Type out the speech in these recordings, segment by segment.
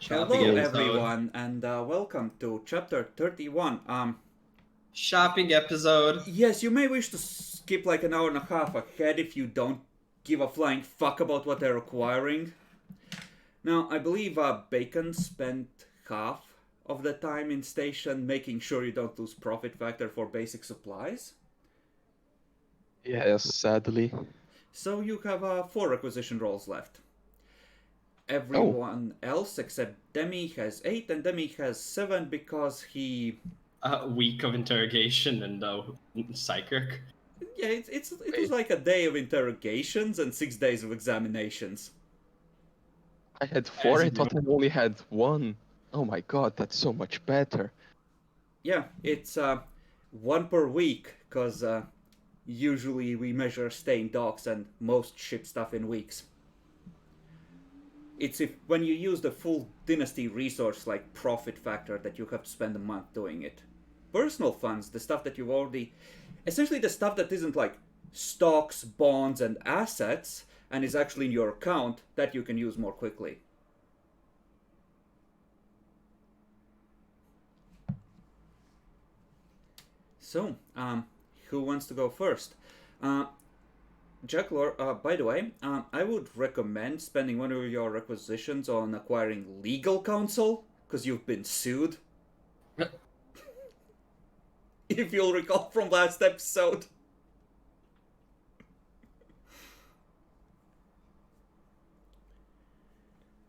Shopping Hello, episode. everyone, and welcome to chapter 31. Shopping episode. Yes, you may wish to skip like an hour and a half ahead if you don't give a flying fuck about what they're acquiring. Now, I believe Bacon spent half of the time in station making sure you don't lose profit factor for basic supplies. Yes, sadly. So you have 4 acquisition rolls left. Oh, Everyone else except Demi has 8, and Demi has 7 because he A week of interrogation and psychic. Yeah, it was wait, like a day of interrogations and 6 days of examinations. I had As 4, I you thought I only had 1. Oh my god, that's so much better. Yeah, it's 1 per week, because usually we measure staying docks and most ship stuff in weeks. It's if when you use the full dynasty resource like profit factor that you have to spend a month doing it. Personal funds, the stuff that you've already, essentially the stuff that isn't like stocks, bonds, and assets, and is actually in your account, that you can use more quickly. So, who wants to go first? Jacklor, by the way, I would recommend spending one of your requisitions on acquiring legal counsel, because you've been sued. If you'll recall from last episode.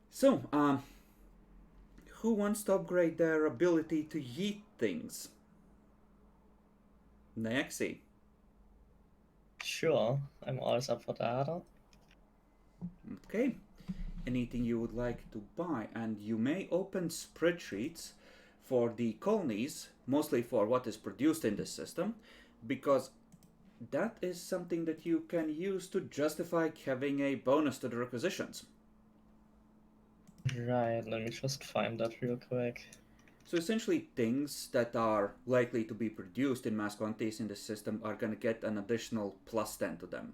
So, who wants to upgrade their ability to yeet things? Naexi. Sure, I'm always up for that. Okay. Anything you would like to buy, and you may open spreadsheets for the colonies, mostly for what is produced in this system, because that is something that you can use to justify having a bonus to the requisitions. Right, let me just find that real quick. So essentially, things that are likely to be produced in mass quantities in the system are going to get an additional plus 10 to them.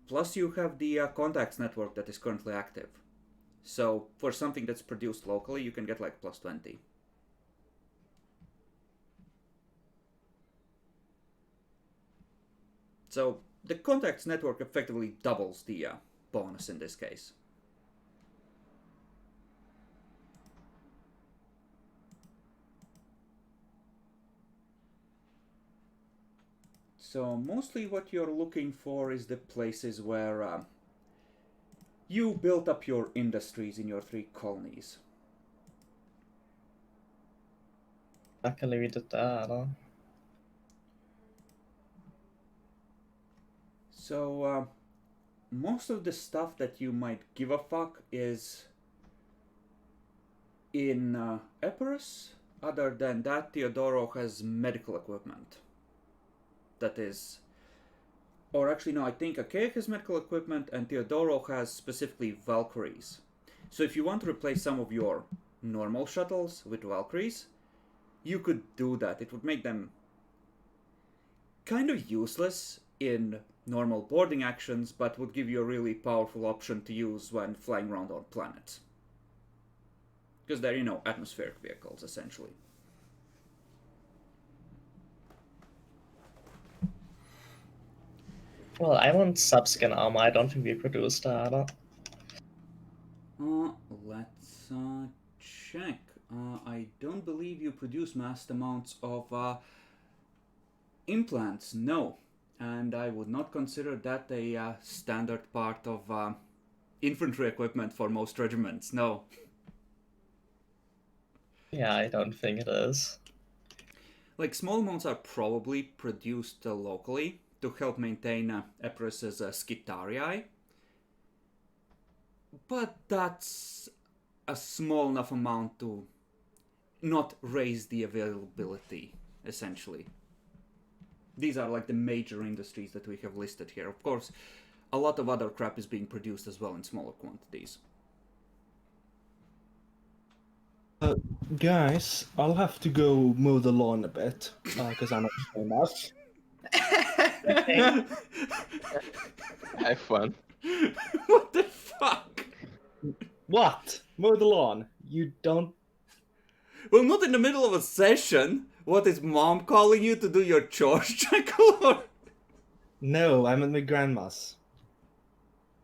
Plus, you have the contacts network that is currently active. So for something that's produced locally, you can get like plus 20. So the contacts network effectively doubles the bonus in this case. So mostly what you're looking for is the places where you built up your industries in your 3 colonies. Luckily we did that. So most of the stuff that you might give a fuck is in Epirus. Other than that, Teodoro has medical equipment. That is, or actually no, I think Achaia has medical equipment and Teodoro has specifically Valkyries. So if you want to replace some of your normal shuttles with Valkyries, you could do that. It would make them kind of useless in normal boarding actions, but would give you a really powerful option to use when flying around on planets. Because they're, atmospheric vehicles, essentially. Well, I want subskin armor, I don't think we produced that. Let's check. I don't believe you produce mass amounts of implants, no. And I would not consider that a standard part of infantry equipment for most regiments, no. Yeah, I don't think it is. Like, small amounts are probably produced locally to help maintain Epirus's Skitarii. But that's a small enough amount to not raise the availability, essentially. These are like the major industries that we have listed here. Of course, a lot of other crap is being produced as well in smaller quantities. Guys, I'll have to go mow the lawn a bit, because I'm not sure enough. have fun. What the fuck? What? Mow the lawn? You don't. Well, not in the middle of a session. What is mom calling you to do your chores, Jackal? No, I'm at my grandma's.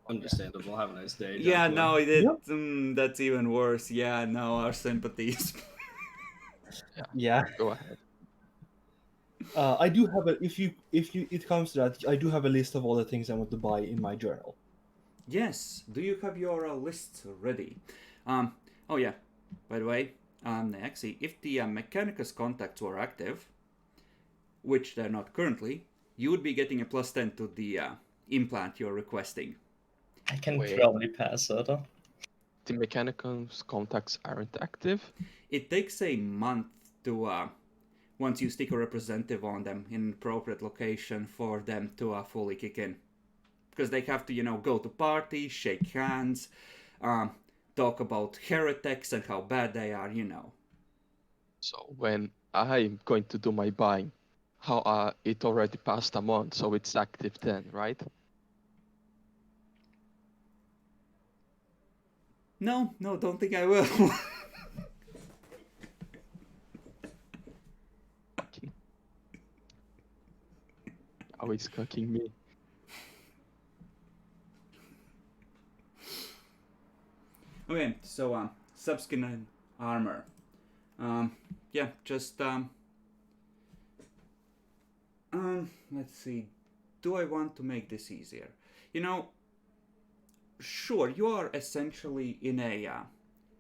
Understandable. Have a nice day. Yeah, Jackal. no, Yep. that's even worse. Yeah, no, our sympathies. Yeah. Go ahead. I do have a. If it comes to that, I do have a list of all the things I want to buy in my journal. Yes. Do you have your list ready? Oh yeah. By the way, actually, if the Mechanicus contacts were active, which they're not currently, you would be getting a +10 to the implant you're requesting. I can Wait. probably pass it. The Mechanicum's contacts aren't active. It takes a month to once you stick a representative on them in an appropriate location for them to fully kick in. Because they have to, go to parties, shake hands, talk about heretics and how bad they are, So when I'm going to do my buying, how it already passed a month, so it's active then, right? No, don't think I will. How he's cooking me. Okay, so subskin and armor. Yeah, just let's see. Do I want to make this easier? Sure, you are essentially in a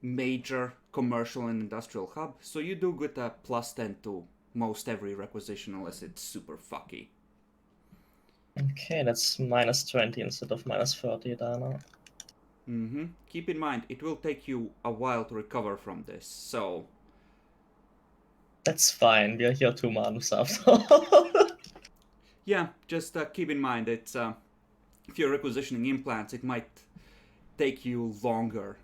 major commercial and industrial hub, so you do get a +10 to most every requisition unless it's super fucky. Okay, that's -20 instead of -30 then. Keep in mind, it will take you a while to recover from this, so... That's fine, we are here 2 months after. Yeah, just keep in mind, it's if you're requisitioning implants, it might take you longer.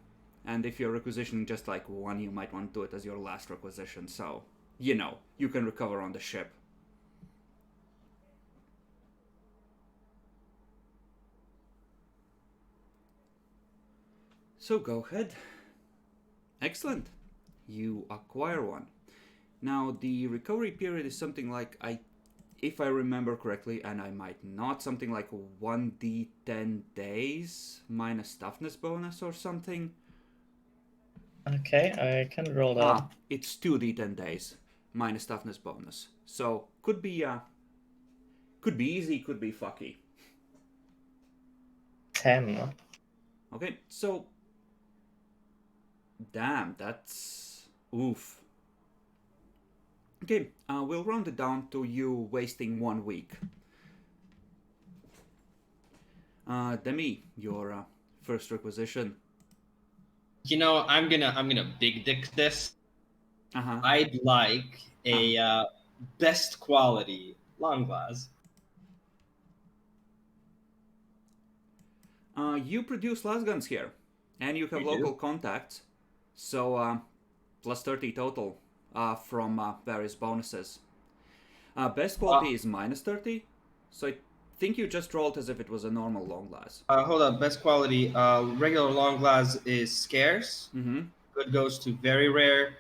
And if you're requisitioning just like one, you might want to do it as your last requisition, so, you can recover on the ship. So go ahead. Excellent. You acquire one. Now, the recovery period is something like, if I remember correctly, and I might not, something like 1d10 days minus toughness bonus or something. Okay, I can roll that. It's 2d10 days minus toughness bonus. So, could be easy, could be fucky. 10. Okay, so... Damn, that's... Oof. Okay, we'll round it down to you wasting 1 week. Demi, your first requisition. I'm gonna big dick this. Uh-huh. I'd like a best quality long glass. You produce las guns here, and you have We local do. contacts, so +30 total from various bonuses. Best quality is -30, so I think you just rolled as if it was a normal long glass. Hold up. Best quality. Regular long glass is scarce. Mm-hmm. Good goes to very rare,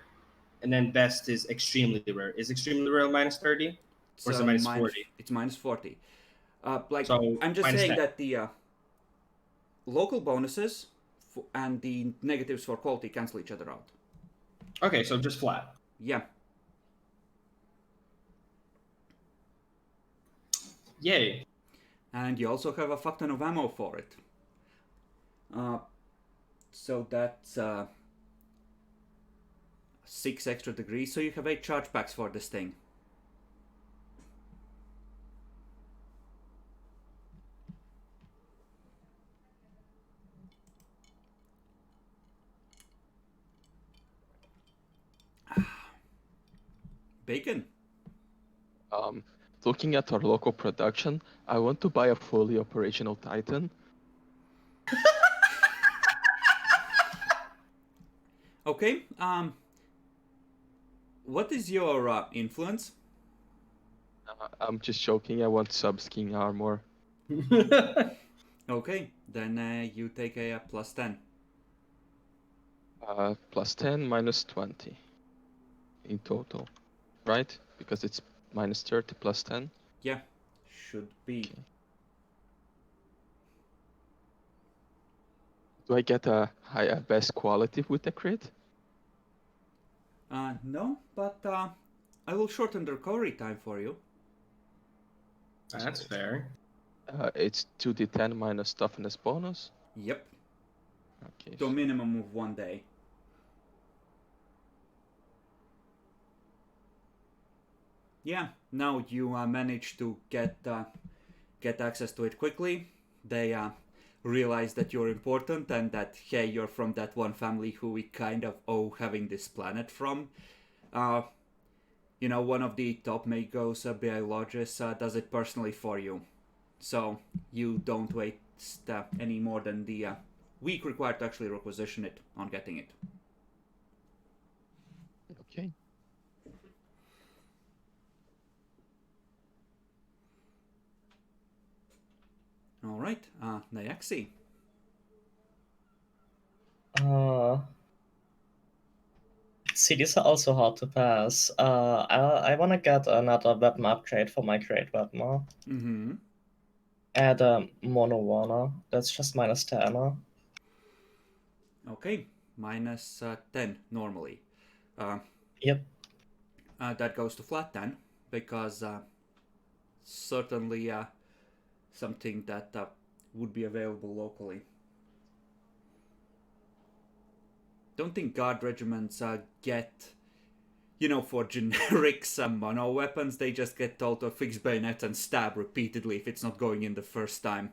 and then best is extremely rare. Is extremely rare -30, or is it -40? It's -40. So I'm just -10. saying that the local bonuses and the negatives for quality cancel each other out. Okay, so just flat. Yeah. Yay. And you also have a fuck ton of ammo for it. So that's 6 extra degrees, so you have 8 charge packs for this thing. Bacon. Looking at our local production, I want to buy a fully operational Titan. Okay. What is your influence? I'm just joking. I want subskin armor. Okay, then you take a +10. Plus 10, minus 20 in total, right? Because it's minus 30 plus 10. Yeah, should be. Okay. Do I get a higher best quality with the crit? No, but I will shorten the recovery time for you. That's fair. It's 2d10 minus toughness bonus. Yep, Okay. to a minimum of 1 day. Yeah, now you manage to get access to it quickly. They realize that you're important and that, hey, you're from that one family who we kind of owe having this planet from. One of the top magos, biologists, does it personally for you. So you don't waste any more than the week required to actually requisition it on getting it. Okay. All right, Nyaxi. See, these are also hard to pass. I want to get another weapon upgrade for my great weapon. Mm-hmm. Add a mono warner. That's just minus 10. Okay, minus 10 normally. Yep. That goes to flat 10 because certainly something that would be available locally. Don't think guard regiments get, for generics mono weapons, they just get told to fix bayonet and stab repeatedly if it's not going in the first time.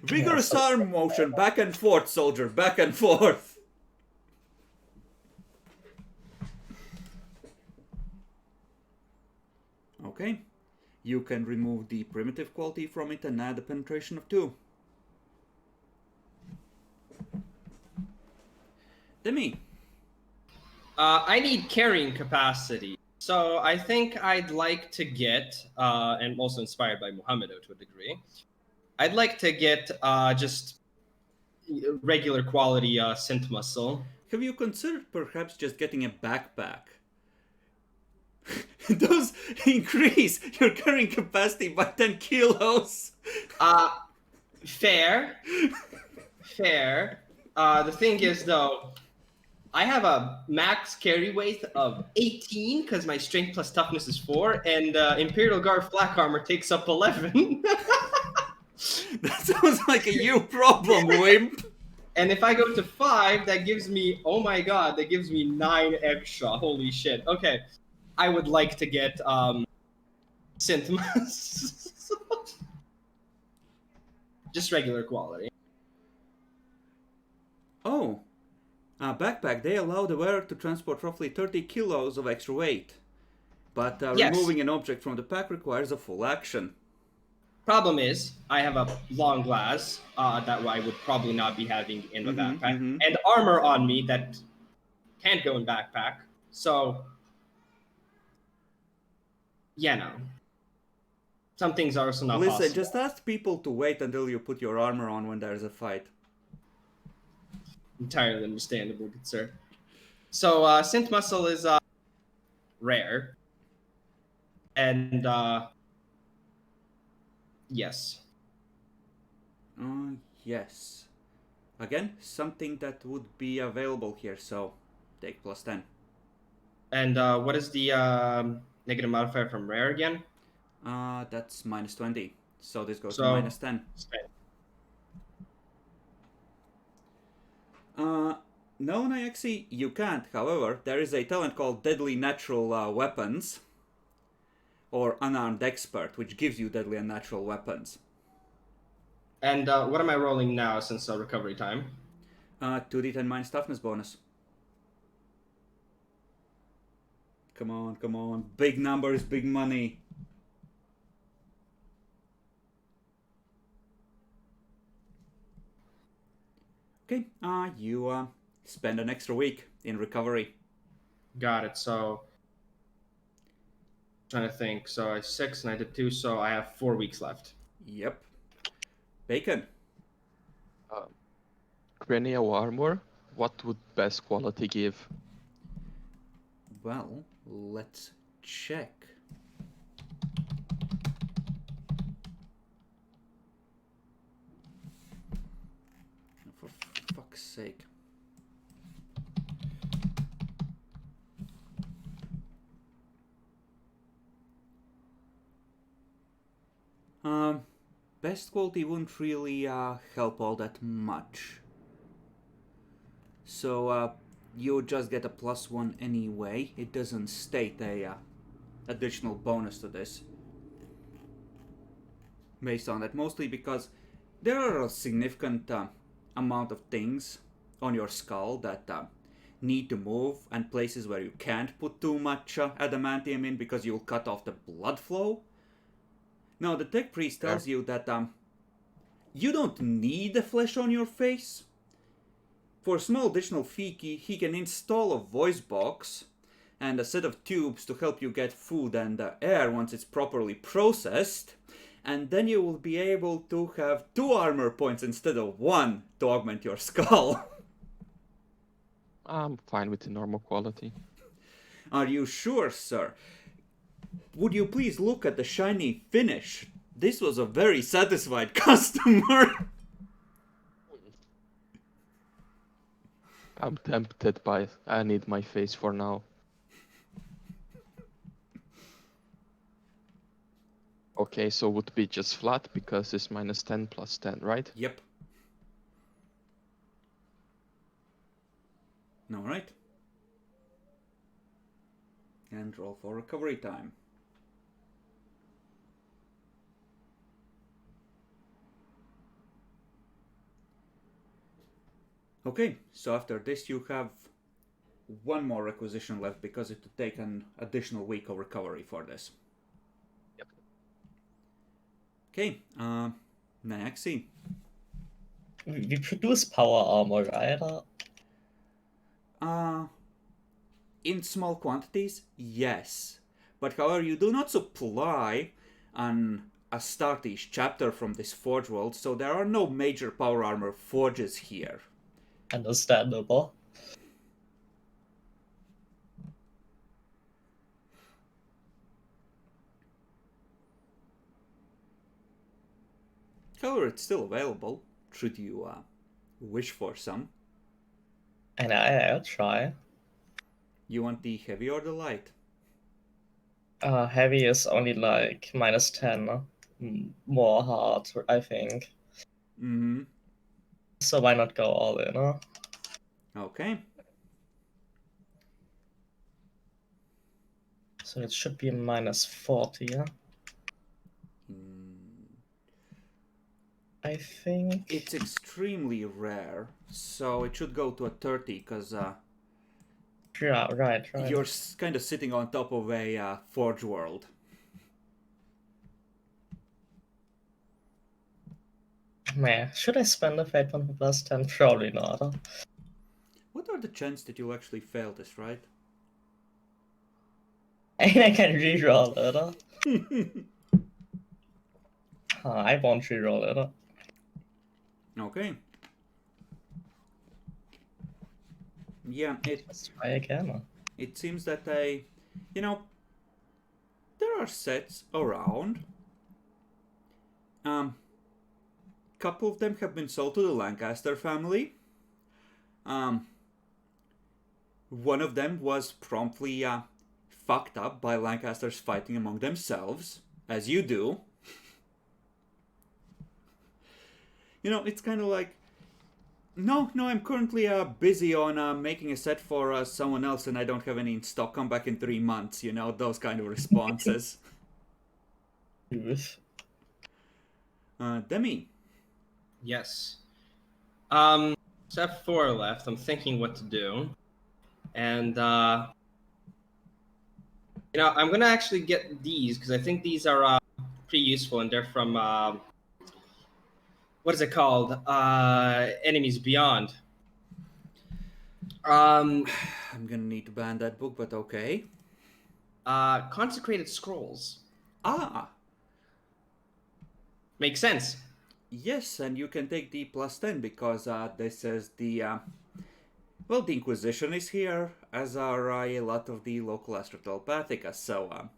Vigorous arm motion, back and forth, soldier, back and forth. Okay, you can remove the primitive quality from it and add a penetration of 2. Demi. I need carrying capacity. So I think I'd like to get, and also inspired by Muhammado to a degree, I'd like to get just regular quality synth muscle. Have you considered perhaps just getting a backpack? Those increase your carrying capacity by 10 kilos. Fair. Fair. The thing is, though, I have a max carry weight of 18 because my strength plus toughness is 4, and Imperial Guard flak armor takes up 11. That sounds like a you problem, wimp. And if I go to 5, that gives me, oh my god, that gives me 9 extra. Holy shit. Okay. I would like to get synth muscle. Just regular quality. Oh. Backpack, they allow the wearer to transport roughly 30 kilos of extra weight. But Yes. removing an object from the pack requires a full action. Problem is, I have a long glass that I would probably not be having in my backpack, and armor on me that can't go in backpack. So, no. Some things are also not Listen, possible. just ask people to wait until you put your armor on when there's a fight. Entirely understandable, good sir. So, synth muscle is rare. And, yes. Yes. Again, something that would be available here, so take plus 10. And what is the negative modifier from rare again? That's minus 20. So this goes to So- minus 10. No, Nyaxi, you can't. However, there is a talent called Deadly Natural Weapons, or Unarmed Expert, which gives you deadly and natural weapons. And what am I rolling now since recovery time? 2d10 minus toughness bonus. Come on, come on. Big numbers, big money. Okay, you spend an extra week in recovery. Got it. So, trying to think. So I 6 and I did 2, so I have 4 weeks left. Yep. Bacon. cranial armor, what would best quality give? Well, let's check. For fuck's sake. Best quality wouldn't really help all that much. So you would just get a +1 anyway. It doesn't state a additional bonus to this. Based on that, mostly because there are a significant amount of things on your skull that need to move, and places where you can't put too much adamantium in because you'll cut off the blood flow. Now, the tech priest tells you that you don't need the flesh on your face. For a small additional fee, he can install a voice box and a set of tubes to help you get food and air once it's properly processed. And then you will be able to have 2 armor points instead of 1 to augment your skull. I'm fine with the normal quality. Are you sure, sir? Would you please look at the shiny finish? This was a very satisfied customer. I'm tempted by it. I need my face for now. Okay, so would be just flat because it's -10 + 10, right? Yep. Alright. And roll for recovery time. Okay, so after this you have 1 more requisition left because it would take an additional week of recovery for this. Yep. Okay, Nyaxi. We produce power armor, right? In small quantities, yes. But however, you do not supply an Astartes chapter from this forge world, so there are no major power armor forges here. Understandable. However, it's still available, should you wish for some. And I'll try. You want the heavy or the light? Heavy is only like -10. More hard, I think. Mm-hmm. So why not go all in, huh? Okay. So it should be -40, yeah? I think. It's extremely rare, so it should go to a 30, because Yeah, right. you're kind of sitting on top of a forge world. Man, should I spend a fate point for +10? Probably not. Huh? What are the chances that you'll actually fail this, right? And I can reroll it. Huh? I won't reroll it. Huh? Okay. Yeah, Let's try again. Huh? it seems that there are sets around. Couple of them have been sold to the Lancaster family. One of them was promptly fucked up by Lancasters fighting among themselves, as you do. It's kind of like, no, I'm currently busy on making a set for someone else and I don't have any in stock. Come back in 3 months, those kind of responses. Demi. Yes. Step 4 left. I'm thinking what to do. And, I'm going to actually get these because I think these are pretty useful and they're from, what is it called? Enemies Beyond. I'm gonna need to ban that book, but okay. Consecrated Scrolls. Ah! Makes sense. Yes, and you can take the +10 because this is the well, the Inquisition is here, as are a lot of the local Astrotelepathica. So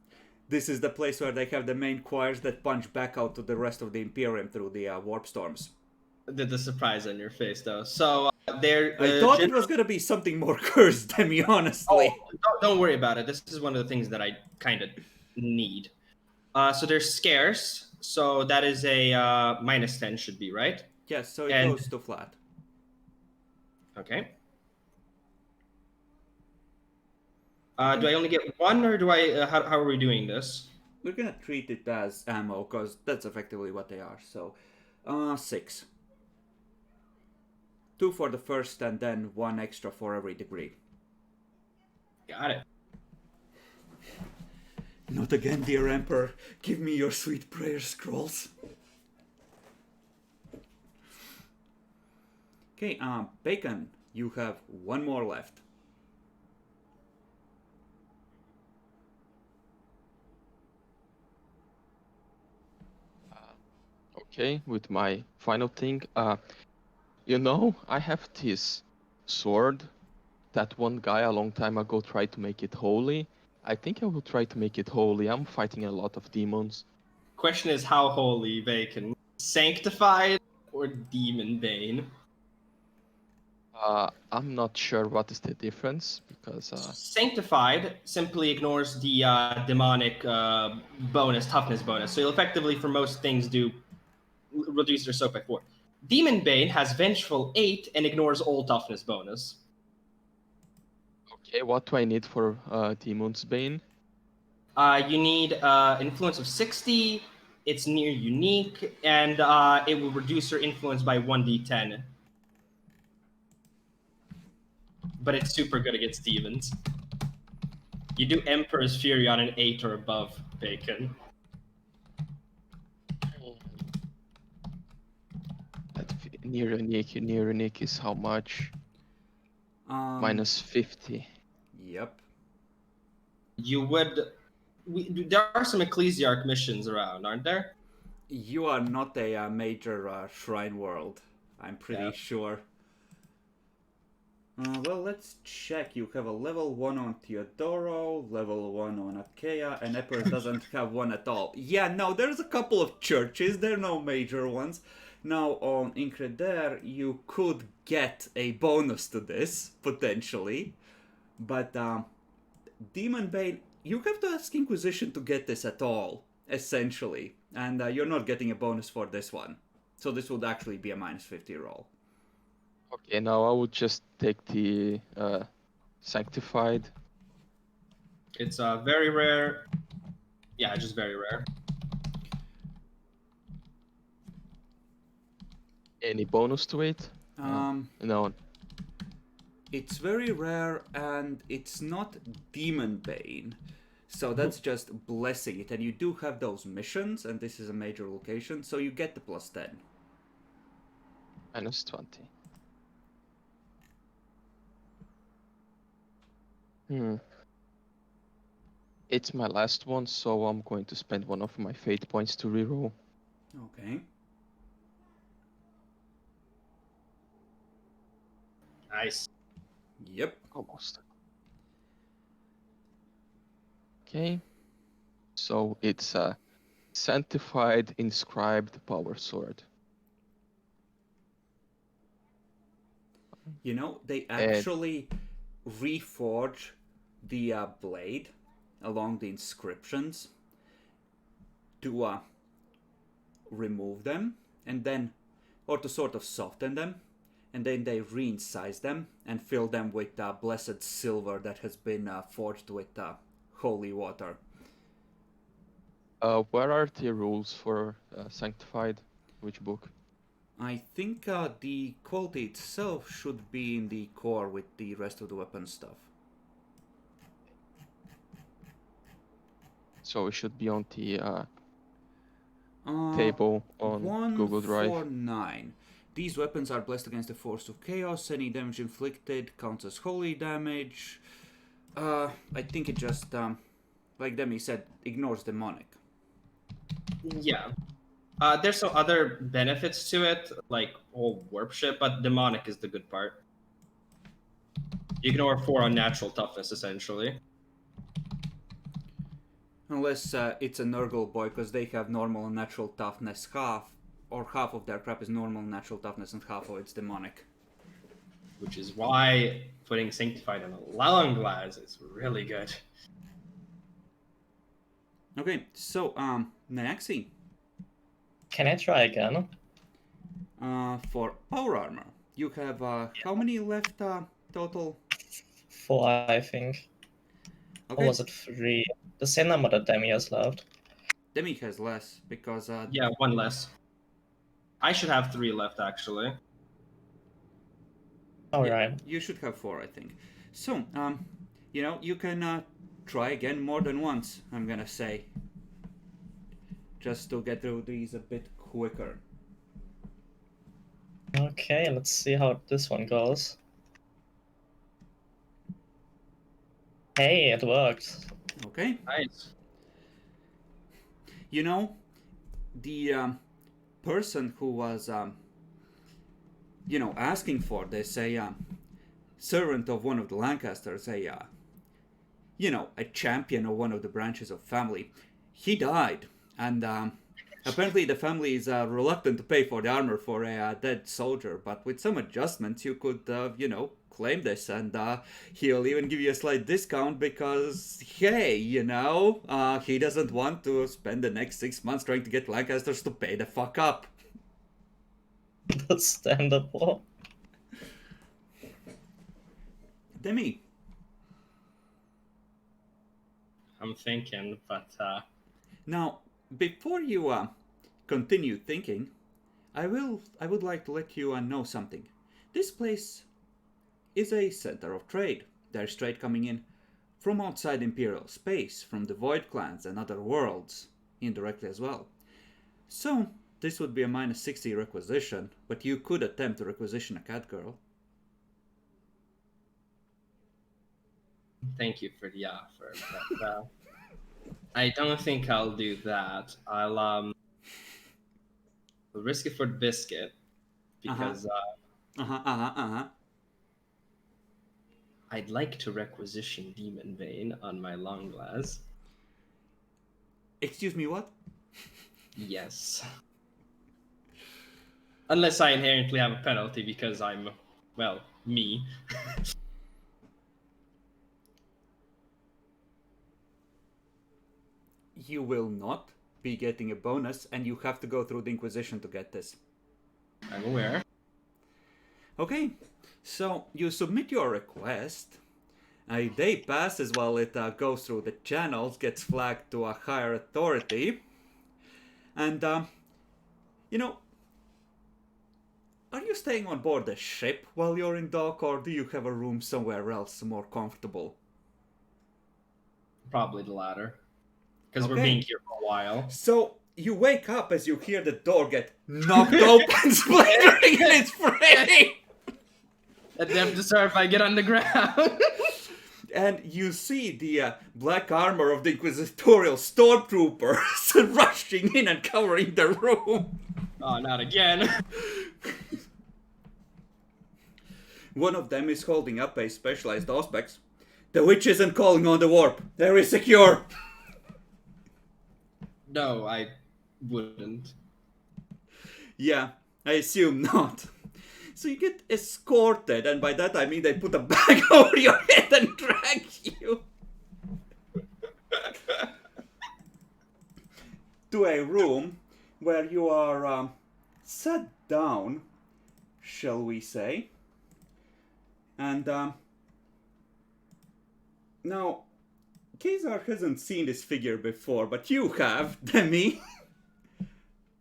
this is the place where they have the main choirs that punch back out to the rest of the Imperium through the warp storms. The surprise on your face, though. So they're I thought it was gonna be something more cursed than me, honestly. Oh, don't worry about it. This is one of the things that I kind of need. So they're scarce. So that is a -10 should be, right? Yes, so it And- goes to flat. Okay. Do I only get one, or do I? How are we doing this? We're gonna treat it as ammo, because that's effectively what they are. So, 6. 2 for the first, and then 1 extra for every degree. Got it. Not again, dear Emperor. Give me your sweet prayer scrolls. Okay, Bacon, you have 1 more left. Okay, with my final thing, you know, I have this sword that one guy a long time ago tried to make it holy. I think I will try to make it holy. I'm fighting a lot of demons. Question is, how holy, Bacon? Sanctified or demon bane? I'm not sure what is the difference because Sanctified simply ignores the demonic toughness bonus. So you'll effectively, for most things, reduce their soak by 4. Demon Bane has Vengeful 8 and ignores all toughness bonus. okay, what do I need for Demon's Bane? You need influence of 60. It's near unique, and it will reduce your influence by 1d10. But it's super good against demons. You do Emperor's Fury on an 8 or above, Bacon. That near unique is how much? -50. Yep. You would. There are some Ecclesiarch missions around, aren't there? You are not a major shrine world, I'm pretty Yeah. sure. Well, let's check. You have a level 1 on Teodoro, level 1 on Achaea, and Epirus doesn't have one at all. Yeah, no, there's a couple of churches, they're no major ones. Now, on Increder, you could get a bonus to this, potentially. But, Demon Bane, you have to ask Inquisition to get this at all, essentially. And you're not getting a bonus for this one. So this would actually be a -50 roll. Okay, now I would just take the Sanctified. It's very rare. Yeah, just very rare. Any bonus to it? No. It's very rare, and it's not Demon Bane. So that's just blessing it. And you do have those missions, and this is a major location, so you get the +10. -20. It's my last one, so I'm going to spend one of my fate points to reroll. Okay. Nice. Yep. Almost. Okay. So it's a sanctified, inscribed power sword. You know, they actually reforge the blade along the inscriptions to remove them, and then, or to sort of soften them, and then they re-incise them and fill them with blessed silver that has been forged with holy water. Where are the rules for sanctified? Which book? I think the quality itself should be in the core with the rest of the weapon stuff. So it should be on the table on Google Drive. 149. These weapons are blessed against the force of chaos. Any damage inflicted counts as holy damage. I think it just, like Demi said, ignores demonic. Yeah. There's some other benefits to it, like whole warp ship, but demonic is the good part. You can ignore 4 on natural toughness, essentially. Unless it's a Nurgle boy, because they have normal and natural toughness half, or half of their crap is normal and natural toughness and half of it's demonic. Which is why putting Sanctified on a long glass is really good. Okay, so, Nyaxi, Can I try again? for power armor, you have, how many left, total? 4, I think. Okay, Or was it 3? The same number that Demi has left. Demi has less, because, Yeah, 1 less. I should have 3 left, actually. Alright. you should have 4, I think. So, you know, you can, try again more than once, I'm gonna say. Just to get through these a bit quicker. Okay, let's see how this one goes. Hey, it worked. Okay? Nice. You know, the person who was, you know, asking for this, a servant of one of the Lancasters, you know, a champion of one of the branches of family, he died. And apparently the family is reluctant to pay for the armor for a dead soldier, but with some adjustments you could, you know, claim this, and he'll even give you a slight discount because, hey, you know, he doesn't want to spend the next 6 months trying to get Lancasters to pay the fuck up. That's standable. Demi, I'm thinking, but now, before you continue thinking, I would like to let you know something. This place is a center of trade. There's trade coming in from outside Imperial space, from the Void Clans and other worlds, indirectly as well. So, this would be a minus 60 requisition, but you could attempt to requisition a cat girl. thank you for the offer. But, I don't think I'll do that. I'll risk it for the biscuit because I'd like to requisition Demon Vein on my long glass. Excuse me, what? Yes. Unless I inherently have a penalty because I'm, well, me. You will not be getting a bonus, and you have to go through the Inquisition to get this. I'm aware. Okay, so you submit your request. A day passes while it goes through the channels, gets flagged to a higher authority. And, you know, are you staying on board the ship while you're in dock, or do you have a room somewhere else more comfortable? Probably the latter. Because we're Okay. being here for a while. So you wake up as you hear the door get knocked open, splintering in its frame. And then deserve if I get on the ground. And you see the black armor of the Inquisitorial Stormtroopers rushing in and covering the room. Oh, not again. One of them is holding up a specialized auspex. The witch isn't calling on the warp. There is secure. No, I wouldn't. Yeah, I assume not. So you get escorted, and by that I mean they put a bag over your head and drag you to a room where you are sat down, shall we say. And now, Kazar hasn't seen this figure before, but you have, Demi.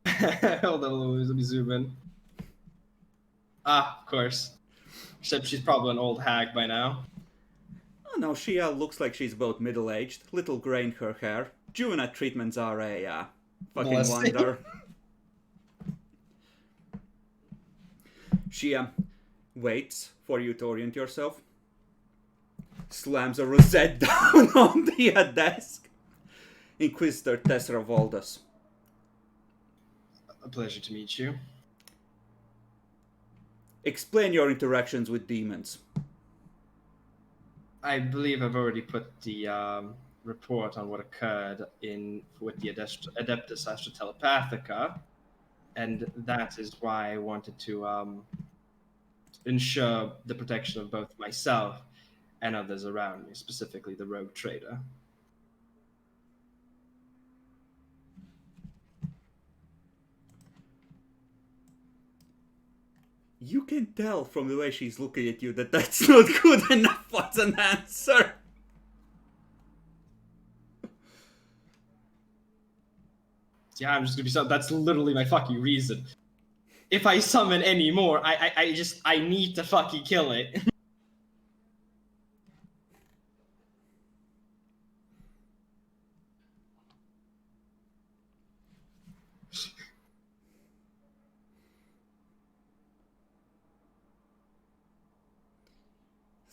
Hold on, let me zoom in. Ah, of course. Except she's probably an old hag by now. Oh no, she looks like she's about middle-aged, little grey in her hair. Juvenile treatments are a fucking Molesting. wonder. She waits for you to orient yourself. Slams a rosette down on the desk. Inquisitor Tessera Voldas. A pleasure to meet you. Explain your interactions with demons. I believe I've already put the report on what occurred with the Adeptus Astra Telepathica, and that is why I wanted to ensure the protection of both myself and others around me, specifically the rogue trader. You can tell from the way she's looking at you that that's not good enough as an answer. Yeah, I'm just gonna be so. That's literally my fucking reason. If I summon any more, I need to fucking kill it.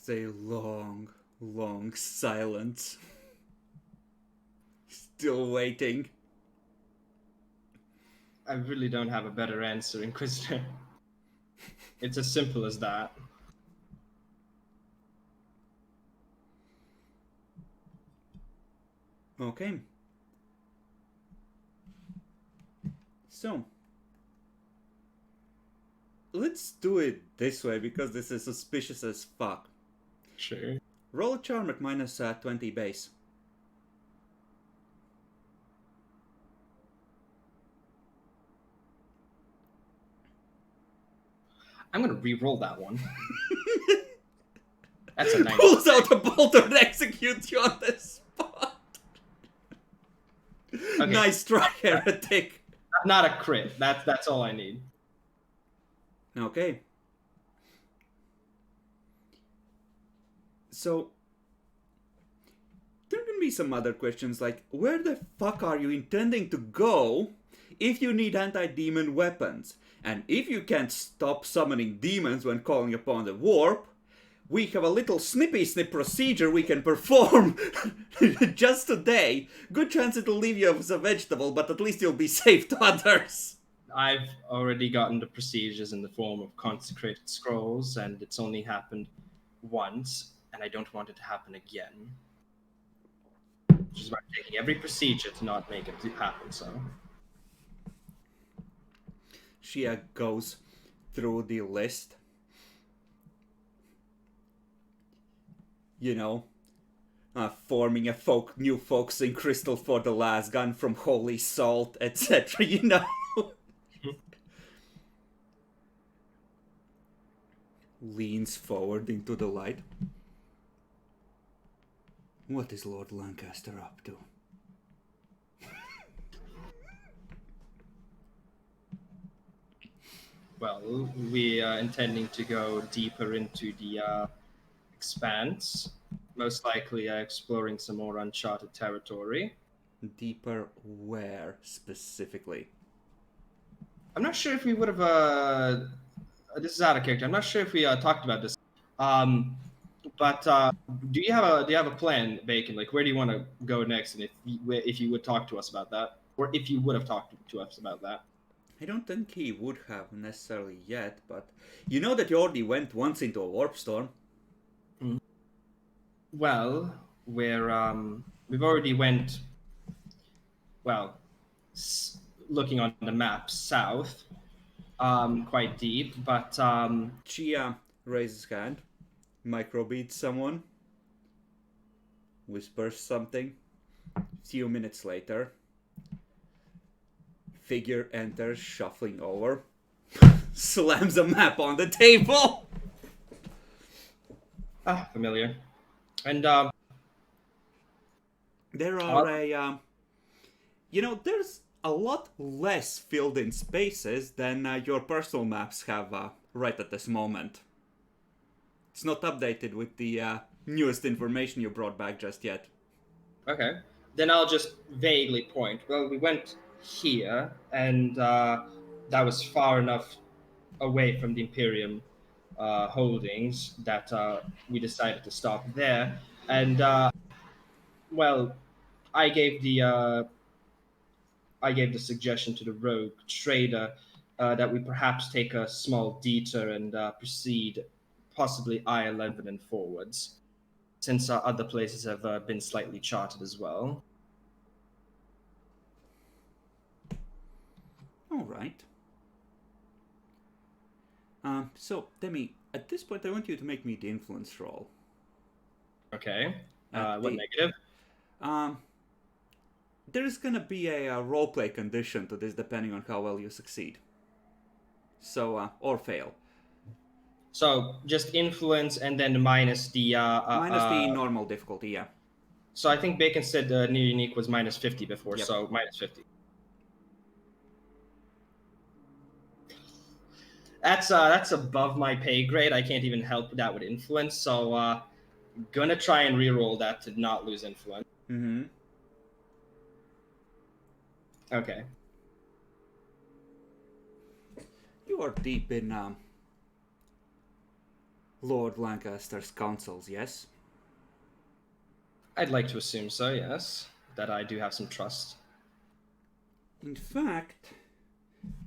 It's a long, long silence. Still waiting. I really don't have a better answer, Inquisitor. It's as simple as that. Okay. So, let's do it this way because this is suspicious as fuck. Sure. Roll a charm at minus 20 base. I'm gonna re-roll that one. That's a nice. Pulls out a bolter and executes you on the spot. Okay. Nice try, heretic. Not a crit. That's all I need. Okay. So, there can be some other questions like, where the fuck are you intending to go if you need anti-demon weapons? And if you can't stop summoning demons when calling upon the warp, we have a little snippy snip procedure we can perform just today. Good chance it'll leave you as a vegetable, but at least you'll be safe to others. I've already gotten the procedures in the form of consecrated scrolls, and it's only happened once, and I don't want it to happen again. Which is why I'm taking every procedure to not make it happen, so. She goes through the list. You know, forming a new focusing crystal for the last gun from holy salt, etc. You know. Leans forward into the light. What is Lord Lancaster up to? Well, we are intending to go deeper into the expanse, most likely exploring some more uncharted territory. Deeper where, specifically? I'm not sure if we would have. This is out of character. I'm not sure if we talked about this. But do you have a plan, Bacon? Like, where do you want to go next? And if you would talk to us about that, or if you would have talked to us about that. I don't think he would have necessarily yet, but you know that you already went once into a warp storm. Well, we've already went. Well, looking on the map, south, quite deep, but Chia raises hand, microbeats someone, whispers something. Few minutes later, figure enters, shuffling over, slams a map on the table. Familiar. And there are there's a lot less filled in spaces than your personal maps have right at this moment. It's not updated with the newest information you brought back just yet. Okay. Then I'll just vaguely point. Well, we went here, and that was far enough away from the Imperium holdings that we decided to stop there. And, well, I gave the I gave the suggestion to the rogue trader that we perhaps take a small detour and proceed possibly I-11 and forwards, since other places have been slightly charted as well. All right. So, Demi, at this point, I want you to make me the influence roll. Okay. At What the- negative? There is gonna be a roleplay condition to this, depending on how well you succeed. So, or fail. So just influence and then minus the Minus the normal difficulty, yeah. So I think Bacon said near unique was minus 50 before, Yep. so minus 50. That's above my pay grade. I can't even help that with influence, so gonna try and re-roll that to not lose influence. Mm-hmm. Okay. You are deep in Lord Lancaster's counsels, yes? I'd like to assume so, yes. That I do have some trust. In fact,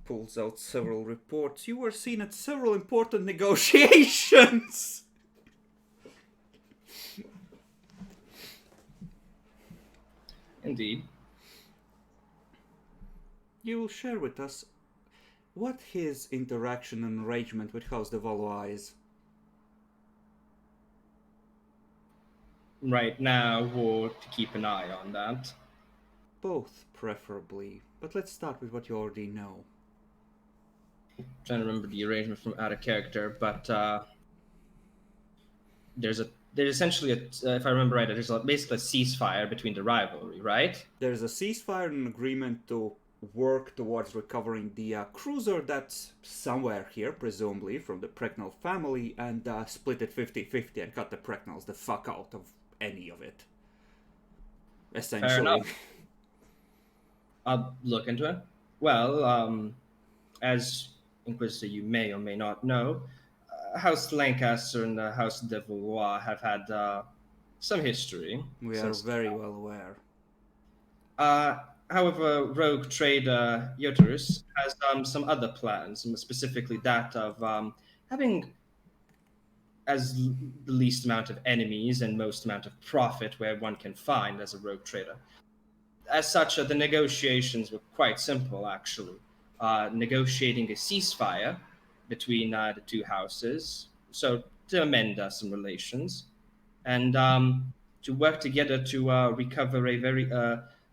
pulls out several reports. You were seen at several important negotiations! Indeed. You will share with us what his interaction and arrangement with House de Valois is. Right now, we'll to keep an eye on that. Both, preferably. But let's start with what you already know. Trying to remember the arrangement from out of character, but there's essentially if I remember right, there's basically a ceasefire between the rivalry, right? There's a ceasefire and an agreement to work towards recovering the cruiser that's somewhere here, presumably from the Precknell family, and split it 50-50 and cut the Precknells the fuck out of any of it. Essentially. Fair enough. I'll look into it. Well, as Inquisitor, you may or may not know, House Lancaster and the House de Valois have had some history. We are very well aware. However, rogue trader Yoturus has some other plans, specifically that of having the least amount of enemies and most amount of profit where one can find as a rogue trader. As such, the negotiations were quite simple, actually. Negotiating a ceasefire between the two houses, so to amend some relations, and to work together to recover a very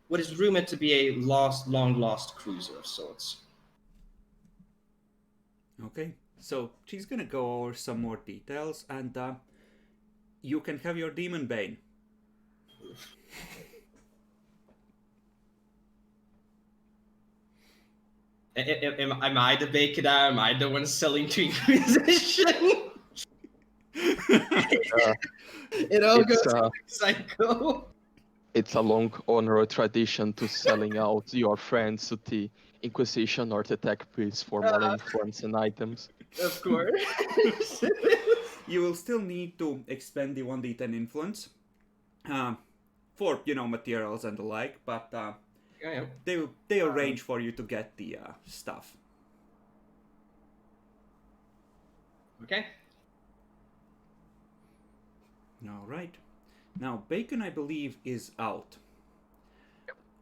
what is rumored to be a long lost cruiser of sorts. Okay, so she's gonna go over some more details, and you can have your Demon Bane. Am I the bacon? Am I the one selling to Inquisition? It all goes in a cycle. It's a long honor tradition to selling out your friends to the Inquisition or the tech priests for more influence and items. Of course. You will still need to expend the 1d10 influence for, materials and the like, but Yeah. they arrange for you to get the stuff. Okay. All right. Now, Bacon, I believe, is out.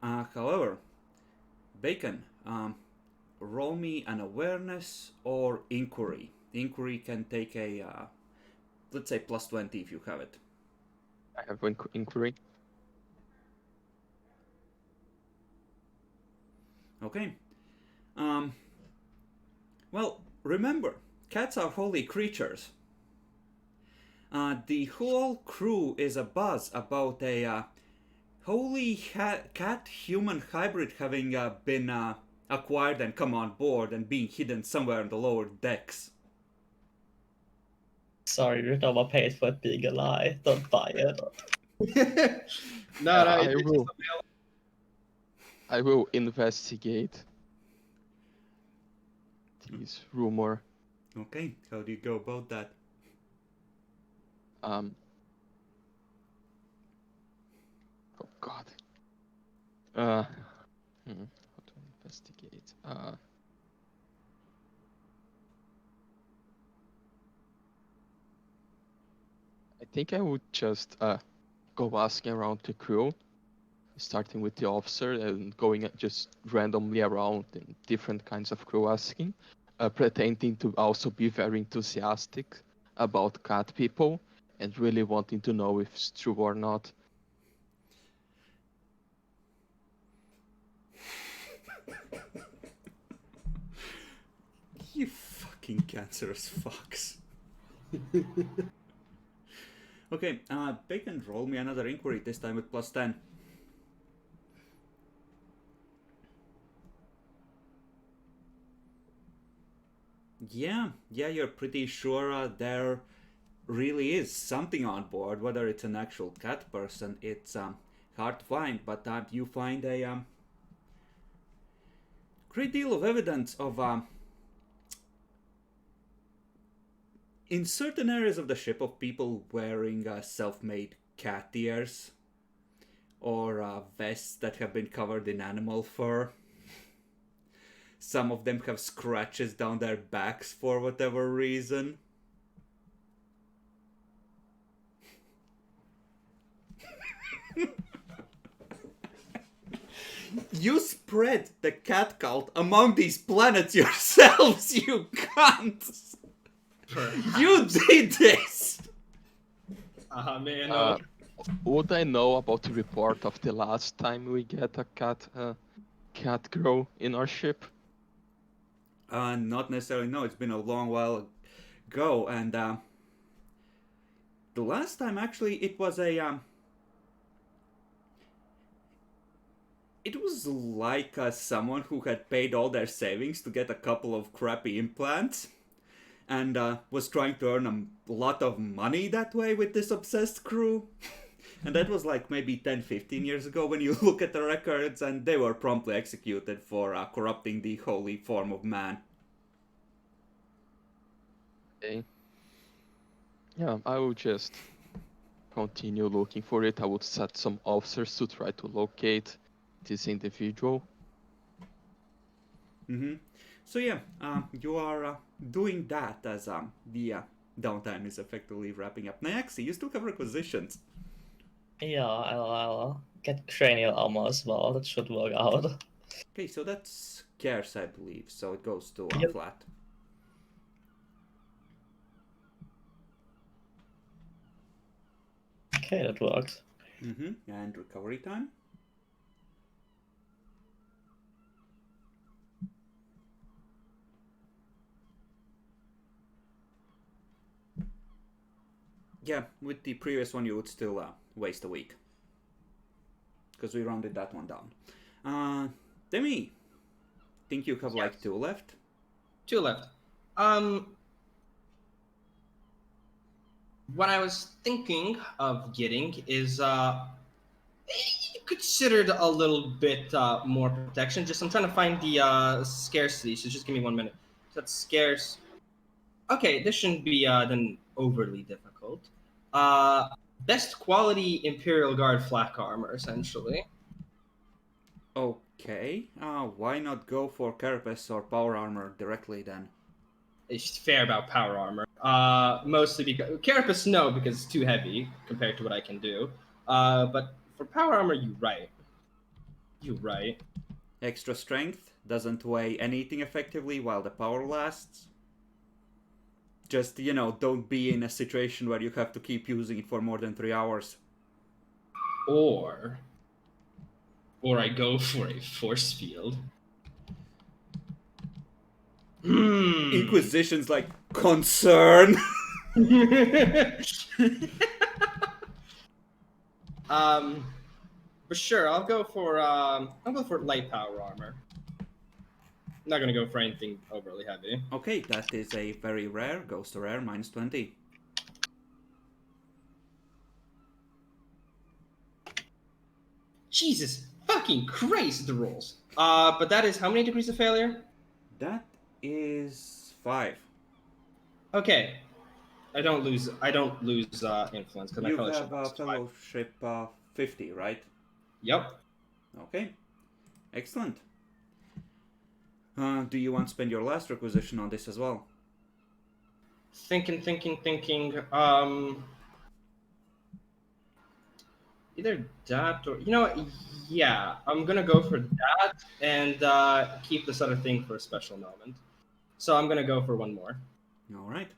However, Bacon, roll me an awareness or inquiry. Inquiry can take a, let's say, plus 20 if you have it. I have inquiry. Okay. Well, remember, cats are holy creatures. The whole crew is abuzz about a holy cat-human hybrid having been acquired and come on board and being hidden somewhere in the lower decks. Sorry, you'd overpaid for it being a lie. Don't buy it. No, I will investigate this rumor. Okay, how do you go about that? Oh God. Uh, I think I would just go asking around the crew, starting with the officer and going just randomly around in different kinds of crew asking, pretending to also be very enthusiastic about cat people and really wanting to know if it's true or not. You fucking cancerous fucks. Okay, Bacon, roll me another inquiry, this time with +10. Yeah, you're pretty sure there really is something on board. Whether it's an actual cat person, it's hard to find, but you find a great deal of evidence of in certain areas of the ship of people wearing self-made cat ears or vests that have been covered in animal fur. Some of them have scratches down their backs for whatever reason. You spread the cat cult among these planets yourselves, you cunts! You did this! Man. Would I know about the report of the last time we get a cat girl in our ship? Not necessarily, no. It's been a long while ago, and the last time actually it was a it was like someone who had paid all their savings to get a couple of crappy implants and was trying to earn a lot of money that way with this obsessed crew. And that was like maybe 10-15 years ago when you look at the records, and they were promptly executed for corrupting the holy form of man. Okay. Yeah, I will just continue looking for it. I would set some officers to try to locate this individual. Mm-hmm. So yeah, you are doing that as the downtime is effectively wrapping up. Nyaxi, you still have requisitions. Yeah, I'll get cranial armor as well. That should work out. Okay, so that's scarce, I believe. So it goes to Yep. flat. Okay, that works. Mm-hmm. And recovery time. Yeah, with the previous one you would still waste a week. Because we rounded that one down. Demi, think you have like 2 left? 2 left. What I was thinking of getting is considered a little bit more protection. Just I'm trying to find the scarcity, so just give me 1 minute. So that's scarce. Okay, this shouldn't be then overly difficult. Best quality Imperial Guard flak armor, essentially. Okay, why not go for carapace or power armor directly then? It's fair about power armor. Mostly because carapace, no, because it's too heavy compared to what I can do. But for power armor, you're right. You're right. Extra strength doesn't weigh anything effectively while the power lasts. Just, don't be in a situation where you have to keep using it for more than 3 hours. Or I go for a force field. Inquisition's like, concern! But sure, I'll go for light power armor. I'm not gonna go for anything overly heavy. Okay, that is a very rare, goes to rare, -20. Jesus fucking Christ, the rolls. But that is how many degrees of failure? That is 5. Okay. I don't lose influence because my You fellowship have is 5. fellowship 50, right? Yep. Okay, excellent. Do you want to spend your last requisition on this as well? Thinking. Either that or yeah, I'm gonna go for that and keep this other thing for a special moment. So I'm gonna go for one more, All right.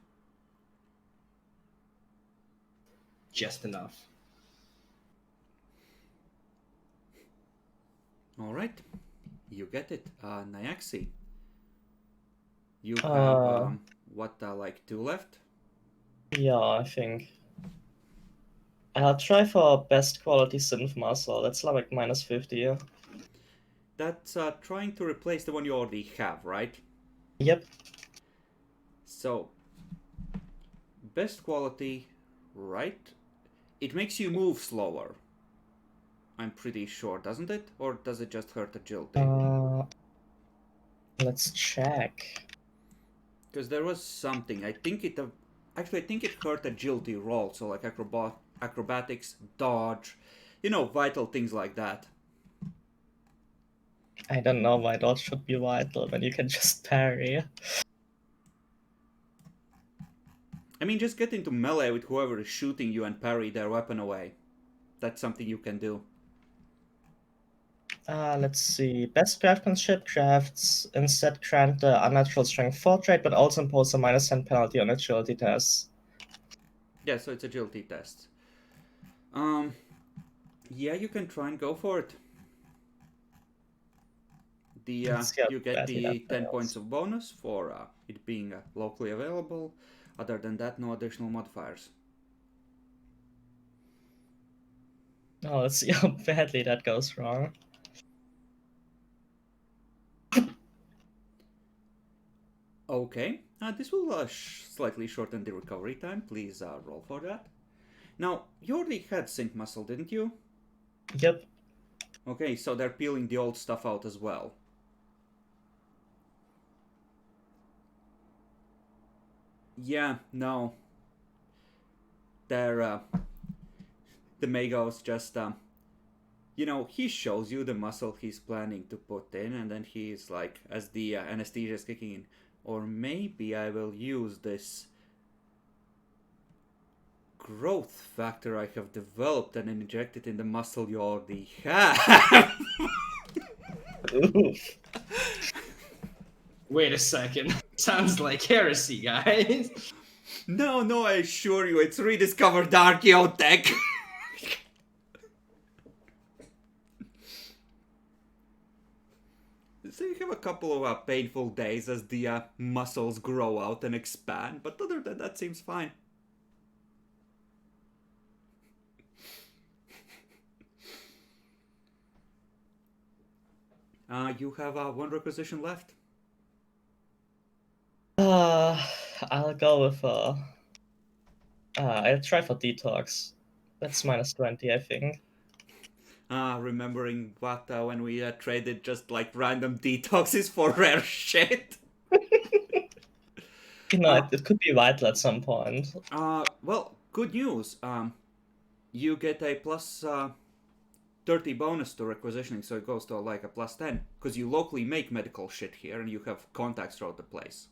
just enough. All right. You get it. Nyaxi. You have, like 2 left? Yeah, I think. I'll try for best quality synth muscle. That's like -50. That's trying to replace the one you already have, right? Yep. So, best quality, right? It makes you move slower. I'm pretty sure, doesn't it? Or does it just hurt agility? Let's check. Because there was something. I think it hurt agility roll, so like acrobatics, dodge, vital things like that. I don't know why dodge should be vital when you can just parry. I mean, just get into melee with whoever is shooting you and parry their weapon away. That's something you can do. Let's see. Best craftsmanship crafts instead grant the unnatural strength 4 trait, but also impose a -10 penalty on agility tests. Yeah, so it's agility test. Yeah, you can try and go for it. You get the 10 points of bonus for it being locally available. Other than that, no additional modifiers. Oh, let's see how badly that goes wrong. Okay, this will slightly shorten the recovery time. Please roll for that. Now, you already had sync muscle, didn't you? Yep. Okay, so they're peeling the old stuff out as well. Yeah, no. They're, the Magos just, he shows you the muscle he's planning to put in, and then he's like, as the anesthesia is kicking in, or maybe I will use this growth factor I have developed and inject it in the muscle you already have. Oof. Wait a second. Sounds like heresy, guys. No, I assure you, it's rediscovered archaeotech. So you have a couple of painful days as the muscles grow out and expand, but other than that, seems fine. You have 1 requisition left. I'll go with I'll try for detox. That's -20, I think. Remembering what when we traded just like random detoxes for rare shit. It could be vital at some point. Well, good news. You get a plus 30 bonus to requisitioning, so it goes to like a plus 10, because you locally make medical shit here and you have contacts throughout the place.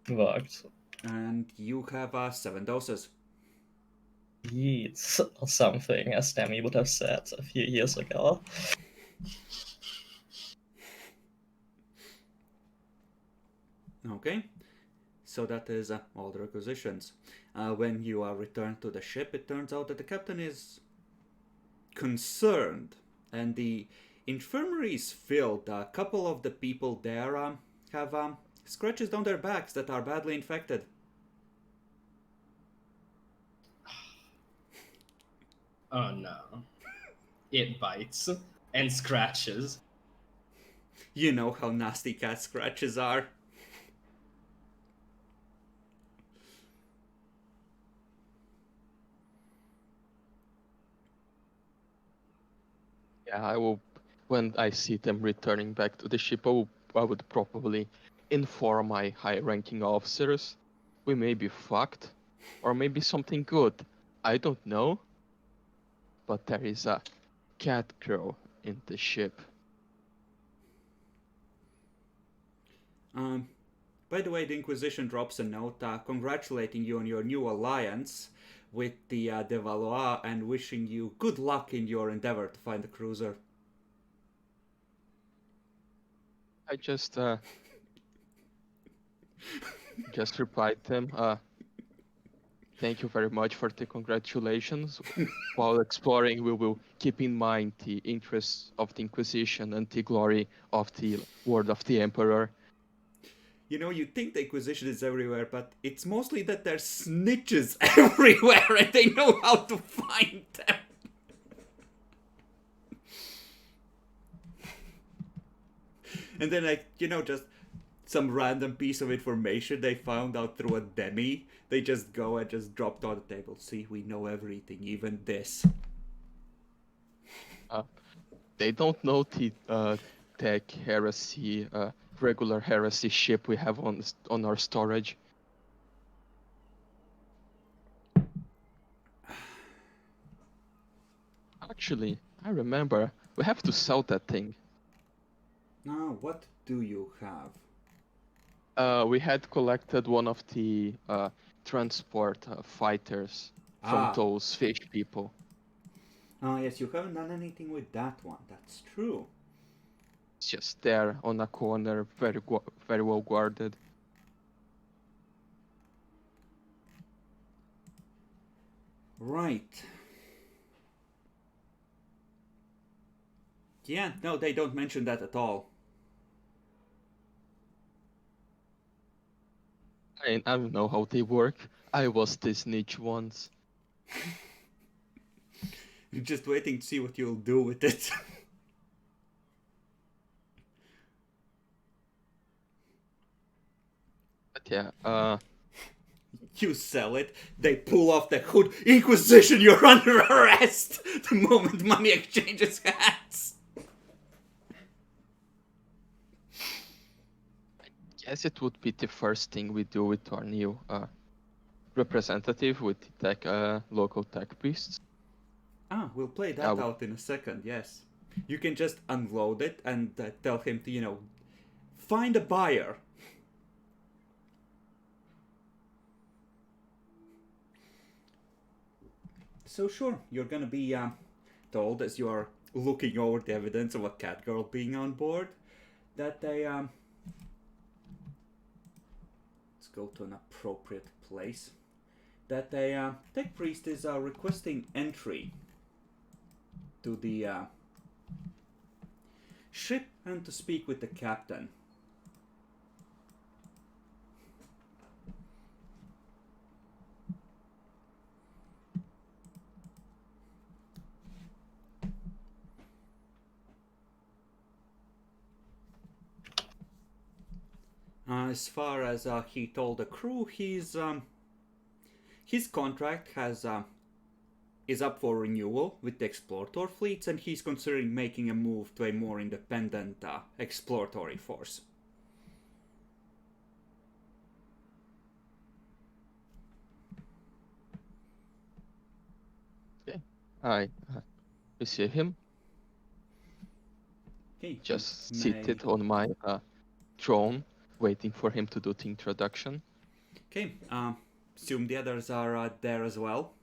Worked. And you have 7 doses. Yeets, or something, as Demi would have said a few years ago. Okay, so that is all the requisitions. When you are returned to the ship, it turns out that the captain is concerned, and the infirmary is filled. A couple of the people there have scratches down their backs that are badly infected. Oh no. It bites and scratches. You know how nasty cat scratches are. Yeah, I will. When I see them returning back to the ship, I would probably inform my high-ranking officers. We may be fucked, or maybe something good. I don't know. But there is a cat girl in the ship. By the way, the Inquisition drops a note congratulating you on your new alliance with the de Valois and wishing you good luck in your endeavor to find the cruiser. I just replied them. Thank you very much for the congratulations. While exploring, we will keep in mind the interests of the Inquisition and the glory of the word of the Emperor. You know, you think the Inquisition is everywhere, but it's mostly that there's snitches everywhere and they know how to find them. And then, like, you know, just some random piece of information they found out through a demi, they just go and just drop it on the table. See, we know everything, even this. They don't know the tech heresy, regular heresy ship we have on our storage. Actually, I remember we have to sell that thing. Now, what do you have? We had collected one of the transport fighters from those fish people. Ah, yes, you haven't done anything with that one. That's true. It's just there on a corner, very well guarded. Right. Yeah, no, they don't mention that at all. I don't know how they work. I was this niche once. You're just waiting to see what you'll do with it. But yeah, You sell it, they pull off the hood. Inquisition, you're under arrest! The moment money exchanges hands. guess it would be the first thing we do with our new representative with the local tech beasts. We'll play that out in a second, yes. You can just unload it and tell him to, you know, find a buyer. So sure, you're gonna be told as you are looking over the evidence of a cat girl being on board that they let's go to an appropriate place. That a tech priest is requesting entry to the ship and to speak with the captain. As far as he told the crew, his contract is up for renewal with the explorator fleets, and he's considering making a move to a more independent exploratory force. Okay, I receive him. Okay, Just seated on my throne, waiting for him to do the introduction. Okay, assume the others are there as well.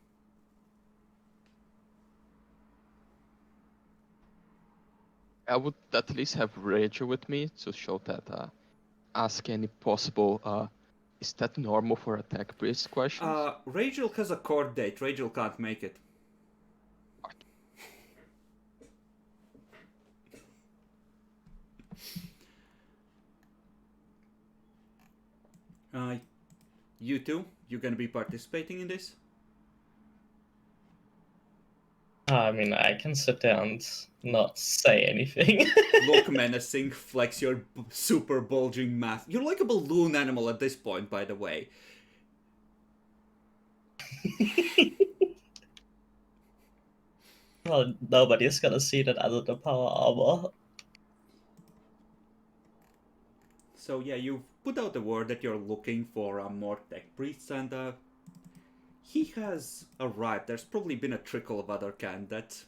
I would at least have Rachel with me to show that, ask any possible, is that normal for attack priest questions? Rachel has a court date. Rachel can't make it. You two, you're gonna be participating in this? I mean, I can sit there and not say anything. Look menacing, flex your super bulging mass. You're like a balloon animal at this point, by the way. Well, nobody's gonna see that other than power armor. So yeah, you've put out the word that you're looking for more tech priests, and he has arrived. There's probably been a trickle of other candidates.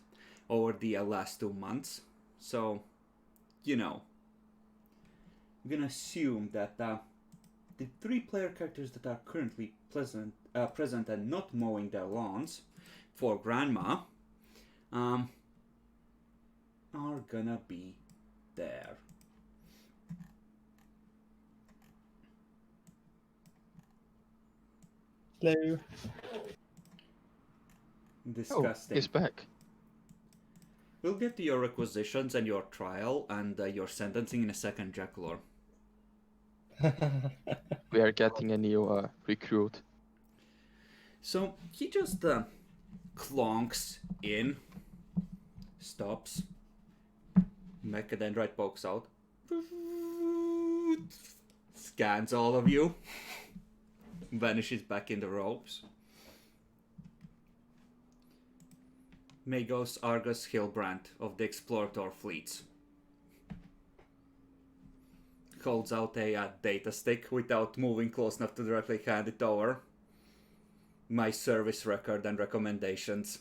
over the last 2 months. So, I'm gonna assume that the 3-player characters that are currently present and not mowing their lawns for Grandma are gonna be there. Hello. Disgusting. Oh, he's back. We'll get to your requisitions and your trial and your sentencing in a second, Jackalor. We are getting a new recruit. So he just clonks in, stops, Mechadendrite pokes out, scans all of you, vanishes back in the ropes. Magos Argus Hilbrand of the Explorator fleets holds out a data stick without moving close enough to directly hand it over. My service record and recommendations.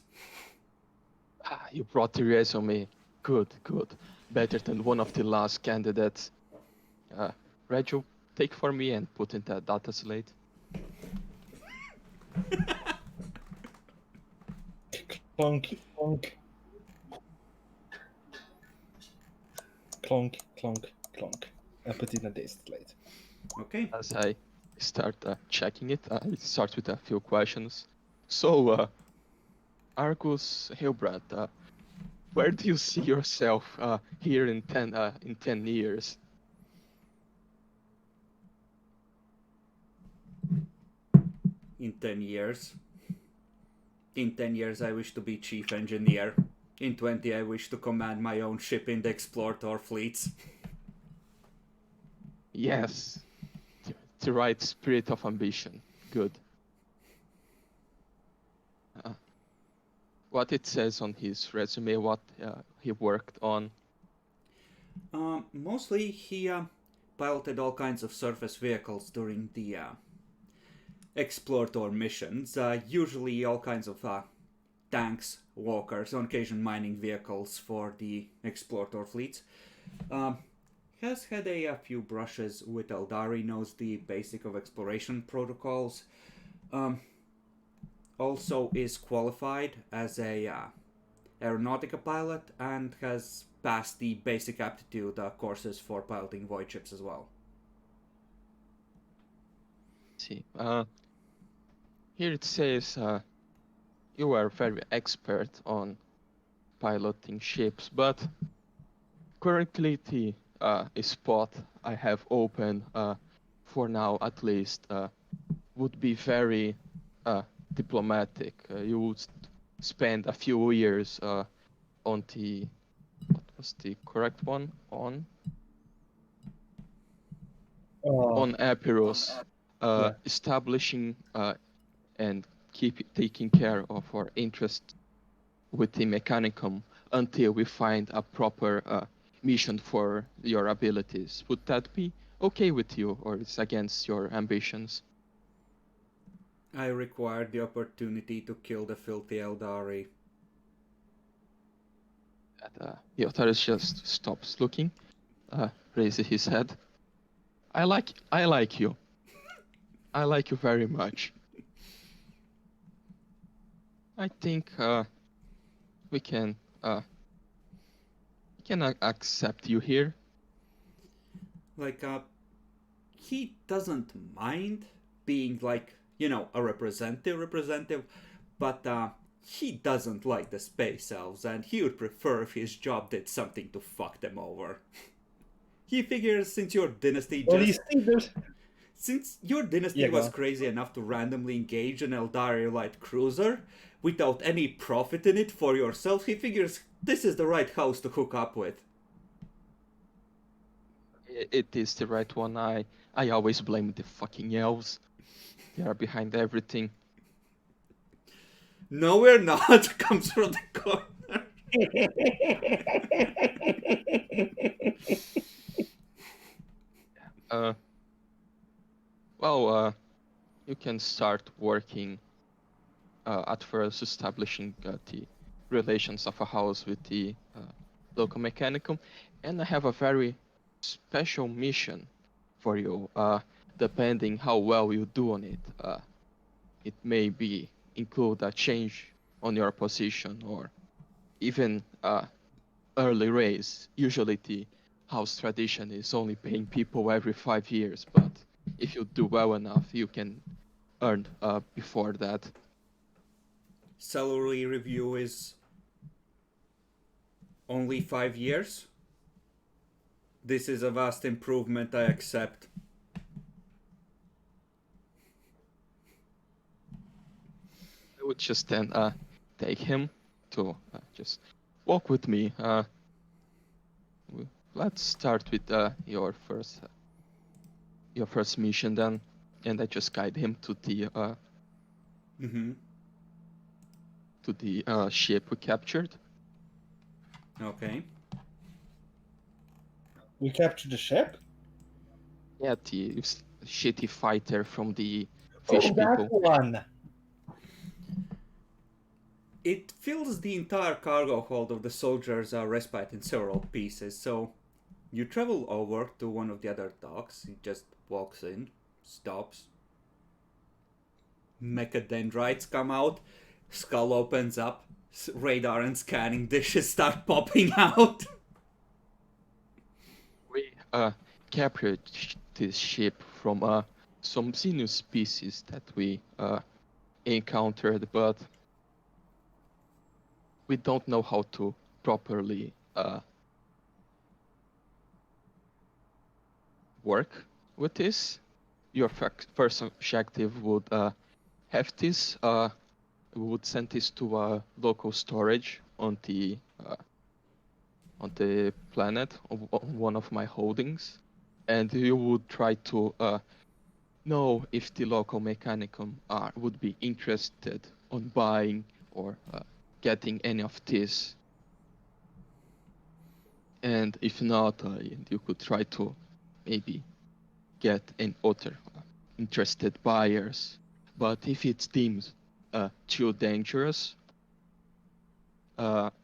Ah, you brought the resume. Good, good. Better than one of the last candidates. Raju, take for me and put in the data slate. Clunk, clunk. Clunk, clunk, clunk. I put it in a data slate. Okay. As I start checking it, I start with a few questions. So, Argus Hilbrand, where do you see yourself here in 10 years? In 10 years. In 10 years, I wish to be chief engineer. In 20, I wish to command my own ship in the Explorator fleets. Yes, the right spirit of ambition. Good. What it says on his resume, what he worked on. Mostly, he piloted all kinds of surface vehicles during the Explorator missions. Usually, all kinds of tanks, walkers, on occasion mining vehicles for the Explorator fleets. Has had a few brushes with Eldari, knows the basic of exploration protocols. Also is qualified as a aeronautica pilot and has passed the basic aptitude courses for piloting void ships as well. Let's see, here it says you are very expert on piloting ships, but currently the spot I have open, for now at least, would be very diplomatic. You would spend a few years on the, what was the correct one? On Epirus, Yeah. establishing and taking care of our interest with the Mechanicum until we find a proper mission for your abilities. Would that be okay with you, or is against your ambitions? I require the opportunity to kill the filthy Eldari. Yotaris just stops looking, raises his head. I like you. I like you very much. I think we can accept you here. Like, he doesn't mind being like, a representative, but he doesn't like the space elves, and he would prefer if his job did something to fuck them over. He figures since your dynasty was crazy enough to randomly engage an Eldari light cruiser without any profit in it for yourself, he figures this is the right house to hook up with. It is the right one. I always blame the fucking elves. They are behind everything. No, we're not. Comes from the corner. Well, you can start working at first establishing the relations of a house with the local mechanicum, and I have a very special mission for you. Depending how well you do on it, it may be include a change on your position or even early raise. Usually the house tradition is only paying people every 5 years, but if you do well enough, you can earn before that. Salary review is only 5 years. This is a vast improvement, I accept. I would just then take him to just walk with me. Let's start with your first mission then, and I just guide him to the ship we captured. Okay. We captured the ship? Yeah, the shitty fighter from the fish Oh, that people. one! It fills the entire cargo hold of the soldiers' respite in several pieces, so you travel over to one of the other docks. He just walks in, stops. Mechadendrites come out, skull opens up, radar and scanning dishes start popping out. We captured this ship from some xenu species that we encountered, but we don't know how to properly work with this. Your first objective would have this. We would send this to a local storage on the planet on one of my holdings, and you would try to know if the local mechanicum would be interested on buying or getting any of this. And if not, you could try to maybe get an other interested buyers. But if it's deemed too dangerous,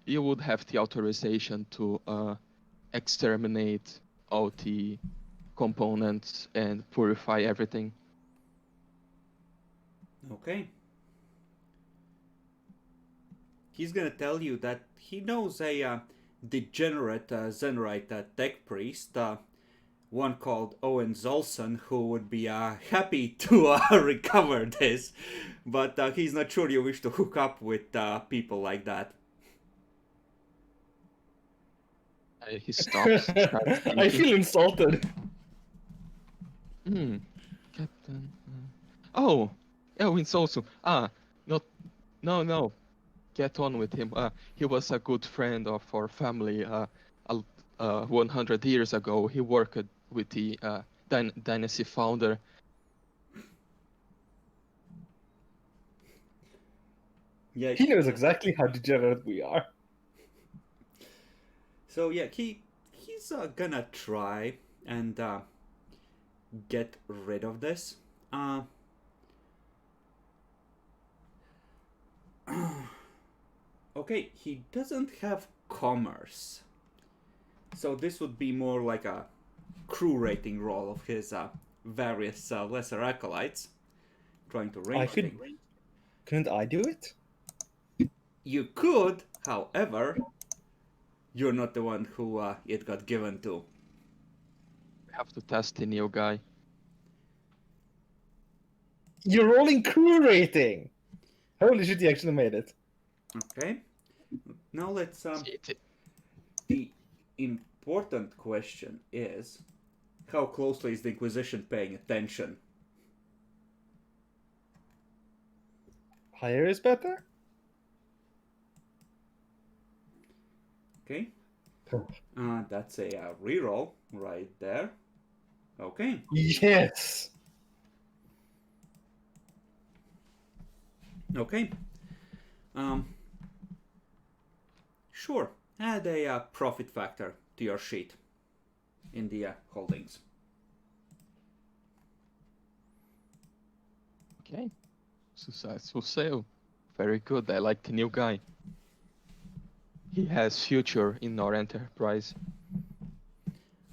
you would have the authorization to exterminate all the components and purify everything. Okay. He's gonna tell you that he knows a degenerate Zenrite tech priest, one called Owen Zolson, who would be happy to recover this, but he's not sure you wish to hook up with people like that. He stops. I feel insulted. Captain. Oh, Owen's also. No. Get on with him. He was a good friend of our family. 100 years ago, he worked with the dynasty founder. Yeah, He knows exactly how degenerate we are. so yeah, he's gonna try and get rid of this. Okay, he doesn't have commerce, so this would be more like a crew rating role of his various lesser acolytes trying to range things. Couldn't I do it? You could, however, you're not the one who it got given to. We have to test the new guy. You're rolling crew rating! Holy shit, you actually made it. Okay. Now let's the important question is, how closely is the Inquisition paying attention? Higher is better? Okay. That's a reroll right there. Okay. Yes! Okay. Sure. Add a profit factor to your sheet in the holdings. Okay. Successful sale. Very good. I like the new guy. He has future in our enterprise.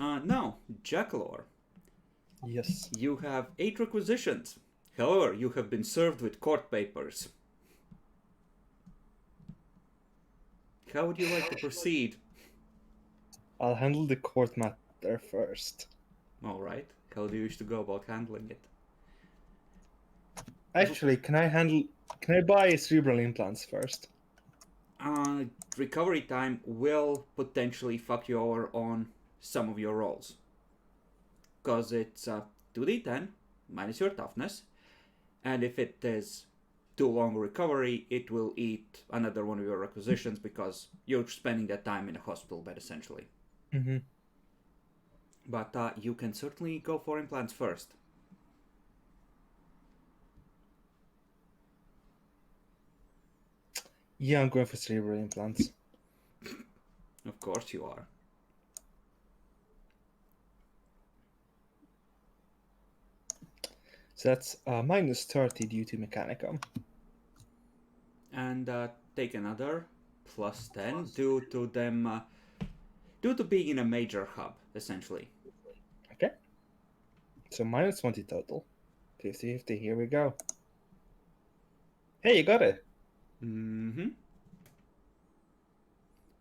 Now, Jackalor, Yes. you have 8 requisitions. However, you have been served with court papers. How would you like to proceed? I'll handle the court matter first. Alright, how do you wish to go about handling it? Actually, can I buy cerebral implants first? Recovery time will potentially fuck you over on some of your rolls. Because it's 2d10 minus your toughness, and if it is too long recovery, it will eat another one of your requisitions because you're spending that time in a hospital bed essentially. Mm-hmm. But you can certainly go for implants first. Yeah, I'm going for cerebral implants. Of course you are. So that's minus 30 due to Mechanicum. And take another plus 10 due to them due to being in a major hub essentially. Okay. So minus 20 total. 50-50, here we go. Hey, you got it. Mm-hmm.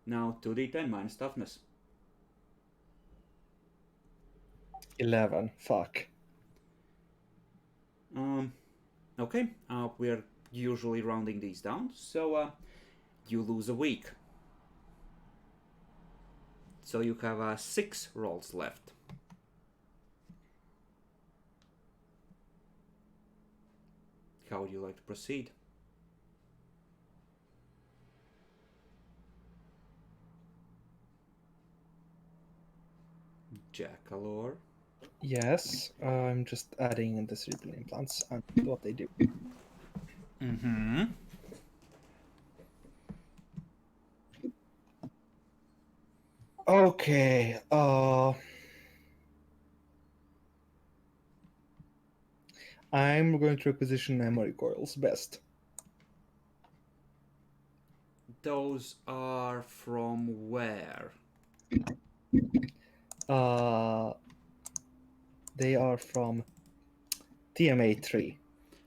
Now 2d10 minus toughness. 11. Fuck. Okay, we're usually rounding these down, so you lose a week. So you have 6 rolls left. How would you like to proceed? Jackalor. Yes, I'm just adding in the cerebral implants and what they do. Mm-hmm. Okay, I'm going to requisition memory coils best. Those are from where? They are from TMA 3.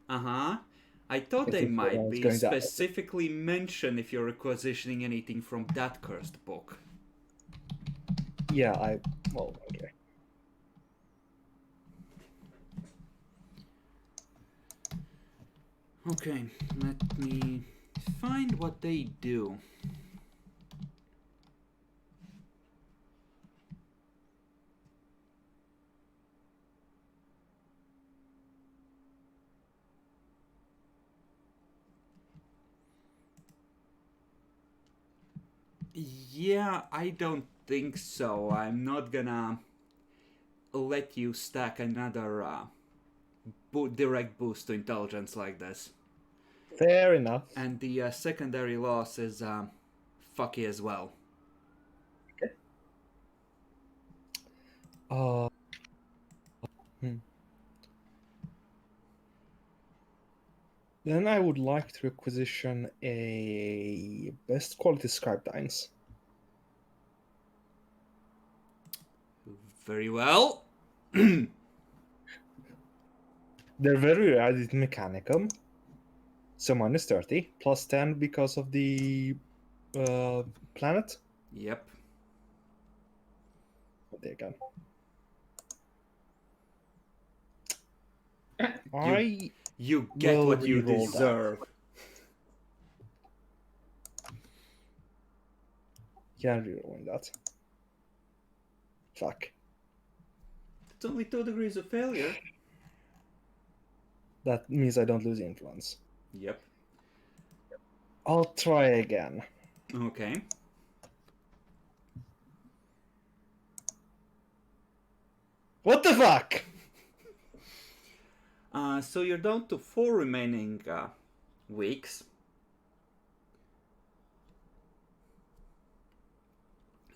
Uh-huh. I thought they think might it's be going down. specifically mentioned if you're requisitioning anything from that cursed book. Yeah, well, okay. Okay, let me find what they do. Yeah, I don't think so. I'm not gonna let you stack another direct boost to intelligence like this. Fair enough. And the secondary loss is fucky as well. Then I would like to requisition a best quality scriptines. Very well. They're very rare in Mechanicum. So minus 30, plus 10 because of the planet. Yep. Oh, there you go. You get will what you re-roll that. deserve. Yeah, I'm rerolling that. Fuck. It's only 2 degrees of failure. That means I don't lose influence. Yep. I'll try again. Okay. What the fuck? So you're down to 4 remaining weeks.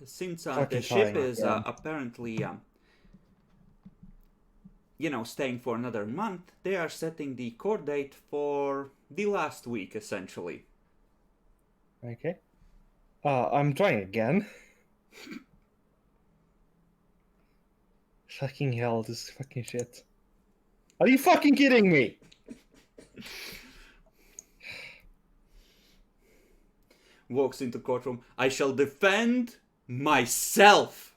Since the Fucking ship fine, is yeah. apparently, staying for another month, they are setting the court date for the last week, essentially. Okay. I'm trying again. Fucking hell, this fucking shit. Are you fucking kidding me? Walks into courtroom. I shall defend myself.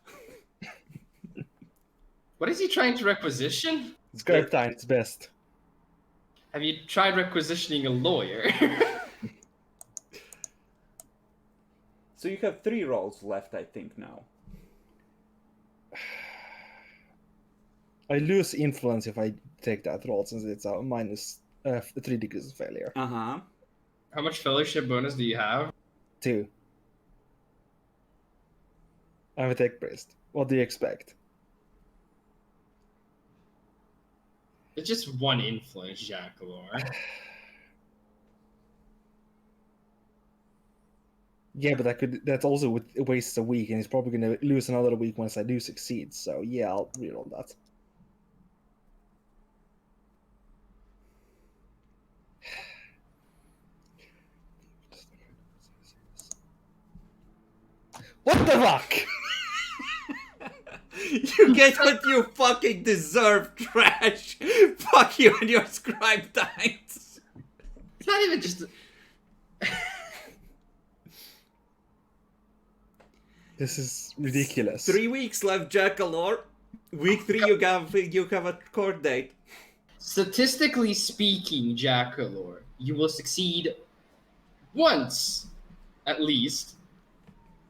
What is he trying to requisition? Scribe time, it's best. Have you tried requisitioning a lawyer? So you have 3 rolls left, I think, now. I lose influence if I take that roll since it's a minus 3 degrees of failure. Uh-huh. How much fellowship bonus do you have? 2. I'm a tech priest. What do you expect? It's just 1 influence, Jackalor. Yeah, but that also wastes a week, and he's probably going to lose another week once I do succeed. So yeah, I'll reroll that. What the fuck? You get what you fucking deserve, trash. Fuck you and your scribe times. It's not even just... This is ridiculous. 3 weeks left, Jackalor. Week 3, you have a court date. Statistically speaking, Jackalor, you will succeed once, at least,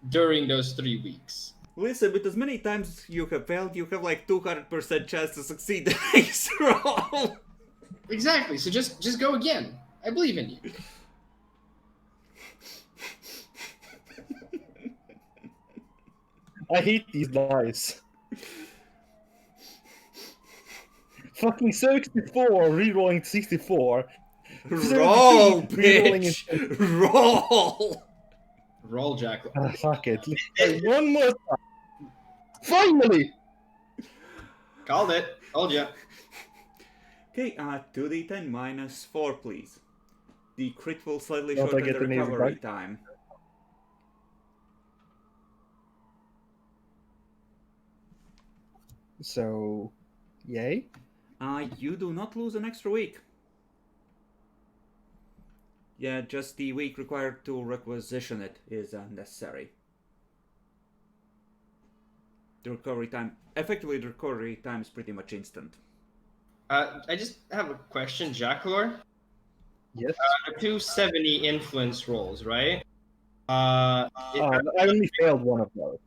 during those 3 weeks. Listen, but as many times you have failed, you have like 200% chance to succeed the next roll. Exactly, so just go again. I believe in you. I hate these dice. Fucking 64, rerolling 64. Roll, 73, rerolling bitch! Roll! Roll, Jackalor. Ah, fuck it. One more time. Finally! Called it. Told ya. Okay, 2d10 minus 4, please. The crit will slightly Don't I shorten get the an easy recovery bug? time. So, yay? You do not lose an extra week. Yeah, just the week required to requisition it is unnecessary. The recovery time, effectively the recovery time is pretty much instant. I just have a question, Jackalor. Yes. 270 influence rolls, right? I only failed one of those.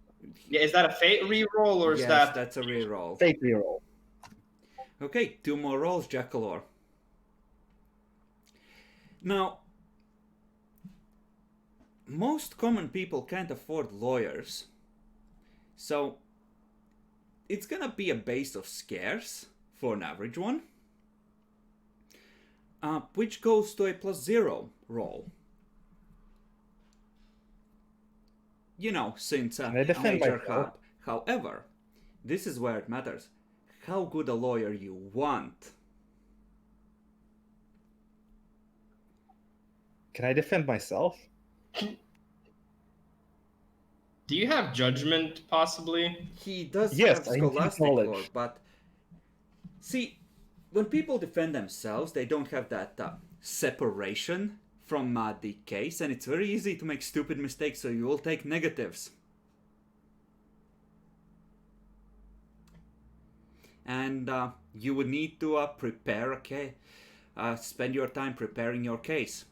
Yeah, is that a fate reroll or is Yes, that... that's a reroll. Fake reroll. Okay, 2 more rolls, Jackalor. Now, most common people can't afford lawyers. So, it's gonna be a base of scarce for an average one. Which goes to a +0 roll. You know, since I defend major myself? help. However, this is where it matters. How good a lawyer you want. Can I defend myself? Do you have judgment, possibly? He does Yes, have I need scholastic knowledge. lore, but see, when people defend themselves, they don't have that separation from the case, and it's very easy to make stupid mistakes, so you will take negatives. And you would need to prepare a case, spend your time preparing your case.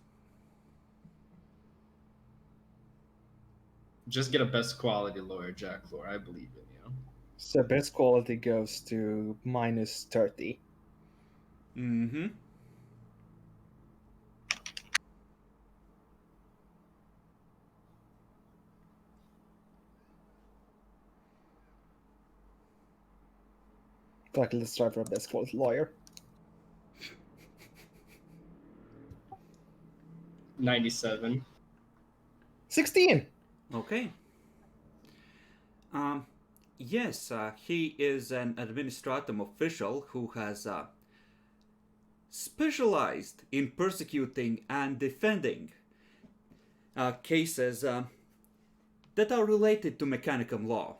Just get a best quality lawyer, Jackalor. I believe in you. So best quality goes to -30. Mm-hmm. Fuck, let's try for a best quality lawyer. 97. 16! Okay. Yes, he is an administratum official who has specialized in persecuting and defending cases that are related to Mechanicum law.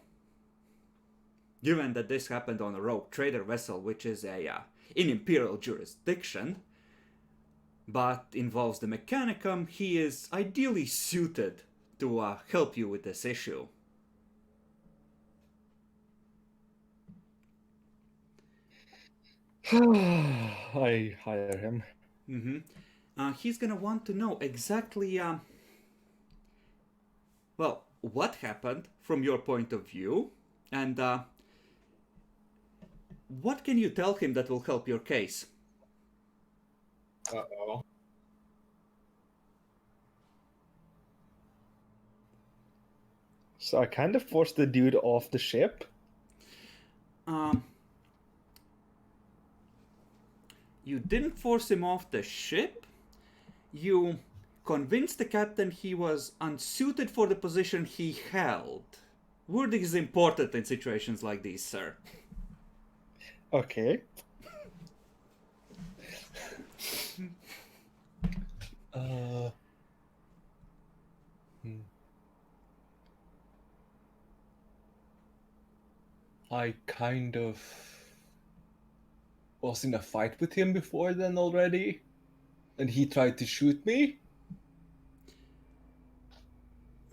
Given that this happened on a rogue trader vessel, which is in Imperial jurisdiction, but involves the Mechanicum, he is ideally suited to help you with this issue. I hire him. He's gonna want to know exactly, well, what happened from your point of view, and what can you tell him that will help your case? Uh-oh. So I kind of forced the dude off the ship. You didn't force him off the ship. You convinced the captain he was unsuited for the position he held. Wording is important in situations like these, sir. Okay. I kind of was in a fight with him before then already, and he tried to shoot me.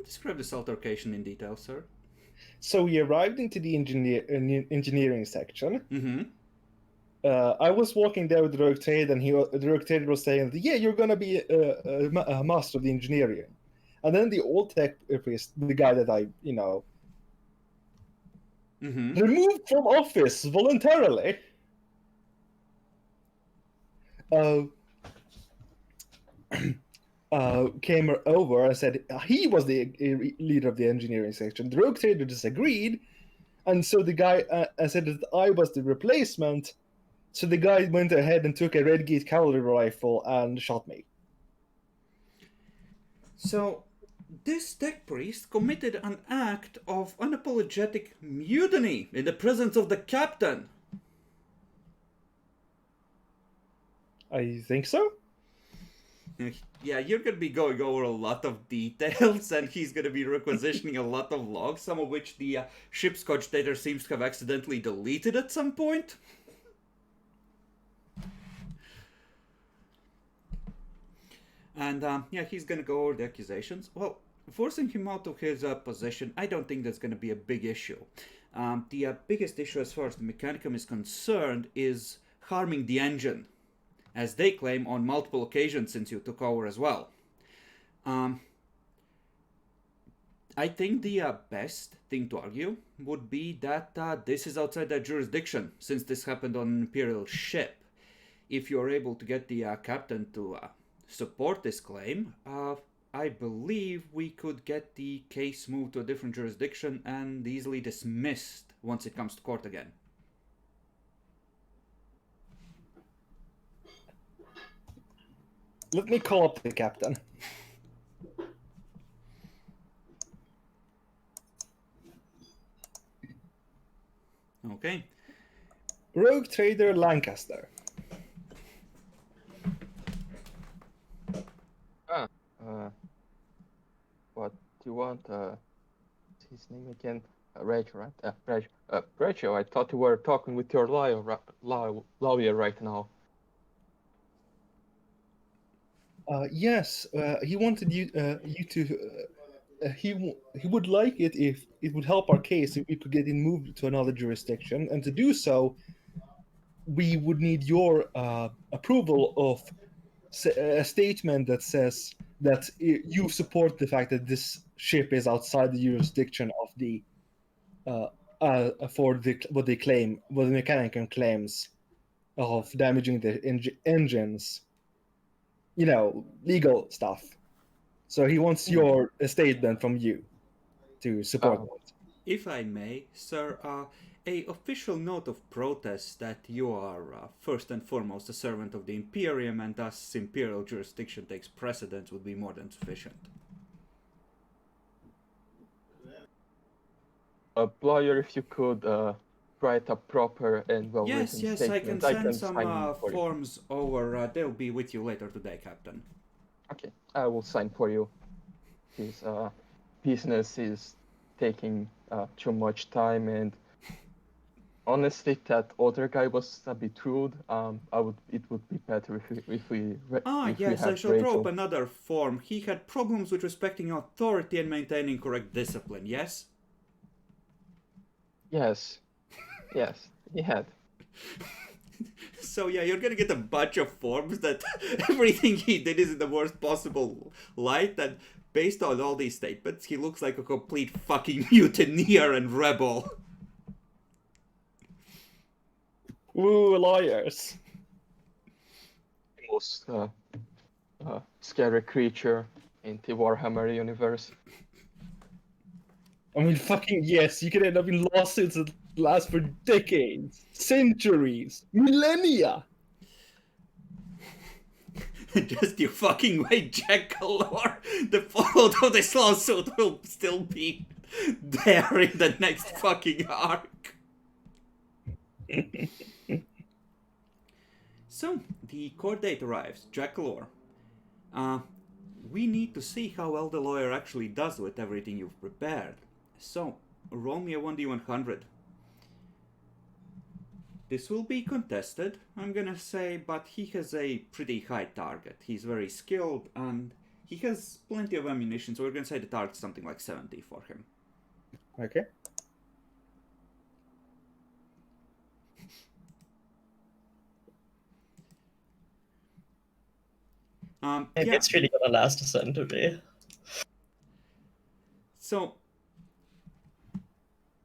Describe this altercation in detail, sir. So we arrived into the engineering section. Mm-hmm. I was walking there with the Rogue Trader, and the Rogue Trader was saying, "Yeah, you're gonna be a master of the engineering." And then the old tech priest, the guy that I, removed from office voluntarily, came over and said he was the leader of the engineering section. The Rogue Trader disagreed, and so the guy said that I was the replacement. So the guy went ahead and took a Redgate cavalry rifle and shot me. So, this tech priest committed an act of unapologetic mutiny in the presence of the captain. I think so. Yeah, you're gonna be going over a lot of details, and he's gonna be requisitioning a lot of logs, some of which the ship's cogitator seems to have accidentally deleted at some point. And yeah, he's gonna go over the accusations. Well, forcing him out of his position, I don't think that's gonna be a big issue. The biggest issue as far as the Mechanicum is concerned is harming the engine, as they claim on multiple occasions since you took over as well. I think the best thing to argue would be that this is outside their jurisdiction, since this happened on an Imperial ship. If you're able to get the captain to support this claim, I believe we could get the case moved to a different jurisdiction and easily dismissed once it comes to court again. Let me call up the captain. Okay. Rogue Trader Lancaster. What do you want? His name again? Rachel, right? Rachel, I thought you were talking with your lawyer right now. Yes, he wanted you to. He would like it if it would help our case if we could get it moved to another jurisdiction, and to do so, we would need your approval of a statement that says that you support the fact that this ship is outside the jurisdiction of the for what they claim, what the Mechanicum claims of damaging the engines. Legal stuff. So he wants your statement from you to support that. If I may, sir, a official note of protest that you are first and foremost a servant of the Imperium and thus Imperial jurisdiction takes precedence would be more than sufficient. Lawyer, if you could write a proper and well-written Yes, statement. I can send sign some for you. forms over. They'll be with you later today, Captain. Okay, I will sign for you. Please, business is taking too much time, and honestly, that other guy was a bit rude. It would be better if we Yes, I had shall draw up Rachel. another form. He had problems with respecting authority and maintaining correct discipline, yes? Yes, yes, he had. So yeah, you're gonna get a bunch of forms that everything he did is in the worst possible light, and based on all these statements, he looks like a complete fucking mutineer and rebel. Woo, lawyers. Most scary creature in the Warhammer universe. I mean, fucking yes, you can end up in lawsuits that last for decades, centuries, millennia. Just you fucking wait, Jack Galore. The fallout of this lawsuit will still be there in the next fucking arc. So, the court date arrives. Jack Galore. We need to see how well the lawyer actually does with everything you've prepared. So, roll me a 1d100. This will be contested, I'm gonna say, but he has a pretty high target. He's very skilled and he has plenty of ammunition, so we're gonna say the target's something like 70 for him. Okay. Maybe Yeah, it's really gonna last a century. so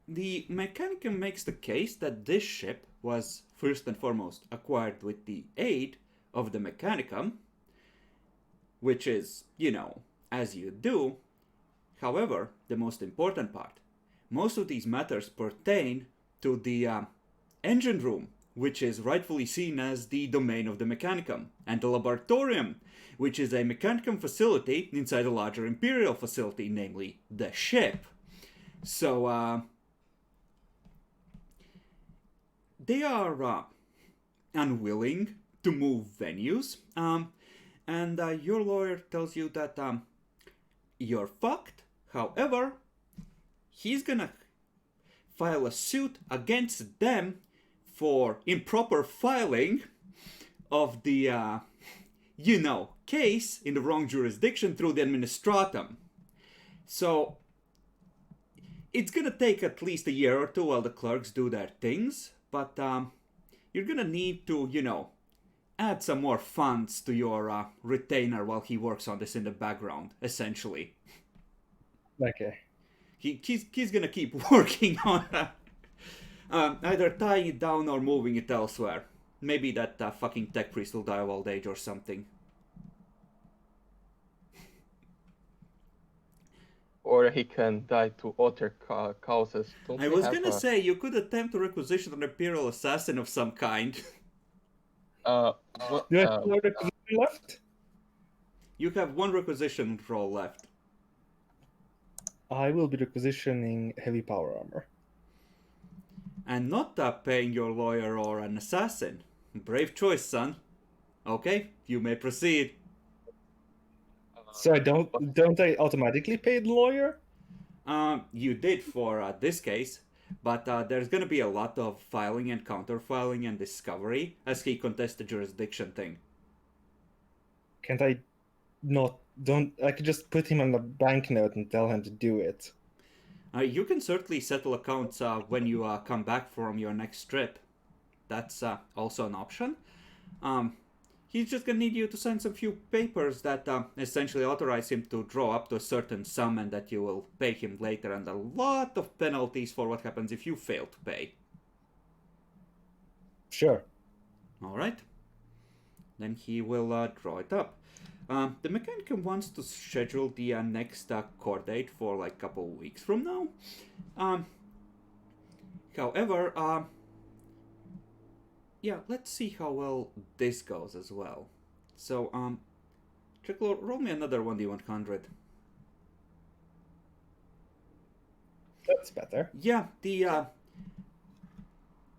the Mechanicum makes the case that this ship was first and foremost acquired with the aid of the Mechanicum, which is, you know, as you do. However, the most important part, most of these matters pertain to the engine room, which is rightfully seen as the domain of the Mechanicum, and the Laboratorium, which is a Mechanicum facility inside a larger Imperial facility, namely the ship. So, they are unwilling to move venues, and your lawyer tells you that you're fucked. However, he's gonna file a suit against them for improper filing of the, case in the wrong jurisdiction through the administratum. So, it's gonna take at least a year or two while the clerks do their things, but you're gonna need to, add some more funds to your retainer while he works on this in the background, essentially. Okay. He's gonna keep working on either tying it down or moving it elsewhere. Maybe that fucking tech priest will die of old age or something. Or he can die to other causes. Don't I we was have gonna say, you could attempt to requisition an Imperial assassin of some kind. what, Do I have more requisition left? You have one requisition roll left. I will be requisitioning heavy power armor. And not paying your lawyer or an assassin. Brave choice, son. Okay, you may proceed. So I don't I automatically pay the lawyer? You did for this case, but there's gonna be a lot of filing and counterfiling and discovery as he contests the jurisdiction thing. Can't I don't I could just put him on a banknote and tell him to do it. You can certainly settle accounts when you come back from your next trip. That's also an option. He's just gonna need you to sign some few papers that essentially authorize him to draw up to a certain sum and that you will pay him later, and a lot of penalties for what happens if you fail to pay. Sure. Alright. Then he will draw it up. The Mechanicum wants to schedule the next court date for like a couple of weeks from now. However, yeah, let's see how well this goes as well. So, Trickle, roll me another 1d100. That's better. Yeah, the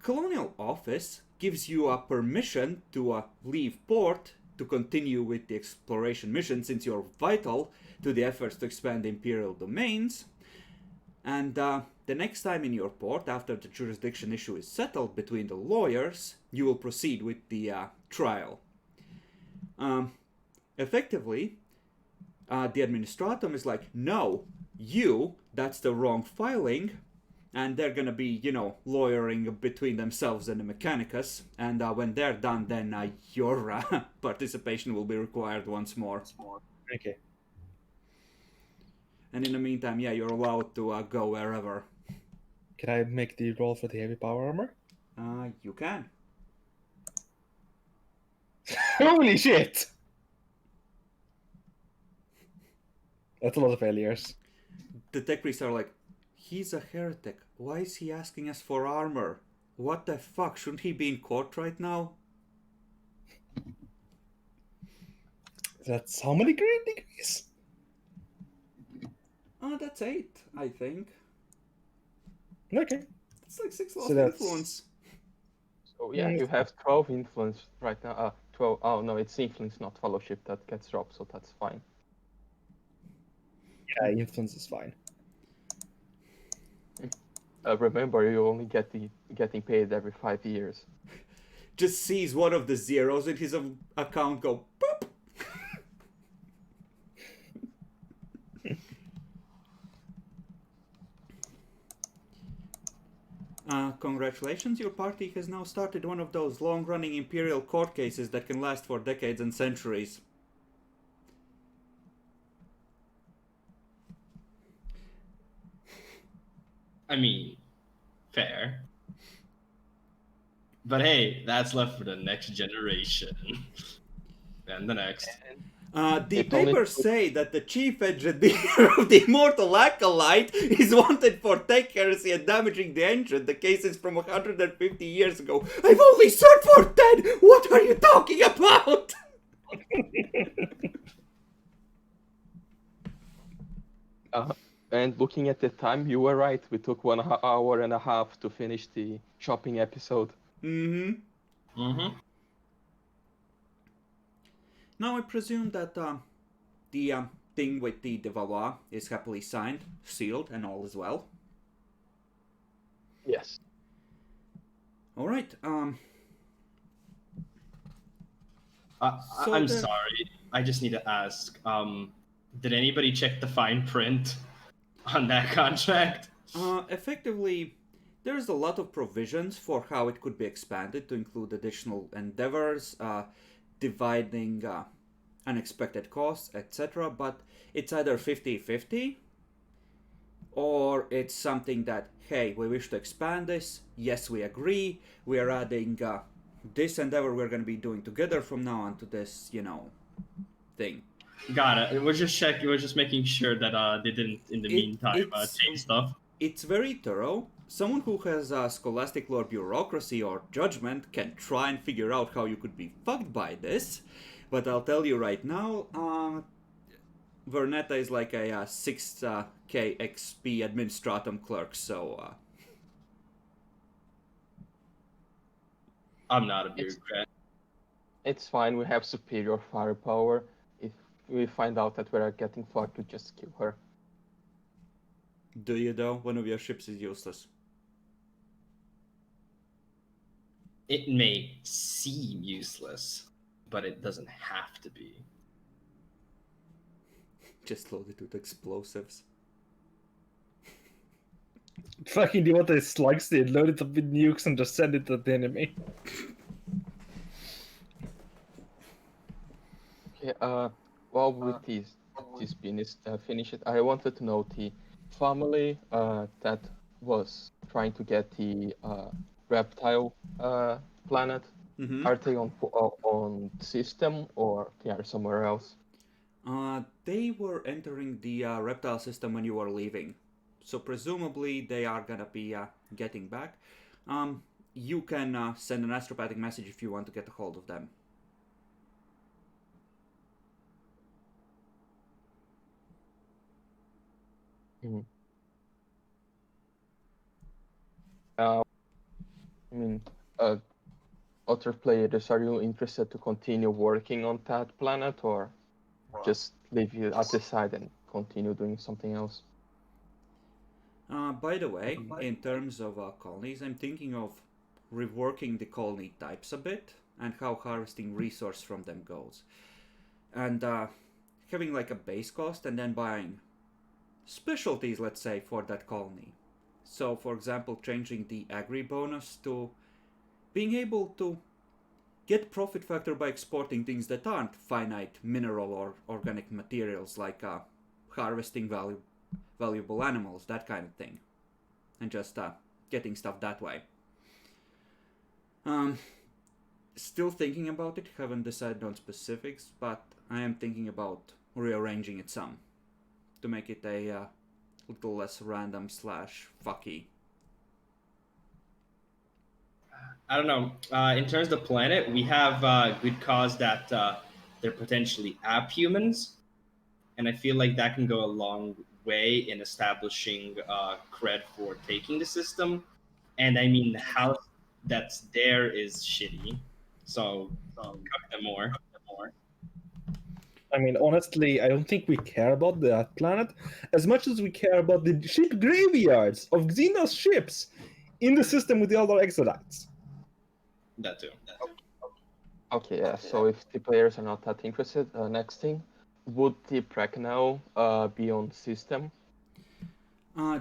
Colonial Office gives you permission to leave port to continue with the exploration mission since you're vital to the efforts to expand the Imperial domains. And the next time in your port, after the jurisdiction issue is settled between the lawyers, you will proceed with the trial. Effectively, the administratum is like, no, that's the wrong filing, and they're gonna be, lawyering between themselves and the Mechanicus, and when they're done, then your participation will be required once more. Okay. And in the meantime, yeah, you're allowed to go wherever. Can I make the roll for the heavy power armor? You can. Holy shit! That's a lot of failures. The tech priests are like, he's a heretic. Why is he asking us for armor? What the fuck? Shouldn't he be in court right now? That's how many grade degrees? That's 8, I think. Okay. It's like 6 lost So that's- influence. So yeah, you have 12 influence right now. 12. Oh no, it's influence, not fellowship that gets dropped, so that's fine. Yeah, influence is fine. Remember, you only getting paid every 5 years. Just sees one of the zeros in his account go boop. Congratulations, your party has now started one of those long-running imperial court cases that can last for decades and centuries. I mean, fair. But hey, that's left for the next generation. And the next. The It only papers took- say that the chief engineer of the Immortal Acolyte is wanted for tech heresy and damaging the engine. The case is from 150 years ago. I've only served for 10! What are you talking about? And looking at the time, you were right. We took 1 hour and a half to finish the shopping episode. Mm-hmm. Mm-hmm. Now I presume that the thing with the de Valois is happily signed, sealed, and all is well. Yes. Alright, I'm then- sorry. I just need to ask. Did anybody check the fine print on that contract? effectively, there's a lot of provisions for how it could be expanded to include additional endeavors, dividing unexpected costs, etc. But it's either 50-50 or it's something that, hey, we wish to expand this. Yes, we agree. We are adding this endeavor we're going to be doing together from now on to this, thing. Got it. We're just making sure that they didn't, in the meantime, it's- change stuff. It's very thorough. Someone who has scholastic lore bureaucracy or judgment can try and figure out how you could be fucked by this. But I'll tell you right now, Vernetta is like a 6k XP administratum clerk, so... I'm not a bureaucrat. It's fine. We have superior firepower. If we find out that we're getting fucked, we just kill her. Do you though? One of your ships is useless. It may seem useless, but it doesn't have to be. Just load it with explosives. Fucking do you want the slugs to load it up with nukes and just send it to the enemy? Okay. Well, with this business finished, I wanted to know the family that was trying to get the reptile planet. Mm-hmm. Are they on system or they are somewhere else? They were entering the reptile system when you were leaving. So presumably they are gonna be getting back. You can send an astropathic message if you want to get a hold of them. Mhm. I mean, other players, are you interested to continue working on that planet, or just leave it at the side and continue doing something else? By the way, in terms of colonies, I'm thinking of reworking the colony types a bit and how harvesting resource from them goes. And having like a base cost and then buying specialties, let's say, for that colony. So, for example, changing the agri bonus to being able to get profit factor by exporting things that aren't finite mineral or organic materials, like harvesting valuable animals, that kind of thing, and just getting stuff that way. Still thinking about it, haven't decided on specifics, but I am thinking about rearranging it some to make it a little less random / fucky. I don't know. In terms of the planet, we have good cause that they're potentially app humans, and I feel like that can go a long way in establishing cred for taking the system. And I mean, the house that's there is shitty, so cut them more. I mean, honestly, I don't think we care about that planet as much as we care about the ship graveyards of Xenos ships in the system with the other exodites. That too. Okay, yeah. So if the players are not that interested, next thing, would the Bracknell be on system?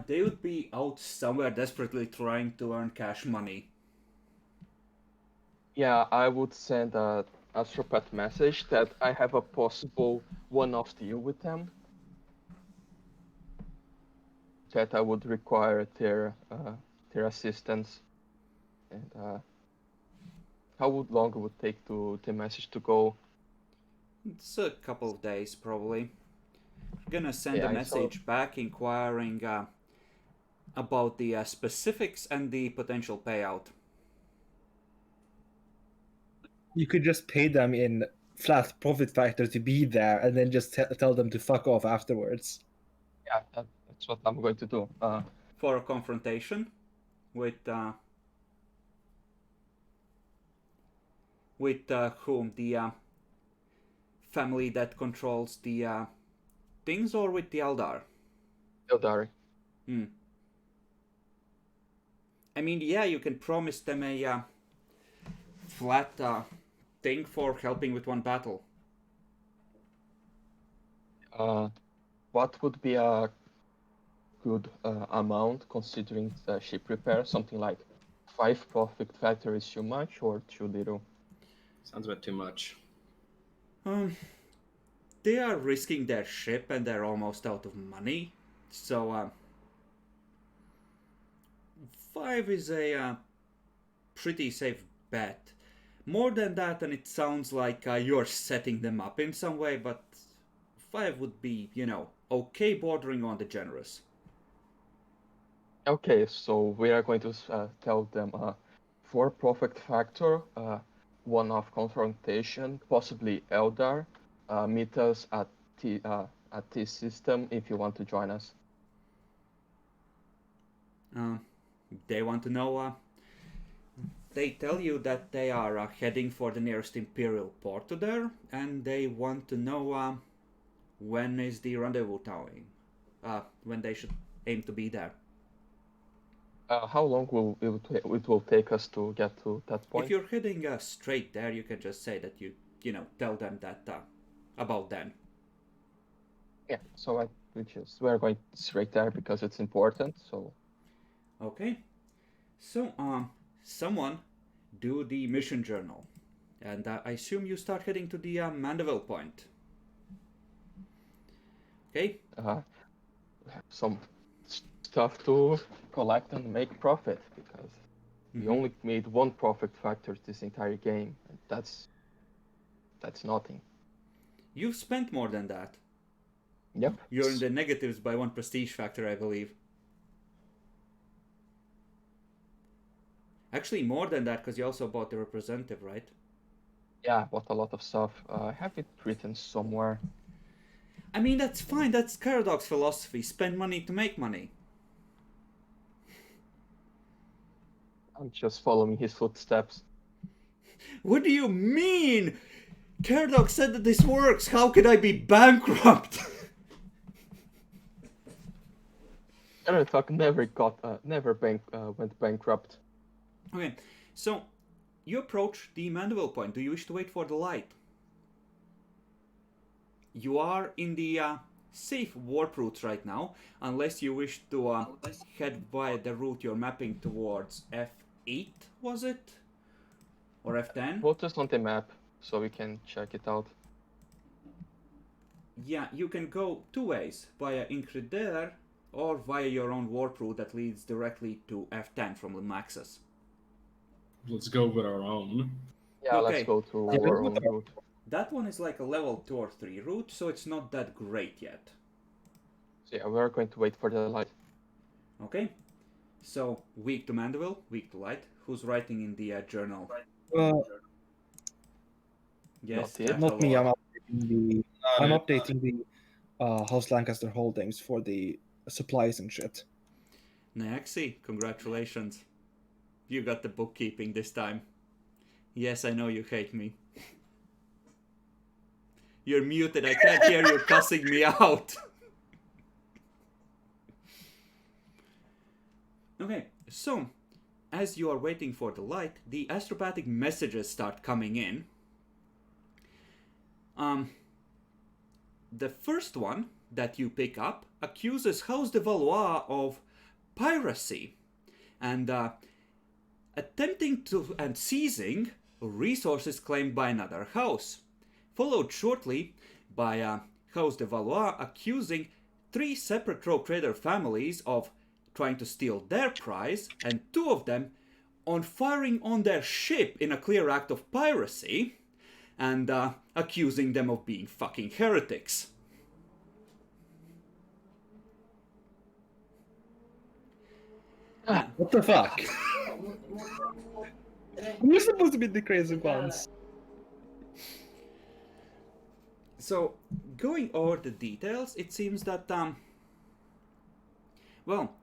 They would be out somewhere desperately trying to earn cash money. Yeah, I would send a astropath message that I have a possible one-off deal with them. That I would require their assistance, and how long it would take to the message to go? It's a couple of days, probably. I'm gonna send Yeah, a message back inquiring about the specifics and the potential payout. You could just pay them in flat profit factor to be there, and then just tell them to fuck off afterwards. Yeah, that's what I'm going to do. For a confrontation with whom? The family that controls the things, or with the Eldar? Eldari. I mean, yeah, you can promise them a flat thing for helping with one battle. What would be a good amount considering the ship repair? Something like 5 profit factor is too much or too little? Sounds about too much. They are risking their ship and they're almost out of money, so 5 is a pretty safe bet. More than that, and it sounds like you're setting them up in some way, but 5 would be, okay, bordering on the generous. Okay, so we are going to tell them 4 profit factor, one-off confrontation, possibly Eldar. Meet us at this system if you want to join us. They want to know. They tell you that they are heading for the nearest Imperial port to there, and they want to know when is the rendezvous time, when they should aim to be there. How long will it will take us to get to that point? If you're heading straight there, you can just say that you tell them that about then. Yeah, so we're going straight there because it's important. So. Okay, so someone do the mission journal, and I assume you start heading to the Mandeville point. Okay. Some stuff to collect and make profit because we only made 1 profit factor this entire game, and that's nothing. You've spent more than that. Yep. You're in the negatives by 1 prestige factor, I believe. Actually, more than that, because you also bought the representative, right? Yeah, I bought a lot of stuff. I have it written somewhere. I mean, that's fine. That's Caradox philosophy. Spend money to make money. I'm just following his footsteps. What do you mean? Kerdog said that this works. How could I be bankrupt? Athelaq never went bankrupt. Okay, so you approach the Mandeville point. Do you wish to wait for the light? You are in the safe warp route right now, unless you wish to head via the route you're mapping towards F8, was it? Or F10? Put us on the map so we can check it out. Yeah, you can go two ways, via Incred there, or via your own warp route that leads directly to F10 from the Maxus. Let's go with our own. Yeah, Okay. let's go to Yeah, our own route. That one is like a level 2 or 3 route, so it's not that great yet. So yeah, we're going to wait for the light. Okay? So, weak to Mandeville, weak to light. Who's writing in the journal? Yes, Not yet. Not me. Athelaq. I'm updating the House Lancaster holdings for the supplies and shit. Naxi, congratulations. You got the bookkeeping this time. Yes, I know you hate me. You're muted, I can't hear you cussing me out. Okay, so, as you are waiting for the light, the astropathic messages start coming in. The first one that you pick up accuses House de Valois of piracy and attempting to and seizing resources claimed by another house, followed shortly by House de Valois accusing 3 separate rogue trader families of trying to steal their prize, and 2 of them on firing on their ship in a clear act of piracy, and accusing them of being fucking heretics. What the fuck? We're supposed to be the crazy ones. So, going over the details, it seems that, well,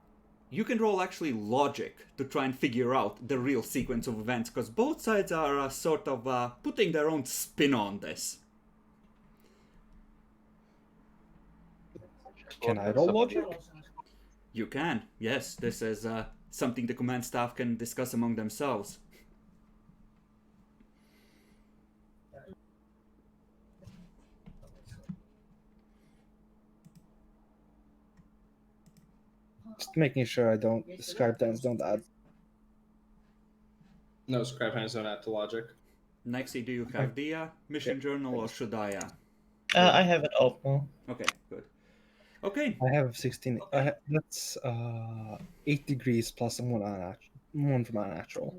you can roll actually logic to try and figure out the real sequence of events, because both sides are sort of putting their own spin on this. Can I roll logic? You can, yes, this is something the command staff can discuss among themselves. Just making sure I don't scribe times don't add. No scrap hands don't add to logic. Nexi, do you have the mission journal, or should I? I have it open. Okay, good. Okay, I have 16. That's 8 degrees plus one from unnatural.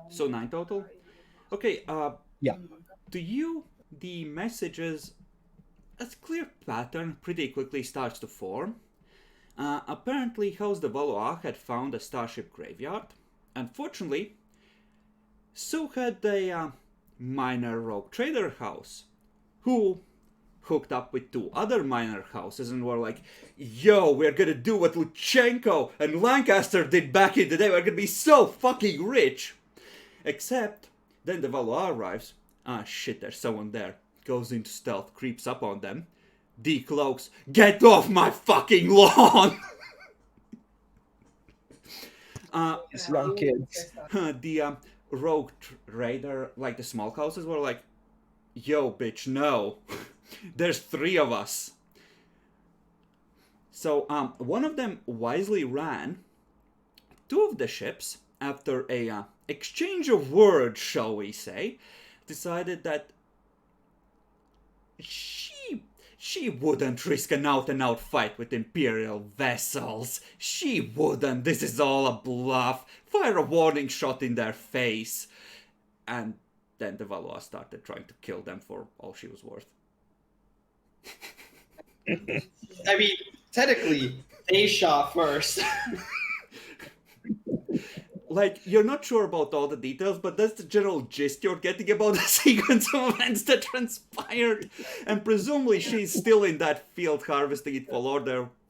so 9 total. Okay, Yeah. to you, the messages, a clear pattern pretty quickly starts to form. Apparently, House de Valois had found a starship graveyard. Unfortunately, so had a minor rogue trader house, who hooked up with 2 other minor houses and were like, yo, we're gonna do what Luchenko and Lancaster did back in the day, we're gonna be so fucking rich. Except, then the Valois arrives, shit, there's someone there, goes into stealth, creeps up on them, decloaks, get off my fucking lawn! It's young kids. The rogue raider, like the small houses, were like, yo, bitch, no. There's 3 of us. So, one of them wisely ran 2 of the ships, after a exchange of words, shall we say, decided that she wouldn't risk an out-and-out fight with Imperial vessels. She wouldn't. This is all a bluff. Fire a warning shot in their face. And then the Valois started trying to kill them for all she was worth. I mean, technically, they shot first. Like, you're not sure about all the details, but that's the general gist you're getting about the sequence of events that transpired. And presumably she's still in that field harvesting it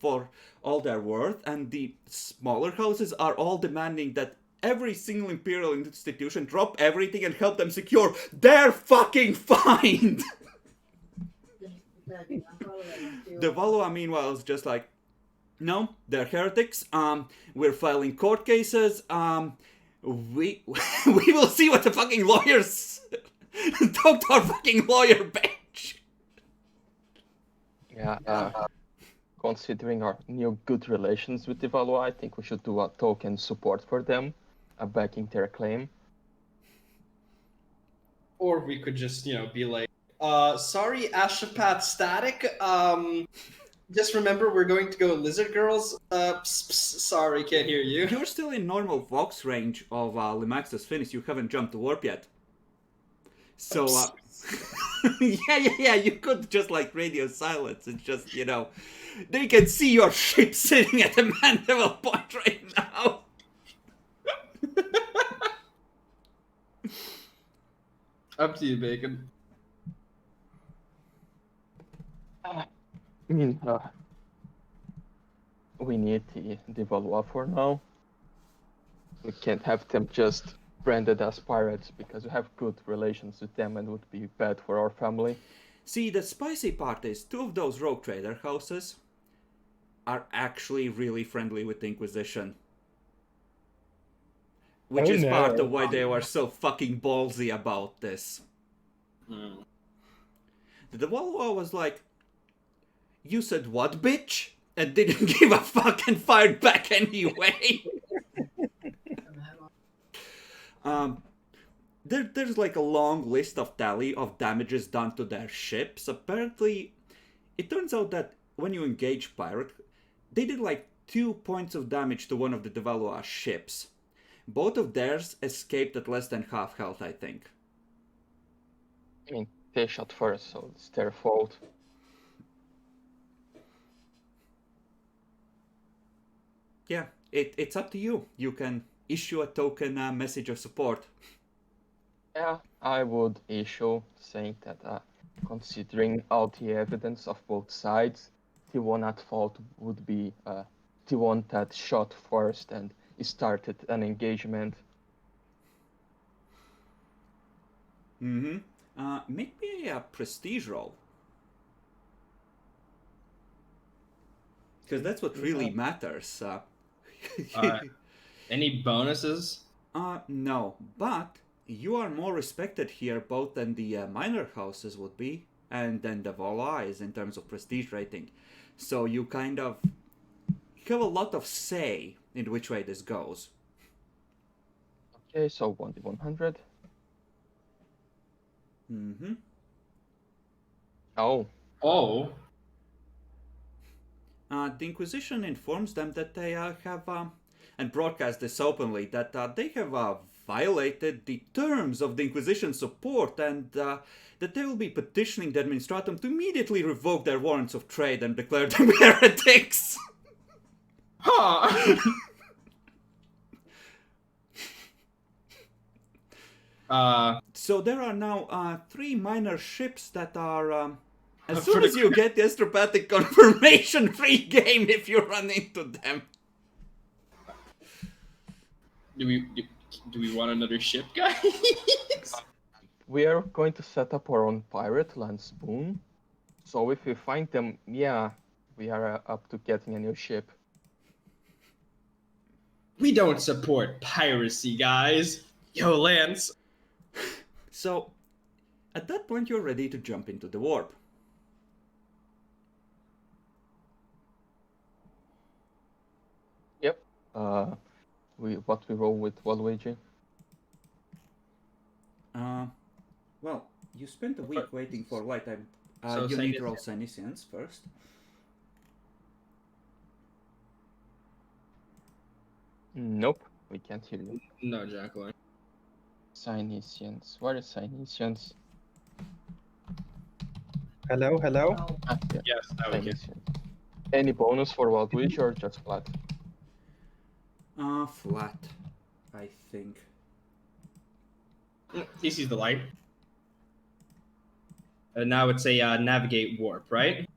for all their worth, and the smaller houses are all demanding that every single Imperial institution, drop everything and help them secure their fucking find! The Valois, meanwhile, is just like, no, they're heretics. We're filing court cases. We we will see what the fucking lawyers talk to our fucking lawyer bench. Yeah. Considering our new good relations with the Valois, I think we should do a token support for them, backing their claim. Or we could just, be like, sorry, Ashapat Static. Just remember, we're going to go Lizard Girls. Sorry, can't hear you. You're still in normal Vox range of Limax's finish. You haven't jumped to warp yet. So, yeah, you could just like radio silence and just, they can see your ship sitting at the Mandeville point right now. Up to you, Bacon. I mean, we need the Valois for now. We can't have them just branded as pirates because we have good relations with them and would be bad for our family. See, the spicy part is 2 of those rogue trader houses are actually really friendly with the Inquisition. Which is part of why they were so fucking ballsy about this. The Valois was like, you said what, bitch? And didn't give a fuck and fired back anyway. There's like a long list of tally of damages done to their ships. Apparently, it turns out that when you engage pirate, they did like 2 points of damage to one of the Valois ships. Both of theirs escaped at less than half health, I think. I mean, they shot first, so it's their fault. Yeah, it's up to you. You can issue a token message of support. Yeah, I would issue saying that considering all the evidence of both sides, the one at fault would be the one that shot first and started an engagement. Make me a prestige roll. Because that's what really matters. Any bonuses? No, but you are more respected here both than the minor houses would be, and than the Valois in terms of prestige rating. So you kind of have a lot of say in which way this goes. Okay, so 1d100. Oh. The Inquisition informs them that they have, and broadcast this openly, that they have violated the terms of the Inquisition support, and that they will be petitioning the Administratum to immediately revoke their warrants of trade and declare them heretics. Huh. So there are now 3 minor ships that are, as soon as you get the astropathic confirmation, free game if you run into them. Do we want another ship, guys? We are going to set up our own pirate, Lance Boone. So if we find them, yeah, we are up to getting a new ship. We don't support piracy, guys. Yo, Lance. So, at that point you're ready to jump into the warp. Yep. What we roll with Waluigi? Well, you spent a week waiting for light time. So You need to roll Senescence first. Nope, we can't hear you. No, Jacqueline. Senescence. Where is Senescence? Hello? Ah, yeah. Yes, now we can. Senescence. Any bonus for Waluigi or just flat? Flat, I think. He sees the light. And now it's a navigate warp, right?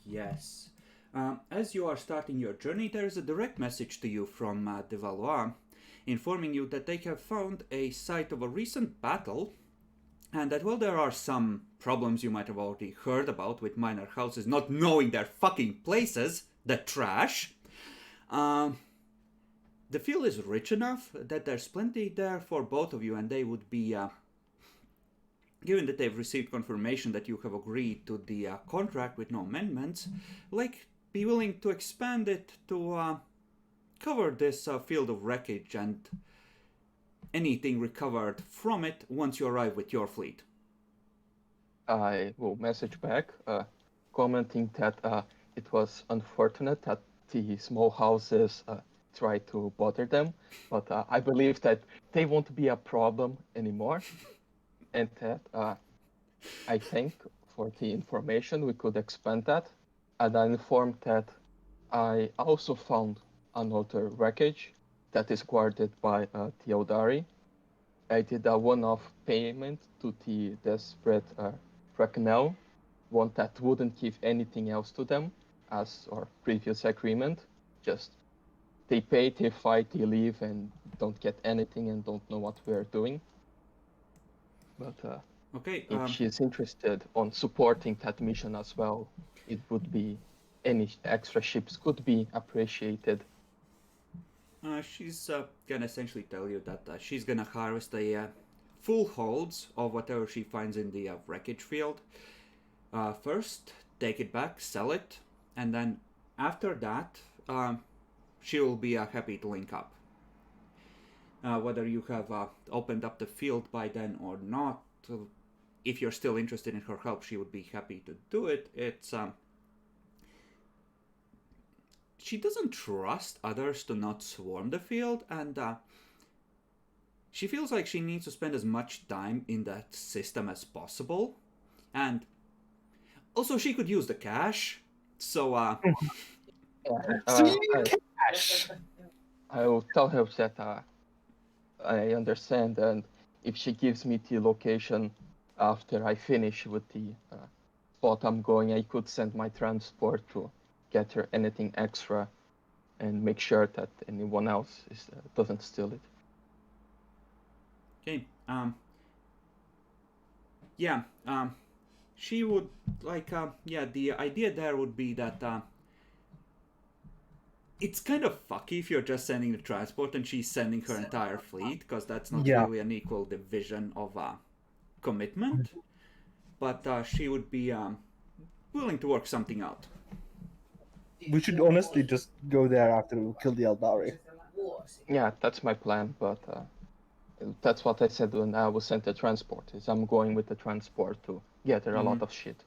Yes. As you are starting your journey, there is a direct message to you from de Valois, informing you that they have found a site of a recent battle, and that while there are some problems you might have already heard about with minor houses not knowing their fucking places, the trash, the field is rich enough that there's plenty there for both of you, and they would be, given that they've received confirmation that you have agreed to the contract with no amendments, be willing to expand it to cover this field of wreckage and anything recovered from it once you arrive with your fleet. I will message back, commenting that it was unfortunate that the small houses tried to bother them, but I believe that they won't be a problem anymore, and that I think for the information we could expand that, and I informed that I also found another wreckage that is guarded by Theodari. I did a one-off payment to the desperate Bracknell, one that wouldn't give anything else to them, as our previous agreement. Just they pay, they fight, they leave, and don't get anything and don't know what we're doing. But Okay. if she's interested on supporting that mission as well, it would be any extra ships could be appreciated. She's gonna essentially tell you that she's gonna harvest a full holds of whatever she finds in the wreckage field. First, take it back, sell it, and then after that, she will be happy to link up. Whether you have opened up the field by then or not, if you're still interested in her help, she would be happy to do it. It's she doesn't trust others to not swarm the field, and she feels like she needs to spend as much time in that system as possible. And also, she could use the cash, so Cash. I will tell her that I understand, and if she gives me the location after I finish with the spot I'm going, I could send my transport to get her anything extra and make sure that anyone else doesn't steal it. okay. She would the idea there would be that it's kind of fucky if you're just sending the transport and she's sending her entire fleet, because that's not really an equal division of commitment. But she would be willing to work something out. We should honestly just go there after we kill the Eldari. Yeah, that's my plan, but that's what I said when I was sent the transport, is I'm going with the transport to gather a lot of shit.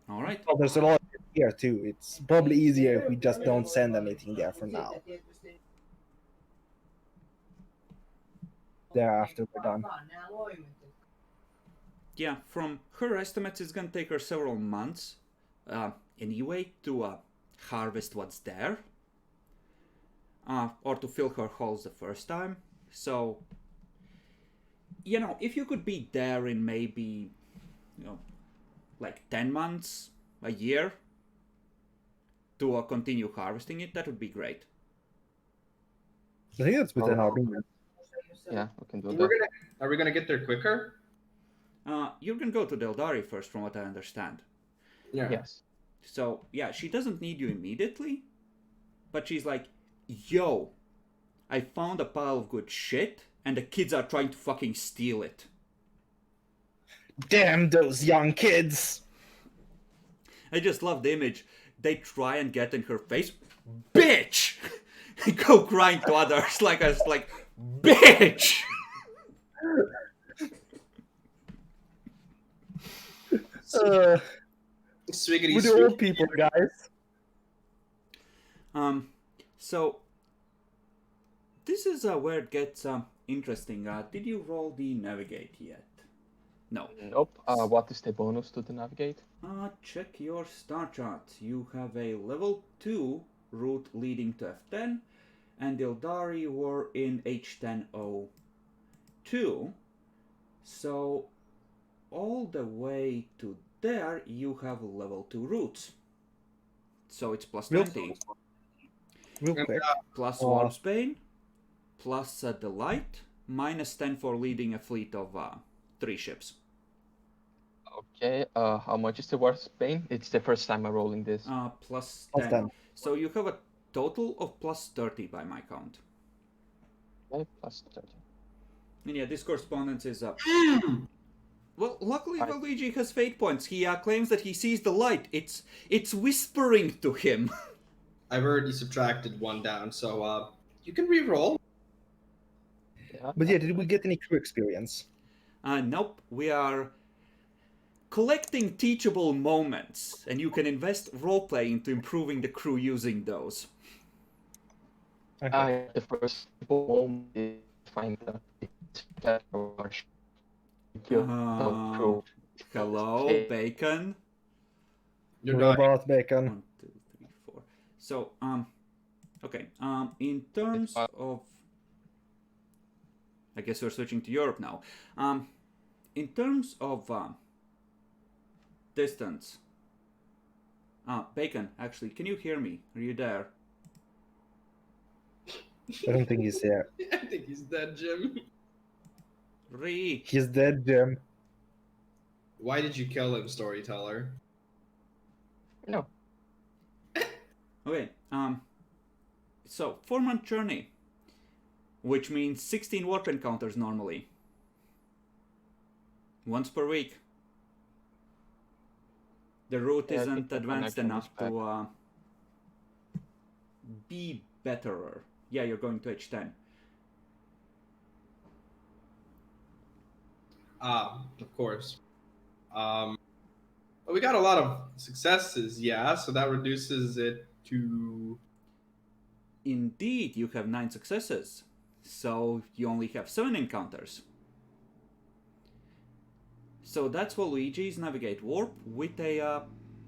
All right. Well, there's a lot here too. It's probably easier if we just don't send anything there for now. Thereafter we're done. Yeah, from her estimates, it's gonna take her several months anyway to harvest what's there, or to fill her holes the first time. So, if you could be there in maybe, like 10 months, a year, to continue harvesting it, that would be great. I think that's within our means. Yeah, we can do that. Are we gonna get there quicker? You're gonna go to Deldari first, from what I understand. Yeah. Yes. So, yeah, she doesn't need you immediately, but she's like, yo, I found a pile of good shit, and the kids are trying to fucking steal it. Damn those young kids! I just love the image. They try and get in her face, bitch! Go crying to others like us, like, bitch! Swiggity We're the swig. old people, guys. So this is where it gets interesting. Did you roll the navigate yet? No. Nope. What is the bonus to the navigate? Check your star chart. You have a level 2 route leading to F10, and Ildari were in H1002. So all the way to there, you have level 2 routes. So it's plus Real- 20. Real quick. Plus Warp's Bane. Plus Delight. Minus 10 for leading a fleet of 3 ships. Okay, how much is the Warp's Bane? It's the first time I'm rolling this. Plus Plus 10. 10. So you have a total of plus 30 by my count. Okay, plus 30. And yeah, this correspondence is well, luckily Luigi has fate points. He claims that he sees the light. It's whispering to him. I've already subtracted 1 down, so you can re-roll. Yeah. But yeah, did we get any crew experience? Nope, we are collecting teachable moments, and you can invest roleplay into improving the crew using those. Okay. The first moment is find the cat or kill the crew. Hello, Okay. Bacon. You're dying. Robot bacon. 1, 2, 3, 4. So, okay. In terms of, I guess we're switching to Europe now. In terms of distance. Bacon, actually, can you hear me? Are you there? I don't think he's there. I think he's dead, Jim. He's dead, Jim. Why did you kill him, storyteller? No. Okay. So 4-month journey, which means 16 warp encounters normally. Once per week. The route Yeah, I isn't think the advanced connection enough is to be betterer. Yeah, you're going to H10. Of course. But we got a lot of successes, yeah, so that reduces it to... Indeed, you have 9 successes. So you only have 7 encounters. So that's Waluigi's Navigate Warp with a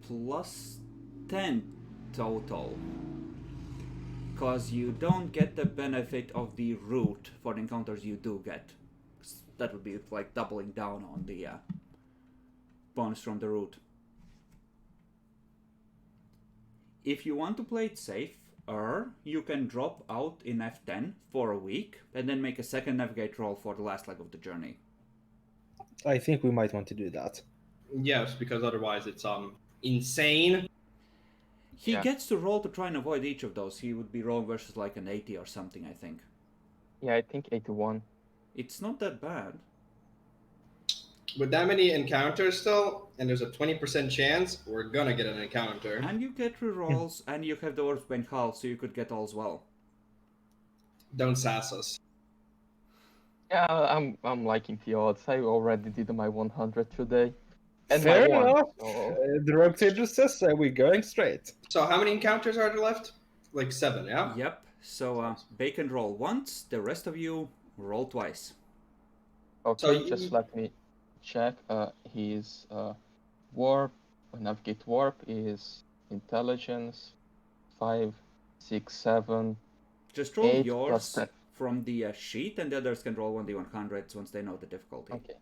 plus 10 total. Because you don't get the benefit of the route for the encounters you do get. That would be like doubling down on the bonus from the route. If you want to play it safe, you can drop out in F10 for a week and then make a second navigate roll for the last leg of the journey. I think we might want to do that. Yes, because otherwise it's insane. He Yeah. gets to roll to try and avoid each of those. He would be rolling versus like an 80 or something, I think. Yeah, I think 81. It's not that bad. With that many encounters still, and there's a 20% chance, we're gonna get an encounter. And you get rerolls, and you have the Warp's Bane Hull, so you could get all as well. Don't sass us. Yeah, I'm liking the odds. I already did my 100 today. And Fair my one. enough. So... The Rogue Tager says we're going straight. So how many encounters are there left? Like 7, yeah? Yep, so Bacon roll once, the rest of you roll twice. Okay, So just you- let me check. His warp, navigate warp is intelligence 5, 6, 7. Just roll 8 plus yours 10. from the sheet, and the others can roll 1d100s once they know the difficulty. Okay.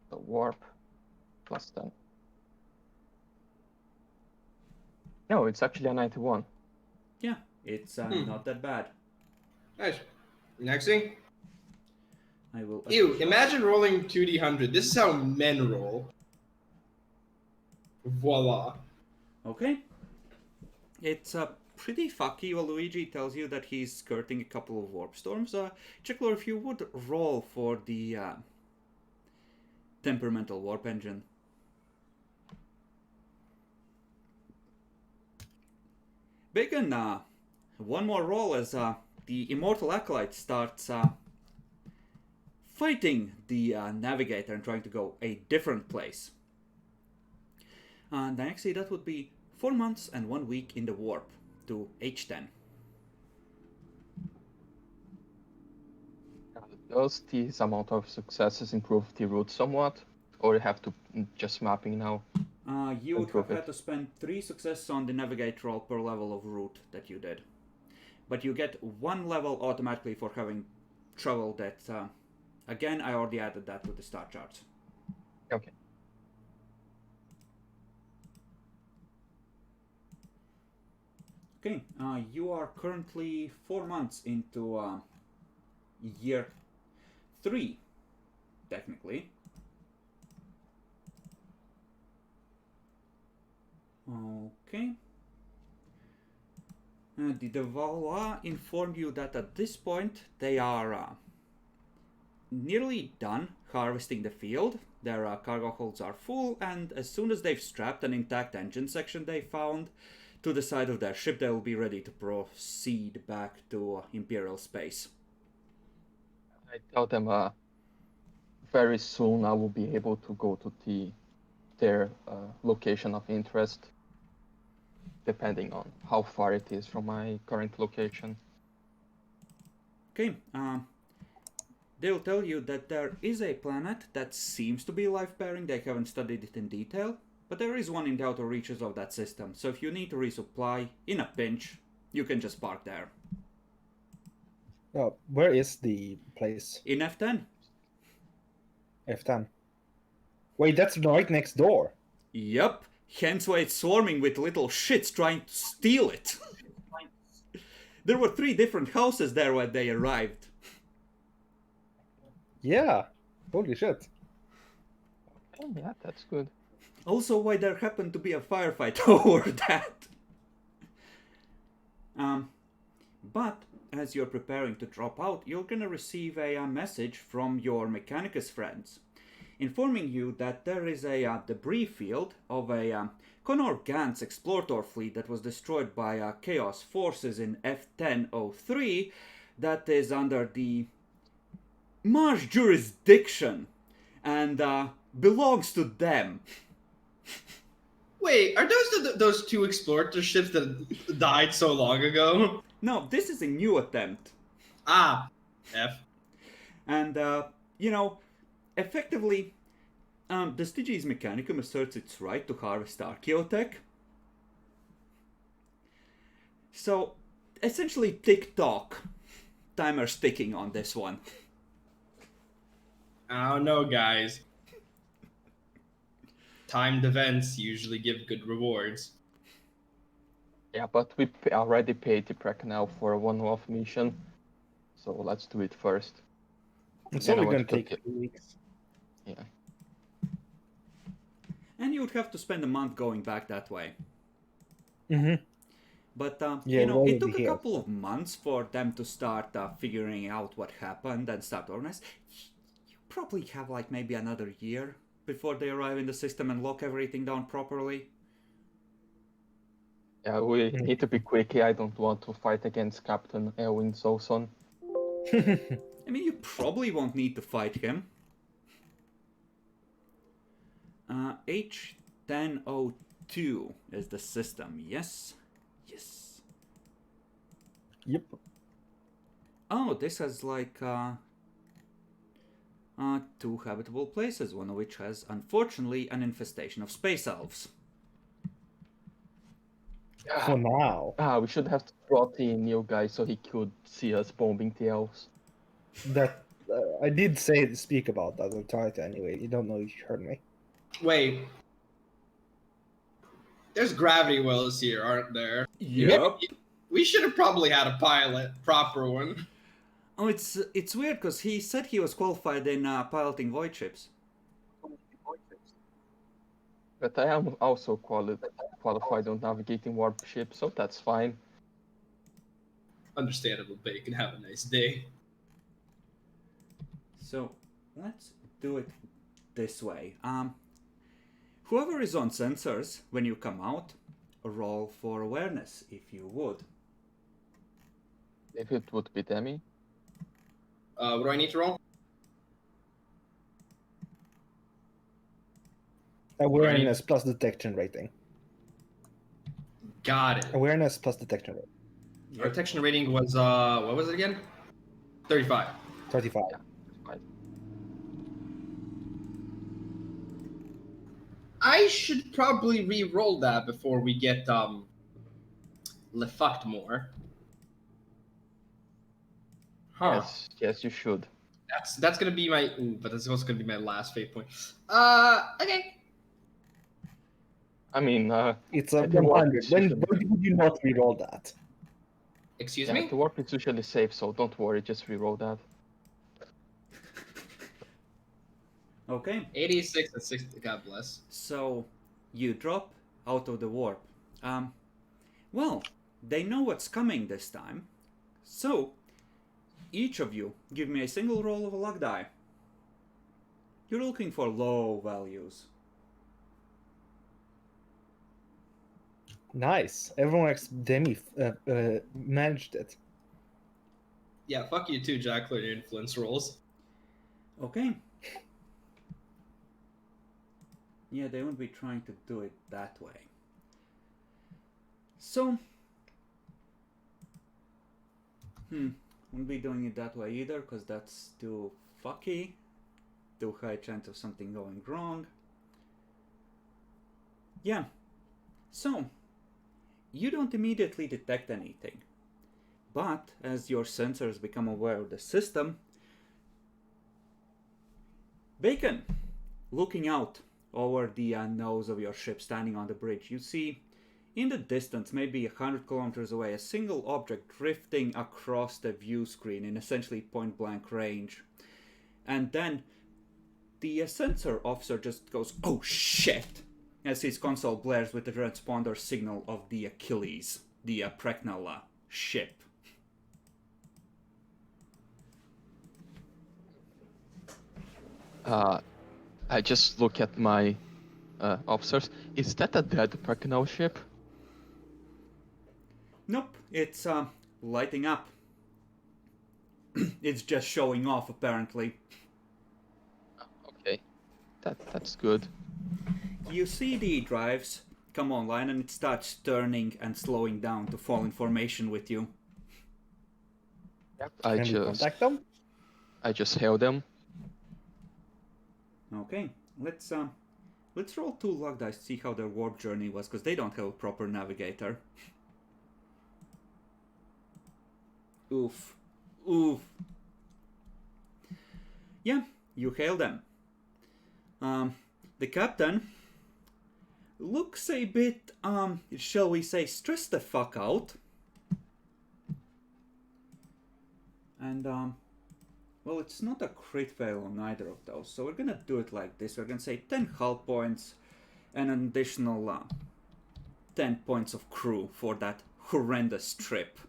The warp plus 10. No, it's actually a 91. Yeah, it's not that bad. Nice. Next thing. I will. Ew, adjust. imagine rolling 2d100. This is how men roll. Voila. Okay. It's pretty fucky. Waluigi tells you that he's skirting a couple of warp storms. Checkler, if you would roll for the temperamental warp engine. Bacon, one more roll as the immortal acolyte starts fighting the navigator and trying to go a different place. And actually, that would be 4 months and 1 week in the warp to H10. Does this amount of successes improve the route somewhat? Or you have to just mapping now? You would have Improve it. had to spend 3 successes on the navigate roll per level of route that you did. But you get 1 level automatically for having traveled that. Again, I already added that to the star charts. Okay. Okay, you are currently 4 months into year 3, technically. Okay. The Devala informed you that at this point they are nearly done harvesting the field. Their cargo holds are full, and as soon as they've strapped an intact engine section they found to the side of their ship, they will be ready to proceed back to Imperial space. I tell them very soon I will be able to go to their location of interest, depending on how far it is from my current location. Okay, they'll tell you that there is a planet that seems to be life-bearing. They haven't studied it in detail, but there is one in the outer reaches of that system, so if you need to resupply in a pinch, you can just park there. Where is the place? In F10. F10. Wait, that's right next door. Yup, hence why it's swarming with little shits trying to steal it. There were 3 different houses there when they arrived. Yeah. Holy shit. Oh, yeah, that's good. Also why there happened to be a firefight over that. But as you're preparing to drop out, you're gonna receive a message from your Mechanicus friends, informing you that there is a debris field of a Connor Gantz explorator fleet that was destroyed by Chaos forces in F1003 that is under the Mars jurisdiction and belongs to them. Wait, are those 2 explorator ships that died so long ago? No, this is a new attempt. Ah, F. And, you know, effectively, the Styges Mechanicum asserts its right to harvest archaeotech. So, essentially, tick-tock. Timer's ticking on this one. I don't know, guys. Timed events usually give good rewards. Yeah, but we already paid the Prek now for a one-off mission, so let's do it first. It's Then I only want going to to take 2 weeks. Yeah. And you would have to spend a month going back that way. Mm-hmm. But, Yeah, you know, we'll it took be a here, couple of months for them to start figuring out what happened and start organizing. You probably have, like, maybe another year before they arrive in the system and lock everything down properly. Yeah, we need to be quick. I don't want to fight against Captain Elwin so soon. I mean, you probably won't need to fight him. H1002 is the system, yes? Yes. Yep. Oh, this has like 2 habitable places, one of which has, unfortunately, an infestation of space elves. For now. We should have brought the new guy so he could see us bombing the elves. That I did speak about that. I'll try it anyway. You don't know if you heard me. Wait. There's gravity wells here, aren't there? Yep. We should have probably had a pilot, proper one. Oh, it's weird because he said he was qualified in piloting void ships. But I am also qualified on navigating warp ships, so that's fine. Understandable, Bacon. Have a nice day. So let's do it this way. Whoever is on sensors when you come out, roll for awareness if you would. If it would be Demi. What do I need to roll? Awareness plus detection rating. Got it. Awareness plus detection rating. Our detection rating was, what was it again? 35. 35. Yeah, fine. I should probably re-roll that before we get, fucked more. Huh. Yes, you should. That's gonna be my, but that's also gonna be my last fate point. Okay. I mean, It's a at the warp 100. it's When usually, would you not reroll that? Excuse yeah, me? the warp is usually safe, so don't worry, just reroll that. Okay, 86 and 60. God bless. so you drop out of the warp. Well, they know what's coming this time. So, each of you give me a single roll of a luck die. You're looking for low values. Nice. Everyone except Demi managed it. Yeah, fuck you too, Jack, for your influence rolls. Okay. Yeah, they won't be trying to do it that way. So, won't be doing it that way either, because that's too fucky. Too high chance of something going wrong. Yeah. So, you don't immediately detect anything. But, as your sensors become aware of the system, Bacon, looking out over the nose of your ship standing on the bridge, you see in the distance, maybe 100 kilometers away, a single object drifting across the view screen in essentially point-blank range. And then the sensor officer just goes, "Oh shit!" as his console blares with the transponder signal of the Achilles, the Precknell ship. I just look at my officers. Is that a dead Precknell ship? Nope, it's lighting up. It's just showing off, apparently. Okay, that's good. You see the drives come online and it starts turning and slowing down to fall in formation with you. Yep, Can we contact them? I just hail them. Okay, let's roll 2 luck dice to see how their warp journey was, because they don't have a proper navigator. Oof. Yeah, you hail them. The captain looks a bit, shall we say, stressed the fuck out. And, well, it's not a crit fail on either of those, so we're gonna do it like this. We're gonna say 10 hull points and an additional 10 points of crew for that horrendous trip.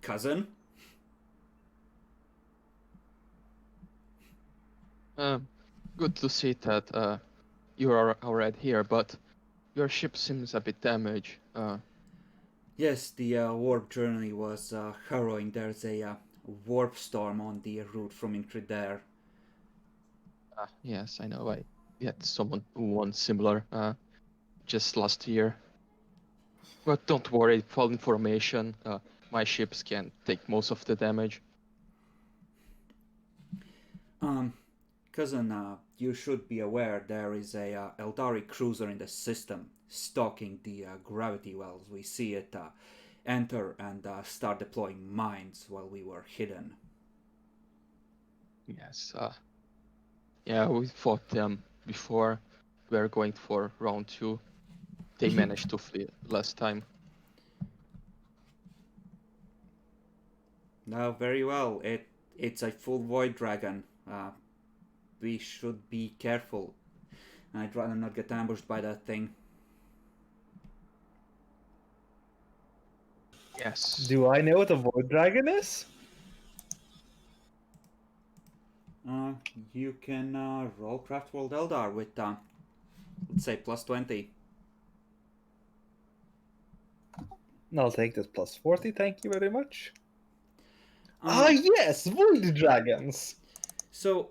Cousin? Good to see that you are already here, but your ship seems a bit damaged. Yes, the warp journey was harrowing. There's a warp storm on the route from Intridaire. Yes, I know. I had one similar just last year. But don't worry, fall information. My ships can take most of the damage. Cousin, you should be aware there is a Eldari cruiser in the system stalking the gravity wells. We see it enter and start deploying mines while we were hidden. Yes. Yeah, we fought them before. We were going for round 2. They managed to flee last time. No, very well. It's a full void dragon. We should be careful. I'd rather not get ambushed by that thing. Yes. Do I know what a void dragon is? You can roll Craft World Eldar with, let's say, plus 20. I'll take this plus 40, thank you very much. Yes, void dragons! So,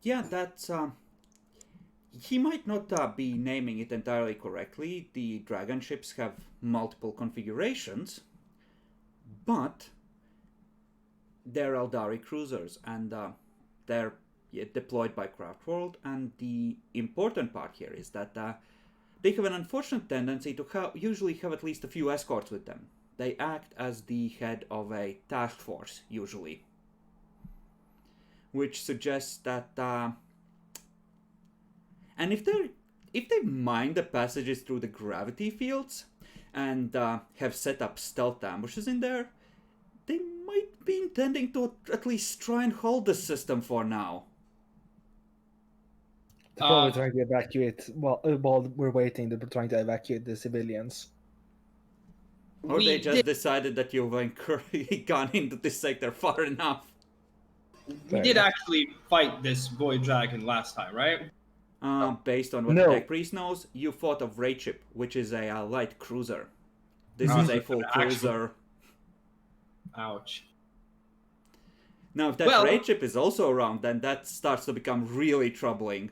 yeah, that's, he might not be naming it entirely correctly. The dragon ships have multiple configurations, but they're Eldari cruisers, and they're deployed by Craftworld, and the important part here is that they have an unfortunate tendency to usually have at least a few escorts with them. They act as the head of a task force, usually. which suggests that and if they mine the passages through the gravity fields and have set up stealth ambushes in there, they might be intending to at least try and hold the system for now. They're probably trying to evacuate. While we're waiting, they're trying to evacuate the civilians. Or they just decided that you've gone into this sector far enough. We did actually fight this void dragon last time, right? Based on what the tech priest knows, you fought a raid ship, which is a light cruiser. This is a full cruiser. Ouch. Now, if that raid ship is also around, then that starts to become really troubling.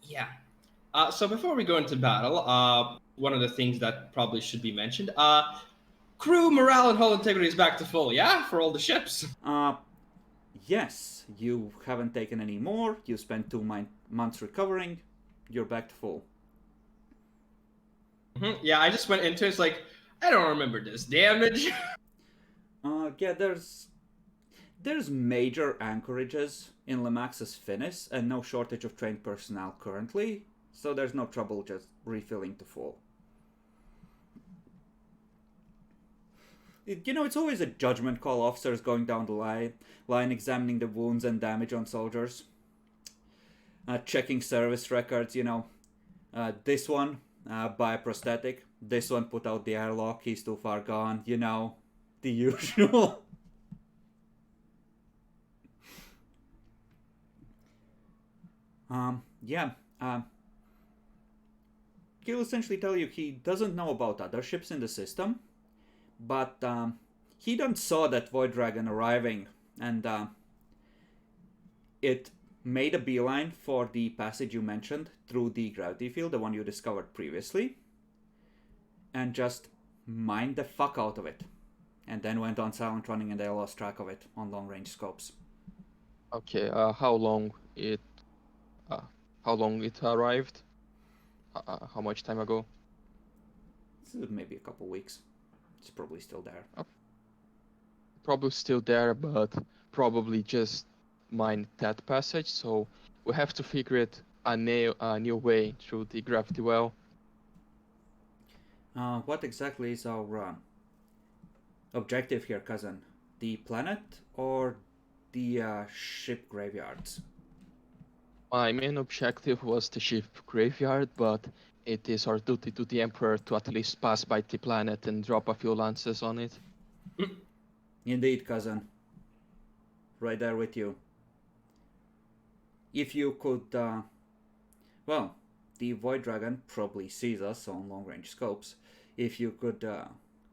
Yeah. So before we go into battle, one of the things that probably should be mentioned, crew morale and hull integrity is back to full, yeah? For all the ships? Yes. You haven't taken any more. You spent 2 months recovering. You're back to full. Mm-hmm. Yeah, I just went into it, it's like, I don't remember this damage. Yeah, there's major anchorages in Lemax's Finis and no shortage of trained personnel currently, so there's no trouble just refilling to full. It's always a judgment call. Officers going down the line, examining the wounds and damage on soldiers, checking service records. This one buy a prosthetic. This one put out the airlock. He's too far gone. The usual. He'll essentially tell you he doesn't know about other ships in the system, but he done saw that Void Dragon arriving, and it made a beeline for the passage you mentioned through the gravity field, the one you discovered previously, and just mined the fuck out of it, and then went on silent running, and they lost track of it on long-range scopes. Okay, how long it arrived? How much time ago? Maybe a couple weeks. It's probably still there. Oh. Probably still there, but probably just mined that passage, so we have to figure it a new way through the gravity well. What exactly is our objective here, cousin? The planet or the ship graveyards? My main objective was the ship graveyard, but it is our duty to the Emperor to at least pass by the planet and drop a few lances on it. Indeed, cousin. Right there with you. If you could, the Void Dragon probably sees us on long-range scopes. If you could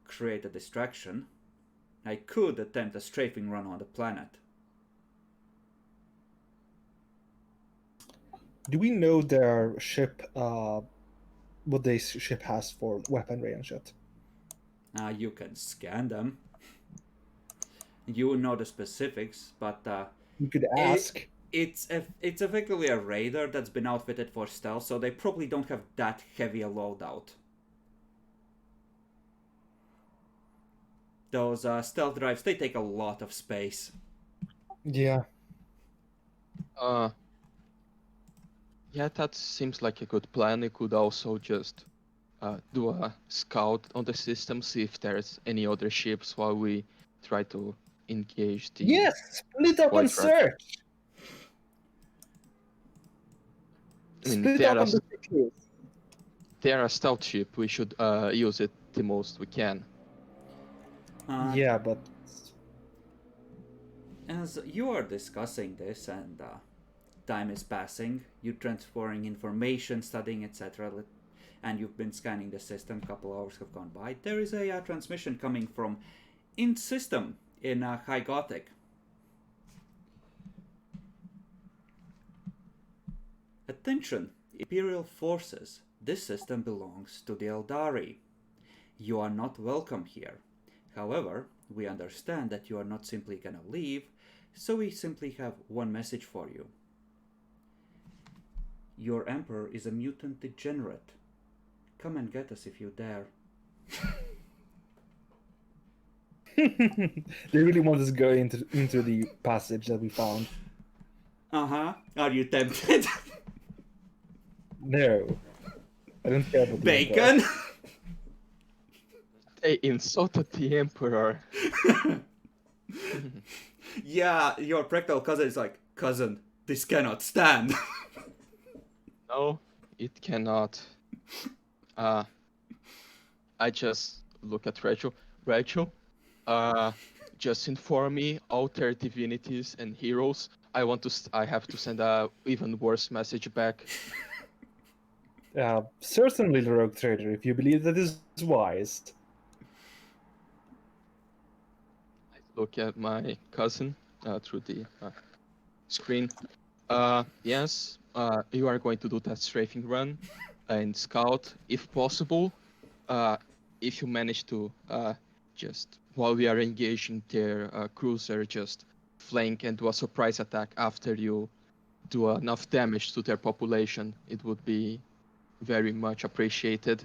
create a distraction, I could attempt a strafing run on the planet. Do we know their ship, what their ship has for weaponry and shit? You can scan them. You know the specifics, but you could ask. It's effectively a raider that's been outfitted for stealth, so they probably don't have that heavy a loadout. Those stealth drives, they take a lot of space. Yeah. Yeah, that seems like a good plan. You could also just do a scout on the system, see if there's any other ships while we try to engage the... Yes! Split up and search! I mean, they are a stealth ship. We should use it the most we can. Yeah, but... As you are discussing this and time is passing, you're transferring information, studying, etc., and you've been scanning the system, a couple hours have gone by, there is a transmission coming from in-system in High Gothic. Attention, Imperial forces, this system belongs to the Eldari. You are not welcome here. However, we understand that you are not simply gonna leave, so we simply have one message for you. Your Emperor is a mutant degenerate. Come and get us if you dare. They really want us to go into the passage that we found. Uh-huh. Are you tempted? No. I don't care about the Emperor. Bacon? They insulted the Emperor. Yeah, your practical cousin is like, cousin, this cannot stand. No, it cannot. I just look at Rachel. Rachel, just inform me, all their divinities and heroes. I have to send a even worse message back. Certainly, Rogue Trader, if you believe that is wise. I look at my cousin through the screen. Yes, you are going to do that strafing run and scout, if possible. If you manage to just, while we are engaging their cruiser, just flank and do a surprise attack after you do enough damage to their population, it would be very much appreciated.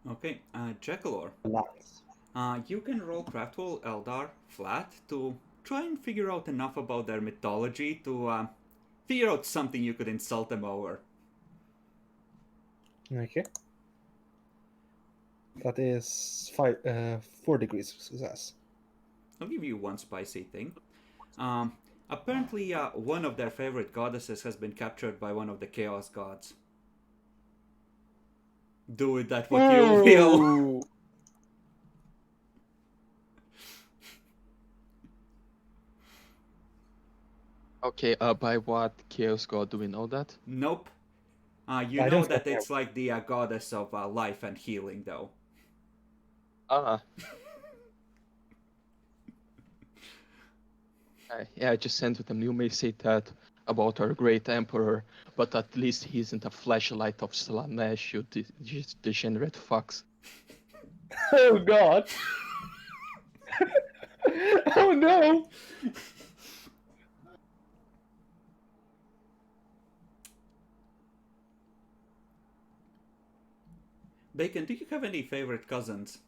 Okay, Jackalor. Lance. You can roll Craftwall Eldar flat to try and figure out enough about their mythology to figure out something you could insult them over. Okay. That is 4 degrees of success. I'll give you one spicy thing. Apparently, one of their favorite goddesses has been captured by one of the Chaos Gods. Do with that what you will. Okay, by what Chaos God do we know that? Nope. You I know don't that care. it's like the goddess of life and healing, though. Yeah, I just sent them. You may say that about our great emperor, but at least he isn't a flashlight of Slanesh, you degenerate fucks. Oh god! Oh no! Bacon, do you have any favorite cousins?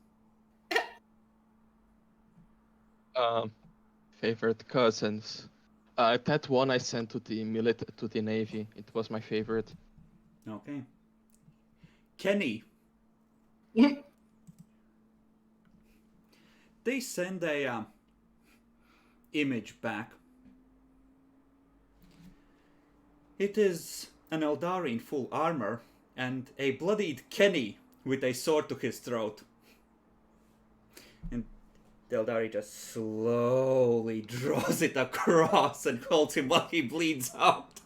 Favorite cousins. That one I sent to the to the Navy. It was my favorite. Okay. Kenny. They send a image back. It is an Eldari in full armor and a bloodied Kenny with a sword to his throat. And the Eldari just slowly draws it across and holds him while he bleeds out.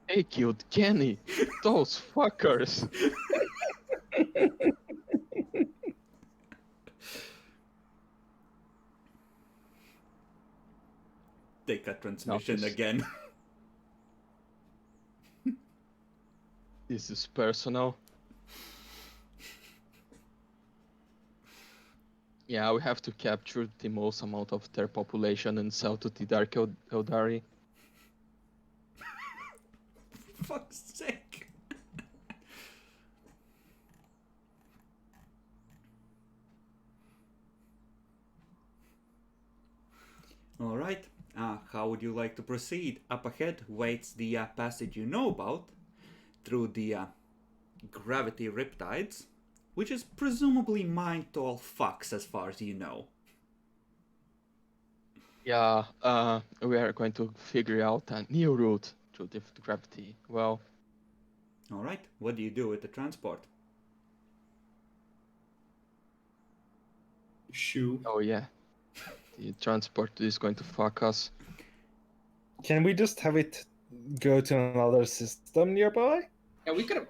They killed Kenny. Those fuckers. They cut transmission this- again. This is personal. Yeah, we have to capture the most amount of their population and sell to the Dark Eldari. Fuck's sake. Alright, how would you like to proceed? Up ahead waits the passage you know about through the gravity riptides, which is presumably mined to all fucks as far as you know. Yeah, we are going to figure out a new route through the gravity. Well, Alright, what do you do with the transport? Shoe. oh yeah. The transport is going to fuck us. Can we just have it go to another system nearby? Yeah, we could have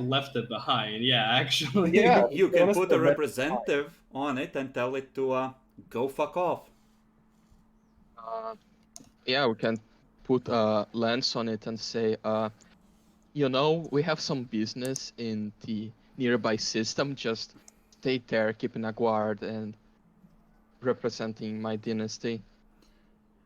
left it behind. Yeah, actually. Yeah. You can honestly, put a that's representative on it and tell it to go fuck off. Yeah, we can put a lens on it and say, you know, we have some business in the nearby system. Just stay there, keeping a guard and representing my dynasty.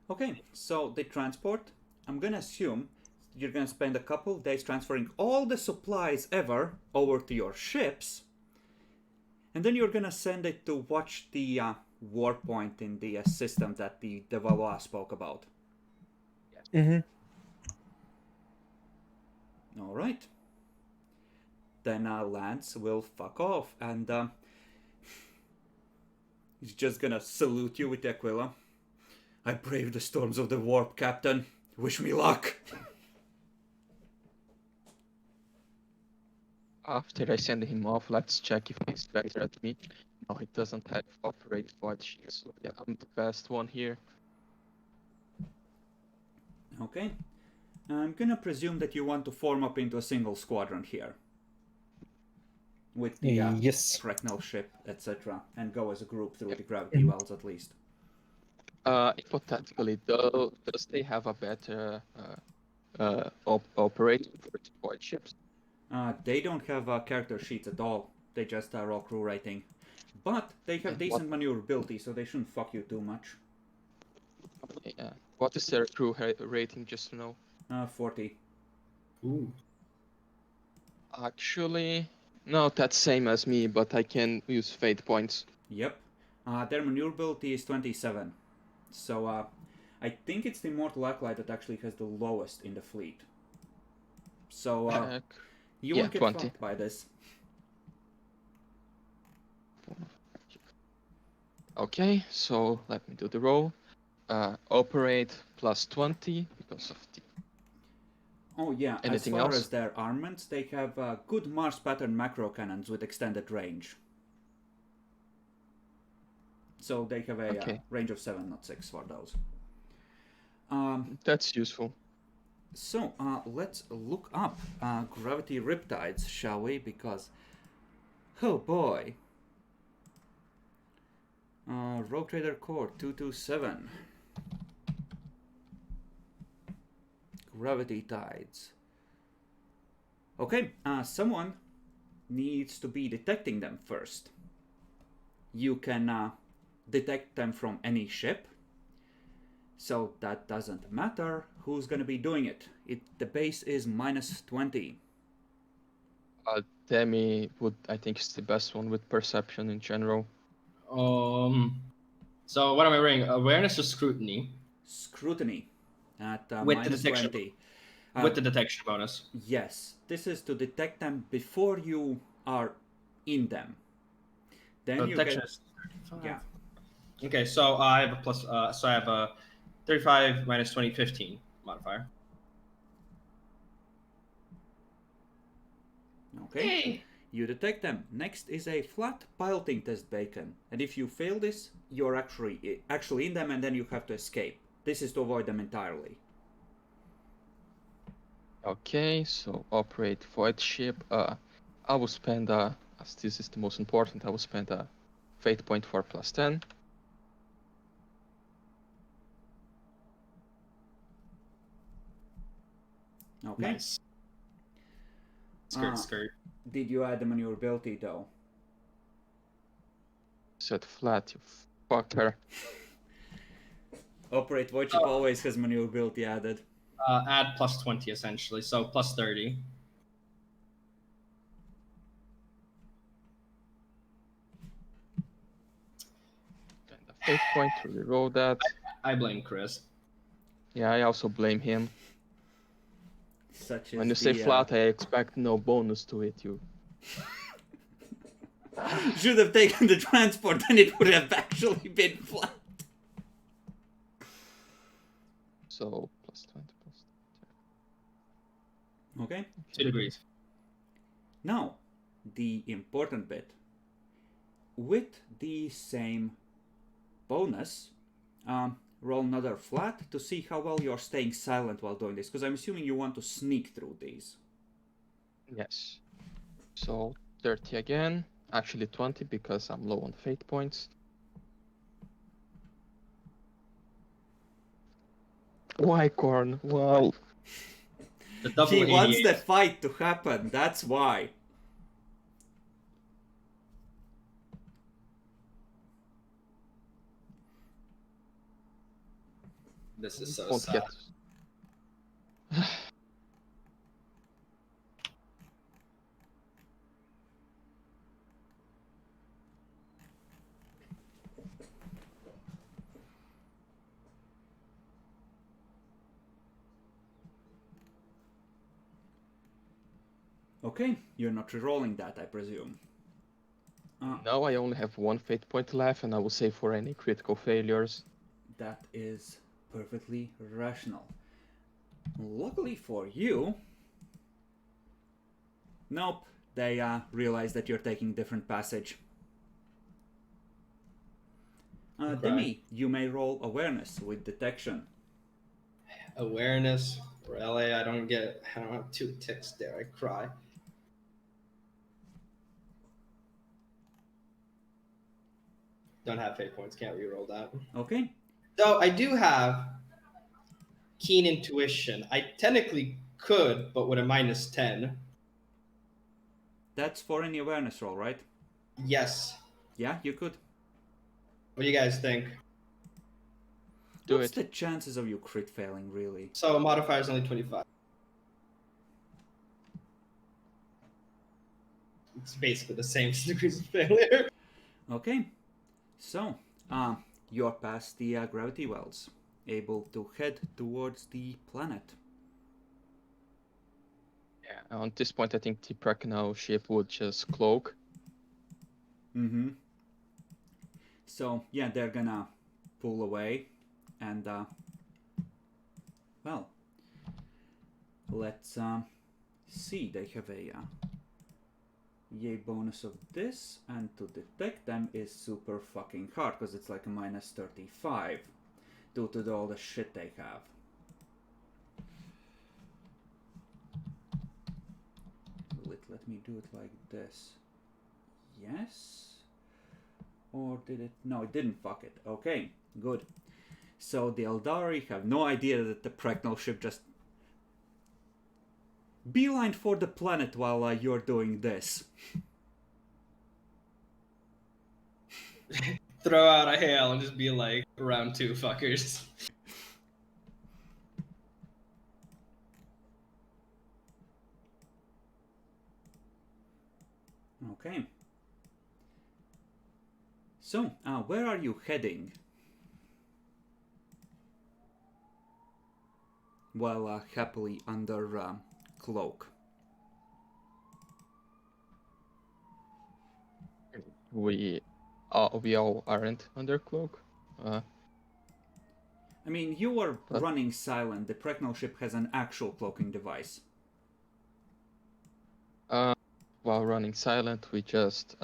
Okay, so the transport, I'm gonna assume you're gonna spend a couple of days transferring all the supplies ever over to your ships, and then you're gonna send it to watch the war point in the system that the Valois spoke about. Mm-hmm. All right. Then Lance will fuck off, and he's just gonna salute you with the Aquila. I braved the storms of the warp, Captain. Wish me luck. After I send him off, let's check if he's better at me. No, he doesn't have operate void shield, so yeah, I'm the best one here. Okay. I'm gonna presume that you want to form up into a single squadron here. With the Yes. Frecknell ship, etc. And go as a group through the gravity wells at least. Hypothetically, though, does they have a better operator for the void ships? They don't have character sheets at all. They just are all crew rating. But they have decent maneuverability, so they shouldn't fuck you too much. Yeah. What is their crew rating, just to know? 40. Ooh. Actually, no, that's same as me, but I can use fate points. Yep. Their maneuverability is 27. So I think it's the Immortal Acolyte that actually has the lowest in the fleet. So you won't get 20. fucked by this. Okay, so let me do the roll. Operate plus 20 because of the... Oh yeah, Anything as far else? as their armaments, they have good Mars pattern macro cannons with extended range. So they have a range of 7, not 6 for those. That's useful. So let's look up gravity riptides, shall we? Because, oh boy. Rogue Trader Core 227. Gravity tides. Okay, someone needs to be detecting them first. You can detect them from any ship, so that doesn't matter who's gonna be doing it. The base is -20. Demi would, I think, is the best one with perception in general. So what am I wearing? Awareness or scrutiny? Scrutiny at With the detection. -20. With the detection bonus. Yes, this is to detect them before you are in them. Then you Detection get... is 35. Yeah. Okay, so I have a plus. So I have a 35 minus 20, 15 modifier. Okay. Hey. You detect them. Next is a flat piloting test beacon, and if you fail this, you're actually in them, and then you have to escape. This is to avoid them entirely. Okay, so operate void ship. I will spend as this is the most important, I will spend a fate point for plus 10. Okay. Nice. Skirt. Did you add the maneuverability though? Set flat, you fucker. Operate void ship always has maneuverability added. Add plus 20 essentially, so plus 30. And a fate point to reroll that. I blame Chris. Yeah, I also blame him. Such When you say flat, I expect no bonus to it. You should have taken the transport, then it would have actually been flat. So plus 20 plus 10. Okay. 2 degrees. Now, the important bit. With the same bonus, roll another flat to see how well you're staying silent while doing this, because I'm assuming you want to sneak through these. Yes. So 30 again. Actually 20 because I'm low on fate points. Why, Corn? Well, The double He wants 88. the fight to happen, that's why. This is so won't sad. get. Okay, you're not rerolling that, I presume. Now I only have one fate point left, and I will save for any critical failures. That is perfectly rational. Luckily for you, nope, they realize that you're taking different passage. Okay. Demi, you may roll awareness with detection. Awareness. Really, I don't have 2 ticks there. I cry. Don't have fate points. Can't reroll that. Okay, Though I do have keen intuition. I technically could, but with a -10. that's for any awareness roll, right? Yes. Yeah, you could. What do you guys think? Do What's it. the chances of you crit failing, really? So modifier is only 25. It's basically the same degrees of failure. Okay, so you're past the gravity wells, able to head towards the planet. Yeah, on this point, I think the Bracknell ship would just cloak. Mm-hmm. So yeah, they're gonna pull away, and well, let's see. They have a yay bonus of this, and to detect them is super fucking hard because it's like a -35 due to all the shit they have. Let me do it like this. Yes. Or did it? No, it didn't. Fuck it. Okay, good. So the Eldari have no idea that the Bracknell ship just beeline for the planet while you're doing this. Throw out a hail and just be like, round 2, fuckers. Okay. So, where are you heading? While happily under cloak. We all aren't under cloak. I mean, you were running silent. The Bracknell ship has an actual cloaking device. While running silent, we just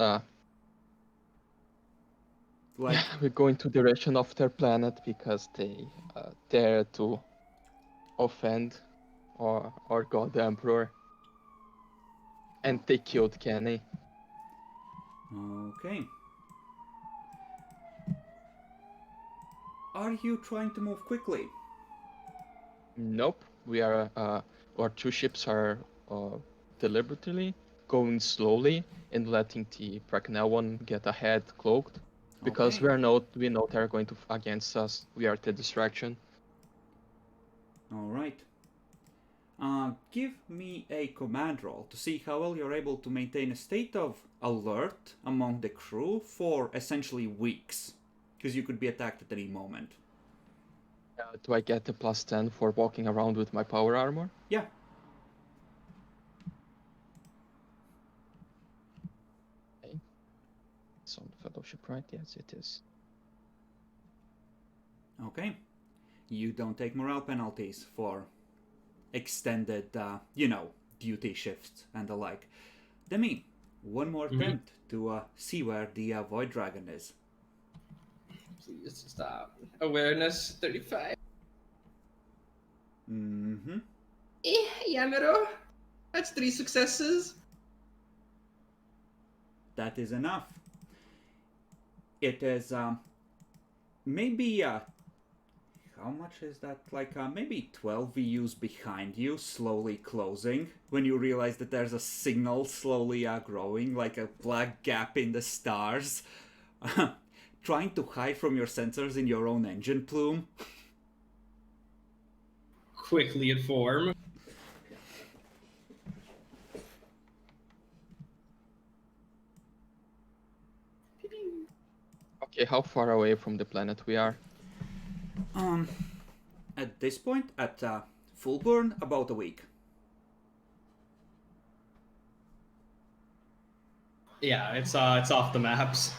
Like, we go into the direction of their planet because they dare to offend our god the Emperor, and they killed Kenny. okay. Are you trying to move quickly? Nope, we are our 2 ships are deliberately going slowly and letting the Bracknell one get ahead cloaked. Because Okay. we know they're going to against us. We are the distraction. Alright. Give me a command roll to see how well you're able to maintain a state of alert among the crew for essentially weeks. Because you could be attacked at any moment. Do I get a +10 for walking around with my power armor? Yeah. Okay. It's on fellowship, right? Yes, it is. Okay. You don't take morale penalties for extended, duty shifts and the like. Demi, one more attempt to see where the Void Dragon is. Please stop. Awareness 35. Mm-hmm. Yamero. That's 3 successes. That is enough. It is maybe how much is that? Like maybe 12 VUs behind you, slowly closing. When you realize that there's a signal slowly growing, like a black gap in the stars, trying to hide from your sensors in your own engine plume. Quickly inform. Okay, how far away from the planet we are? At this point, at full burn, about a week. Yeah, it's off the maps.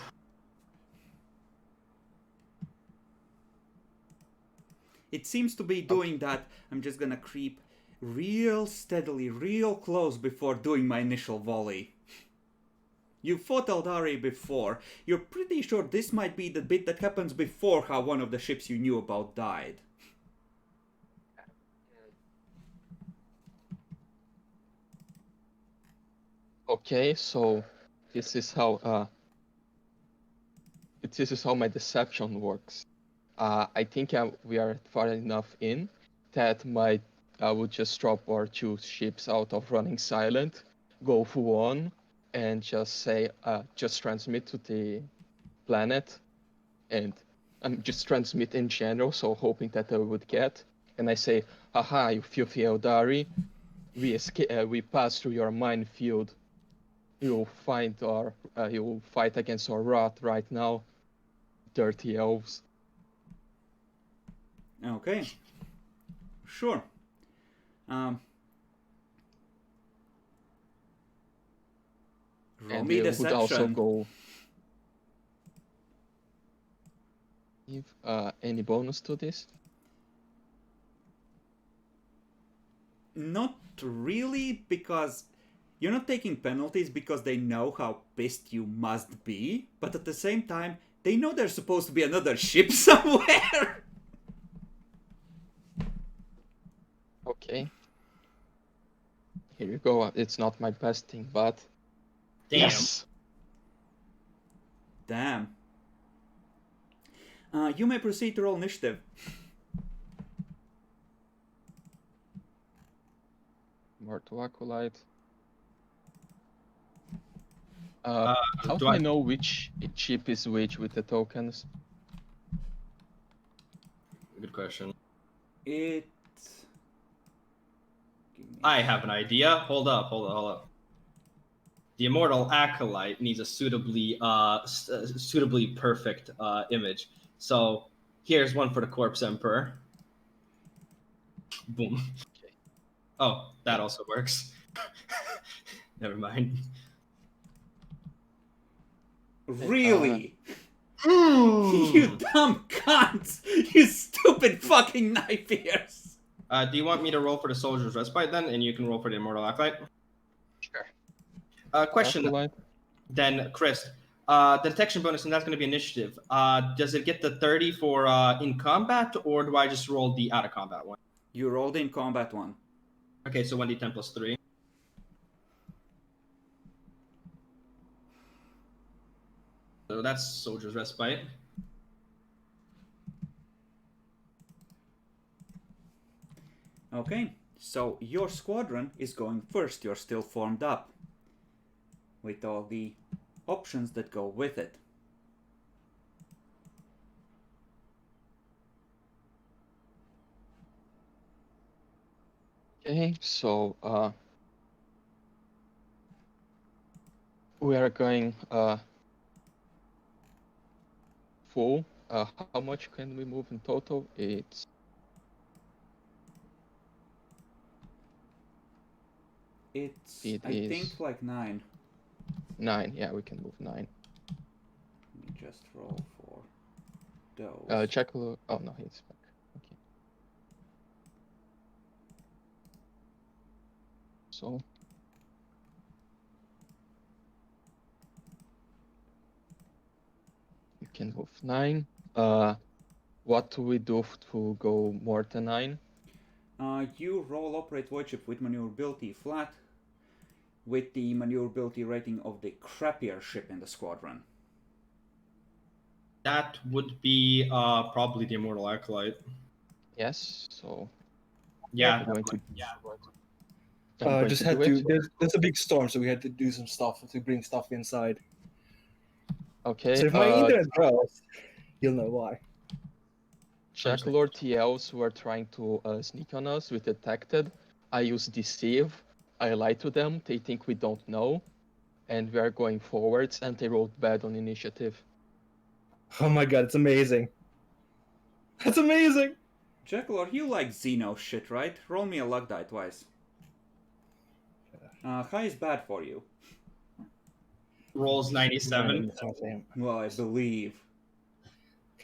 It seems to be doing that. I'm just gonna creep real steadily, real close before doing my initial volley. You fought Eldari before. You're pretty sure this might be the bit that happens before how one of the ships you knew about died. Okay, so this is how my deception works. I think we are far enough in that I would just drop our two ships out of running silent, go full on, and just say, just transmit to the planet, and just transmit in general, so hoping that they would get. And I say, haha, you filthy Eldari, we pass through your minefield. You'll fight against our wrath right now, dirty elves. Okay. Sure. Roll And me we would deception. also go. Give any bonus to this? Not really, because you're not taking penalties because they know how pissed you must be, but at the same time, they know there's supposed to be another ship somewhere. Okay. Here you go. It's not my best thing, but Damn. yes. Damn. You may proceed to roll initiative. Mortal Acolyte. How do do I I- know which chip is which with the tokens? Good question. It. I have an idea. Hold up. The Immortal Acolyte needs a suitably perfect image. So here's one for the Corpse Emperor. Boom. Okay. Oh, that also works. Never mind. Really? You dumb cunts! You stupid fucking knife ears! Do you want me to roll for the Soldier's Respite then, and you can roll for the Immortal Acolyte? Sure. Question Acolyte. then, Chris. The detection bonus, and that's going to be initiative. Does it get the 30 for in combat, or do I just roll the out of combat one? You rolled in combat one. Okay, so 1d10 plus 3. So that's Soldier's Respite. Okay, so your squadron is going first. You're still formed up. With all the options that go with it. Okay, so we are going full. How much can we move in total? It's I is think like 9. 9. Yeah, we can move 9. Let me just roll for those. Check. Oh no, he's back. Okay. So. You can move 9. What do we do to go more than 9? You roll operate void ship with maneuverability flat with the maneuverability rating of the crappier ship in the squadron. That would be probably the Immortal Acolyte. Yes. So. Yeah. I'm going to. Yeah. I'm going Just to had do to. it. There's a big storm, so we had to do some stuff to bring stuff inside. Okay. So if my internet drops, you'll know why. Check Lord TLs who are trying to sneak on us with detected. I use deceive. I lie to them. They think we don't know. And we are going forwards, and they rolled bad on initiative. Oh my god, it's amazing. That's amazing. Jackalor, you like Xeno shit, right? Roll me a luck die twice. High is bad for you. rolls 97. Well, I believe.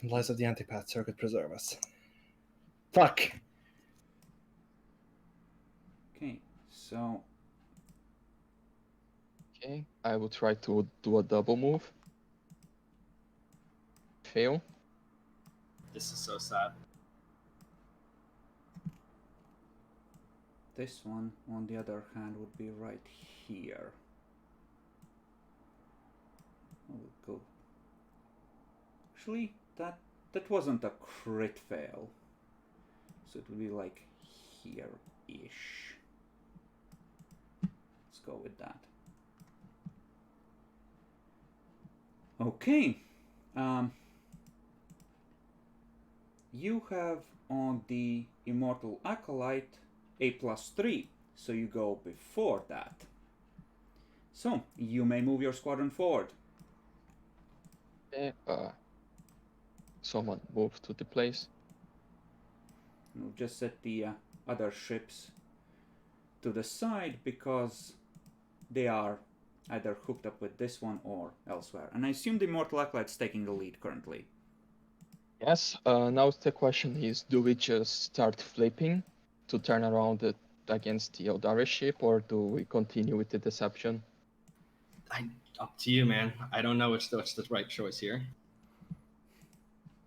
Lies of the Antipath Circuit preserve us. Fuck. Okay, so Okay, I will try to do a double move. Fail. This is so sad. this one, on the other hand, would be right here. We'll go. Actually, that wasn't a crit fail, so it would be like here-ish. Let's go with that. Okay. You have on the Immortal Acolyte a +3, so you go before that. So, you may move your squadron forward. Okay, someone move to the place. We'll just set the other ships to the side because they are either hooked up with this one or elsewhere. And I assume the Immortal Acolyte's taking the lead currently. Yes, now the question is, do we just start flipping to turn around it against the Eldari ship, or do we continue with the deception? Up to you, man. I don't know what's the right choice here.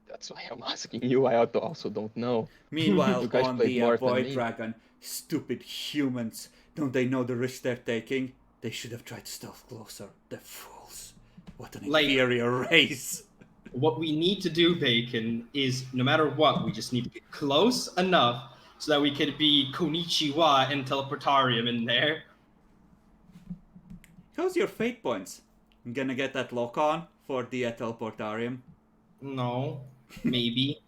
That's why I'm asking you. I also don't know. Meanwhile, You guys on played the more than Void me. Dragon, stupid humans. Don't they know the risk they're taking? They should have tried to stealth closer. They're fools. What an Like- inferior race. What we need to do, Bacon, is no matter what, we just need to get close enough so that we could be Konichiwa and Teleportarium in there. How's your fate points? I'm gonna get that lock on for the Teleportarium. No, maybe.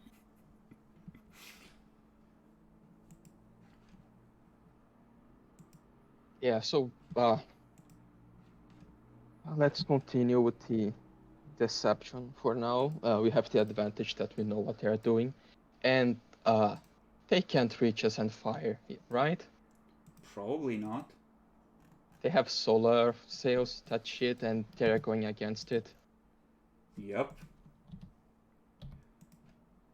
Yeah, so let's continue with the deception for now. We have the advantage that we know what they're doing, and they can't reach us and fire, right? Probably not. They have solar sails, that shit, and they're going against it. Yep.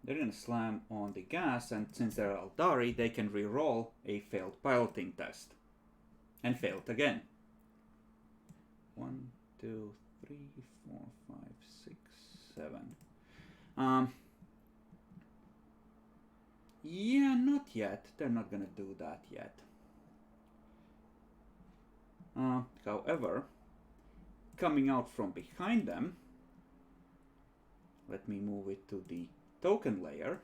They're gonna slam on the gas, and since they're Eldari, they can re-roll a failed piloting test. And fail it again. 1, 2, 3, 4, 5, 6, 7. Yeah, not yet. They're not gonna do that yet. However, coming out from behind them, let me move it to the token layer,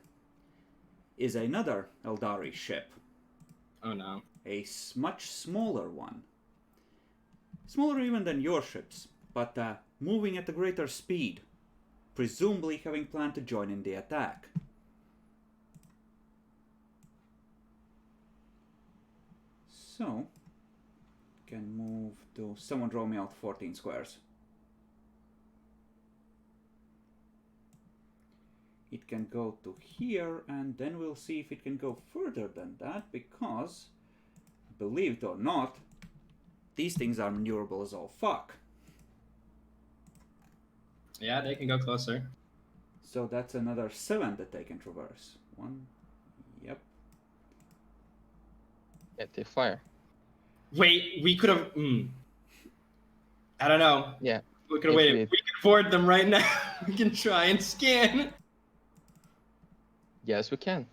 is another Eldari ship. Oh no. A much smaller one. Smaller even than your ships, but moving at a greater speed, presumably having planned to join in the attack. So, can move to... Someone draw me out 14 squares. It can go to here, and then we'll see if it can go further than that, because, believe it or not, these things are maneuverable as all fuck. Yeah, they can go closer. So that's another 7 that they can traverse. 1, yep. Yeah, they fire. Wait, we could have. I don't know. Yeah. We could if wait. we- We can afford them right now. We can try and scan. Yes, we can.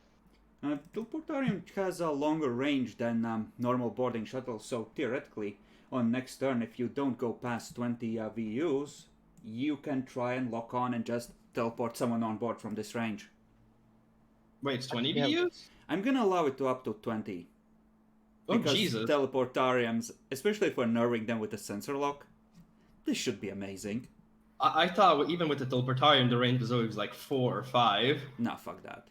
Teleportarium has a longer range than normal boarding shuttles, so theoretically, on next turn, if you don't go past 20 VUs, you can try and lock on and just teleport someone on board from this range. Wait, it's 20 Yeah. VUs? I'm gonna allow it to up to 20. Oh, Because Jesus. teleportariums, especially if we're nerving them with the sensor lock, this should be amazing. I thought even with the Teleportarium, the range was always like 4 or 5. Nah, fuck that.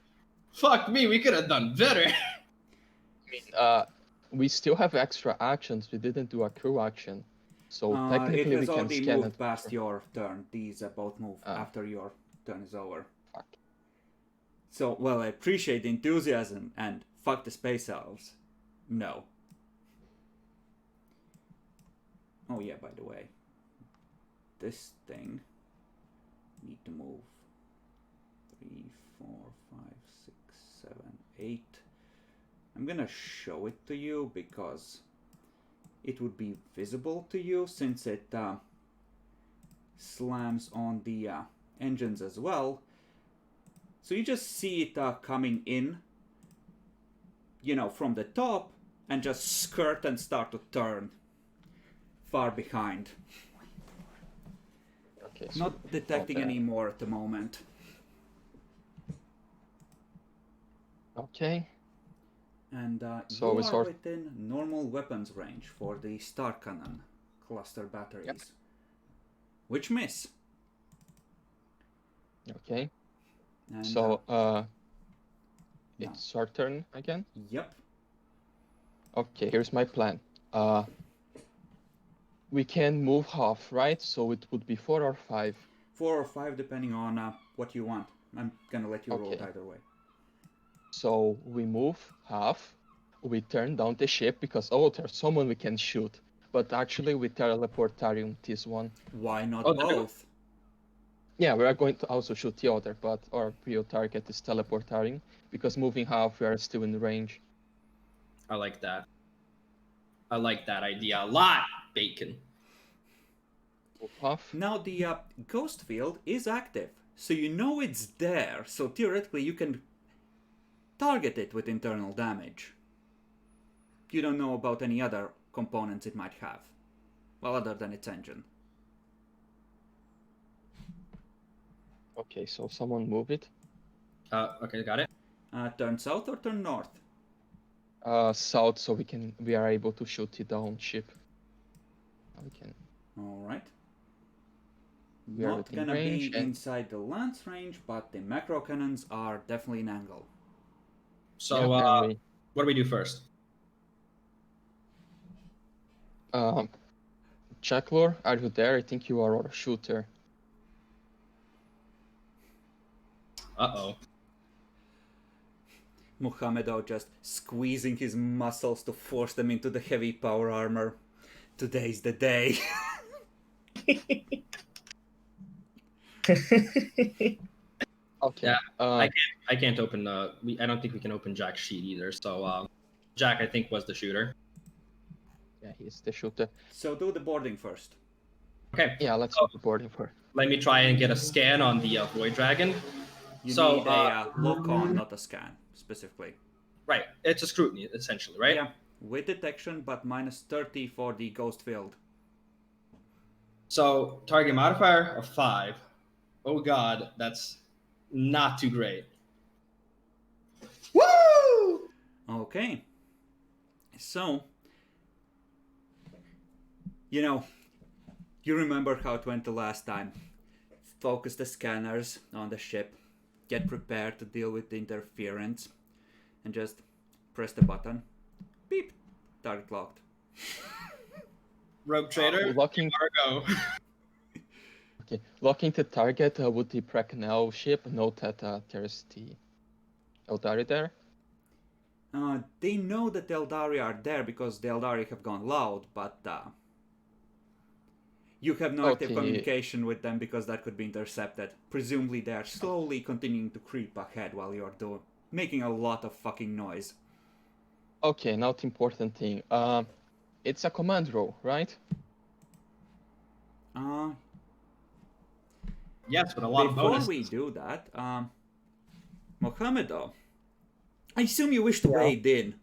Fuck me, we could have done better. I mean, we still have extra actions. We didn't do a crew action, so It technically we has can already scan moved it. past your turn. These both move Ah. after your turn is over. Fuck. So, well, I appreciate the enthusiasm and fuck the space elves. No. Oh yeah, by the way. this thing need to move 3, 4, 5, 6, 7, 8. I'm gonna show it to you because it would be visible to you since it slams on the engines as well. So you just see it coming in, you know, from the top and just skirt and start to turn far behind. Okay, so Not detecting any more at the moment. Okay. And So you we are sort- within normal weapons range for the star cannon cluster batteries, Yep. which miss. Okay. And, So no. it's our turn again. Yep. Okay, here's my plan. We can move half, right? So it would be 4 or 5. 4 or 5 depending on what you want. I'm gonna let you roll it Okay. either way. So we move half. We turn down the ship because there's someone we can shoot. But actually we teleportarium this one. Why not Oh, there we go. both? Yeah, we are going to also shoot the other, but our prio target is teleportarium because moving half we are still in range. I like that. I like that idea a lot, Bacon. Move half. Now the ghost field is active, so you know it's there, so theoretically you can target it with internal damage. You don't know about any other components it might have. Well, other than its engine. Okay, so someone move it. Okay, got it. Turn south or turn north? South, so we are able to shoot it down ship. We can. Alright. We are Not within gonna range be and- inside the lance range, but the macro cannons are definitely an angle. So, Yeah, and what do we do first? Jacklor, are you there? I think you are our shooter. Uh-oh. Mohamedo just squeezing his muscles to force them into the heavy power armor. Today's the day. Okay. Yeah, I can't open. I don't think we can open Jack's sheet either. So, Jack, I think, was the shooter. Yeah, he's the shooter. So do the boarding first. Okay. Yeah, let's Oh. do the boarding for. Let me try and get a scan on the Void Dragon. You So, need a lock on, not a scan, specifically. Right. It's a scrutiny, essentially, right? Yeah, with detection, but minus 30 for the ghost field. So, target modifier of 5. Oh god, that's not too great. Woo! Okay. So, you remember how it went the last time. Focus the scanners on the ship, get prepared to deal with the interference, and just press the button. Beep. Target locked. Rogue Trader, locking. Argo. Okay, locking the target with the Bracknell ship. Note that there's the Eldari there. They know that the Eldari are there because the Eldari have gone loud, but you have no active Okay. communication with them because that could be intercepted. Presumably they are slowly continuing to creep ahead while you're making a lot of fucking noise. Okay, now the important thing. It's a command row, right? Yes, with a lot of Before bonuses. we do that, Mohamedo, I assume you wish to Yeah. raid in.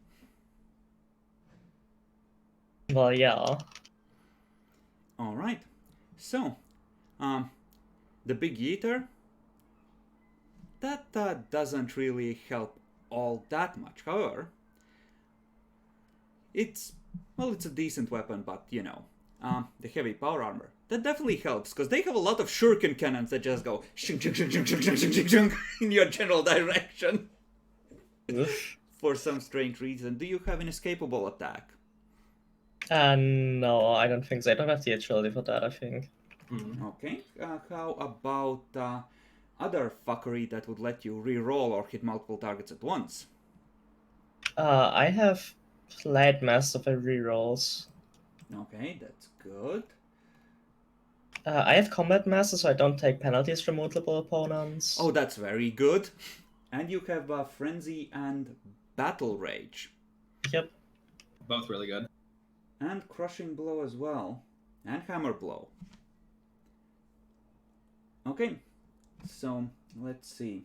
Well, yeah. Alright. So, the Big Eater, that doesn't really help all that much. However, it's a decent weapon, but the heavy power armor, that definitely helps, because they have a lot of shuriken cannons that just go shing, shing, shing, shing, shing, shing, shing, shing, shing, in your general direction. For some strange reason. Do you have an escapable attack? No, I don't think so. I don't have the agility for that, I think. Okay. How about other fuckery that would let you re-roll or hit multiple targets at once? I have Flight Master for rerolls. Okay, that's good. I have combat master, so I don't take penalties from multiple opponents. Oh, that's very good. And you have Frenzy and Battle Rage. Yep. Both really good. And Crushing Blow as well. And Hammer Blow. Okay, so let's see.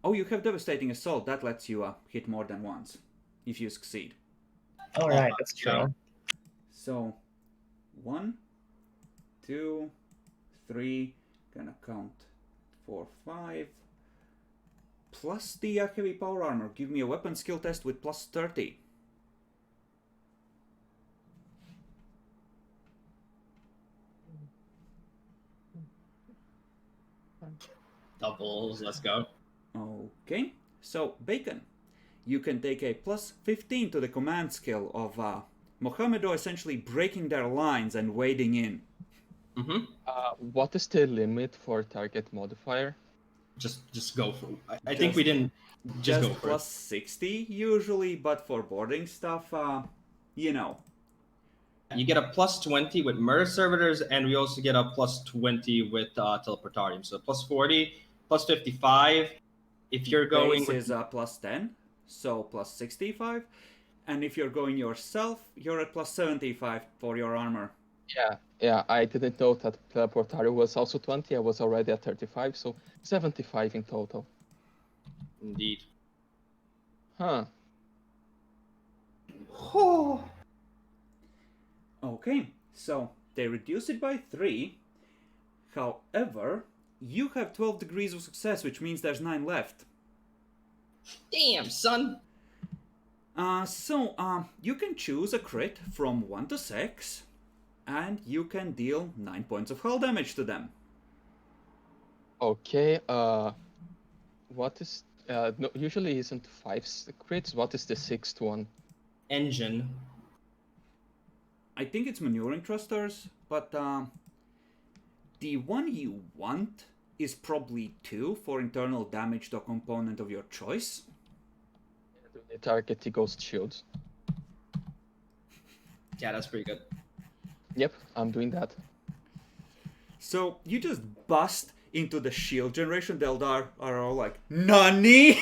Oh, you have Devastating Assault. That lets you hit more than once if you succeed. Alright, that's true. yeah. So, 1, 2, 3, gonna count 4, 5. Plus the heavy power armor. Give me a weapon skill test with plus 30. Doubles, let's go. Okay, so Bacon. You can take a plus 15 to the command skill of Mohamedo essentially breaking their lines and wading in. Mm-hmm. What is the limit for target modifier? Just go for it. I think we didn't just go for plus 60 usually, but for boarding stuff, you know. You get a plus 20 with murder servitors, and we also get a plus 20 with teleportarium. So plus 40, plus 55. If you're going Base is plus 10, so plus 65. And if you're going yourself, you're at plus 75 for your armor. Yeah, I didn't know that teleportarium was also 20. I was already at 35, so 75 in total. Indeed. Huh. Okay, so they reduce it by 3. However, you have 12 degrees of success, which means there's 9 left. Damn, son. So you can choose a crit from 1 to 6, and you can deal 9 points of hull damage to them. Okay, what is... no, usually isn't 5 crits. What is the 6th one? Engine. I think it's maneuvering thrusters, but the one you want is probably 2 for internal damage to a component of your choice. The target the ghost shields. Yeah, that's pretty good. Yep, I'm doing that. So you just bust into the shield generation. The Eldar are all like, Nani?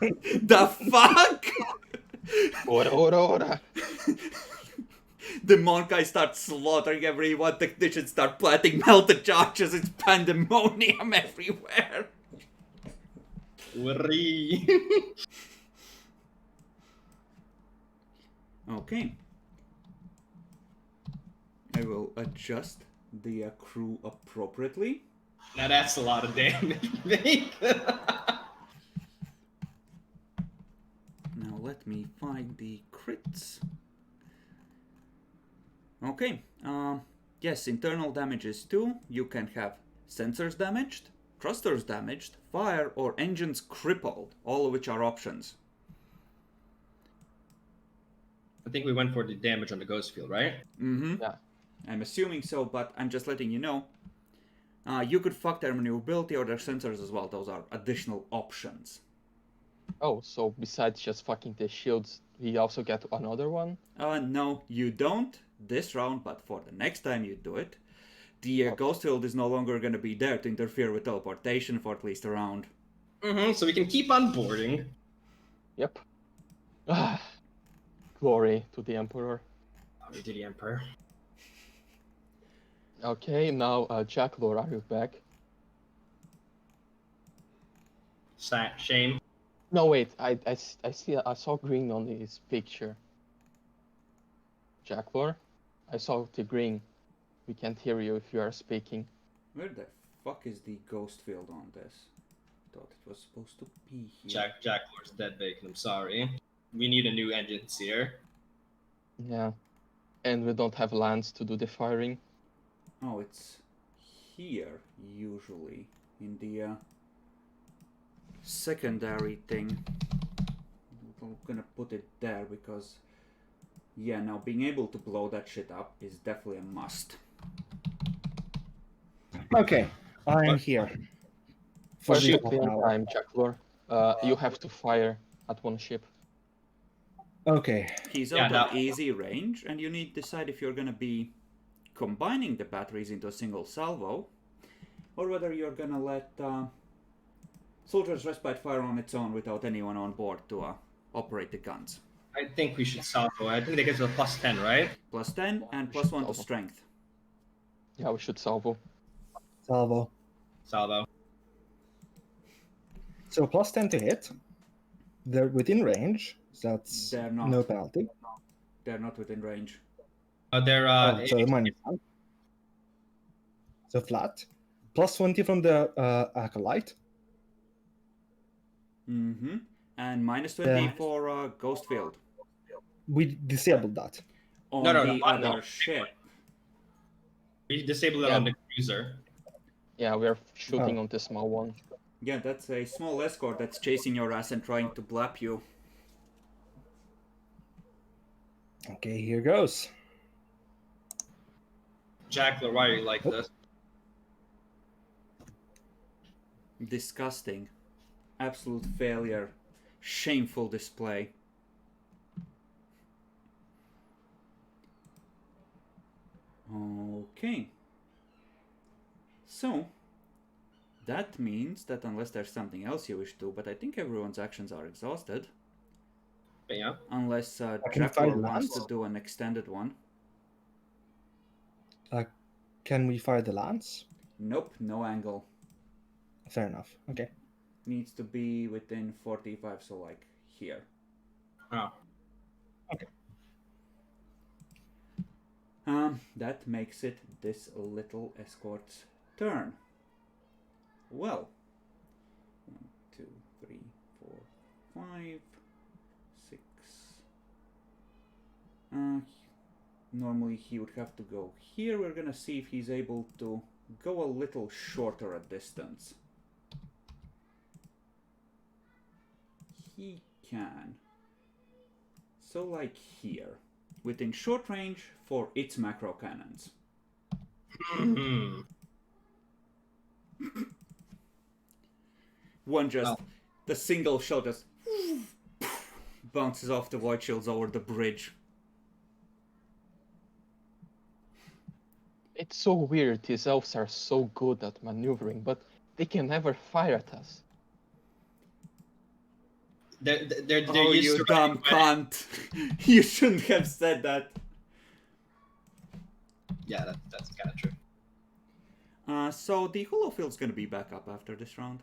The fuck? Ora. The Monkai start slaughtering everyone. Technicians start planting melted charges. It's pandemonium everywhere. Worry. Okay. I will adjust the crew appropriately. Now that's a lot of damage, mate. Now let me find the crits. Okay. Yes, internal damage is 2. You can have sensors damaged, thrusters damaged, fire, or engines crippled, all of which are options. I think we went for the damage on the ghost field, right? Mm-hmm. Yeah. I'm assuming so, but I'm just letting you know. You could fuck their maneuverability or their sensors as well. Those are additional options. Oh, so besides just fucking the shields, we also get another one? No, you don't this round, but for the next time you do it, the ghost field is no longer going to be there to interfere with teleportation for at least a round. Mm-hmm, so we can keep on boarding. Yep. Glory to the Emperor. Glory to the Emperor. Okay, now Jack Lord, are you back? Shame. No, wait, I saw green on his picture. Jack Lord? I saw the green. We can't hear you if you are speaking. Where the fuck is the ghost field on this? Thought it was supposed to be here. Jack Lord's dead, Bacon. I'm sorry. We need a new engines here. Yeah. And we don't have lands to do the firing. Oh, it's here, usually, in the secondary thing. I'm gonna put it there because, yeah, now being able to blow that shit up is definitely a must. Okay, I am here. For the Perfectly half on hour. time, Jack Lord. You have to fire at one ship. Okay. He's Yeah, out now- of easy range, and you need to decide if you're gonna be combining the batteries into a single salvo, or whether you're gonna let Soldier's Respite fire on its own without anyone on board to operate the guns. I think we should salvo. I think they get to a +10, right? +10 and +1 to strength. Yeah, we should salvo. Salvo. Salvo. So +10 to hit. They're within range, so that's They're not. no penalty. They're not within range. They're So -1. So flat. +20 from the acolyte. Mm-hmm. And -20 Yeah. for Ghost Field. We disabled that. On No, the other no. ship. we disabled it Yeah. on the cruiser. Yeah, we are shooting on the small one. Yeah, that's a small escort that's chasing your ass and trying to blap you. Okay, here goes. Jackler, why are you like this? Disgusting. Absolute failure. Shameful display. Okay. So, that means that unless there's something else you wish to, but I think everyone's actions are exhausted. But yeah. Unless can Jackler find wants to Lance. do an extended one. Can we fire the lance? Nope, no angle. Fair enough. Okay. Needs to be within 45, so like here. Oh. That makes it this little escort's turn. Well, 1, 2, 3, 4, 5, 6. Normally he would have to go here. We're gonna see if he's able to go a little shorter a distance. He can. So like here. Within short range for its macro cannons. Hmm. One just, the single shot just bounces off the void shields over the bridge. It's so weird. These elves are so good at maneuvering, but they can never fire at us. They're Oh, used you to dumb cunt. You shouldn't have said that. Yeah, that's kind of true. So the holofield's gonna be back up after this round.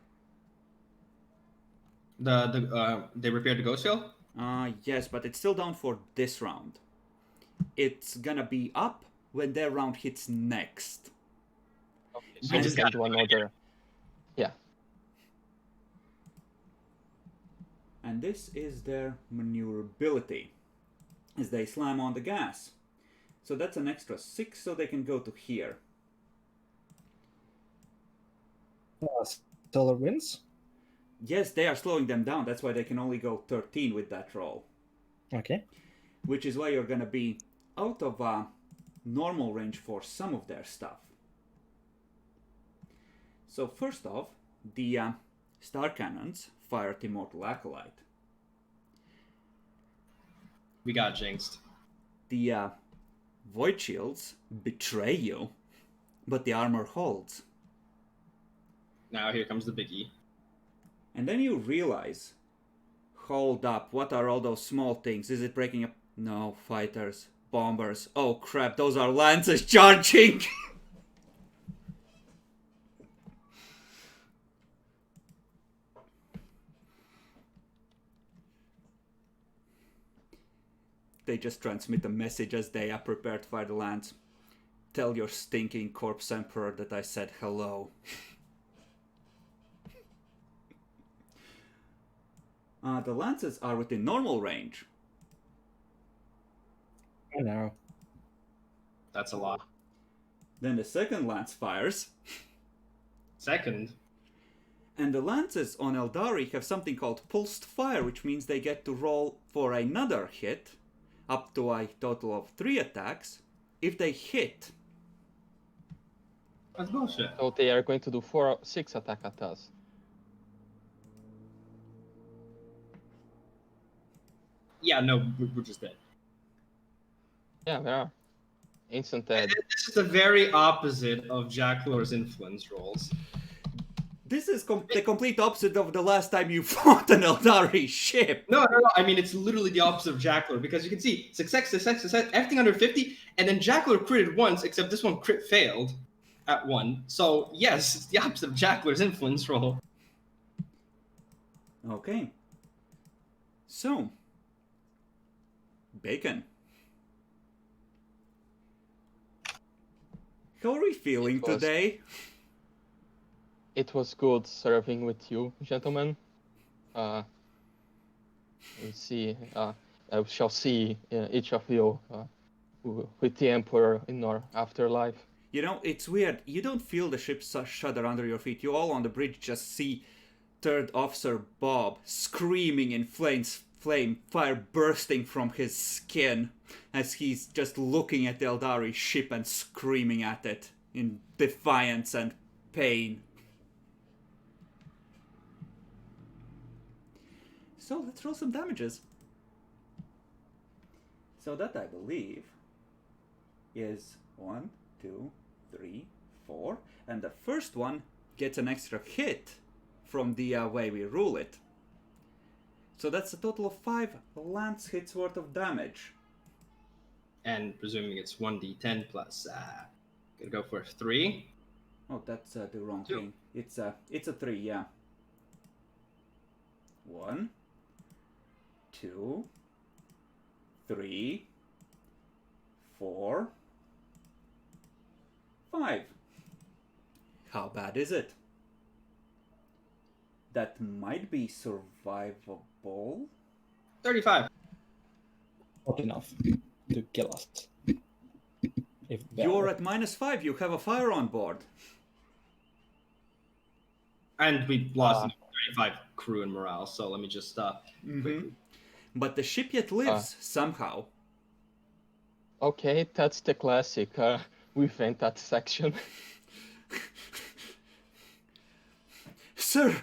They repaired the ghost field? Yes, but it's still down for this round. It's gonna be up when their round hits next. Okay, We so we just can got do another. Yeah. And this is their maneuverability, as they slam on the gas. So that's an extra 6, so they can go to here. Solar winds. Yes, they are slowing them down, that's why they can only go 13 with that roll. Okay. Which is why you're gonna be out of normal range for some of their stuff. So first off, the star cannons fire at Immortal Acolyte. We got jinxed. The void shields betray you, but the armor holds. Now here comes the biggie. And then you realize, hold up, what are all those small things? Is it breaking up? No, fighters, bombers. Oh crap, those are lances charging! They just transmit a message as they are prepared to fire the lance. Tell your stinking corpse emperor that I said hello. The lances are within normal range. I know. That's a lot. Then the second lance fires. Second. And the lances on Eldari have something called pulsed fire, which means they get to roll for another hit, up to a total of 3 attacks. If they hit, That's bullshit. So they are going to do 4 or 6 attack at us. Yeah, no, we're just dead. Yeah, they are. Instant dead. This is the very opposite of Jack Lore's influence rolls. This is the complete opposite of the last time you fought an Eldari ship. No. I mean, it's literally the opposite of Jack Lore because you can see success, everything under 50, and then Jack Lore critted once, except this one crit failed at 1. So, yes, it's the opposite of Jack Lore's influence roll. Okay. So, Bacon. How are we feeling today? It was good serving with you, gentlemen. We see. I shall see each of you with the Emperor in our afterlife. You know, it's weird. You don't feel the ship shudder under your feet. You all on the bridge just see Third Officer Bob screaming in flame, fire bursting from his skin as he's just looking at the Eldari ship and screaming at it in defiance and pain. So let's roll some damages. So that, I believe, is 1, 2, 3, 4. And the first one gets an extra hit from the way we rule it. So that's a total of 5 lance hits worth of damage. And presuming it's 1d10 plus, gonna go for 3. Oh, that's the wrong 2. thing. It's a 3, yeah. 1, 2, 3, 4, 5. How bad is it? That might be survivable. 35. Not enough to kill us. If You're at -5. You have a fire on board. And we lost 35 crew and morale, so let me just quickly. But the ship yet lives somehow. Okay, that's the classic. We vent that section. Sir,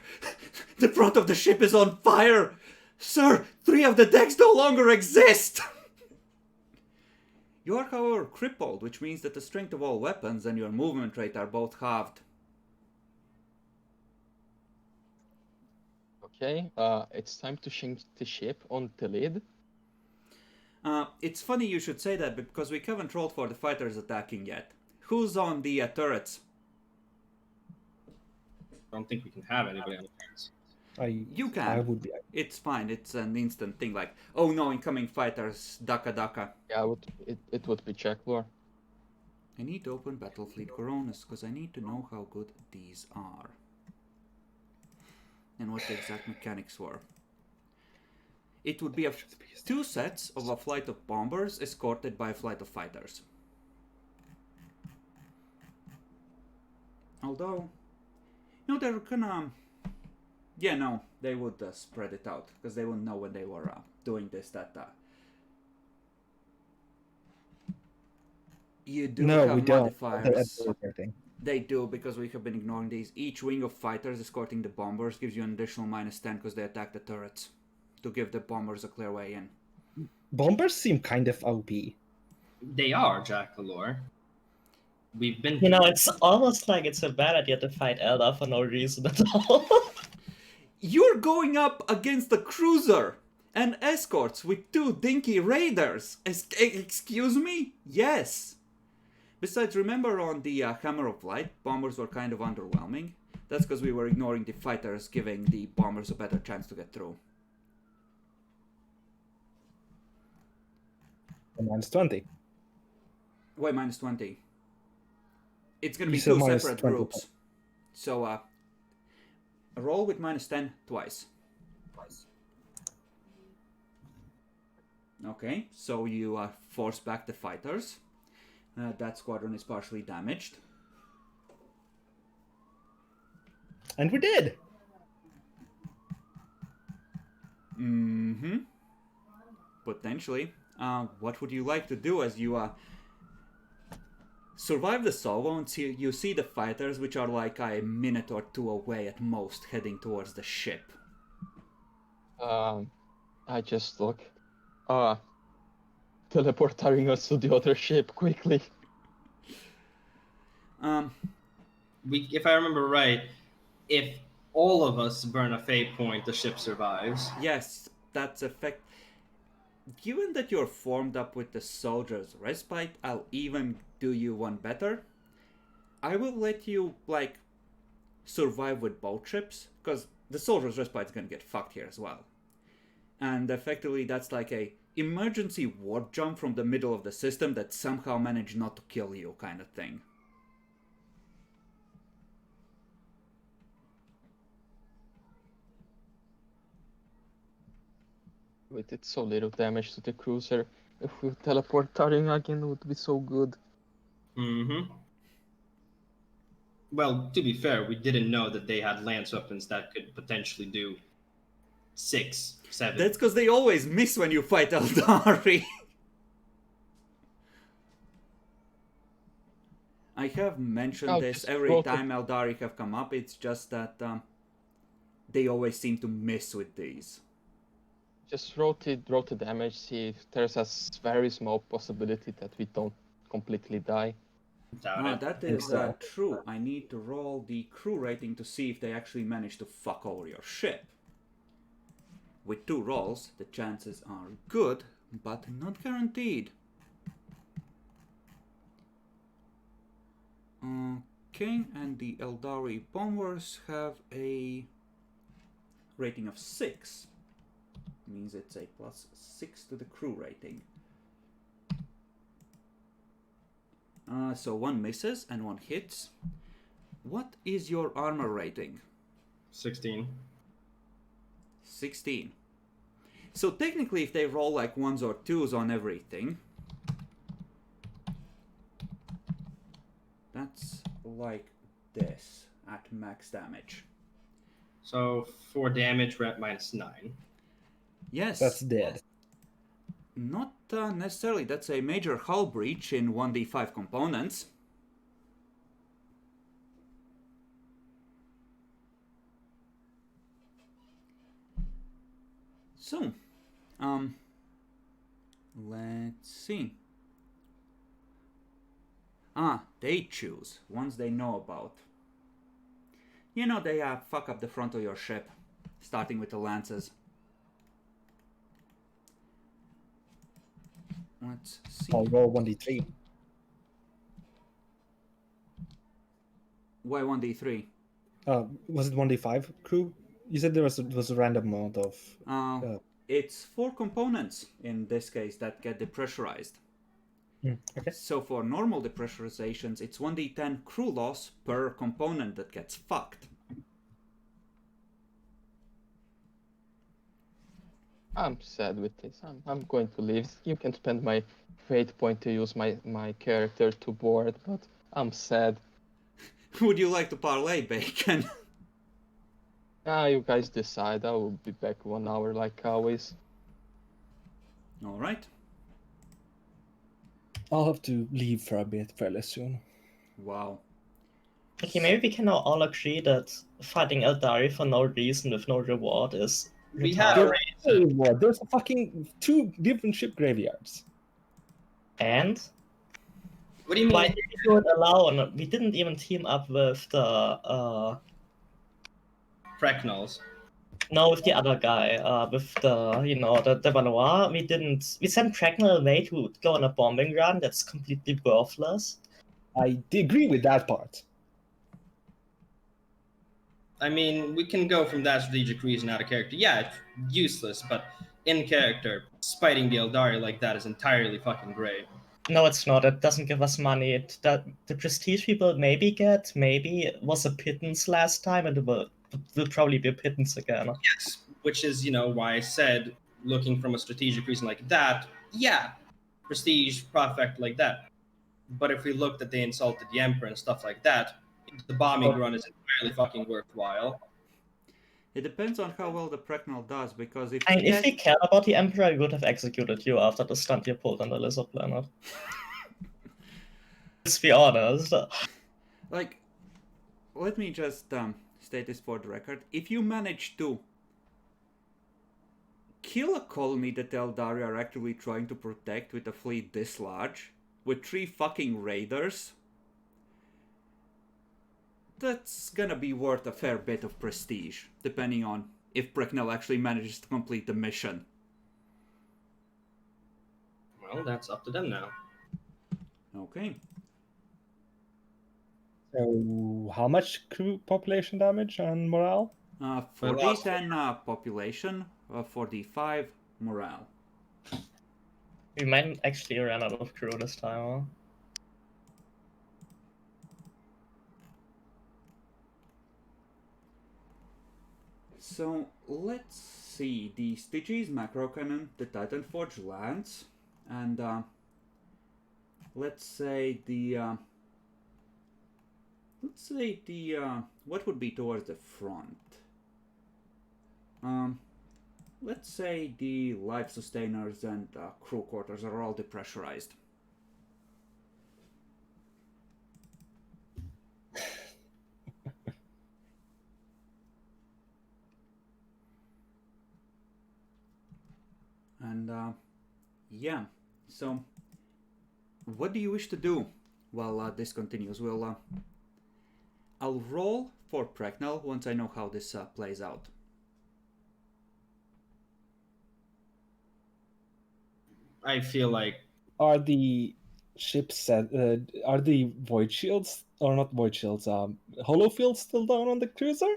the front of the ship is on fire! Sir, 3 of the decks no longer exist! You are, however, crippled, which means that the strength of all weapons and your movement rate are both halved. Okay, it's time to change the ship on the lid. It's funny you should say that because we haven't rolled for the fighters attacking yet. Who's on the turrets? I don't think we can have anybody on the turns. You can. I would be. It's fine. It's an instant thing like, oh no, incoming fighters, daka daka. Yeah, it would be Jack Lore. I need to open Battlefleet Coronas because I need to know how good these are. And what the exact mechanics were. It would be 2 sets of a flight of bombers escorted by a flight of fighters. Although, you know, they're gonna... Yeah, no, they would spread it out, because they wouldn't know when they were doing this, that... You do No, have we don't. modifiers. They're They do, because we have been ignoring these. Each wing of fighters escorting the bombers gives you an additional -10 because they attack the turrets. To give the bombers a clear way in. Bombers seem kind of OP. They are, Jack Lore. We've been. You know, it's almost like it's a bad idea to fight Eldar for no reason at all. You're going up against a cruiser and escorts with 2 dinky raiders. Excuse me? Yes. Besides, remember on the Hammer of Light, bombers were kind of underwhelming. That's because we were ignoring the fighters, giving the bombers a better chance to get through. -20. Wait, -20. It's gonna You be said 2 minus separate 20. groups. So, roll with -10 twice. Okay, so you force back the fighters. That squadron is partially damaged. And we did! Mm-hmm. Potentially. What would you like to do as you survive the salvo and you see the fighters, which are like a minute or 2 away at most, heading towards the ship? I just look. teleporting us to the other ship quickly. If I remember right, if all of us burn a fate point, the ship survives. Yes, that's effect. Given that you're formed up with the soldier's respite, I'll even do you one better. I will let you, like, survive with both ships, because the soldier's respite is gonna get fucked here as well. And effectively, that's like a emergency warp jump from the middle of the system that somehow managed not to kill you, kind of thing. We did so little damage to the cruiser. If we teleport Taring again, it would be so good. Mm-hmm. Well, to be fair, we didn't know that they had lance weapons that could potentially do 6, 7. That's because they always miss when you fight Eldari. I have mentioned this every time Eldari have come up, it's just that they always seem to miss with these. Just rotate the damage, see if there's a very small possibility that we don't completely die. That is true. I need to roll the crew rating to see if they actually manage to fuck over your ship. With 2 rolls, the chances are good, but not guaranteed. Okay, and the Eldari bombers have a rating of 6. Means it's a +6 to the crew rating. So 1 misses and 1 hits. What is your armor rating? 16. 16. So technically, if they roll like 1s or 2s on everything, that's like this at max damage. So 4 damage, we're at -9. Yes. That's dead. Not necessarily. That's a major hull breach in 1d5 components. So, let's see. They choose, ones they know about. You know, they fuck up the front of your ship, starting with the lances. Let's see. I'll roll 1d3. Why 1d3? Was it 1d5 crew? You said there was a random amount of... It's 4 components, in this case, that get depressurized. Okay. So for normal depressurizations, it's 1d10 crew loss per component that gets fucked. I'm sad with this. I'm going to leave. You can spend my fate point to use my character to board, but I'm sad. Would you like to parlay, Bacon? You guys decide. I will be back 1 hour like always. Alright. I'll have to leave for a bit fairly soon. Wow. Okay, maybe we can now all agree that fighting Eldari for no reason with no reward is We had a retarded. There's a fucking 2 different ship graveyards. And What do you mean? why did we do it alone? We didn't even team up with the Frecknels. no, with the other guy, with the Valois. We sent Cracknell away to go on a bombing run that's completely worthless. I agree with that part. I mean, we can go from that strategic reason out of character. Yeah, it's useless, but in character, spiting the Eldari like that is entirely fucking great. No, it's not. It doesn't give us money. The prestige people maybe it was a pittance last time, and it will probably be a pittance again. Yes, which is, why I said, looking from a strategic reason like that, yeah, prestige, profit like that. But if we looked that they insulted the Emperor and stuff like that, the bombing run is entirely fucking worthwhile. It depends on how well the Precknell does, because if If we cared about the Emperor, we would have executed you after the stunt you pulled on the Lizard Planet. Let's be honest. Like, let me just state this for the record. If you manage to kill a colony that Eldari are actively trying to protect with a fleet this large, with 3 fucking raiders, that's gonna be worth a fair bit of prestige, depending on if Bracknell actually manages to complete the mission. Well, that's up to them now. Okay. So, how much crew population damage and morale? 4d10 population, 4d5 morale. We might actually run out of crew this time, huh? So let's see, the Styges macro cannon, the Titan Forge lance, and let's say the what would be towards the front? Let's say the life sustainers and crew quarters are all depressurized. And yeah, so what do you wish to do while this continues? I'll roll for Bracknell once I know how this plays out. I feel like Are the ships set? Are the void shields or not void shields? Hollow fields still down on the cruiser?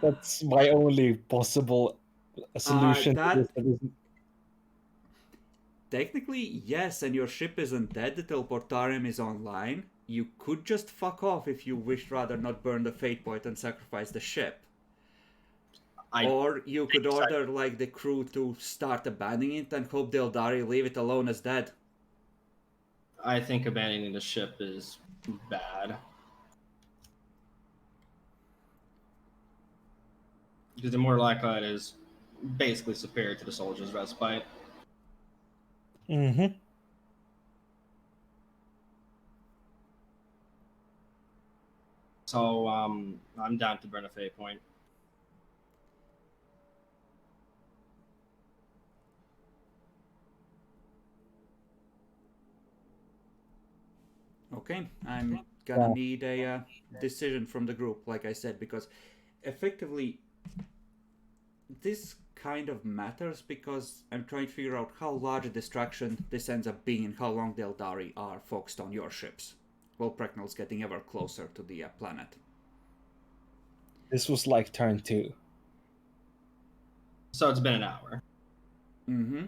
That's my only possible solution. To this. Technically, yes, and your ship isn't dead. The teleportarium is online. You could just fuck off if you wished rather not burn the fate point and sacrifice the ship. Or you could order like the crew to start abandoning it and hope the Eldari leave it alone as dead. I think abandoning the ship is bad. Because the Immortal Acolyte is basically superior to the Soldier's Respite. Mm-hmm. So I'm down to burn a fate point. Okay, I'm gonna need a decision from the group, like I said, because effectively this kind of matters because I'm trying to figure out how large a distraction this ends up being and how long the Eldari are focused on your ships, while Bracknell's getting ever closer to the planet. This was like turn 2. So it's been an hour. Mm-hmm.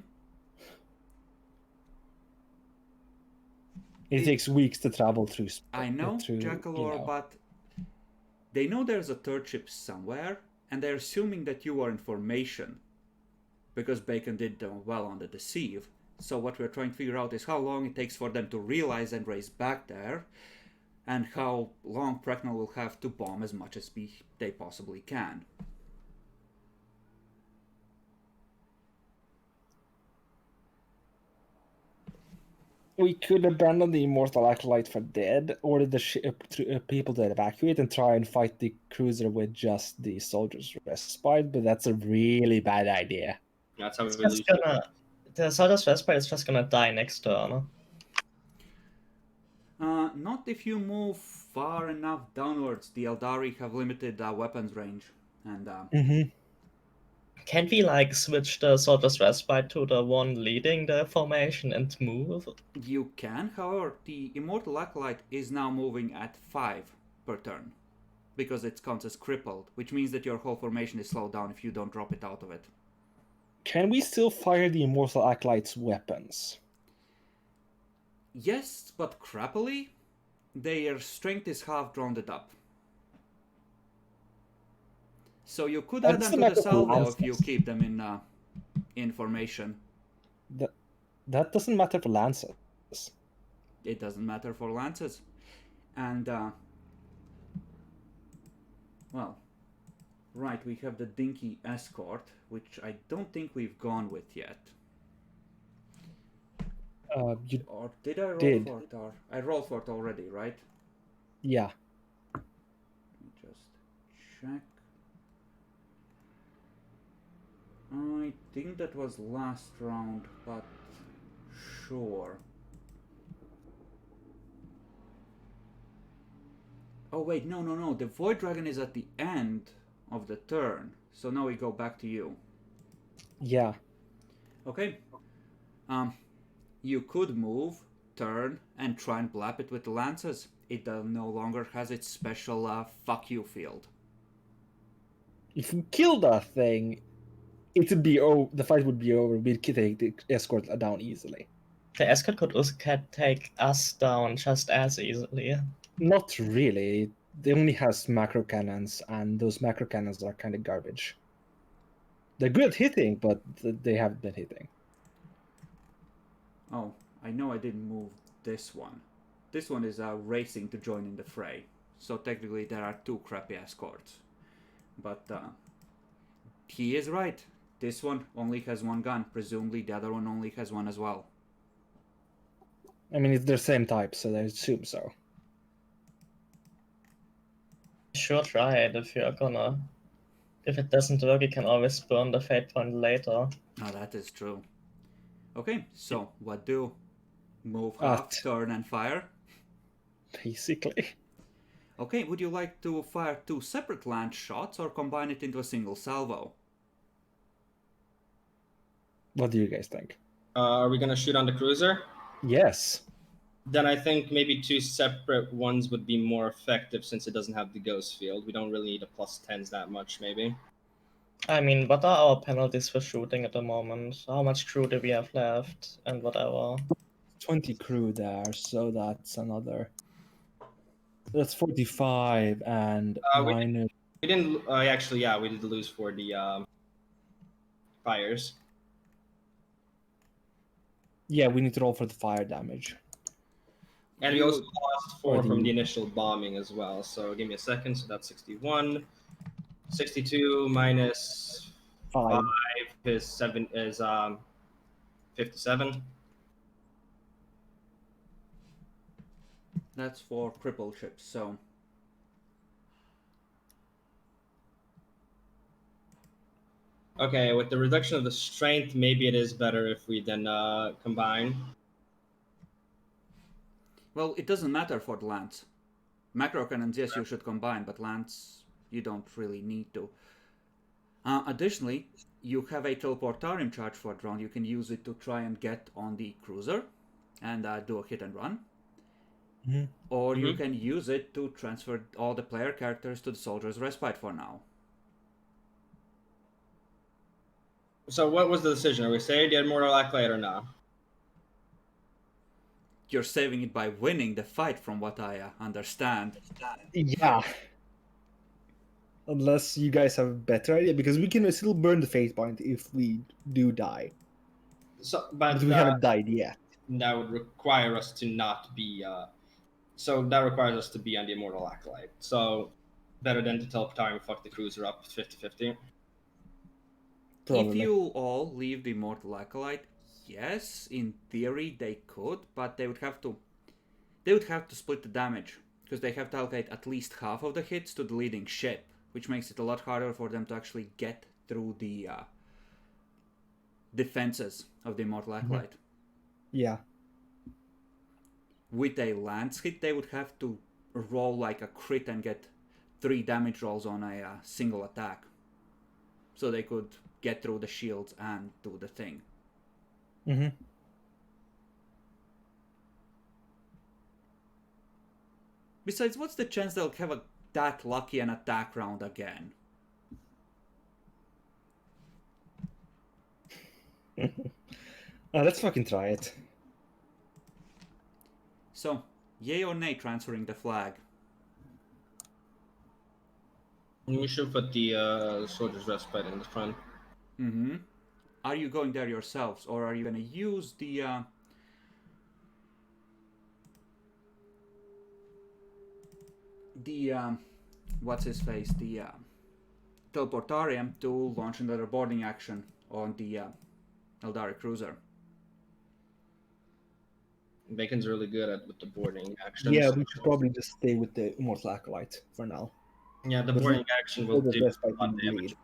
It takes weeks to travel through. I know, Jackalore, but they know there's a third ship somewhere, and they're assuming that you are in formation, because Bacon did well on the Deceive. So what we're trying to figure out is how long it takes for them to realize and race back there, and how long Bracknell will have to bomb as much as they possibly can. We could abandon the Immortal Acolyte for dead, order the ship people to evacuate, and try and fight the cruiser with just the Soldier's Respite, but that's a really bad idea. That's how we It's lose. the Soldier's Respite is just gonna die next turn. Not if you move far enough downwards. The Eldari have limited weapons range, and Can't we like switch the Soldier's Respite to the one leading the formation and move? you can. However, the Immortal Acolyte is now moving at 5 per turn, because it counts as crippled, which means that your whole formation is slowed down if you don't drop it out of it. Can we still fire the Immortal Acolyte's weapons? Yes, but crappily, their strength is half rounded up. So you could add them to the salvo if you keep them in formation. That doesn't matter for lances. It doesn't matter for lances. And, well, right, we have the Dinky Escort, which I don't think we've gone with yet. Or did I roll for it? I rolled for it already, right? Yeah. Let me just check. I think that was last round, but sure. Oh wait, no. The Void Dragon is at the end of the turn. So now we go back to you. Yeah. Okay. You could move, turn, and try and blap it with the lances. It no longer has its special fuck you field. If we kill that thing, it would be the fight would be over. We'd take the escort down easily. The escort could also take us down just as easily. Not really. It only has macro cannons, and those macro cannons are kind of garbage. They're good at hitting, but they haven't been hitting. Oh, I know I didn't move this one. This one is racing to join in the fray. So technically there are two crappy escorts. But he is right. This one only has one gun. Presumably the other one only has one as well. I mean, it's their same type, so I assume so. Sure, try it if you're gonna. If it doesn't work, you can always burn the fate point later. Oh, that is true. Okay, so what do? Move half, turn and fire? Basically. Okay, would you like to fire two separate lance shots or combine it into a single salvo? What do you guys think? Are we gonna shoot on the cruiser? Yes. Then I think maybe two separate ones would be more effective since it doesn't have the ghost field. We don't really need a +10s that much, maybe. I mean, what are our penalties for shooting at the moment? How much crew do we have left and whatever? 20 crew there, so that's another. That's 45 and minus. We didn't actually. Yeah, we did lose for the fires. Yeah, we need to roll for the fire damage. And we also lost 4 from the initial bombing as well. So give me a second. So that's 61. 62 minus 5 is 57. That's for cripple ships, so. Okay, with the reduction of the strength, maybe it is better if we then combine. Well, it doesn't matter for the lance. Macro cannons, yes, you should combine, but lance, you don't really need to. Additionally, you have a teleportarium charge for a round. You can use it to try and get on the cruiser and do a hit and run. Mm-hmm. Or you can use it to transfer all the player characters to the soldier's respite for now. So what was the decision? Are we saying the Immortal Acolyte or not? You're saving it by winning the fight, from what I understand. Yeah. Unless you guys have a better idea, because we can still burn the fate point if we do die. So, but we haven't died yet. That would require us to not be. So that requires us to be on the Immortal Acolyte. So better than to teleport and fuck the cruiser up 50-50. If you all leave the Immortal Acolyte, yes, in theory they could, but they would have to split the damage, because they have to allocate at least half of the hits to the leading ship, which makes it a lot harder for them to actually get through the defenses of the Immortal Acolyte. Yeah. With a lance hit, they would have to roll like a crit and get 3 damage rolls on a single attack, so they could get through the shields and do the thing. Mm-hmm. Besides, what's the chance they'll have that lucky an attack round again? Let's fucking try it. So, yay or nay transferring the flag? We should put the soldier's respite in the front. Mm-hmm. Are you going there yourselves, or are you going to use the what's his face, the teleportarium to launch another boarding action on the Eldari cruiser? Bacon's really good with the boarding actions. Yeah, we should probably just stay with the Immortal Acolyte for now. Yeah, the But boarding action will Soldier's do Respite a lot of in the damage. lead.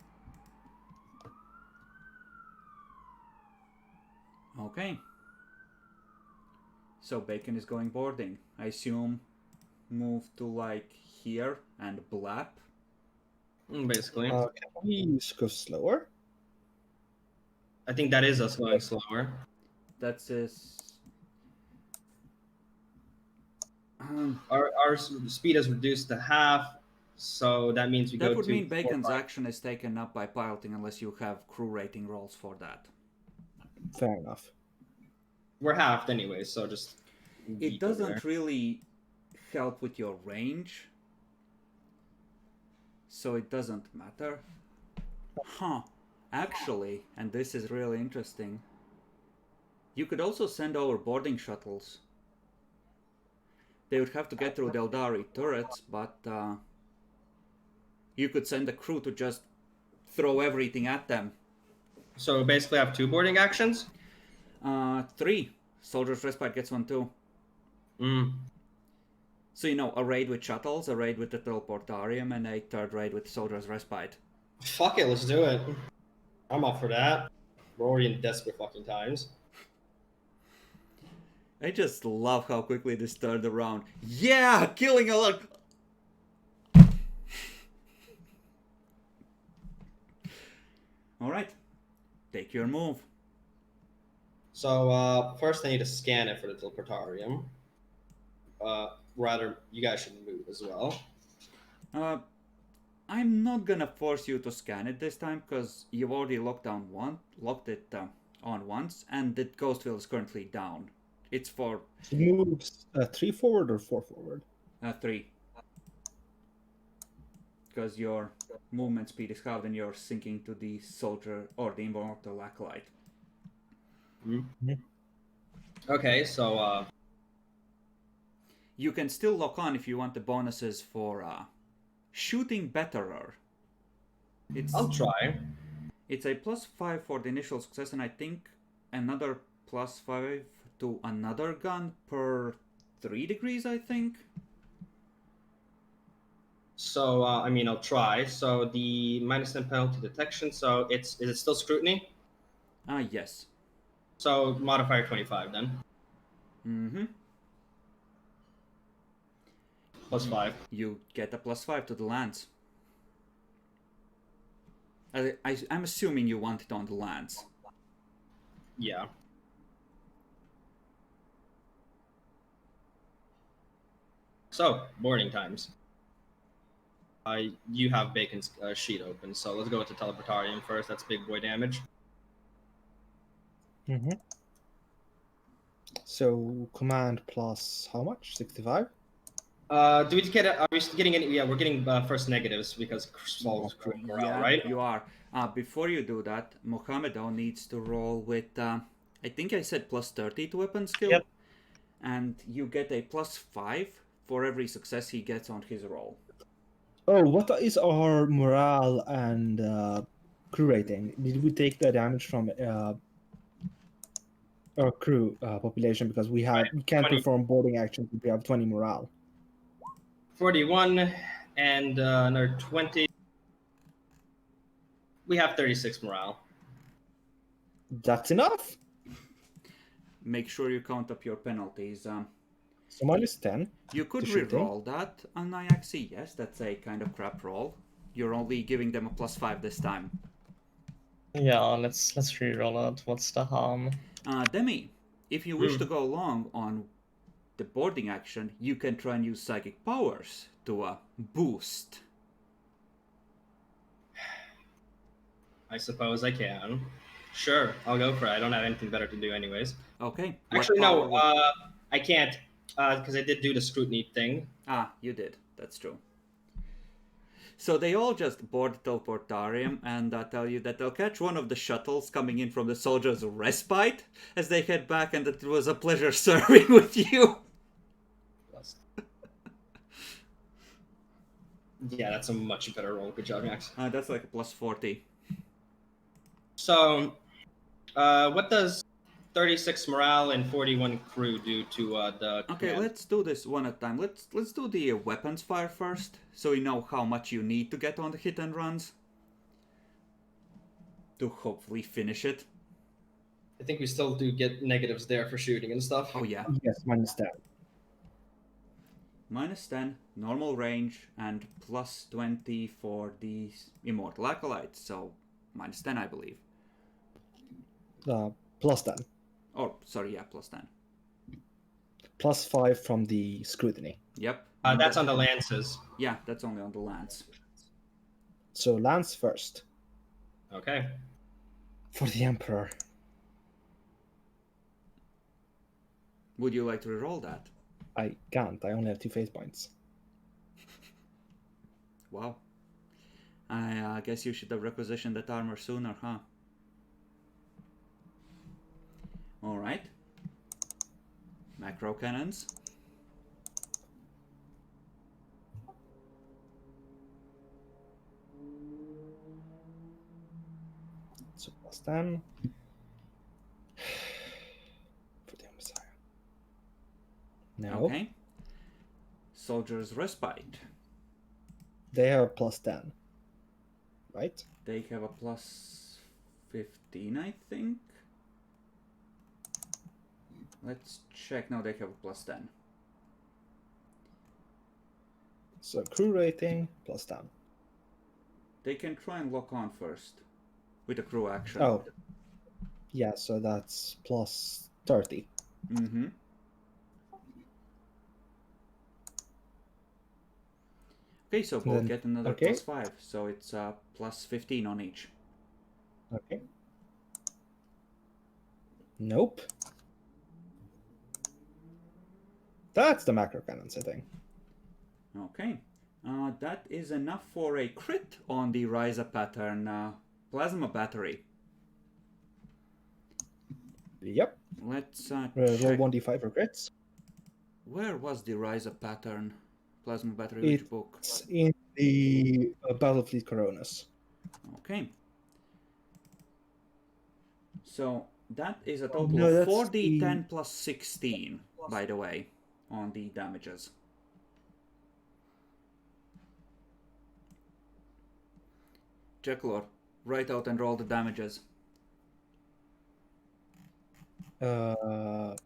Okay. So Bacon is going boarding. I assume move to like here and blap. Basically. Can we go slower? I think that is us going slower. That's his. Our speed is reduced to half, so that means we go That would to mean 4, Bacon's 5. action is taken up by piloting unless you have crew rating rolls for that. Fair enough. We're halved anyway, so just. It beat over there. doesn't really help with your range, so it doesn't matter. Huh. Actually, and this is really interesting, you could also send over boarding shuttles. They would have to get through the Eldari turrets, but you could send a crew to just throw everything at them. So basically, I have 2 boarding actions. 3. Soldier's Respite gets 1 too. So, you know, a raid with shuttles, a raid with the teleportarium, and a third raid with Soldier's Respite. Fuck it, let's do it. I'm up for that. We're already in desperate fucking times. I just love how quickly this turned around. Yeah! Killing a lot! Alright. Take your move. So first I need to scan it for the teleportarium. Rather, you guys should move as well. I'm not gonna force you to scan it this time, because you've already locked it on once, and the ghost field is currently down. It's for It moves 3 forward or 4 forward? 3. Because your movement speed is halved and you're sinking to the soldier or the immortal acolyte. Okay, so You can still lock on if you want the bonuses for shooting betterer. I'll try. It's a +5 for the initial success, and I think another +5 to another gun per 3 degrees, I think. So I mean, I'll try. So the -10 penalty detection. So is it still scrutiny? Yes. So modifier 25 then. Mm-hmm. +5. You get a +5 to the lance. I'm assuming you want it on the lance. Yeah. So boarding times. You have Bacon's sheet open, so let's go with the teleportarium first. That's big boy damage. So command plus how much? 65? Do we get it? Are we getting any? Yeah, we're getting first negatives because Saul's crew morale, Yeah, right? you are. Before you do that, Mohamedo needs to roll with, I think I said +30 to weapon skill. Yep. And you get a +5 for every success he gets on his roll. Oh, what is our morale and crew rating? Did we take the damage from our crew population because we can't 20. perform boarding actions if we have 20 morale? 41 and another 20. We have 36 morale. That's enough. Make sure you count up your penalties. So -10. You could To shooting. re-roll that on IXE. Yes, that's a kind of crap roll. You're only giving them a +5 this time. Yeah, let's re-roll it. What's the harm? Demi, if you wish to go along on the boarding action, you can try and use psychic powers to boost. I suppose I can. Sure, I'll go for it. I don't have anything better to do, anyways. Okay. Actually, no. I can't because I did do the scrutiny thing. You did. That's true. So they all just board the teleportarium and tell you that they'll catch one of the shuttles coming in from the Soldier's Respite as they head back, and that it was a pleasure serving with you. Yeah, that's a much better roll. Good job, Max. That's like a +40. So, what does 36 morale and 41 crew due to the Okay, command. let's do this one at a time. Let's do the weapons fire first, so we know how much you need to get on the hit and runs to hopefully finish it. I think we still do get negatives there for shooting and stuff. Oh yeah, Yes, -10. -10 normal range and +20 for the immortal acolytes. So -10, I believe. +10. Oh, sorry, yeah, +10. +5 from the scrutiny. Yep. That's on the lances. Yeah, that's only on the lance. So lance first Okay. for the Emperor. Would you like to reroll that? I can't. I only have 2 fate points. Wow. I guess you should have requisitioned that armor sooner, huh? Alright. Macro cannons. So +10 for the Messiah. No, Okay. Soldier's Respite. they have +10, right? They have a +15, I think. Let's check. No, they have a +10. So crew rating +10. They can try and lock on first with a crew action. Oh, yeah. So that's +30. Mm-hmm. Okay, so both Then- get another okay. +5, so it's +15 on each. Okay. Nope. That's the macro cannons, I think. Okay, that is enough for a crit on the Ryza pattern plasma battery. Yep. Let's Roll check. 1d5 for crits. Where was the Ryza pattern plasma battery? Which book? It's in the Battlefleet Coronas. Okay. So that is a total No, of that's 4d10 plus 16, by the way, on the damages. Jacklor, write out and roll the damages. Do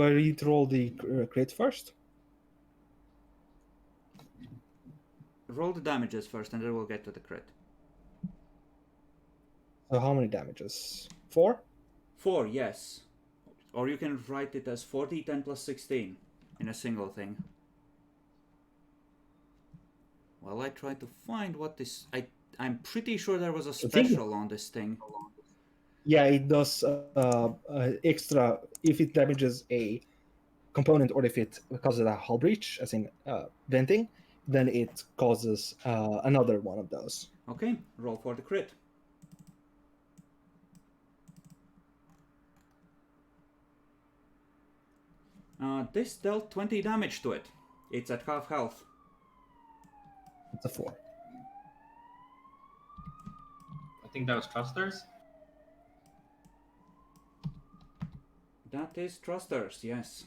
I need to roll the crit first? Roll the damages first, and then we'll get to the crit. So how many damages? 4? 4, yes. Or you can write it as 4d10 plus 16 in a single thing. Well, I tried to find what this... I'm pretty sure there was a think- special on this thing. Yeah, it does extra if it damages a component or if it causes a hull breach, as in venting, then it causes another one of those. Okay, roll for the crit. This dealt 20 damage to it. It's at half health. It's a 4. I think that was thrusters. That is thrusters, yes.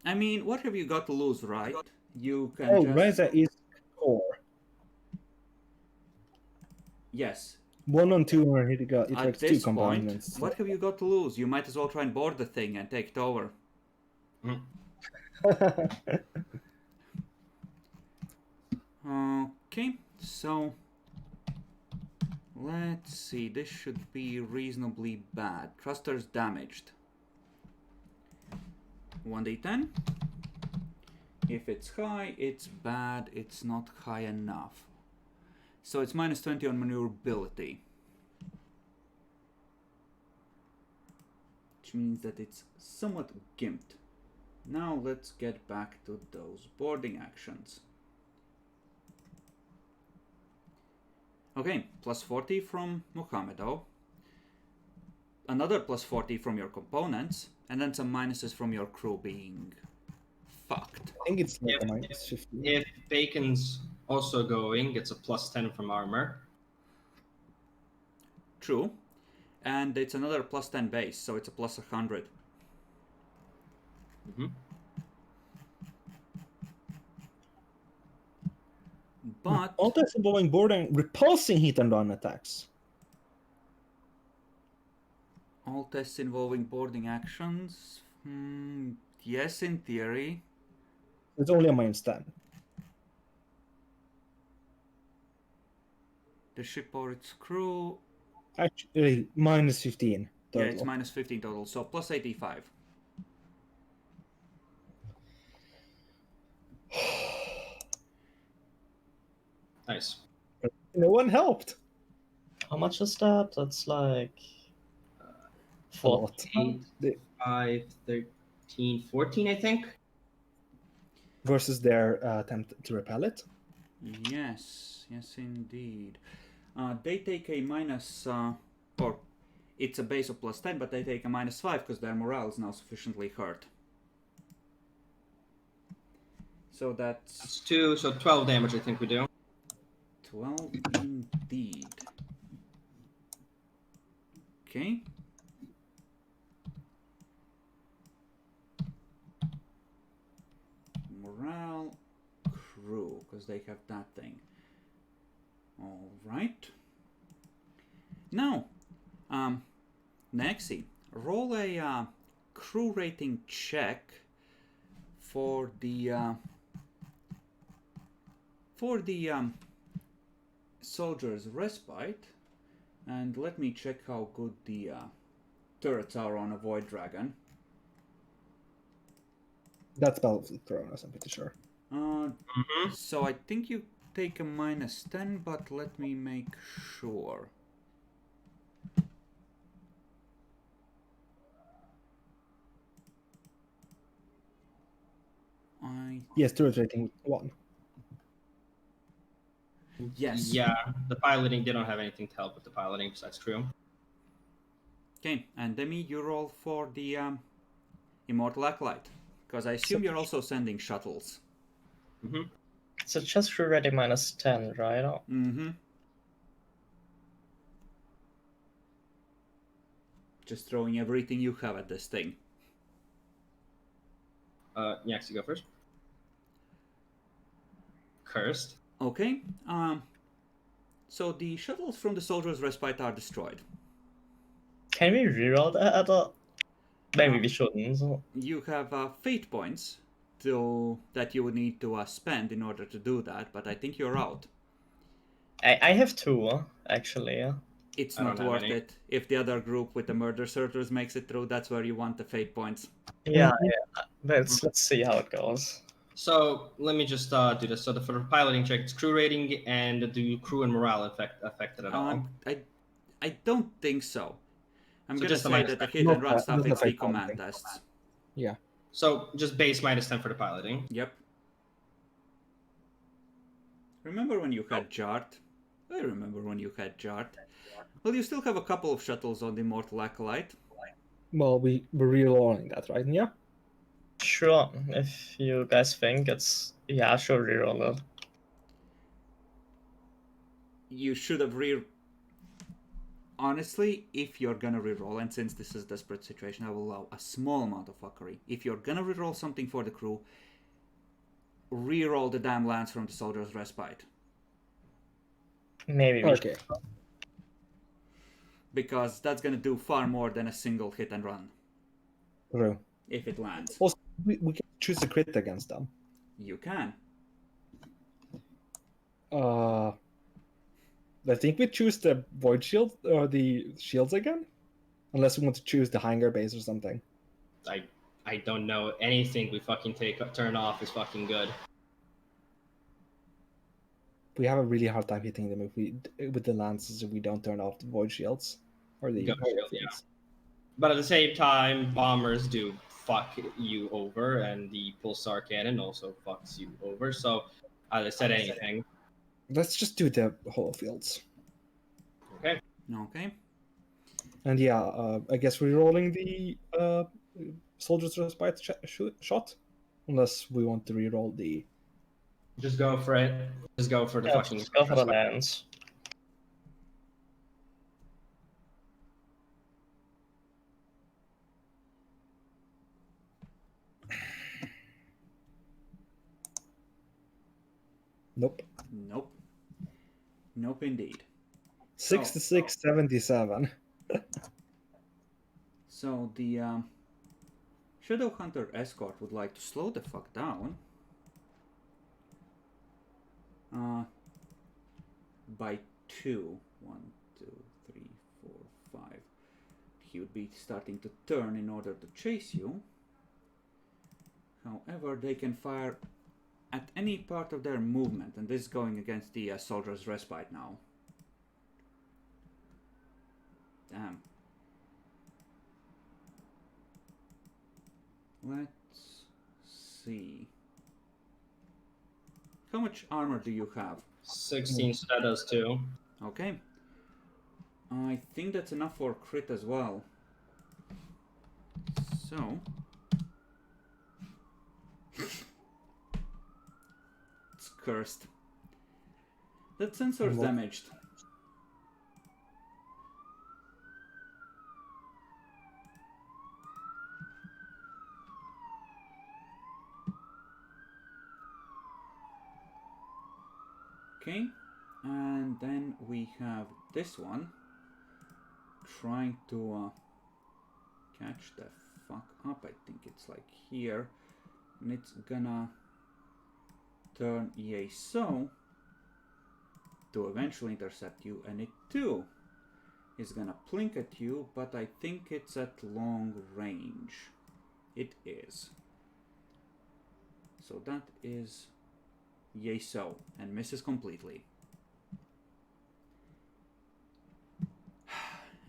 I mean, what have you got to lose, right? You can Oh, just... Reza is core. Yes. 1 on 2 or it At works 2 this combined. point, what have you got to lose? You might as well try and board the thing and take it over. Okay, so... Let's see, this should be reasonably bad. Thrusters damaged. 1d10. If it's high, it's bad. It's not high enough. So it's minus 20 on maneuverability. Which means that it's somewhat gimped. Now let's get back to those boarding actions. Okay, plus 40 from Mohamedo. Another plus 40 from your components. And then some minuses from your crew being fucked. I think it's like a -15. If Bacon's also going gets a +10 from armor. True. And it's another +10 base, so it's a +100. Mm-hmm. But All attacks involving boarding, repulsing hit and run attacks. all tests involving boarding actions. Yes, in theory. It's only a -10. The ship or its crew. Actually, -15 total. Yeah, it's -15 total, so +85. Nice. No one helped. How much is that? That's like A lot. 14. 5, 13, 14, I think. Versus their attempt to repel it. Yes, yes, indeed. They take a or it's a base of +10, but they take a -5 because their morale is now sufficiently hurt. So That's 2, so 12 damage, I think we do. 12 indeed. Okay. Morale crew, because they have that thing. All right. Now, Nexi, roll a crew rating check for the soldier's respite, and let me check how good the turrets are on a Void Dragon. That's Battlefield Coronas, I'm pretty sure. So I think you take a -10, but let me make sure. Yes, turret rating 1. Yes. Yeah, the piloting, they don't have anything to help with the piloting besides crew. Okay, and Demi, you roll for the Immortal Acolyte, because I assume you're also sending shuttles. Mm-hmm. So just crew ready -10, right? Mm-hmm. Just throwing everything you have at this thing. Yax, you go first. Cursed. Okay. So the shuttles from the Soldier's Respite are destroyed. Can we reroll that? Maybe we shouldn't. You have fate points that you would need to spend in order to do that, but I think you're out. I have 2, actually. It's I not don't have worth any. it. If the other group with the murder sorters makes it through, that's where you want the fate points. Yeah, yeah. Let's see how it goes. So let me just do this. So for the piloting check, it's crew rating, and do crew and morale affected at all? I don't think so. I'm So gonna just the say -10. that the hit and run Not stuff the is the fate command pointing. tests. Yeah. So just base -10 for the piloting. Yep. Remember when you had Jart? I remember when you had Jart. Well, you still have a couple of shuttles on the Immortal Acolyte. Well, we're rerolling that, right? Yeah. Sure, if you guys think it's... Yeah, sure, reroll it. You should have Honestly, if you're gonna reroll, and since this is a desperate situation, I will allow a small amount of fuckery. If you're gonna reroll something for the crew, reroll the damn lance from the Soldier's Respite. Maybe we Okay. Because that's gonna do far more than a single hit and run. True. If it lands. Also, we can choose a crit against them. You can. I think we choose the void shield or the shields again, unless we want to choose the hangar base or something. I don't know anything we fucking turn off is fucking good. We have a really hard time hitting them with the lances if we don't turn off the void shields or the Ghost shield, shields. But at the same time, bombers do fuck you over, and the pulsar cannon also fucks you over. So, as I said, anything. Let's just do the hollow fields. Okay. Okay. And yeah, I guess we're rolling the Soldier's Respite shot, unless we want to reroll the Just go for it. Just go for the Yeah, fucking. just go for the lands. Nope. Nope. Nope, indeed. 6677. So the Shadowhunter escort would like to slow the fuck down. By 2. 1, 2, 3, 4, 5. He would be starting to turn in order to chase you. However, they can fire at any part of their movement, and this is going against the Soldier's Respite now. Damn. Let's see. How much armor do you have? 16, so that does 2. Okay. I think that's enough for crit as well. So. It's cursed. That sensor's damaged. Okay, and then we have this one trying to catch the fuck up. I think it's like here, and it's gonna turn yay so to eventually intercept you, and it too is gonna plink at you, but I think it's at long range. It is. So that is yay so, and misses completely.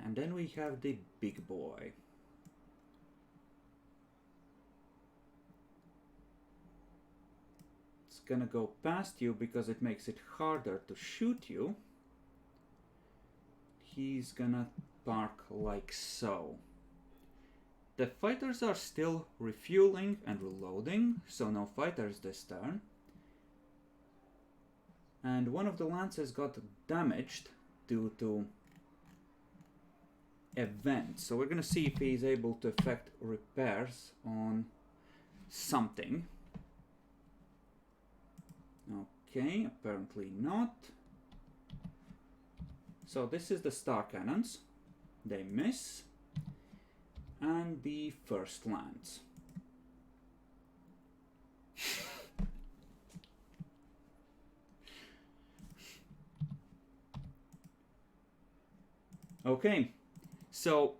And then we have the big boy. It's gonna go past you because it makes it harder to shoot you. He's gonna park like so. The fighters are still refueling and reloading, so no fighters this turn. And one of the lances got damaged due to events. So we're gonna see if he's able to effect repairs on something. Okay, apparently not. So this is the star cannons. They miss. And the first lands. Okay, so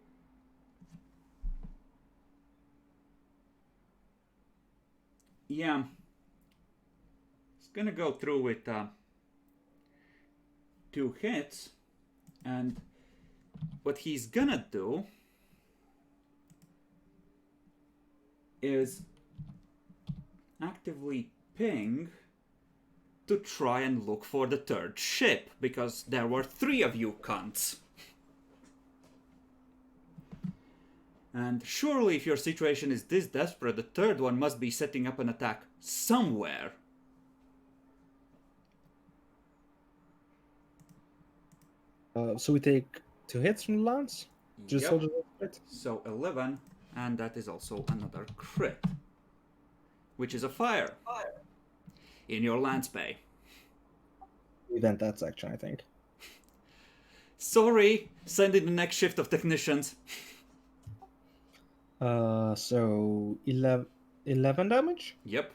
yeah, it's gonna go through with 2 hits, and what he's gonna do is actively ping to try and look for the 3rd ship, because there were 3 of you cunts. And surely if your situation is this desperate, the 3rd one must be setting up an attack somewhere. So we take 2 hits from the lance? Just Yep. hold it up. So 11, and that is also another crit. Which is a fire. In your lance bay. Event that section, I think. Sorry, send in the next shift of technicians. So 11 damage? Yep.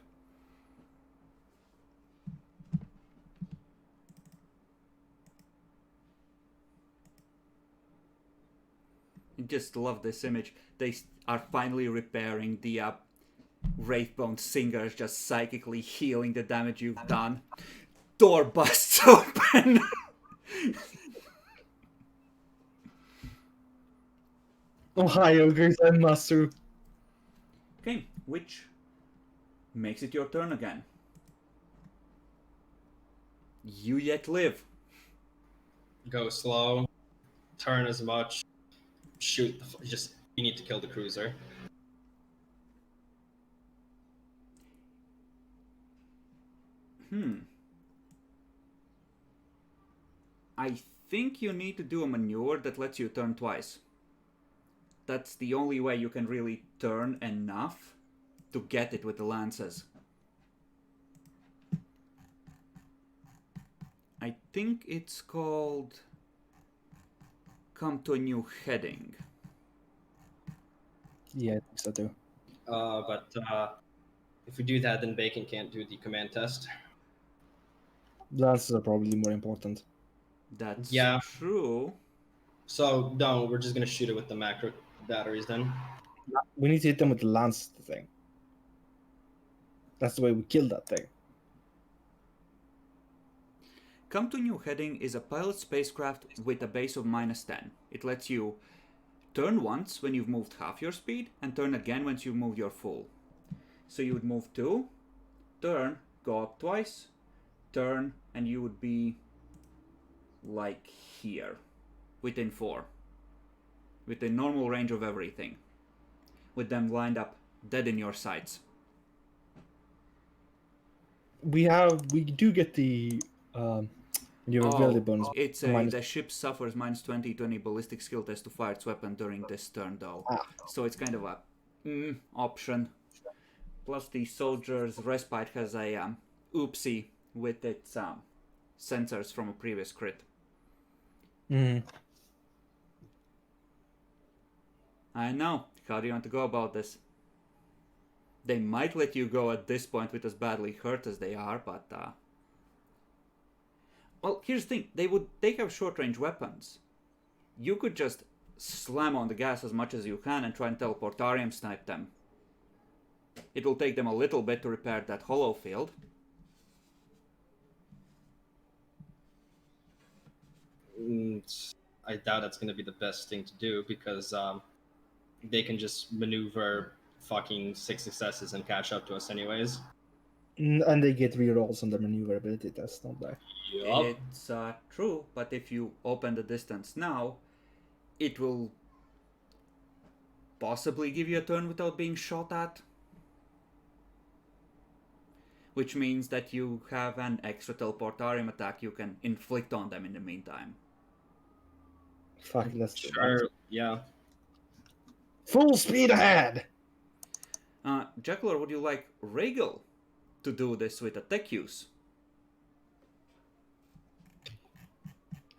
I just love this image. They are finally repairing the Wraithbone Singers, just psychically healing the damage you've done. Door busts open. Ohio Masu. Okay, which makes it your turn again. You yet live. Go slow. Turn as much. Shoot. Just you need to kill the cruiser. I think you need to do a maneuver that lets you turn twice. That's the only way you can really turn enough to get it with the lances. I think it's called Come to a New Heading. Yeah, I think so too. But if we do that, then Bacon can't do the command test. Lances are probably more important. That's Yeah. true. So no, we're just gonna shoot it with the macro batteries then. We need to hit them with the lance thing. That's the way we kill that thing. Come to New Heading is a pilot spacecraft with a base of -10. It lets you turn once when you've moved half your speed, and turn again once you've moved your full. So you would move 2, turn, go up twice, turn, and you would be like here, within 4. Within normal range of everything. With them lined up dead in your sights. We do get the maneuverability bonus. It's minus- the ship suffers -20 to any ballistic skill test to fire its weapon during this turn, though. So it's kind of a option. Plus, the soldier's respite has a oopsie with its sensors from a previous crit. I know. How do you want to go about this? They might let you go at this point with as badly hurt as they are, but well, here's the thing. They have short-range weapons. You could just slam on the gas as much as you can and try and teleportarium snipe them. It will take them a little bit to repair that hollow field. I doubt that's gonna be the best thing to do because they can just maneuver fucking 6 successes and catch up to us anyways. And they get rerolls on the maneuverability test, don't they? Yup. It's true, but if you open the distance now, it will possibly give you a turn without being shot at. Which means that you have an extra teleportarium attack you can inflict on them in the meantime. Fuck, let's do that. Sure, yeah. Full speed ahead! Jackalor, would you like Regal to do this with a tech use?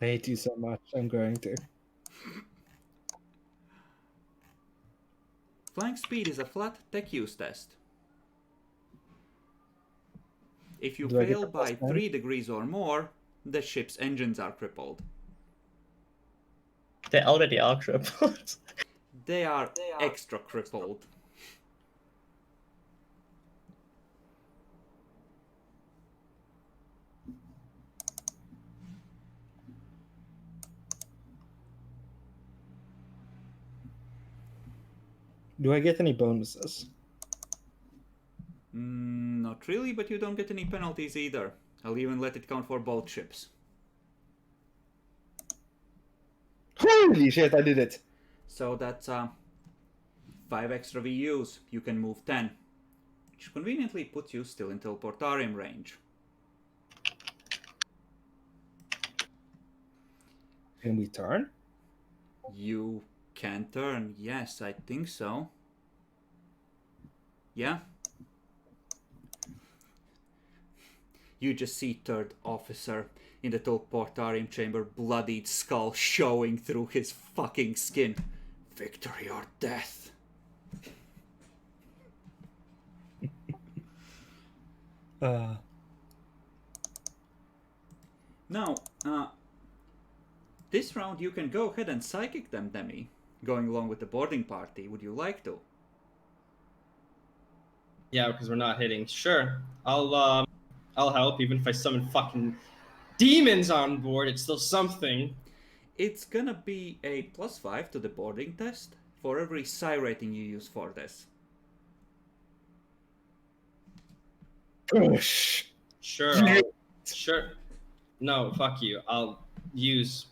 I hate you so much, I'm going to. Flying speed is a flat tech use test. If you Do I get fail the by plus 10? 3 degrees or more, the ship's engines are crippled. They already are crippled. They are extra crippled. Do I get any bonuses? Not really, but you don't get any penalties either. I'll even let it count for both ships. Holy shit, I did it! So that's 5 extra VUs. You can move 10. Which conveniently puts you still in teleportarium range. Can we turn? You can turn. Yes, I think so. Yeah. You just see third officer in the teleportarium chamber, bloodied skull showing through his fucking skin. Victory or death. Now, this round you can go ahead and psychic them, Demi, going along with the boarding party. Would you like to? Yeah, because we're not hitting. Sure, I'll help even if I summon fucking demons on board. It's still something. It's gonna be a +5 to the boarding test for every psi rating you use for this. Sure, sure. No, fuck you. I'll use.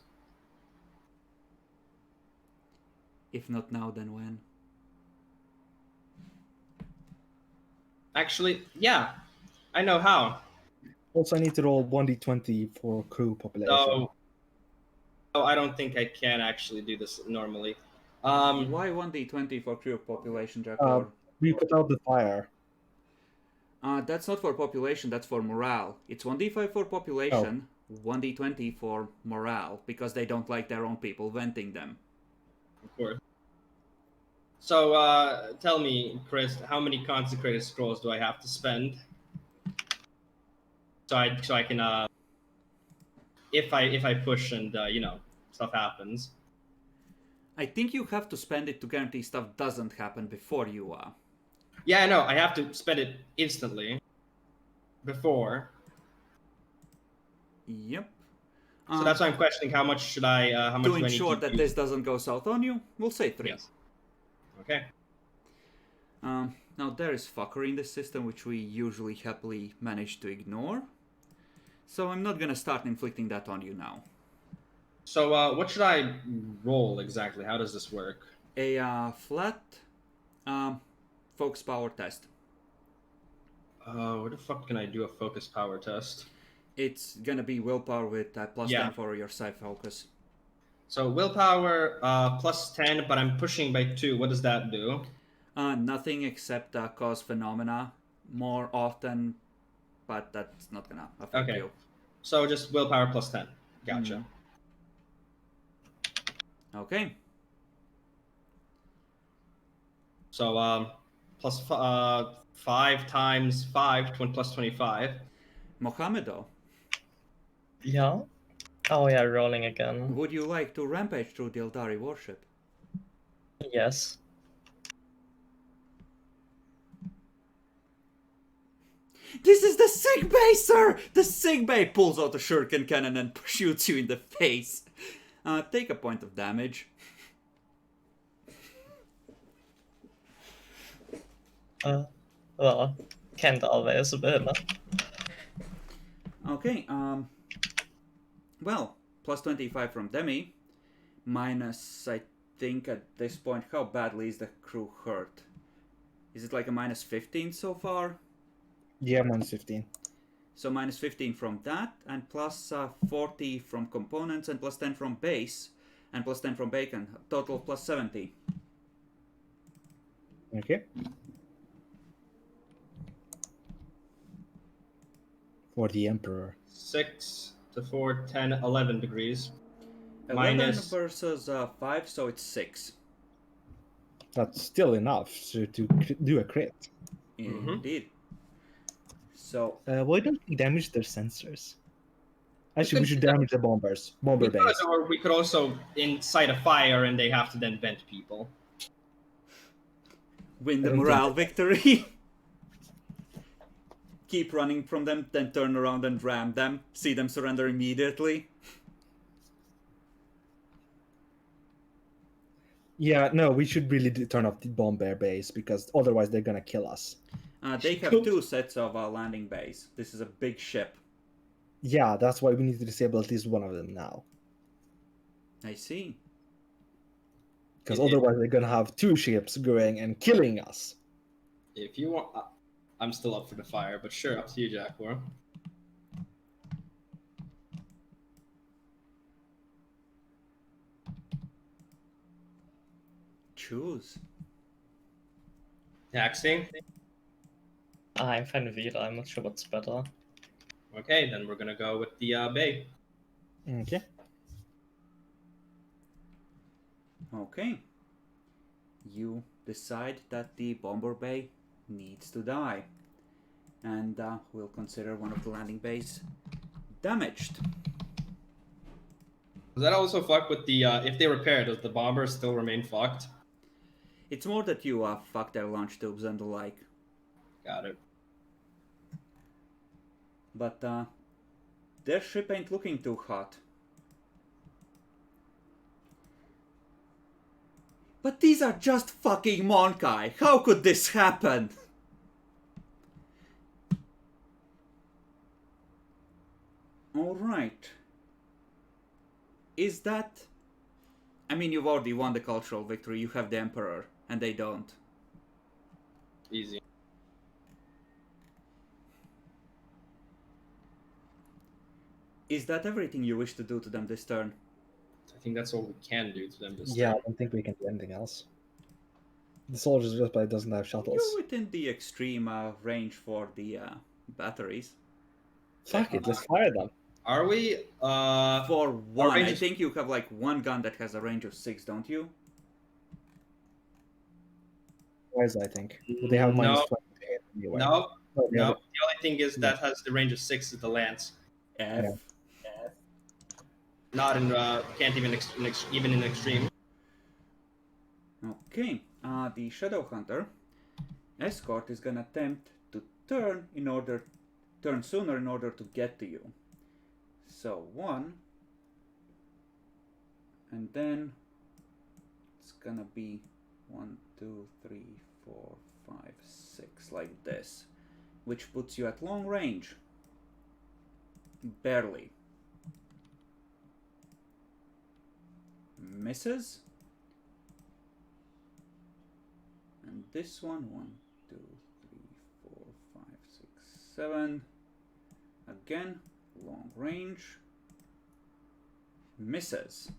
If not now, then when? Actually, yeah, I know how. Also, I need to roll 1d20 for crew population. So, I don't think I can actually do this normally. Why 1d20 for crew population, Jackor? We put out the fire. That's not for population, that's for morale. It's 1d5 for population, 1d20 for morale, because they don't like their own people venting them. Of course. So, tell me, Chris, how many consecrated scrolls do I have to spend? So I can, if I push and stuff happens. I think you have to spend it to guarantee stuff doesn't happen before you Yeah, I know. I have to spend it instantly. Before. Yep. So that's why I'm questioning how much should I? How much to do I need ensure to that use? this doesn't go south on you, we'll say 3. Yes. Okay. Now there is fuckery in the system which we usually happily manage to ignore. So I'm not gonna start inflicting that on you now. So what should I roll exactly? How does this work? A flat focus power test. Where the fuck can I do a focus power test? It's gonna be willpower with plus Yeah. 10 for your side focus. So willpower plus 10, but I'm pushing by 2. What does that do? Nothing except cause phenomena more often, but that's not gonna affect Okay. you. So just willpower plus 10. Gotcha. Okay. So plus 5 times 5, plus 25. Mohamedo, Yeah. Oh yeah, rolling again. would you like to rampage through the Eldari warship? Yes. This is the sick bay, sir! The sick bay pulls out a shuriken cannon and shoots you in the face. Take a point of damage. Well, can't always win. Okay, well, plus 25 from Demi, minus, I think at this point, how badly is the crew hurt? Is it like a minus 15 so far? Yeah, minus 15. So minus 15 from that, and plus 40 from components, and plus 10 from base, and plus 10 from bacon. Total plus 70. Okay. For the Emperor. 6 to 4, 10, 11 degrees. 11 Minus- versus 5, so it's 6. That's still enough to do a crit. Indeed. So, Why don't we damage their sensors? Actually, we should damage the bomber We base. could, or we could also incite a fire and they have to then vent people. win the I don't morale victory. Keep running from them, then turn around and ram them. See them surrender immediately. Yeah, no, we should really turn off the bomber base because otherwise they're gonna kill us. They have 2 sets of landing bays. This is a big ship. Yeah, that's why we need to disable at least one of them now. I see. Because otherwise they're gonna have 2 ships going and killing us. If you want, I'm still up for the fire, but sure, up to you, Jackor. Choose. Taxing. I'm fine with either. I'm not sure what's better. Okay, then we're gonna go with the bay. Okay. Okay. You decide that the bomber bay needs to die. And we'll consider one of the landing bays damaged. Does that also fuck with the if they repair? Does the bomber still remain fucked? It's more that you fuck their launch tubes and the like. Got it. But their ship ain't looking too hot. But these are just fucking Monkai. How could this happen? Alright. Is that... I mean, you've already won the cultural victory. You have the Emperor, and they don't. Easy. Is that everything you wish to do to them this turn? I think that's all we can do to them this Yeah, I turn. don't think we can do anything else. The soldiers just but it doesn't have shuttles. You're within the extreme range for the batteries. Fuck it, let's fire them. Are we? For one, range I is- think you have like one gun that has a range of 6, don't you? Twice, I think. But they have minus No. 20 to hit anyway. No, Oh, they no. have- The only thing is that has the range of 6 is the lance. F. Not in can't even even in extreme. Okay, the Shadow Hunter escort is gonna attempt to turn sooner in order to get to you. So 1, and then it's gonna be 1, 2, 3, 4, 5, 6 like this, which puts you at long range. Barely. Misses. And this one, 1, 2, 3, 4, 5, 6, 7. Again, long range. Misses.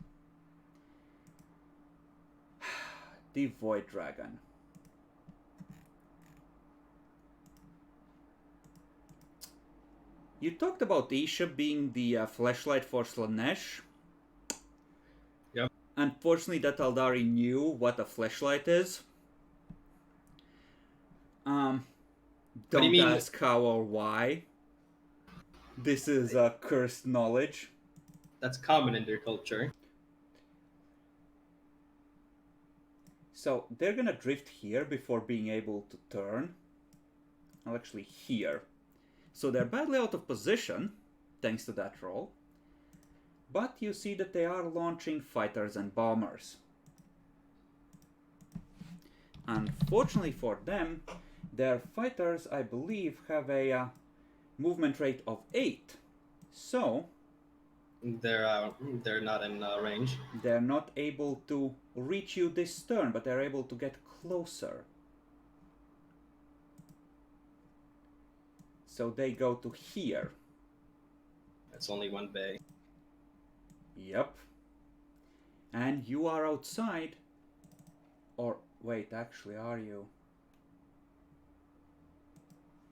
The Void Dragon. You talked about Isha being the flashlight for Slanesh. Yep. Unfortunately, that Aldari knew what a flashlight is. do Don't you mean- ask how or why. This is cursed knowledge. That's common in their culture. So they're gonna drift here before being able to turn. Well, actually here. So they're badly out of position, thanks to that roll. But you see that they are launching fighters and bombers. Unfortunately for them, their fighters, I believe, have a movement rate of 8. So They're not in range. they're not able to reach you this turn, but they're able to get closer. So they go to here. That's only one bay. Yep. And you are outside. Or, wait, actually, are you?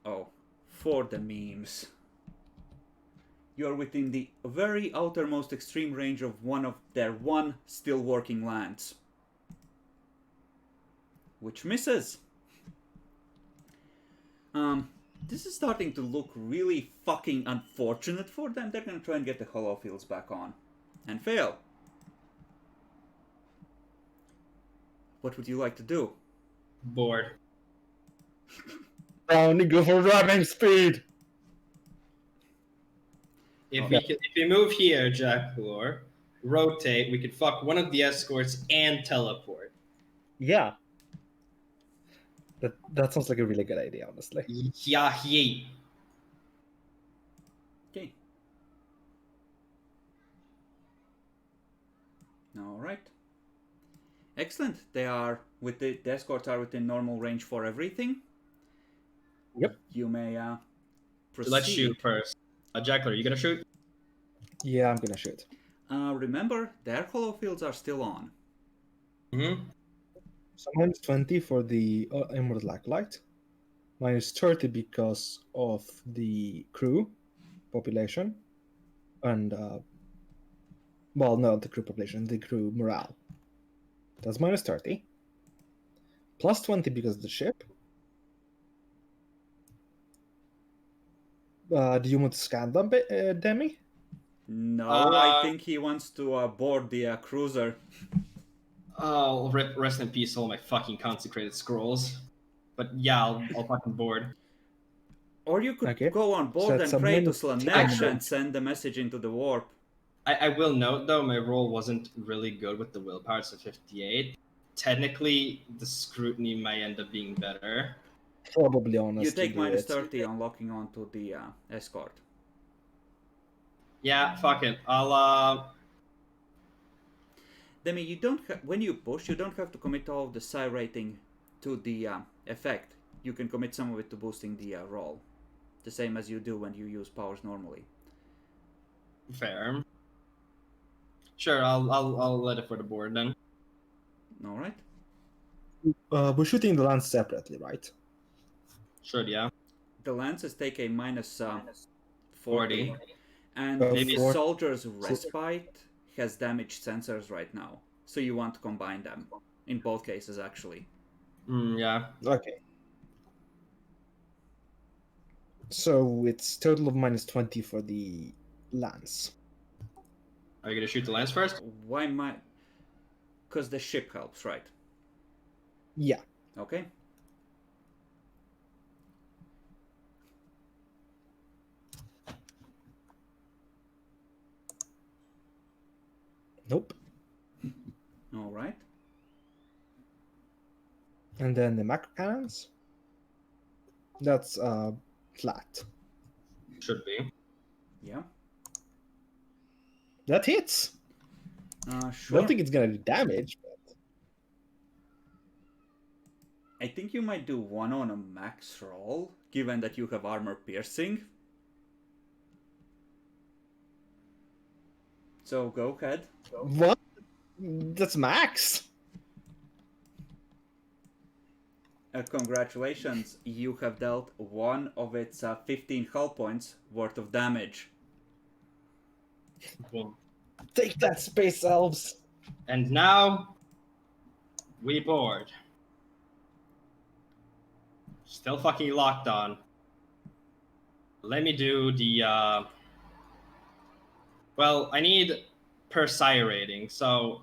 Oh, for the memes. You are within the very outermost extreme range of one of their still working lands. Which misses. This is starting to look really fucking unfortunate for them. They're gonna try and get the hollow fields back on. And fail. What would you like to do? Board. I only go for driving speed! If we move here, Jackalor, rotate, we could fuck one of the escorts and teleport. Yeah. That sounds like a really good idea, honestly. Yeah, yeet. Okay. Alright. Excellent. They are with the escorts are within normal range for everything. Yep. You may proceed. Let's shoot first. Jackalor, are you gonna shoot? Yeah, I'm gonna shoot. Remember, their hollow fields are still on. Mm-hmm. So minus 20 for the Immortal Acolyte. Minus 30 because of the crew population. And, well, not the crew population, the crew morale. That's minus 30. Plus 20 because of the ship. Do you want to scan them, Demi? No, I Uh, think he wants to board the cruiser. Oh, rest in peace, all my fucking consecrated scrolls. But yeah, I'll fucking board. Or you could Okay. go on board that's and a pray to minus Slanesh 10. and send the message into the warp. I will note though, my roll wasn't really good with the willpower, so 58. Technically, the scrutiny might end up being better. Probably, honestly. You take minus it. 30 on locking onto the escort. Yeah, fuck it. I'll Demi, you don't when you push, you don't have to commit all of the psi rating to the effect. You can commit some of it to boosting the roll, the same as you do when you use powers normally. Fair. Sure, I'll let it for the board then. All right. We're shooting the lance separately, right? Sure, yeah. The lances take a minus 40. 40. And Maybe the soldier's respite has damage sensors right now. So you want to combine them. In both cases, actually. Yeah. Okay. So it's total of minus 20 for the lance. Are you gonna shoot the lance first? Why might? Because the ship helps, right? Yeah. Okay. Nope. All right. And then the macro cannons. That's flat. Should be. Yeah. That hits. Sure. Don't think it's gonna do damage, but I think you might do one on a max roll, given that you have armor piercing. So go ahead. what? That's max. Congratulations, you have dealt one of its 15 hull points worth of damage. Boom. Take that, space elves. And now we board. Still fucking locked on. Let me do the well, I need per psi rating, so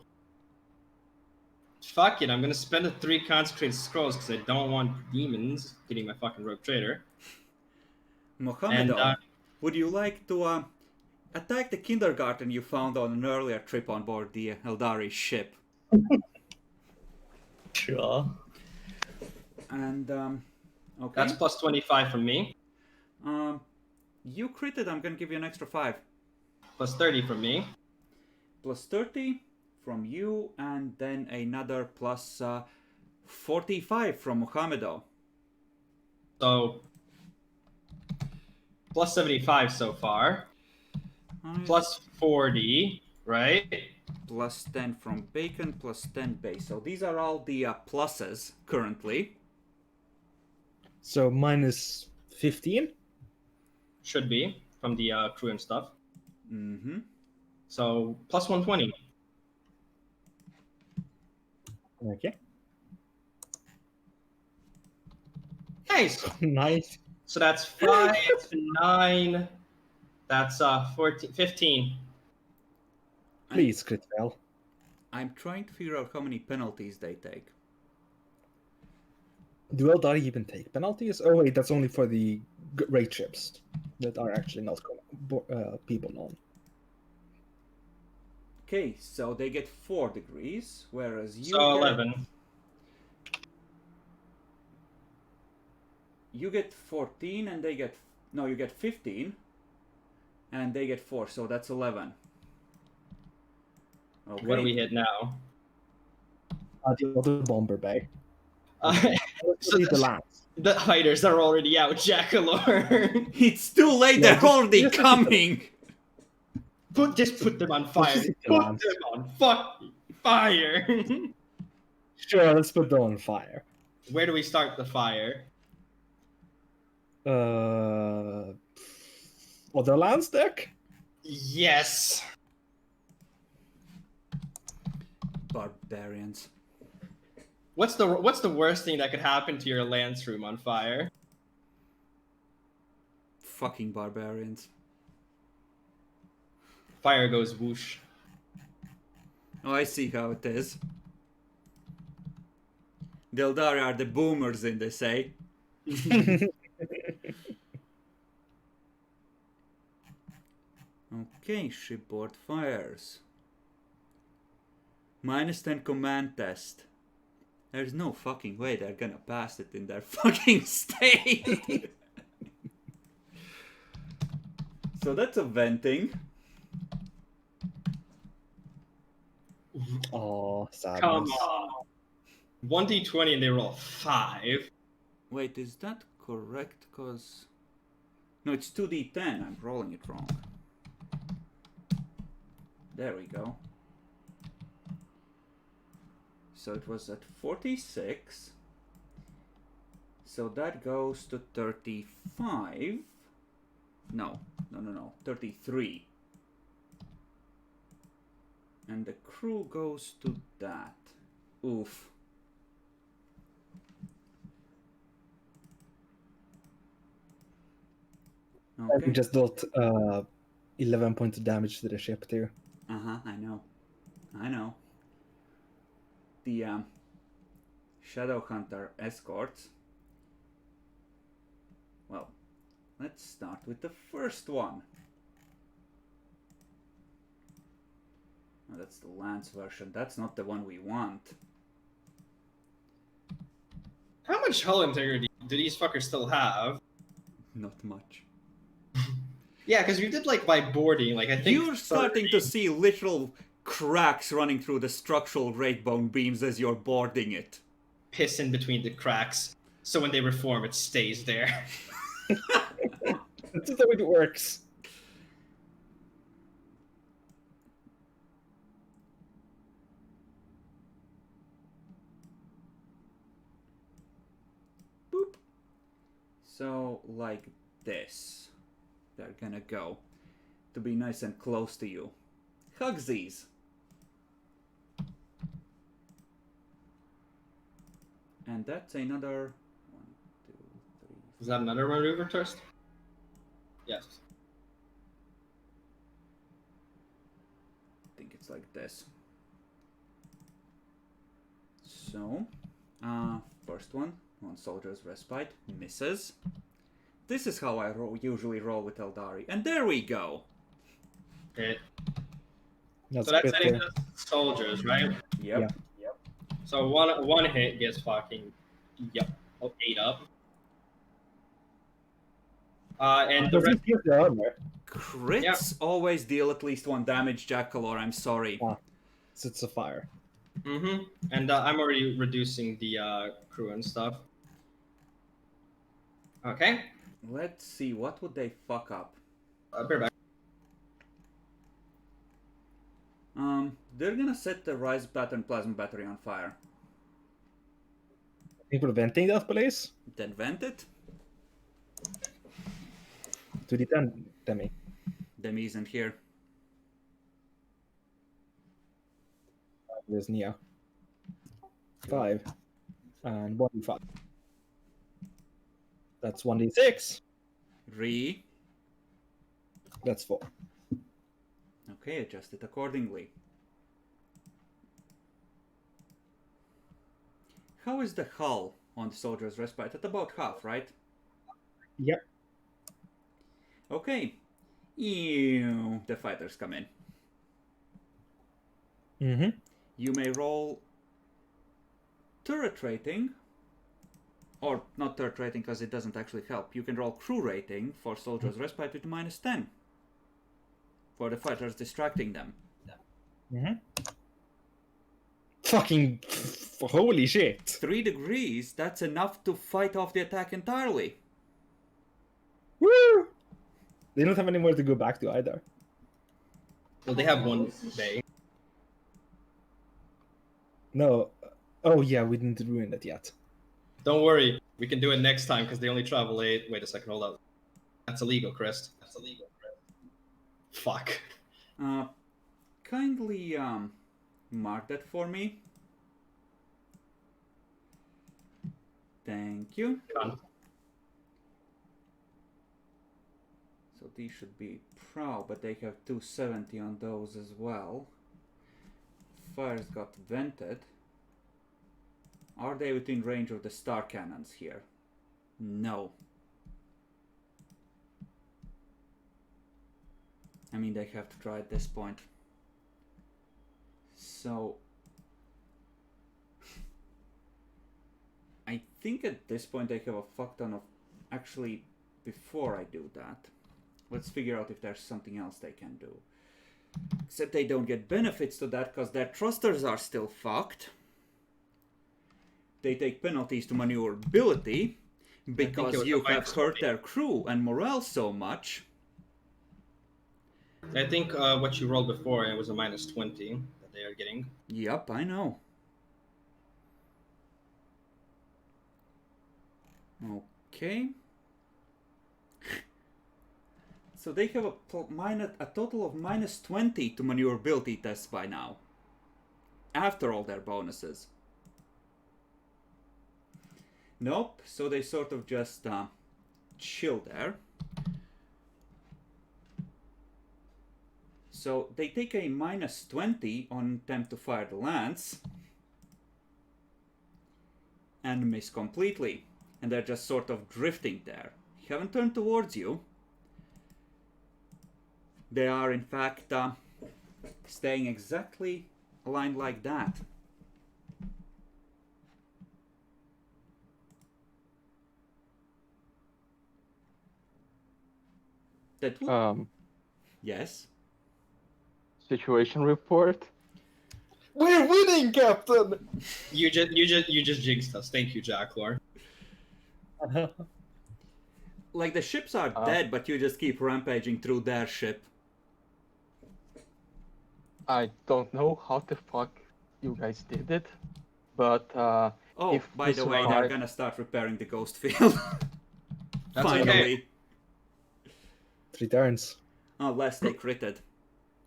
fuck it, I'm gonna spend the 3 consecrated scrolls because I don't want demons getting my fucking rogue trader. Mohammedo, And, would you like to attack the kindergarten you found on an earlier trip on board the Eldari ship? Sure. And, okay. That's plus 25 from me, You critted, I'm gonna give you an extra 5. plus 30 from me. Plus 30 from you, and then another plus 45 from Mohammedo. So plus 75 so far. Plus 40, right? Plus 10 from Bacon, plus 10 base. So these are all the pluses currently. So minus 15. Should be from the crew and stuff. Mm-hmm. So plus 120. Okay. Nice. Nice. So that's 5, 9. That's 14, 15. Please, crit fail. I'm trying to figure out how many penalties they take. Do Eldari even take penalties? Oh wait, that's only for the great ships that are actually not people known. Okay, so they get 4 degrees, whereas you So get, 11. you get 14 and they get... No, you get 15 and they get 4, so that's 11. Okay. What do we hit now? The other bomber bay. So The lance. the fighters are already out, Jackalorn. It's too late, Yeah, they're already just- coming! Just put them on fire. Just hit the Put lance. them on fucking fire. Sure, let's put them on fire. Where do we start the fire? Other lance deck? Yes. Barbarians. What's the worst thing that could happen to your lance room on fire? Fucking barbarians. Fire goes whoosh. Oh, I see how it is. The Eldari are the boomers in this, eh? Okay, shipboard fires. Minus 10 command test. There's no fucking way they're gonna pass it in their fucking state. So that's a venting. Oh, sadness. Come on. 1d20 and they roll 5. Wait, is that correct? Cause no, it's 2d10. I'm rolling it wrong. There we go. So it was at 46. So that goes to 35. No. 33. And the crew goes to that. Oof. We Okay. just dealt 11 points of damage to the ship too. Uh-huh, I know. The Shadowhunter escorts. Well, let's start with the first one. Oh, that's the Lance version. That's not the one we want. How much hull integrity do these fuckers still have? Not much. Yeah, because you did like by boarding, like I think You're starting to see literal cracks running through the structural great bone beams as you're boarding it. piss in between the cracks, so when they reform, it stays there. That's the way it works. Boop. So, like this. They're gonna go. To be nice and close to you. Hugsies! And that's another 1, 2, 3. Is that another maneuver test? Yes. I think it's like this. So, first one on Soldier's Respite misses. This is how I usually roll with Eldari. And there we go! Okay. That's So that's good setting there. the soldiers, right? Yep. Yeah. So one hit gets fucking ate up. And the Does rest, it give the armor? Crits always deal at least 1 damage, Jackalor, I'm sorry. Ah. So it's a fire. and I'm already reducing the crew and stuff. Okay. Let's see, what would they fuck up? Bear back. They're gonna set the Rise Pattern Plasma Battery on fire. Are you preventing that place? Then vent it. To the 10, Demi. Demi isn't here. There's Nia. 5. And 1d5. That's 1d6. Re. That's 4. Okay, adjust it accordingly. How is the hull on the Soldier's Respite? At about half, right? Yep. Okay. Ew, the fighters come in. Mm-hmm. You may roll turret rating, or not turret rating because it doesn't actually help. You can roll crew rating for Soldier's Respite with -10 for the fighters distracting them. Mm-hmm. Fucking holy shit! 3 degrees, that's enough to fight off the attack entirely. Woo! They don't have anywhere to go back to either. Well, they have one bay. No. Oh yeah, we didn't ruin that yet. Don't worry, we can do it next time because they only travel 8. Wait a second, hold up. That's illegal, Chris. That's illegal, Chris. Fuck. Kindly mark that for me. Thank you. Done. So these should be prow, but they have 270 on those as well. Fires got vented. Are they within range of the star cannons here? No. I mean, they have to try at this point. So I think at this point they have a fuck ton of... Actually, before I do that, let's figure out if there's something else they can do. Except they don't get benefits to that because their thrusters are still fucked. They take penalties to maneuverability because you have hurt their crew and morale so much. I think what you rolled before, it was a minus 20 that they are getting. Yep, I know. Okay. So they have a total of minus 20 to maneuverability tests by now. After all their bonuses. Nope, so they sort of just chill there. So they take a minus 20 on attempt to fire the lance. And miss completely. And they're just sort of drifting there. Haven't turned towards you. They are in fact staying exactly aligned like that. That would... Yes. Situation report. We're winning, Captain. You just jinxed us. Thank you, Jack Lore. Like the ships are dead, but you just keep rampaging through their ship. I don't know how the fuck you guys did it, but Oh, if by we the way, they're survive- gonna start repairing the ghost field. That's Finally. okay. 3 turns. Unless they critted.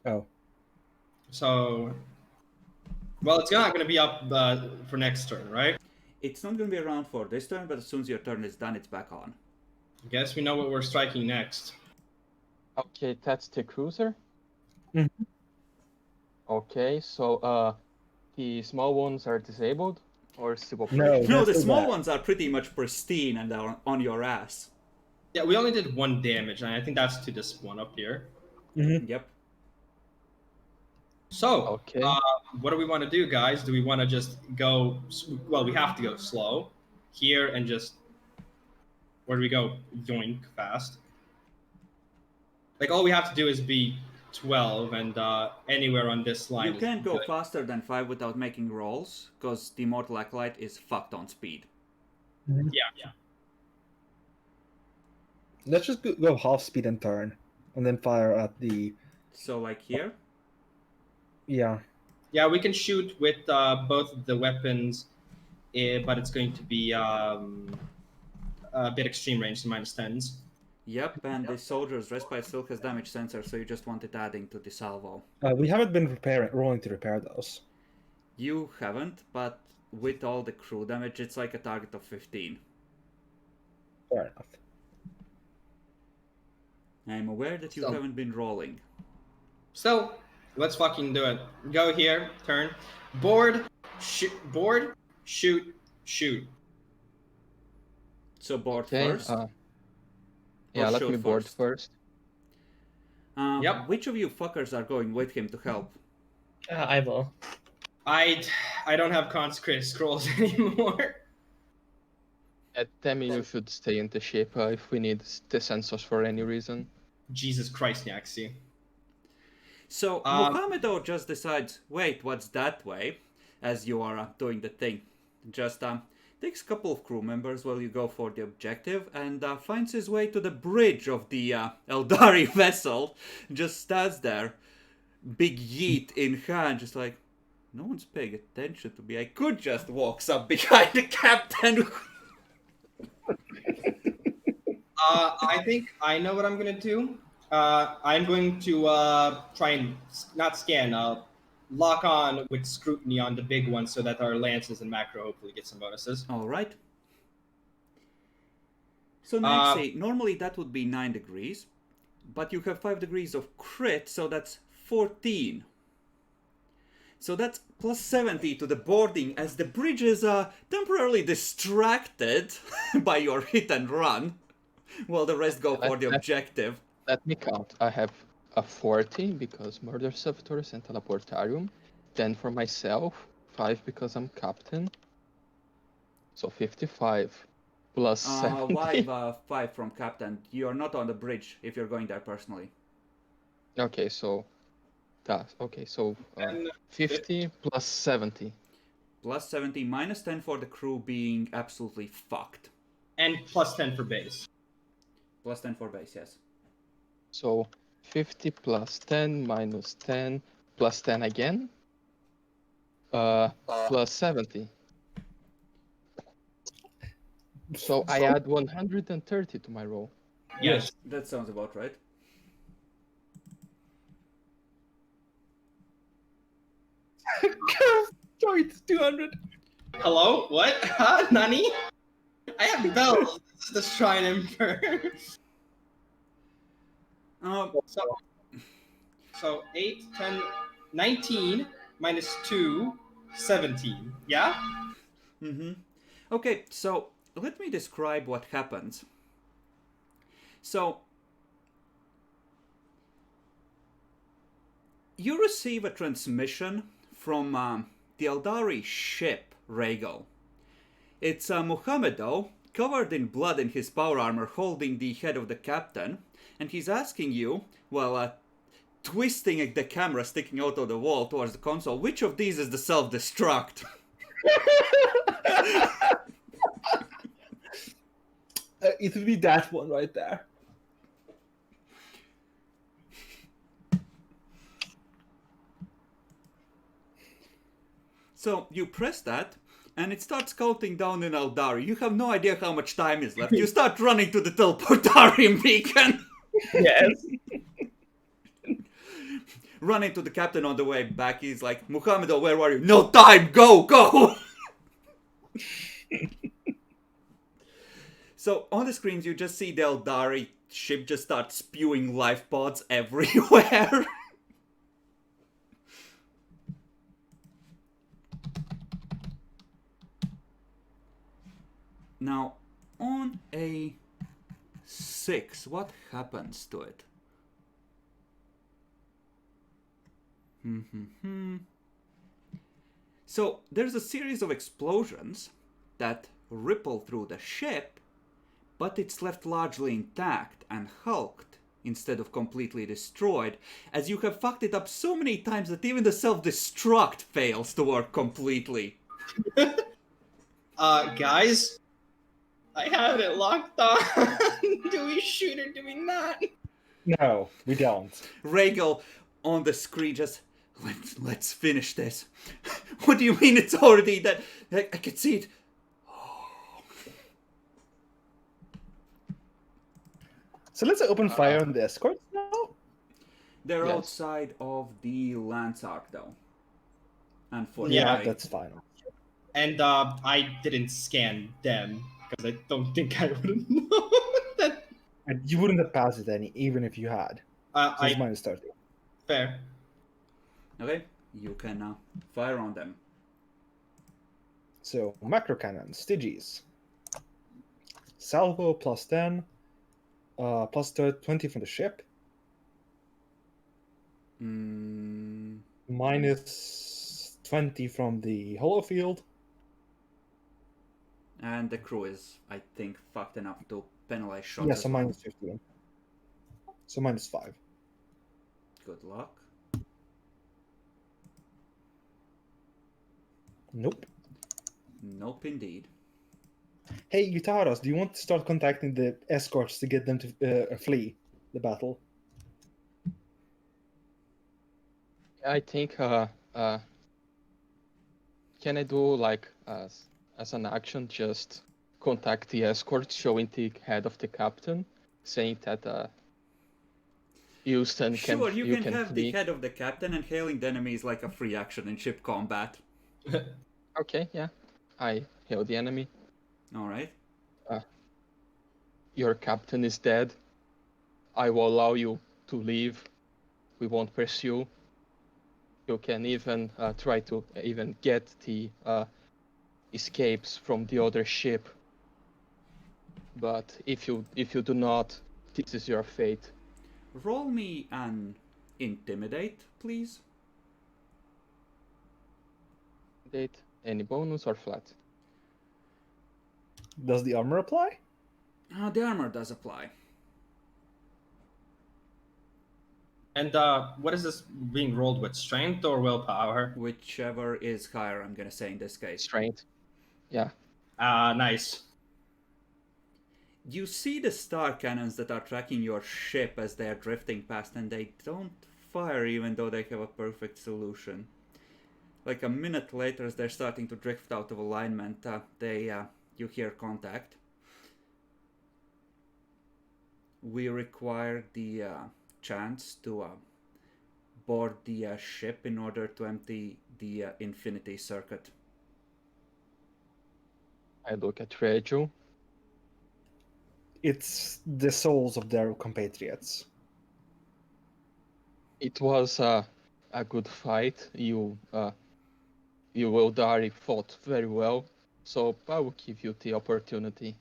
Oh. So, well, it's not going to be up for next turn, right? It's not gonna be around for this turn, but as soon as your turn is done, it's back on. I guess we know what we're striking next. Okay, that's the cruiser. Mhm. Okay, so the small ones are disabled or still No. operational? No, the That's so small bad. ones are pretty much pristine and are on your ass. Yeah, we only did 1 damage, and I think that's to this one up here. Yep. So, Okay. what do we want to do, guys? Do we want to just go... Well, we have to go slow here and just... Where do we go? Yoink, fast. Like, all we have to do is be 12, and anywhere on this line. You is can't go good. faster than 5 without making rolls, because the Immortal Acolyte is fucked on speed. Yeah. Let's just go half speed and turn, and then fire at the... So, like here, Yeah. Yeah, we can shoot with both of the weapons, but it's going to be a bit extreme range, so minus 10s. yep, and the soldier's respite still has damage sensor, so you just want it adding to the salvo. We haven't been rolling to repair those. You haven't, but with all the crew damage, it's like a target of 15. Fair enough. I'm aware that you So- haven't been rolling. So, let's fucking do it. Go here, turn. Board, shoot, shoot. So board Okay. first. Yeah, Or let shoot me board first? first. Yep. Which of you fuckers are going with him to help? I will. I don't have consecrated scrolls anymore. Temi, you should stay in the ship if we need the sensors for any reason. Jesus Christ, Yaxi. So Mohamedo just decides, wait, what's that way? As you are doing the thing. Just takes a couple of crew members while you go for the objective and finds his way to the bridge of the Eldari vessel. Just stands there, big yeet in hand, just like, no one's paying attention to me. I could just walk up behind the captain. I think I know what I'm gonna do. I'm going to try and not scan, lock on with scrutiny on the big one so that our lances and macro hopefully get some bonuses. All right. So Nancy, normally that would be 9 degrees, but you have 5 degrees of crit, so that's 14. So that's plus 70 to the boarding as the bridge is temporarily distracted by your hit and run, while the rest go for the objective. Let me count. I have a 40 because Murder Servitors and Teleportarium. Then for myself, 5 because I'm captain. So 55 plus 70. Why 5 from captain? You're not on the bridge if you're going there personally. Okay, so that. Okay, so And 50 plus 70. Plus 70, minus 10 for the crew being absolutely fucked. and plus 10 for base. Plus 10 for base, yes. So 50 plus 10 minus 10 plus 10 again. Plus 70. So I add 130 to my roll. Yes. That sounds about right. Sorry, it's 200. Hello? What? Huh? Nani? I have bells. This is the Shrine Emperor. So 8, 10, 19 minus 2, 17. Yeah? Mm-hmm. Okay, so let me describe what happens. So, you receive a transmission from the Eldari ship, Rhaegal. It's Muhammedo, covered in blood in his power armor, holding the head of the captain, and he's asking you, while twisting the camera sticking out of the wall towards the console, which of these is the self-destruct? It would be that one right there. So you press that, and it starts counting down in Eldari. You have no idea how much time is left. You start running to the teleportarium beacon. Yes. Running to the captain on the way back. He's like, Muhammedo, where are you? No time! Go! Go! So on the screens, you just see the Eldari ship just start spewing life pods everywhere. Now, on a 6, what happens to it? So, there's a series of explosions that ripple through the ship, but it's left largely intact and hulked instead of completely destroyed, as you have fucked it up so many times that even the self-destruct fails to work completely. Guys, I have it locked on. Do we shoot or do we not? No, we don't. Rhaegal on the screen just, let's finish this. What do you mean it's already that? I can see it. So let's open fire on the escorts now. They're Yes. outside of the Lance Arc, though. Yeah, Unfortunately. that's fine. And I didn't scan them because I don't think I would have known that. And you wouldn't have passed it any, even if you had. So it's I minus 30. fair. Okay, you can fire on them. So macro cannon, Styges. Salvo plus 10. Plus 20 from the ship. Minus 20 from the holofield. And the crew is, I think, fucked enough to penalize shots. Yeah, as so well. minus 15. So minus 5. Good luck. Nope. Nope, indeed. Hey, Utaras, do you want to start contacting the escorts to get them to flee the battle? I think can I do like as an action just contact the escort, showing the head of the captain, saying that Houston Sure, you can have flee. the head of the captain, and hailing the enemy is like a free action in ship combat. Okay, yeah. I hail the enemy. Alright. Your captain is dead. I will allow you to leave. We won't pursue. You can even try to even get the escapes from the other ship. But if you do not, this is your fate. Roll me an intimidate, please. Date any bonus or flat? Does the armor apply? The armor does apply. And what is this being rolled with? Strength or willpower? Whichever is higher, I'm gonna say in this case. Strength. Yeah. Nice. You see the star cannons that are tracking your ship as they are drifting past, and they don't fire even though they have a perfect solution. Like a minute later, as they're starting to drift out of alignment, you hear contact. We require the chance to board the ship in order to empty the infinity circuit. I look at Reju. It's the souls of their compatriots. It was a good fight. You Eldari fought very well, so I will give you the opportunity.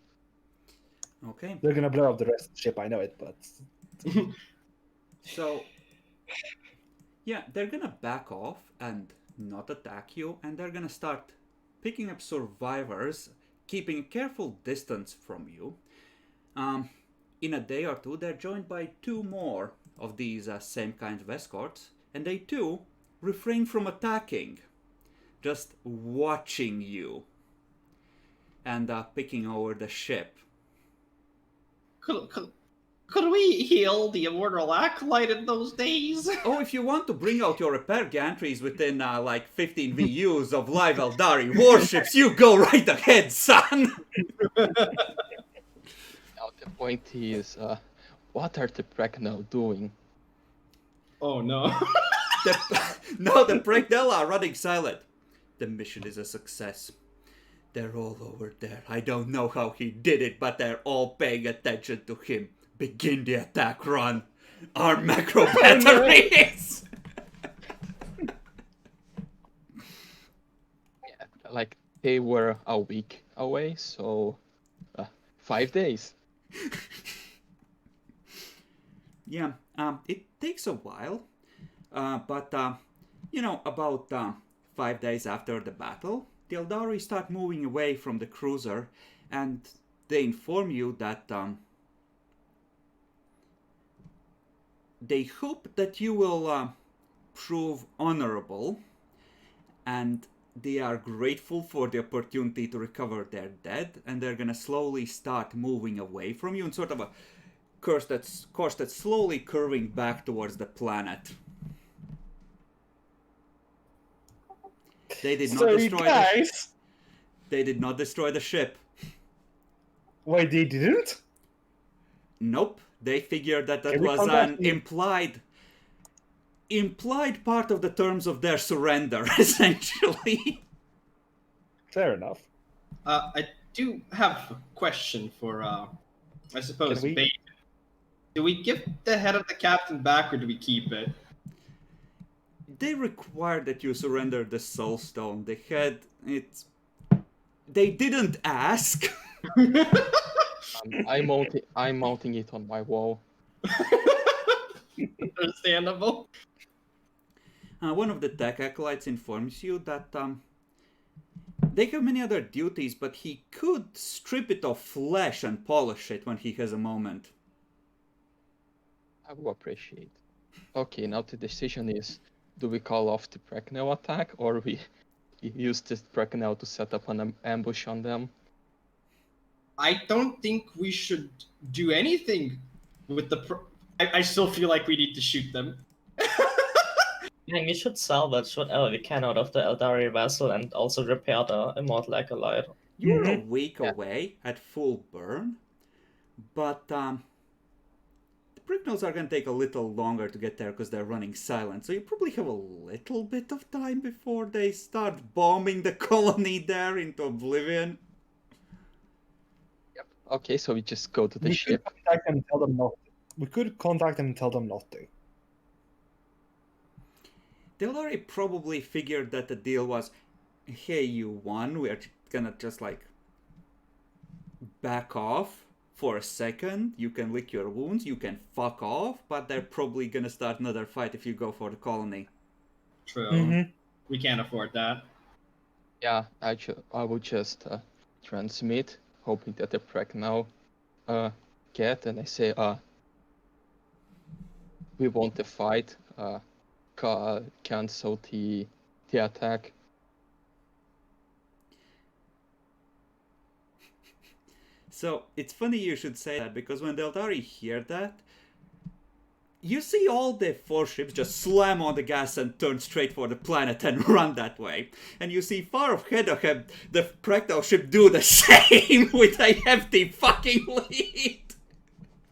Okay. They're gonna blow up the rest of the ship, I know it, but So, yeah, they're gonna back off and not attack you, and they're gonna start picking up survivors, keeping a careful distance from you. In a day or two, they're joined by 2 more of these same kind of escorts, and they too refrain from attacking, just watching you and picking over the ship. Could we heal the immortal acolyte in those days? Oh, if you want to bring out your repair gantries within like 15 VUs of live Eldari warships, you go right ahead, son! Now the point is, what are the Bracknell doing? Oh no. No, the Bracknell are running silent. The mission is a success. They're all over there. I don't know how he did it, but they're all paying attention to him. Begin the attack run. Our macro batteries! Yeah, like they were a week away, so 5 days. Yeah, it takes a while, but about 5 days after the battle, the Eldari start moving away from the cruiser, and they inform you that they hope that you will prove honorable, and they are grateful for the opportunity to recover their dead, and they're gonna slowly start moving away from you in sort of a course that's slowly curving back towards the planet. They did not sorry destroy guys. They did not destroy the ship. Why they didn't? Nope. They figured that Can we was contact an the- implied part of the terms of their surrender, essentially. Fair enough. I do have a question for, I suppose, Can we- Bait. Do we give the head of the captain back, or do we keep it? They require that you surrender the soul stone. The head, they didn't ask. I'm mounting it on my wall. Understandable. One of the tech acolytes informs you that they have many other duties, but he could strip it of flesh and polish it when he has a moment. I will appreciate. Okay, now the decision is: do we call off the Bracknell attack, or we use this Bracknell to set up an ambush on them? I don't think we should do anything with the. I still feel like we need to shoot them. I think we should salvage whatever we can out of the Eldari vessel and also repair the Immortal Acolyte. You're a week Yeah. away at full burn, but the Bricknells are going to take a little longer to get there because they're running silent, so you probably have a little bit of time before they start bombing the colony there into oblivion. Okay, so we just go to the We ship. could contact them and tell them not. We could contact them and tell them not to. They already probably figured that the deal was, hey, you won, we're gonna just like back off for a second, you can lick your wounds, you can fuck off, but they're probably gonna start another fight if you go for the colony. True. Mhm. We can't afford that. Yeah, I will just transmit, hoping that the Bracknell get, and I say, we want the fight. Cancel the attack. So it's funny you should say that, because when the Eldari hear that, you see all the 4 ships just slam on the gas and turn straight for the planet and run that way. And you see far ahead of him, the Prectal ship do the same with a hefty fucking lead.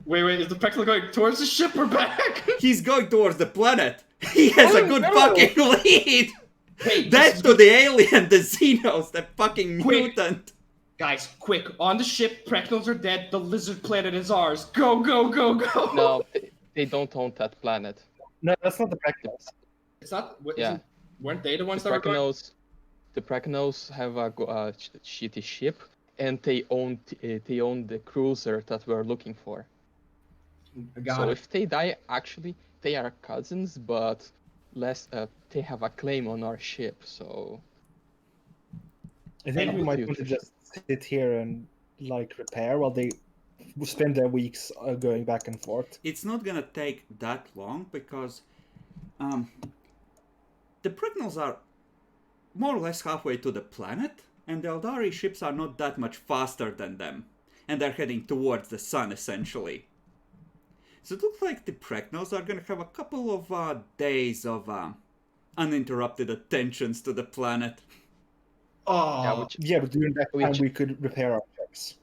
Wait, is the Prectal going towards the ship or back? He's going towards the planet. He has a good no. fucking lead. Wait, That's to the alien, the Xenos, the fucking Quick. mutant. Guys, quick, on the ship, Prectals are dead, the lizard planet is ours. Go, go, go, go! No, they don't own that planet. No, that's not the practice. It's not, Yeah. weren't they the ones The that were going? Pracanos have a shitty ship, and they own the cruiser that we're looking for. Got So it. if they die, actually, they are cousins, but they have a claim on our ship. So I think we might Future. want to just sit here and like repair while they spend their weeks going back and forth. It's not gonna take that long, because the Prignals are more or less halfway to the planet, and the Eldari ships are not that much faster than them, and they're heading towards the sun, essentially. So it looks like the Prignals are gonna have a couple of days of uninterrupted attentions to the planet. Oh, Yeah, but during that time Which- we could repair our ships.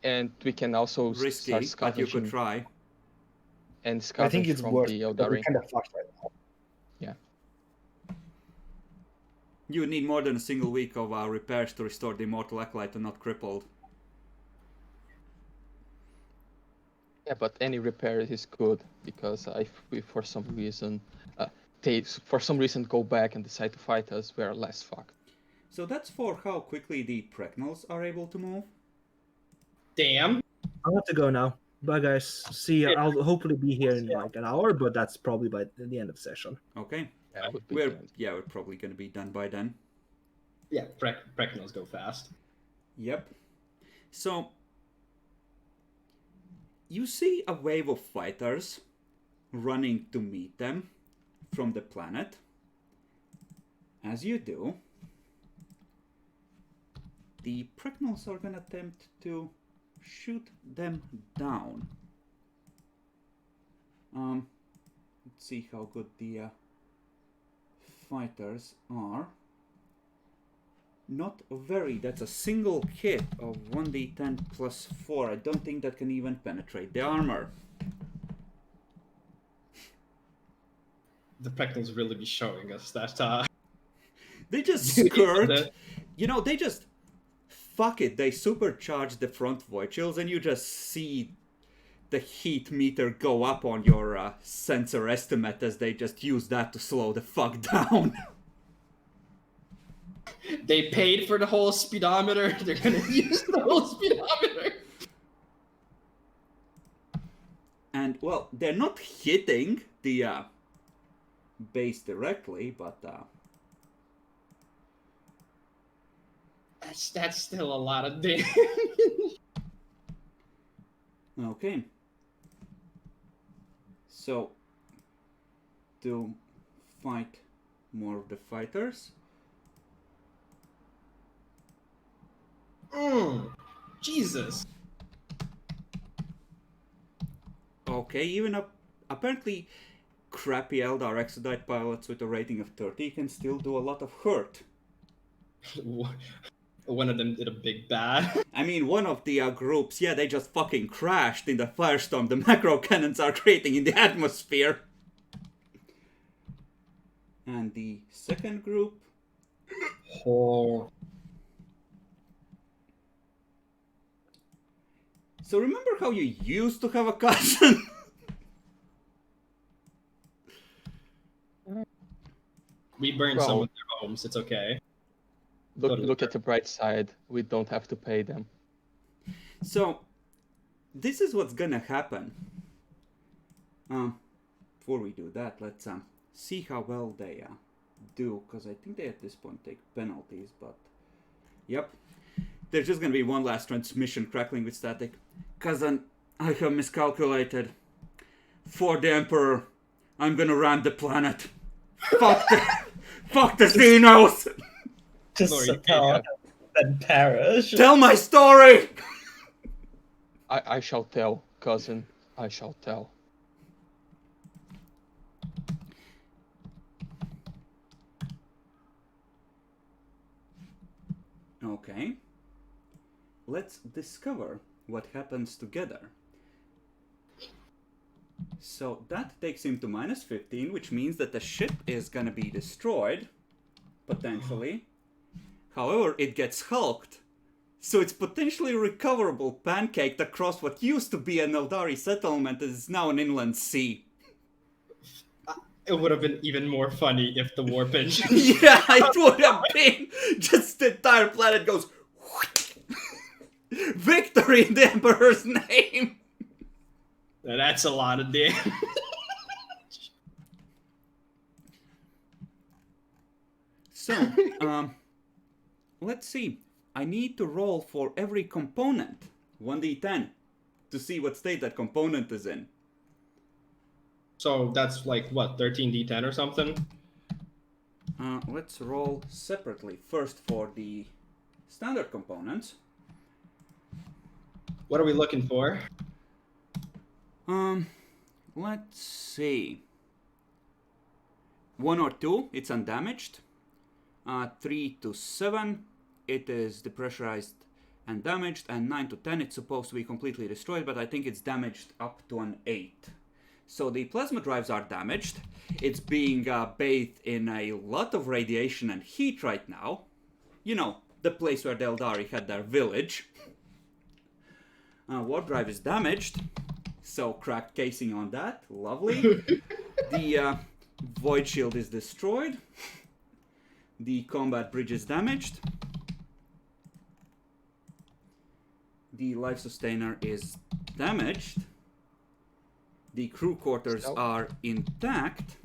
and we can also Risky, start but you scavenging could try. and I think scavenge it's from worth the it, but we're Eldari. kind of fucked right now. You need more than a single week of repairs to restore the Immortal Acolyte and not crippled. Yeah, but any repair is good, because if we for some reason go back and decide to fight us, we're less fucked. So that's for how quickly the Prignals are able to move. damn. I'll have to go now. Bye, guys. See ya. I'll hopefully be here in like an hour, but that's probably by the end of session. Okay. That would be We're good. we're probably gonna be done by then. Yeah, Prectals go fast. Yep. So you see a wave of fighters running to meet them from the planet. As you do, the Prignals are gonna attempt to shoot them down. Let's see how good the fighters are. Not very. That's a single hit of 1d10 plus 4. I don't think that can even penetrate the armor. The Prectals really be showing us that, They just The- skirt. You know, they just... Fuck it. They supercharge the front void chills, and you just see the heat meter go up on your sensor estimate as they just use that to slow the fuck down. they paid for the whole speedometer, they're gonna use the whole speedometer. And, well, they're not hitting the base directly, but... That's still a lot of damage. Okay. So, to fight more of the fighters. Jesus. Okay, even apparently crappy Eldar Exodite pilots with a rating of 30 can still do a lot of hurt. One of them did a big bad. I mean, one of the groups, yeah, they just fucking crashed in the firestorm the macro cannons are creating in the atmosphere. And the second group... Oh. So remember how you used to have a cousin? We burned some Well- of their homes, it's okay. Look at the bright side. We don't have to pay them. So, this is what's gonna happen. Before we do that, let's see how well they do, because I think they at this point take penalties, but... Yep. There's just gonna be one last transmission crackling with static. Cousin, I have miscalculated. For the Emperor, I'm gonna ram the planet. Fuck the Xenos! Just Glory sit down and perish. Tell my story! I shall tell, cousin. I shall tell. Okay. Let's discover what happens together. So that takes him to -15, which means that the ship is gonna be destroyed, potentially. However, it gets hulked, so it's potentially recoverable, pancaked across what used to be an Eldari settlement and is now an inland sea. It would have been even more funny if the warp engine. Yeah, it would have been just the entire planet goes victory in the Emperor's name. That's a lot of damage. So, let's see. I need to roll for every component 1d10 to see what state that component is in. So that's like what, 13d10 or something? Let's roll separately. First for the standard components. What are we looking for? Let's see. 1 or 2, it's undamaged. 3 to 7, it is depressurized and damaged. And 9 to 10, it's supposed to be completely destroyed, but I think it's damaged up to an 8. So the plasma drives are damaged. It's being bathed in a lot of radiation and heat right now. You know, the place where the Eldari had their village. Warp drive is damaged. So cracked casing on that. Lovely. The void shield is destroyed. The combat bridge is damaged. The life sustainer is damaged. The crew quarters are intact.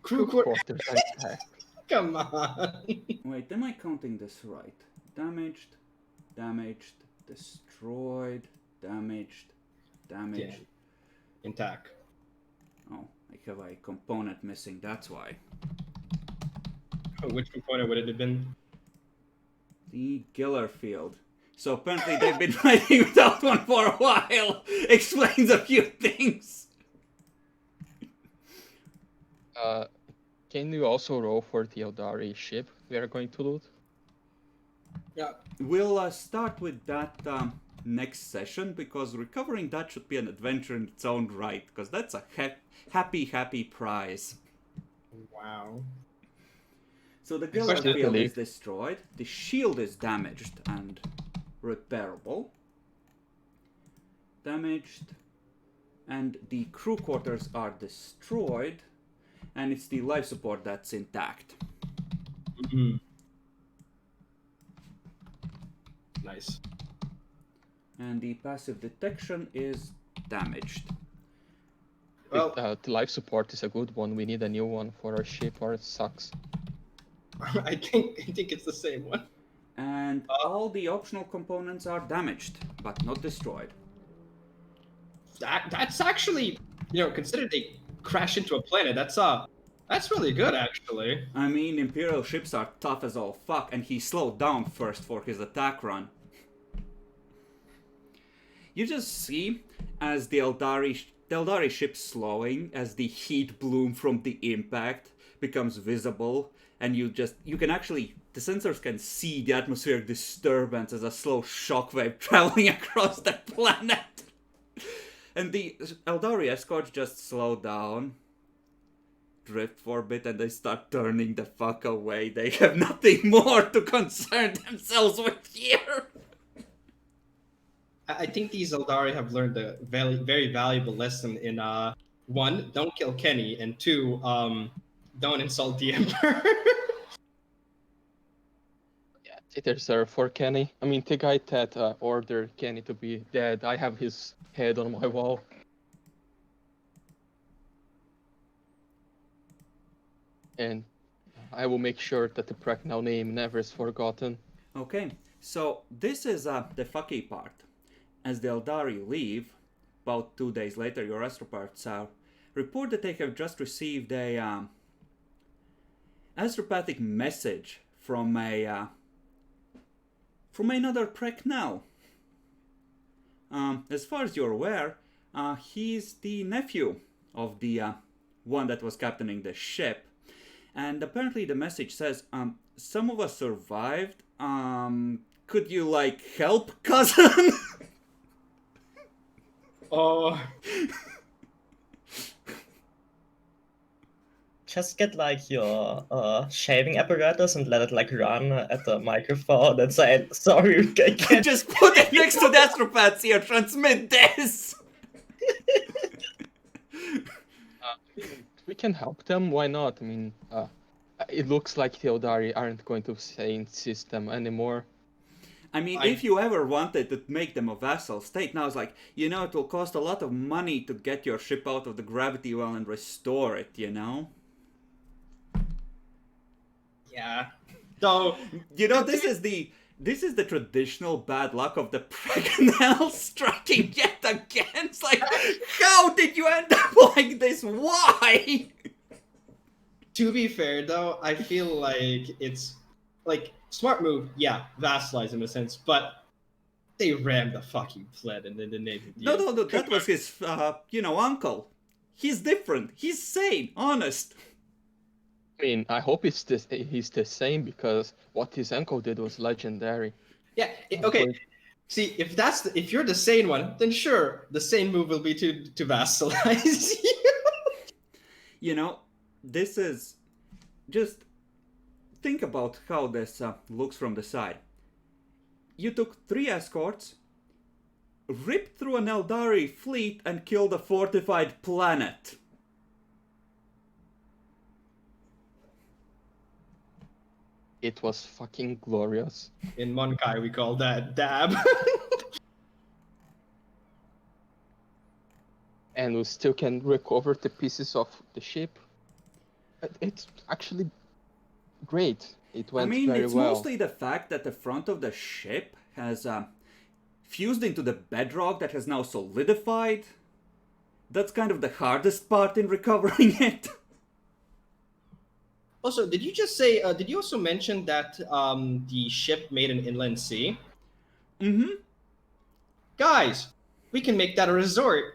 Crew Quarters are intact. Come on. Wait, am I counting this right? Damaged, damaged, destroyed, damaged, damaged. Yeah. Intact. Oh, I have a component missing, that's why. Which component would it have been? The Giller field. So apparently they've been fighting without one for a while. Explains a few things. Can you also roll for the Eldari ship we are going to loot? Yeah. We'll start with that next session, because recovering that should be an adventure in its own right, because that's a happy prize. Wow. So the Giller Question- field is destroyed. The shield is damaged and repairable. Damaged. And the crew quarters are destroyed. And it's the life support that's intact. Mm-hmm. Nice. And the passive detection is damaged. Well, The life support is a good one. We need a new one for our ship, or it sucks. I think it's the same one. And all the optional components are damaged, but not destroyed. That's actually, consider they crash into a planet. That's really good, actually. I mean, Imperial ships are tough as all fuck, and he slowed down first for his attack run. You just see, as the Eldari ship slowing, as the heat bloom from the impact becomes visible, and you can actually, the sensors can see the atmospheric disturbance as a slow shockwave traveling across the planet. And the Eldari escorts just slow down, drift for a bit, and they start turning the fuck away. They have nothing more to concern themselves with here. I think these Eldari have learned a very, very valuable lesson in one, don't kill Kenny, and two, don't insult the Emperor. Yeah, they deserve for Kenny. I mean, the guy that ordered Kenny to be dead, I have his head on my wall. And I will make sure that the Bracknell name never is forgotten. Okay, so this is the fucky part. As the Eldari leave, about 2 days later, your astroparts report that they have just received a astropathic message from another Bracknell. As far as you're aware, he's the nephew of the one that was captaining the ship. And apparently the message says, some of us survived. Could you, like, help, cousin? Oh, Just get like your shaving apparatus and let it like run at the microphone and say, sorry, I can't. Just put it next to the astropaths here, transmit this! We can help them. Why not? I mean, it looks like Theodari aren't going to stay in system anymore. I mean, if you ever wanted to make them a vassal state, now it's like, you know, it will cost a lot of money to get your ship out of the gravity well and restore it, you know? yeah. So, You know, this is the traditional bad luck of the Pregnell striking yet again. It's like, how did you end up like this? Why? to be fair, though, I feel like it's like smart move. Yeah, vassalize in a sense, but they rammed the fucking pled and then the name. No, that was his, uncle. He's different. He's sane, honest. I mean, I hope he's the same, because what his uncle did was legendary. Yeah. Okay. See, if you're the sane one, then sure, the sane move will be to vassalize you. You know, this is just think about how this looks from the side. You took 3 escorts, ripped through an Eldari fleet, and killed a fortified planet. It was fucking glorious. In Monkai, we call that dab. And we still can recover the pieces of the ship. It's actually great. It went very it's well. mostly the fact that the front of the ship has fused into the bedrock that has now solidified. That's kind of the hardest part in recovering it. Also, did you just say? Did you also mention that the ship made an inland sea? Mm-hmm. Guys, we can make that a resort.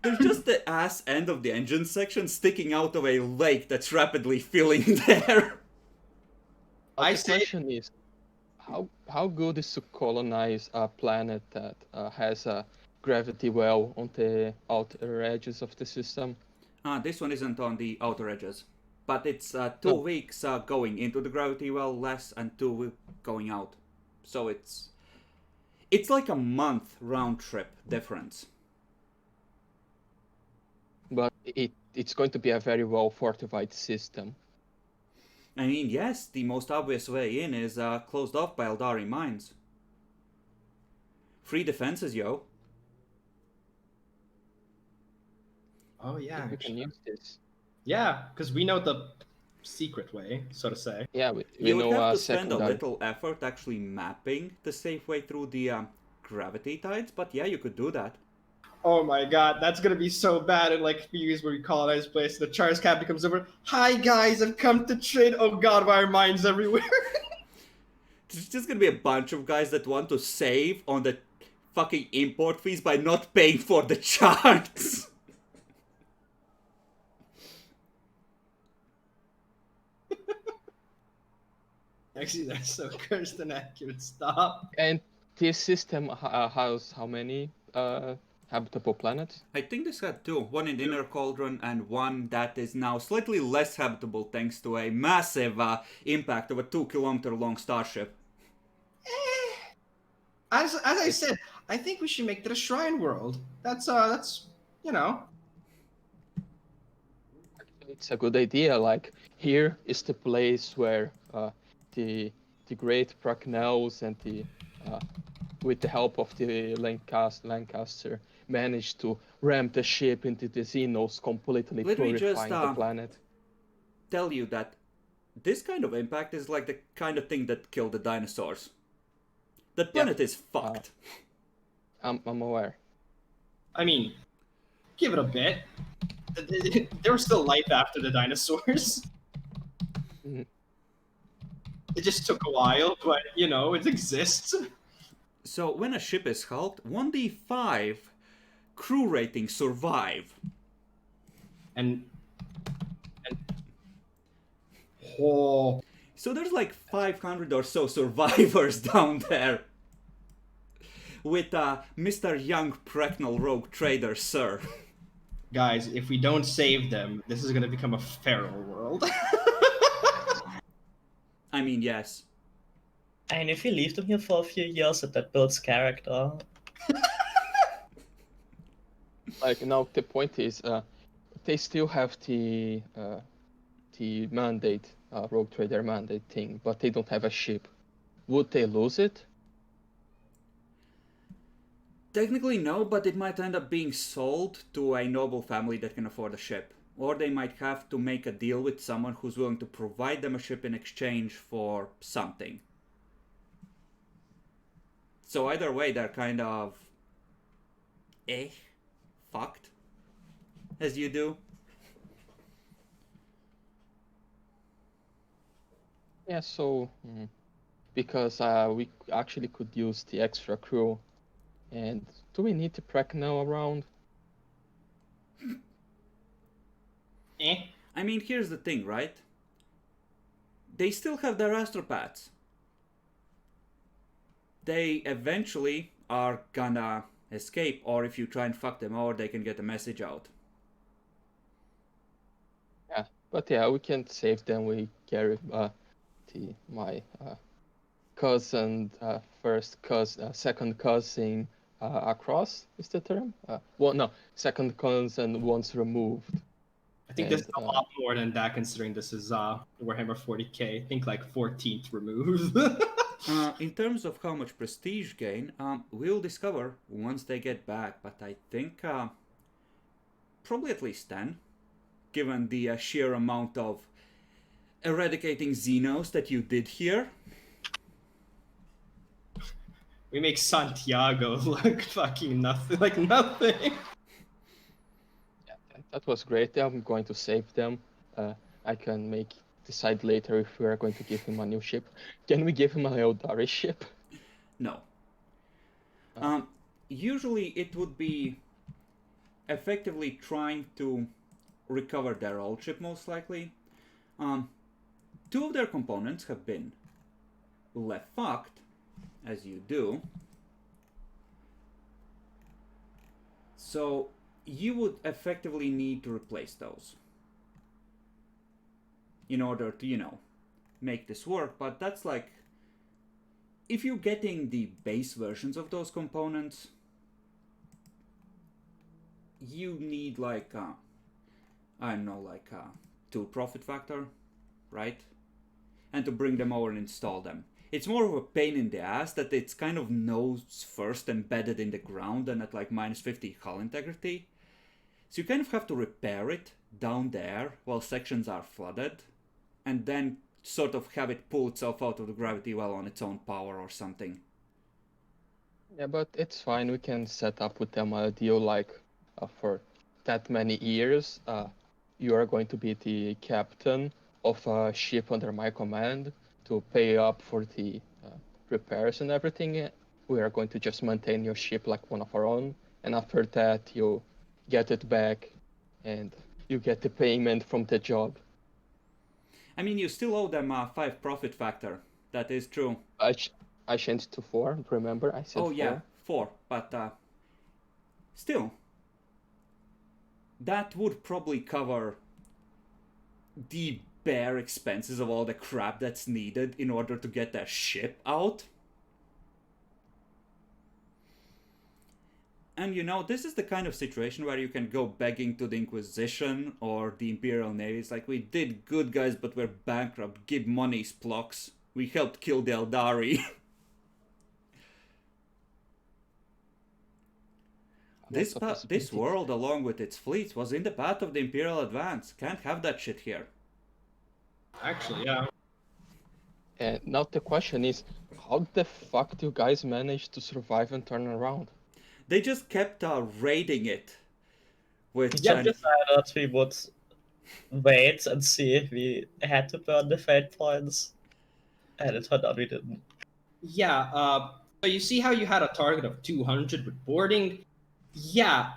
There's just the ass end of the engine section sticking out of a lake that's rapidly filling there. I The say, question is, how good is to colonize a planet that has a gravity well on the outer edges of the system? This one isn't on the outer edges. But it's 2 weeks going into the gravity well, less, and 2 weeks going out. So it's like a month round trip difference. But it's going to be a very well fortified system. I mean, yes, the most obvious way in is closed off by Eldari mines. Free defenses, yo. oh yeah, We can use this. yeah, because we know the secret way, so to say. Yeah, we You would know have to spend a secondary. little effort actually mapping the safe way through the gravity tides, but yeah, you could do that. Oh my god, that's gonna be so bad in like few years where we colonize a place. The Char's captain comes over. Hi guys, I've come to trade. Oh god, why are mines everywhere? There's just gonna be a bunch of guys that want to save on the fucking import fees by not paying for the charts. Actually, that's so cursed and accurate. Stop. And this system has how many habitable planets? I think this had 2. One in Inner Cauldron and one that is now slightly less habitable thanks to a massive impact of a 2-kilometer long starship. As I said, I think we should make that a shrine world. That's you know. It's a good idea. Like, here is the place where the great Bracknells and the with the help of the Lancaster managed to ram the ship into the Xenos, completely Let me purifying just, the planet. Tell you that this kind of impact is like the kind of thing that killed the dinosaurs. That planet is fucked. I'm aware. I mean, give it a bit. There was still life after the dinosaurs. Mhm. It just took a while, but you know, it exists. So when a ship is hulked, 1d5 crew rating survive. And oh, So there's like 500 or so survivors down there. With Mr. Young Precknell Rogue Trader, sir. guys, if we don't save them, this is gonna become a feral world. I mean, yes. And if you leave them here for a few years, that builds character. Like now, the point is, they still have the mandate, rogue trader mandate thing, but they don't have a ship. Would they lose it? Technically no, but it might end up being sold to a noble family that can afford a ship. Or they might have to make a deal with someone who's willing to provide them a ship in exchange for something. So either way, they're kind of... fucked. As you do. Yeah, so... because we actually could use the extra crew. And do we need the Precknell around? I mean, here's the thing, right? They still have their astropaths. They eventually are gonna escape, or if you try and fuck them over, they can get a message out. Yeah, but yeah, we can save them. We carry my cousin, second cousin across is the term? Well, no, second cousin once removed. I think this is a lot more than that, considering this is Warhammer 40k. I think like 14th removed. In terms of how much prestige gain, we'll discover once they get back, but I think probably at least 10, given the sheer amount of eradicating Xenos that you did here. We make Santiago look fucking nothing, like nothing. Yeah, that was great. I'm going to save them. I can decide later if we are going to give him a new ship. Can we give him a Eldari ship? No. Usually it would be effectively trying to recover their old ship, most likely. Two of their components have been left fucked, as you do. So you would effectively need to replace those in order to, make this work. But that's like, if you're getting the base versions of those components, you need like, I don't know, like 2 profit factor, right? And to bring them over and install them. It's more of a pain in the ass that it's kind of nose first embedded in the ground and at like minus 50 hull integrity. So you kind of have to repair it down there while sections are flooded, and then sort of have it pull itself out of the gravity well on its own power or something. Yeah, but it's fine. We can set up with them a deal like for that many years. You are going to be the captain of a ship under my command to pay up for the repairs and everything. We are going to just maintain your ship like one of our own. And after that, you get it back and you get the payment from the job. I mean, you still owe them 5 profit factor. That is true. I changed to 4, remember? I said 4. Oh yeah, 4. But still, that would probably cover the bare expenses of all the crap that's needed in order to get their ship out. And this is the kind of situation where you can go begging to the Inquisition or the Imperial Navy. It's like, we did good, guys, but we're bankrupt. Give money, Splocks. We helped kill the Eldari. This world, along with its fleets, was in the path of the Imperial advance. Can't have that shit here. Actually, yeah. And now the question is, how the fuck do you guys manage to survive and turn around? They just kept raiding it. We just decided that we would wait and see if we had to burn the fate points. And it turned out we didn't. Yeah, So you see how you had a target of 200 with boarding? Yeah,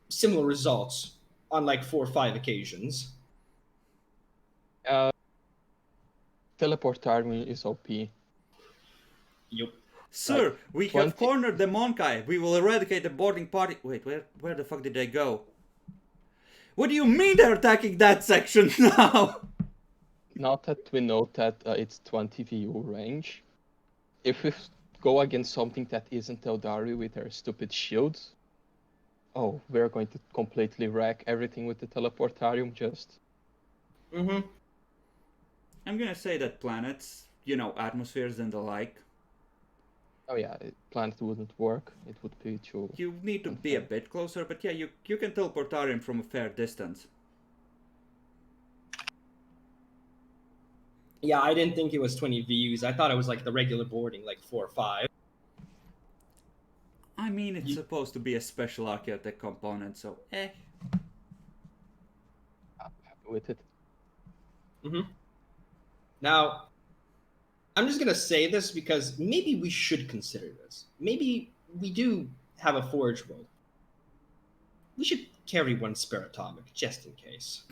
similar results on like 4 or 5 occasions. Teleportarium is OP. Yup. Sir, we 20 have cornered the Monkai. We will eradicate the boarding party. Wait, where the fuck did they go? What do you mean they're attacking that section now? Now that we know that it's 20 VU range, if we go against something that isn't Eldari with their stupid shields, oh, we're going to completely wreck everything with the Teleportarium just. Mm-hmm. I'm gonna say that planets, atmospheres and the like. Oh yeah, planet wouldn't work. It would be too. You need to be a bit closer, but yeah, you can teleportarium from a fair distance. Yeah, I didn't think it was 20 VUs. I thought it was like the regular boarding, like 4 or 5. I mean, it's supposed to be a special architect component, so I'm happy with it. Mm-hmm. Now, I'm just gonna say this because maybe we should consider this. Maybe we do have a forge world. We should carry 1 spare atomic just in case.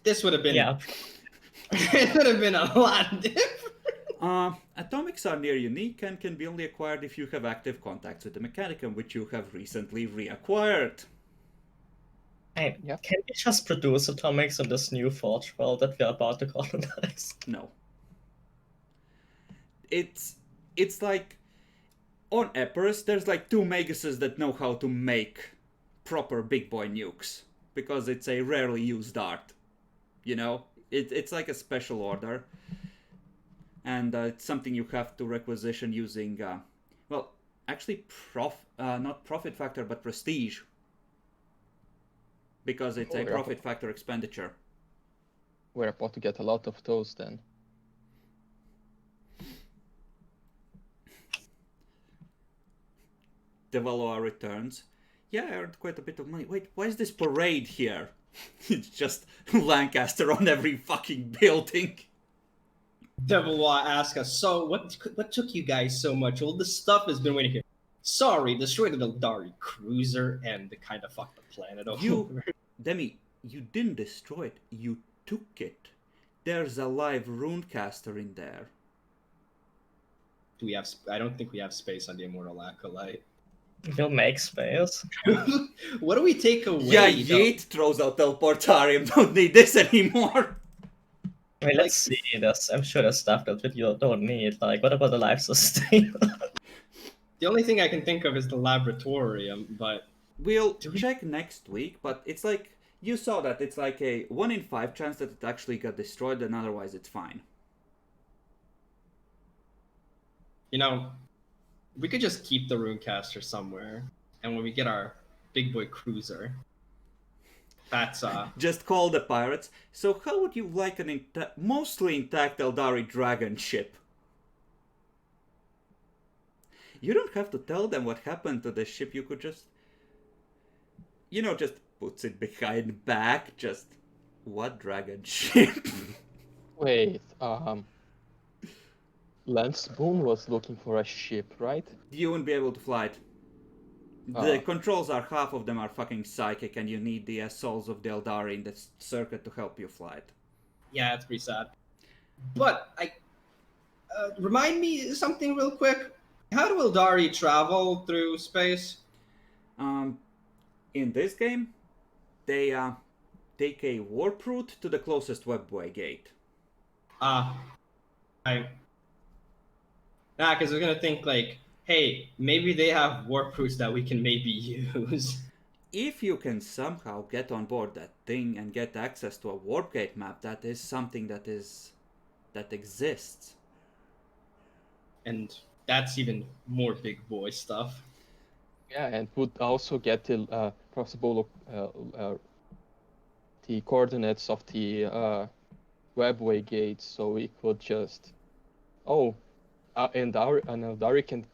This would have been. Yeah. It would have been a lot different. Atomics are near unique and can be only acquired if you have active contacts with the Mechanicum, which you have recently reacquired. Hey, Yep. can we just produce atomics in this new forge world that we're about to colonize? No. It's like on Epirus, there's like 2 Maguses that know how to make proper big boy nukes because it's a rarely used art. It's like a special order, and it's something you have to requisition using. Actually, not profit factor, but prestige, because it's a profit factor expenditure. We're about to get a lot of those then. The Valois returns. Yeah, I earned quite a bit of money. Wait, why is this parade here? It's just Lancaster on every fucking building. Devilois asked us, so what took you guys so much? All this stuff has been waiting here. Sorry, destroyed the Eldari cruiser and kind of fucked the planet over. Demi, you didn't destroy it. You took it. There's a live runecaster in there. Do we have? I don't think we have space on the Immortal Acolyte. We'll make space. What do we take away? Yeah, Yeet throws out Teleportarium. Don't need this anymore. I mean, let's see this. I'm sure there's stuff that you don't need. Like, what about the life sustain? The only thing I can think of is the laboratorium, but We'll check next week, but it's like, you saw that it's like a 1 in 5 chance that it actually got destroyed, and otherwise it's fine. We could just keep the Runecaster somewhere, and when we get our big boy cruiser, that's Just call the pirates. So how would you like an mostly intact Eldari dragon ship? You don't have to tell them what happened to the ship, you could just... just puts it behind back, just... What dragon ship? Wait, Lance Boone was looking for a ship, right? You wouldn't be able to fly it. The controls are, half of them are fucking psychic, and you need the souls of the Eldari in the circuit to help you fly it. Yeah, it's pretty sad. But remind me something real quick. How do Eldari travel through space? In this game, they take a warp route to the closest webway gate. Because we're gonna think like, hey, maybe they have warp routes that we can maybe use. If you can somehow get on board that thing and get access to a warp gate map, that is something that exists. And that's even more big boy stuff. Yeah, and would also get the possible the coordinates of the webway gates, so we could just and Eldari can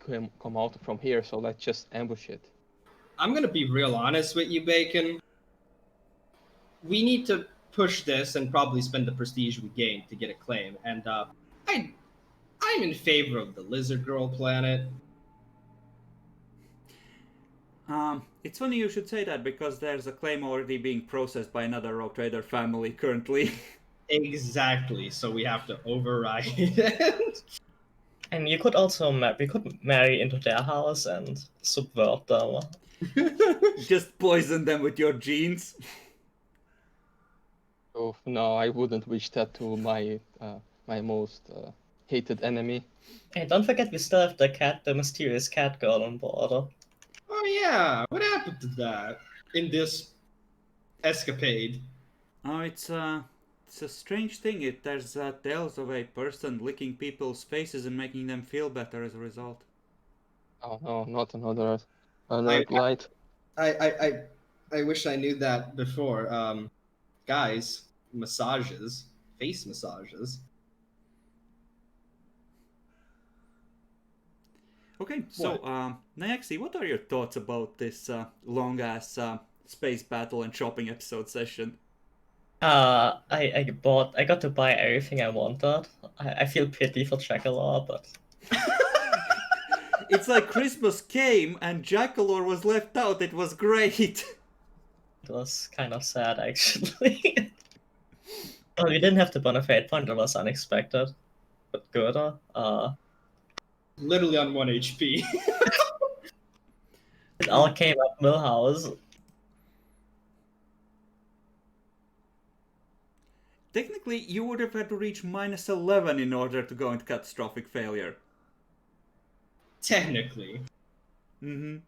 come out from here, so let's just ambush it. I'm gonna be real honest with you, Bacon. We need to push this and probably spend the prestige we gained to get a claim. And I'm in favor of the Lizard Girl planet. It's funny you should say that because there's a claim already being processed by another Rogue Trader family currently. Exactly. So we have to override it. And you could also we could marry into their house and subvert them. Just poison them with your genes. Oh no, I wouldn't wish that to my my most hated enemy. Hey, don't forget we still have the mysterious cat girl on board. Oh yeah, what happened to that in this escapade? Oh, it's a strange thing. There's tales of a person licking people's faces and making them feel better as a result. Oh no, not another I- blight. I wish I knew that before. Guys, massages, face massages. Okay, so Nyaxi, what are your thoughts about this long ass space battle and shopping episode session? I got to buy everything I wanted. I feel pity for Chakalaw, but It's like Christmas came and Jackalore was left out. It was great. it was kind of sad actually. Well, we didn't have the Bonafide point, it was unexpected. But good. Literally on 1 HP. It all came up Millhouse. Technically, you would have had to reach -11 in order to go into catastrophic failure. Technically. Mm-hmm.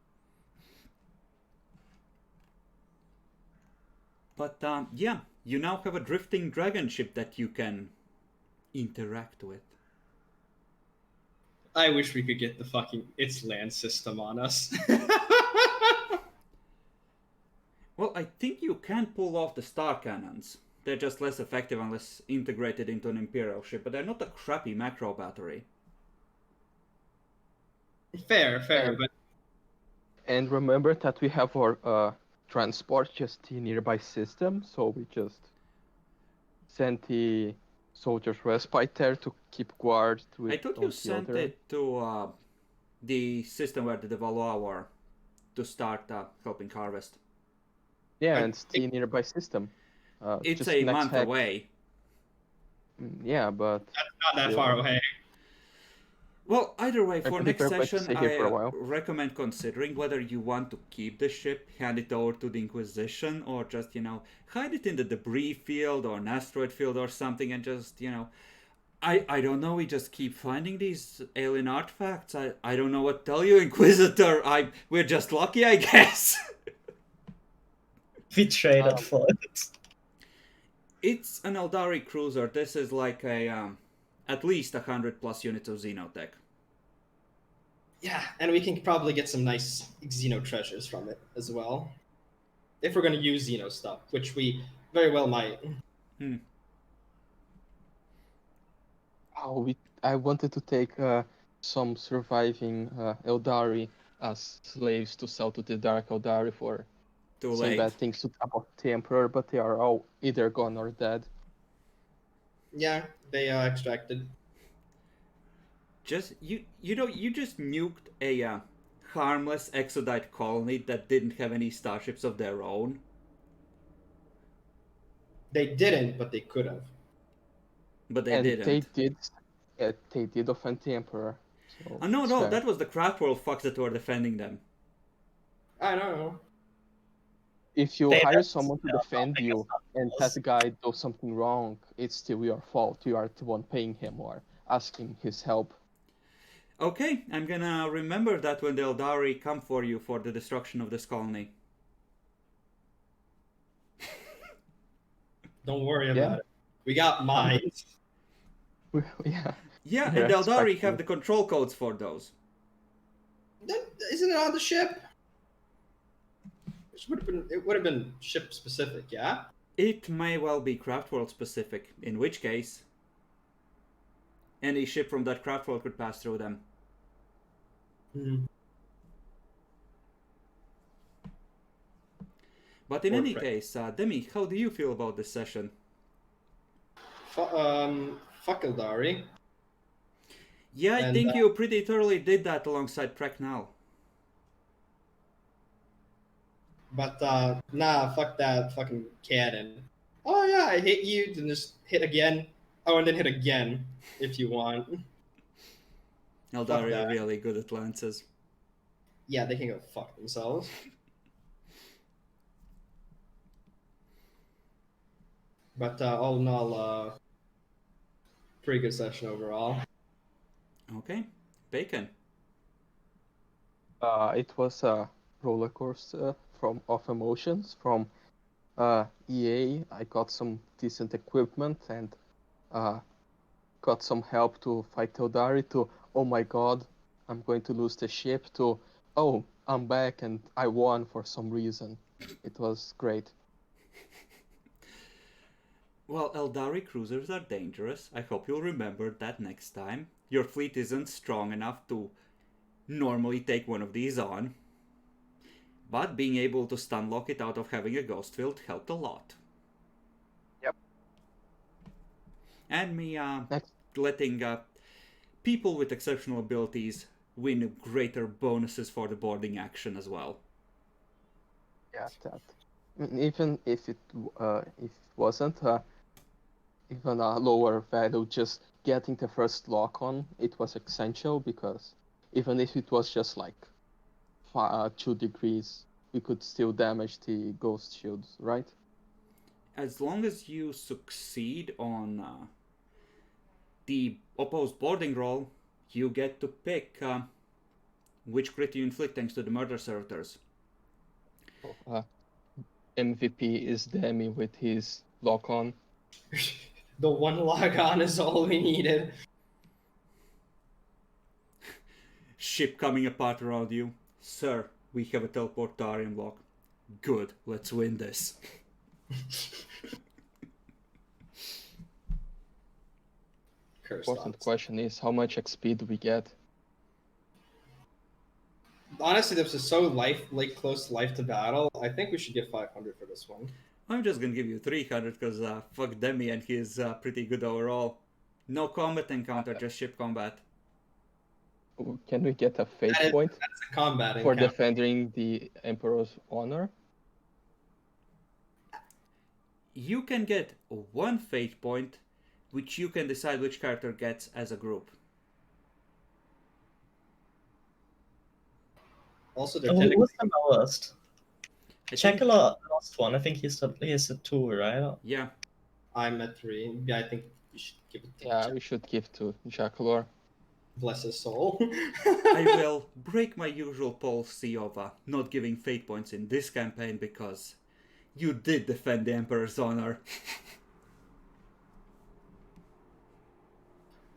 But yeah, you now have a drifting dragon ship that you can interact with. I wish we could get the fucking its land system on us. Well, I think you can pull off the star cannons. They're just less effective unless integrated into an Imperial ship, but they're not a crappy macro battery. fair, but And remember that we have our transport just in nearby system, so we just sent the soldiers respite there to keep guard with I thought you all the sent other- it to the system where the Valois were to start helping harvest. Yeah, and still nearby system. It's just a next month hack. away. Yeah, but not that Yeah. far away. Well, either way, I for think next we're going to session, stay here for a I while. recommend considering whether you want to keep the ship, hand it over to the Inquisition, or just, hide it in the debris field or an asteroid field or something and just, I don't know, we just keep finding these alien artifacts. I don't know what to tell you, Inquisitor. We're just lucky, I guess. We traded for it. It's an Eldari cruiser. This is like a at least 100+ units of Xenotech. Yeah, and we can probably get some nice Xeno treasures from it as well. If we're going to use Xeno stuff, which we very well might. I wanted to take some surviving Eldari as slaves to sell to the Dark Eldari for Too saying late. bad things about the Emperor, but they are all either gone or dead. Yeah, they extracted. Just you just nuked a harmless Exodite colony that didn't have any starships of their own. They didn't, but they could have. But they and didn't. they did offend the Emperor. So No, it's no, fair. that was the Craftworld fucks that were defending them. I don't know. If you They hire don't- someone to no, defend nothing you is not and false. that guy does something wrong, it's still your fault. You are the one paying him or asking his help. Okay, I'm gonna remember that when the Eldari come for you for the destruction of this colony. Don't worry Yeah. about it. We got mines. Yeah. Yeah, They're and the Eldari expecting- have the control codes for those. Isn't it on the ship? It would have been ship specific, yeah? It may well be Craftworld specific, in which case any ship from that Craftworld could pass through them. But in Or any Fred. case, Demi, how do you feel about this session? Fuck Eldari. Yeah, I And, think you pretty thoroughly did that alongside Bracknell. But nah, fuck that fucking cannon. Oh yeah, I hit you, then just hit again. Oh, and then hit again if you want. Eldari are that. really good at lances. Yeah, they can go fuck themselves. But all in all, pretty good session overall. Okay, Bacon. It was a roller coaster of emotions from EA. I got some decent equipment and got some help to fight Teodari, to oh my god, I'm going to lose the ship, to oh, I'm back and I won for some reason. It was great. Well, Eldari cruisers are dangerous. I hope you'll remember that next time. Your fleet isn't strong enough to normally take one of these on. But being able to stun lock it out of having a ghost field helped a lot. Yep. And me Next. letting people with exceptional abilities win greater bonuses for the boarding action as well. Yeah, that. I mean, even if it wasn't even a lower value, just getting the first lock on, it was essential, because even if it was just like 2 degrees, we could still damage the ghost shields, right? As long as you succeed on the opposed boarding roll, you get to pick which crit you inflict thanks to the murder servitors. MVP is Demi with his lock on. The one log on is all we needed. Ship coming apart around you. Sir, we have a teleportarium lock. Good, let's win this. Cursed Important odds. question is, how much XP do we get? Honestly, this is so close to life to battle. I think we should get 500 for this one. I'm just gonna give you 300 because fuck Demi and he's pretty good overall. No combat encounter, just ship combat. Can we get a fate point That's a combat for encounter. defending the Emperor's honor? You can get 1 fate point, which you can decide which character gets as a group. Also, they're Oh, who technically was the lowest? I think- Chekala lost one. I think he's a 2, right? Yeah. I'm at 3. Yeah, I think you should give it to Yeah, we should give to Jackalor. Bless his soul. I will break my usual policy of not giving fate points in this campaign because you did defend the Emperor's honor.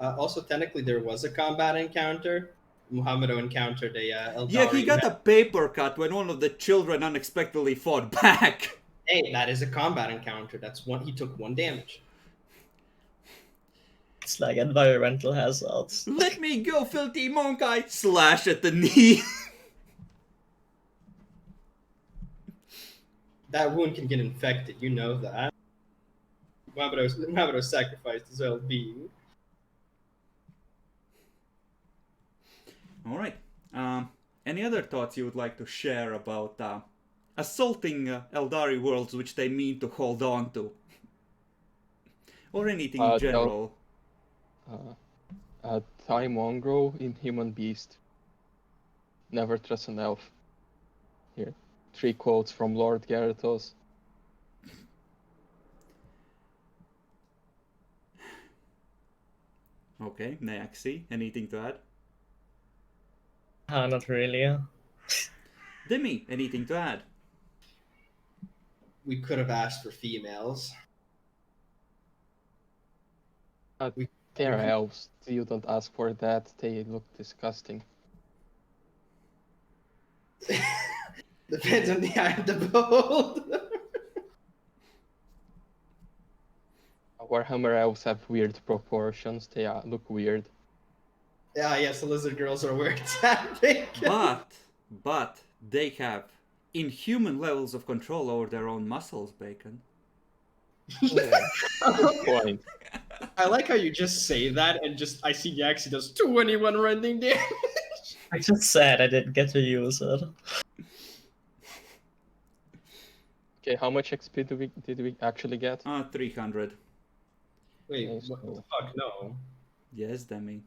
Also, technically, there was a combat encounter. Muhammado encountered a Eldari. Yeah, he got a paper cut when one of the children unexpectedly fought back. Hey, that is a combat encounter. That's one. He took 1 damage. It's like environmental hazards. Let me go, filthy monk! I slash at the knee. That wound can get infected. You know that. Muhammado sacrificed his well-being. All right. Any other thoughts you would like to share about assaulting Eldari worlds which they mean to hold on to? Or anything in general? Thai mongrel in human beast. Never trust an elf. Here, 3 quotes from Lord Gyarados. Okay, Neaxi, anything to add? Not really. Demi, anything to add? We could have asked for females. They're elves. You don't ask for that. They look disgusting. Depends on the eye of the behold. Warhammer elves have weird proportions. They look weird. Yeah, yes, the lizard girls are where it's at. But they have inhuman levels of control over their own muscles, Bacon. Good point. I like how you just say that and just I see Yaxi does 21 rending damage. I just said I didn't get to use it. Okay, how much XP did we actually get? 300. Wait, Nice. what the fuck? No. Yes, Demi.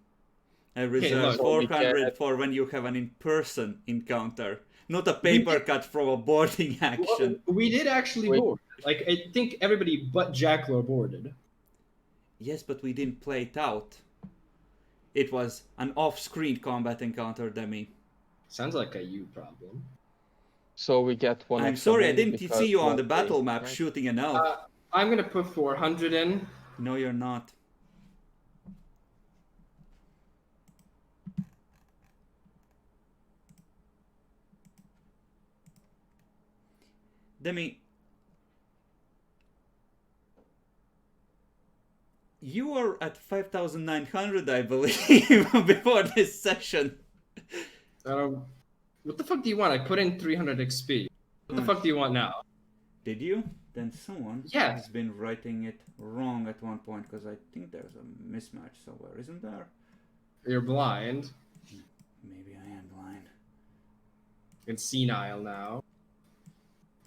I reserve look. So we 400 get- for when you have an in-person encounter, not a paper cut from a boarding action. Well, we did actually Wait. board. Like I think everybody but Jacklor boarded. Yes, but we didn't play it out. It was an off-screen combat encounter, Demi. Sounds like a you problem. So we get one. I'm extra sorry, I win didn't because see you on one the battle thing, map right? shooting an elf. I'm gonna put 400 in. No, you're not. Demi, you were at 5,900, I believe, before this session. What the fuck do you want? I put in 300 XP. What the Hmm. fuck do you want now? Did you? Then someone Yeah. has been writing it wrong at one point, because I think there's a mismatch somewhere, isn't there? You're blind Maybe I am blind. and senile now.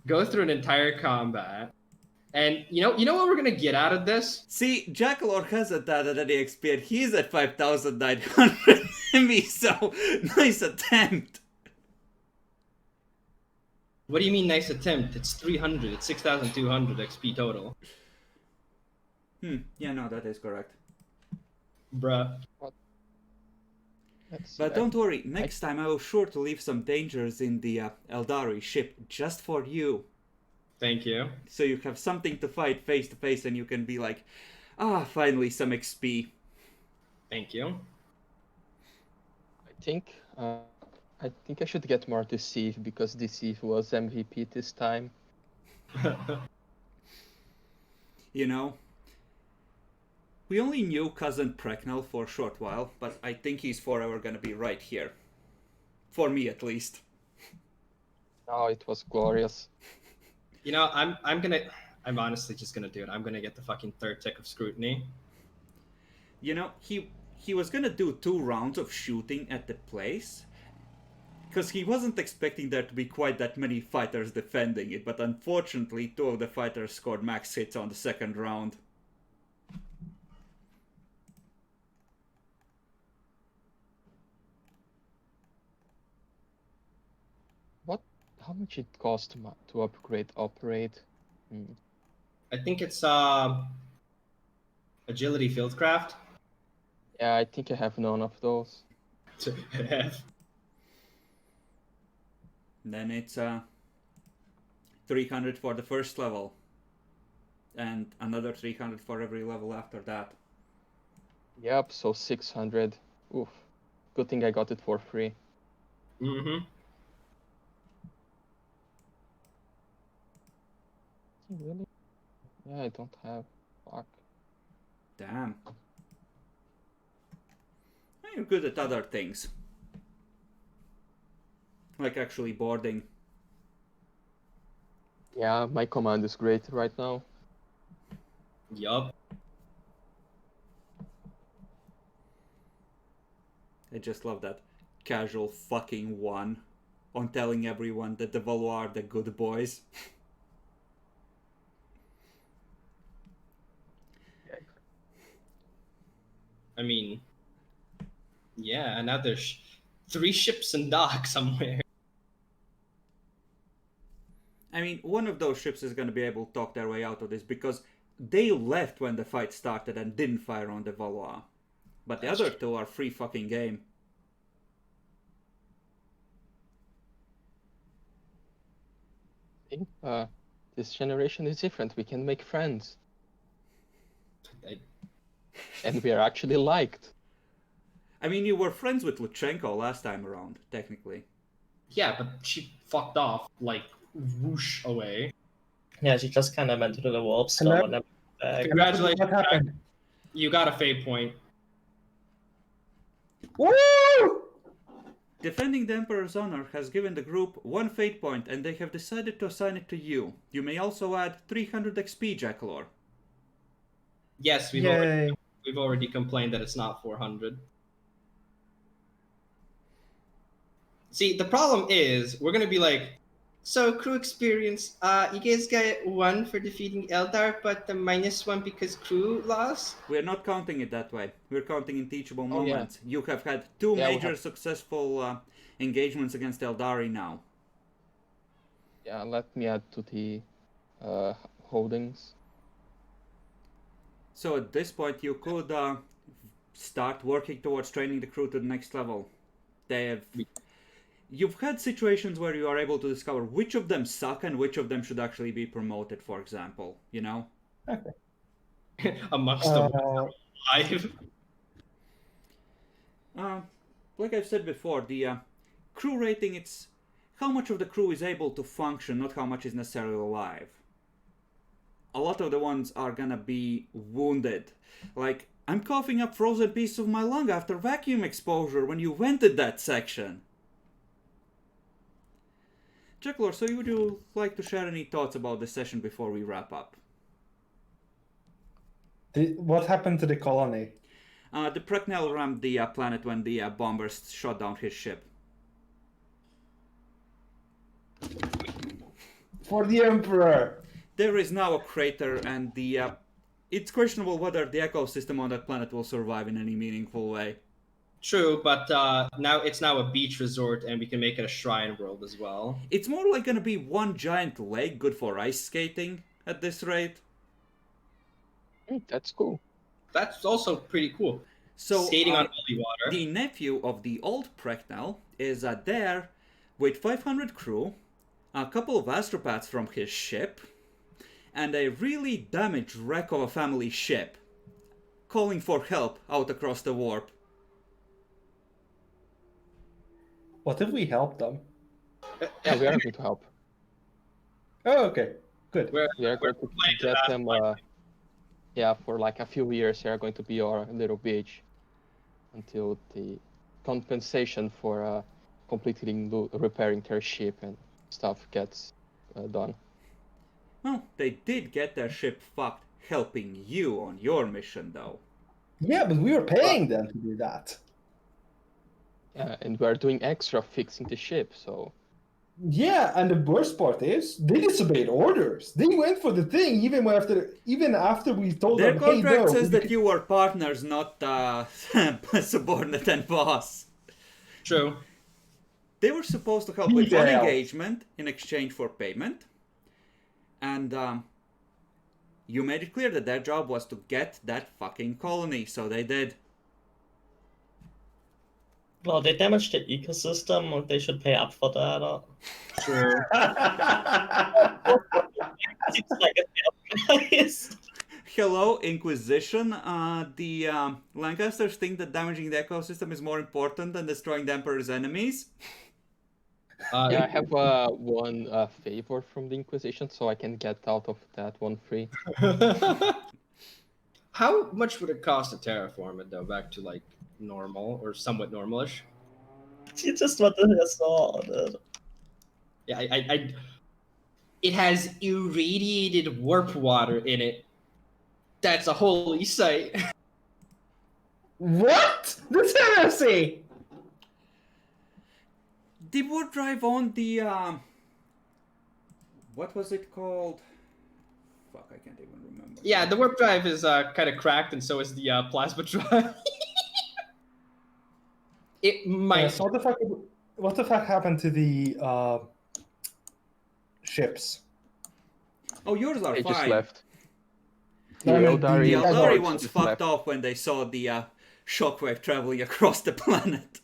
Go through an entire combat, and you know what we're gonna get out of this? See, Jackalor hasn't added any XP and he's at 5,900 me, so nice attempt. What do you mean, nice attempt? It's 300. It's 6,200 XP total, Yeah, no, that is correct. bruh. Let's see, But don't worry, next time I will sure to leave some dangers in the Eldari ship just for you. Thank you. So you have something to fight face to face and you can be like, finally some XP. Thank you. I think I should get more Deceive because Deceive was MVP this time. You know, we only knew Cousin Precknell for a short while, but I think he's forever gonna be right here. For me, at least. Oh, it was glorious. You know, I'm honestly just gonna do it. I'm gonna get the fucking third tick of scrutiny. You know, he was gonna do 2 rounds of shooting at the place, because he wasn't expecting there to be quite that many fighters defending it, but unfortunately 2 of the fighters scored max hits on the second round. How much it cost to upgrade Operate? I think it's agility fieldcraft. Yeah, I think I have none of those. Then it's 300 for the first level, and another 300 for every level after that. Yep, so 600. Oof. Good thing I got it for free. Mm-hmm. Really? Yeah, I don't have. Fuck. Damn. You're good at other things. Like actually boarding. Yeah, my command is great right now. Yup. I just love that casual fucking one on telling everyone that the Valois are the good boys. I mean, yeah, and now there's 3 ships in dock somewhere. I mean, one of those ships is going to be able to talk their way out of this because they left when the fight started and didn't fire on the Valois. But the That's other true. 2 are free fucking game. I think this generation is different. We can make friends. I- And we are actually liked. I mean, you were friends with Luchenko last time around, technically. Yeah, but she fucked off, like, whoosh away. Yeah, she just kind of went to the warp And storm that- and then back. Congratulations. What happened? You got a fate point. Woo! Defending the Emperor's honor has given the group 1 fate point and they have decided to assign it to you. You may also add 300 XP, Jackalor. Yes, Yay! we've already complained that it's not 400. See, the problem is we're gonna be like, so crew experience. You guys got 1 for defeating Eldar, but the -1 because crew lost. We're not counting it that way. We're counting in teachable Oh, yeah. moments. You have had 2 Yeah, we major have- successful engagements against Eldari now. Yeah, let me add to the holdings. So at this point, you could start working towards training the crew to the next level. You've had situations where you are able to discover which of them suck and which of them should actually be promoted, for example, you know? Amongst the live. Like I've said before, the crew rating, it's how much of the crew is able to function, not how much is necessarily alive. A lot of the ones are gonna be wounded. Like, I'm coughing up frozen pieces of my lung after vacuum exposure when you vented that section. Jacklor, so would you like to share any thoughts about this session before we wrap up? What happened to the colony? The Precknell rammed the planet when the bombers shot down his ship. For the Emperor! There is now a crater, and it's questionable whether the ecosystem on that planet will survive in any meaningful way. True, but now it's a beach resort, and we can make it a shrine world as well. It's more like gonna be one giant lake, good for ice skating at this rate. That's cool. That's also pretty cool. So Skating on holy water. the nephew of the old Precknell is there with 500 crew, a couple of astropaths from his ship, and a really damaged wreck of a family ship, calling for help out across the warp. What if we help them? Yeah, we are going to help. Oh, okay. Good. We are going to get them. For like a few years, they are going to be our little beach until the compensation for completely repairing their ship and stuff gets done. Well, they did get their ship fucked helping you on your mission, though. Yeah, but we were paying them to do that. Yeah, and we are doing extra fixing the ship, so... Yeah, and the worst part is they disobeyed orders. They went for the thing even after we told Their them, contract hey, no, says that you were partners, not subordinate and boss. True. They were supposed to help with one Details. engagement in exchange for payment. And you made it clear that their job was to get that fucking colony, so they did. Well, they damaged the ecosystem, and they should pay up for that. True. Seems like a fair price. Hello, Inquisition. The Lancasters think that damaging the ecosystem is more important than destroying the Emperor's enemies. Yeah, I have one favor from the Inquisition, so I can get out of that one free. How much would it cost to terraform it though, back to like normal or somewhat normalish? You just want to saw it. Yeah, it has irradiated warp water in it. That's a holy sight. What? That's heresy! The warp drive on the what was it called? Fuck, I can't even remember. Yeah, the warp drive is kind of cracked, and so is the plasma drive. It might. So what the fuck happened to the ships? Oh, yours are They fine. just left. No, I mean, Eldari The Yeah, Eldari no, ones just fucked left. off when they saw the shockwave traveling across the planet.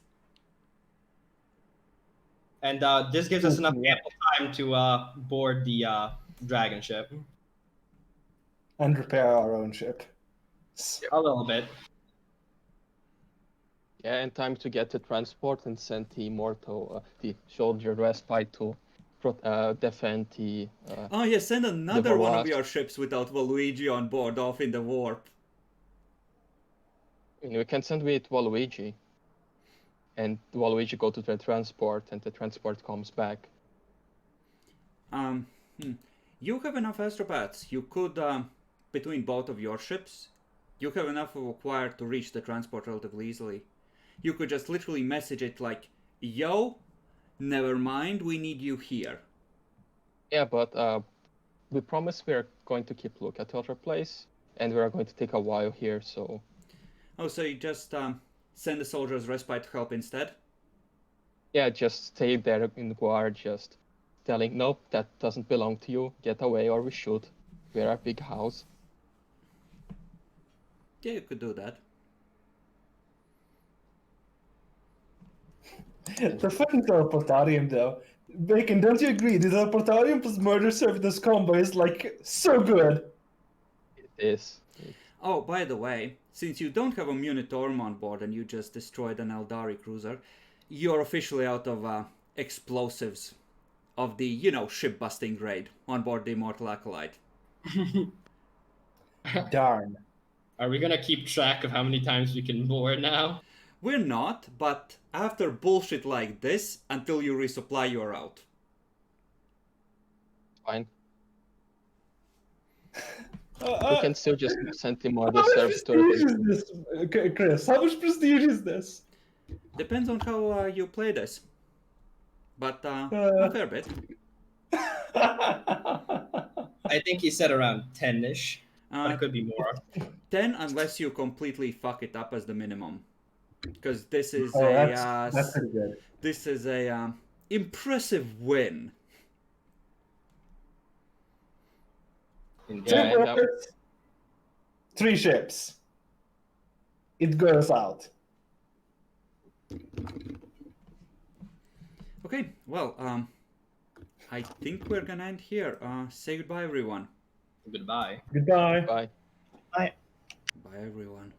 And this gives us enough ample time to board the dragon ship. And repair our own ship. A little bit. Yeah, and time to get the transport and send the immortal, the soldier respite to defend the... Oh yeah, send another one of Valuigi. your ships without Valuigi on board off in the warp. we can send with Waluigi. And Waluigi go to the transport, and the transport comes back. You have enough astropaths. You could, between both of your ships, You have enough of a choir to reach the transport relatively easily. You could just literally message it like, yo, never mind, we need you here. Yeah, but we promise we're going to keep look at the other place, and we're going to take a while here, so... Oh, so you just send the soldiers respite to help instead? Yeah, just stay there in guard, just telling, nope, that doesn't belong to you, get away or we shoot. We're a big house. Yeah, you could do that. The fucking teleportarium, though. Bacon, don't you agree? The teleportarium plus murder service combo is like so good. It is. Oh, by the way, since you don't have a Munitorm on board and you just destroyed an Eldari cruiser, you're officially out of explosives of the, ship-busting grade on board the Immortal Acolyte. Darn. Are we gonna keep track of how many times we can board now? We're not, but after bullshit like this, until you resupply, you're out. Fine. We Uh, can still just send him more how much service to prestige is this, Chris? How much prestige is this? Depends on how you play this. But a fair bit. I think he said around 10-ish, but it could be more. 10 unless you completely fuck it up as the minimum. Because this is that's pretty good. this is a impressive win. Yeah, and, 3 ships. It goes out. Okay, well, I think we're gonna end here. Say goodbye, everyone. Goodbye. Goodbye. Bye. Bye, everyone.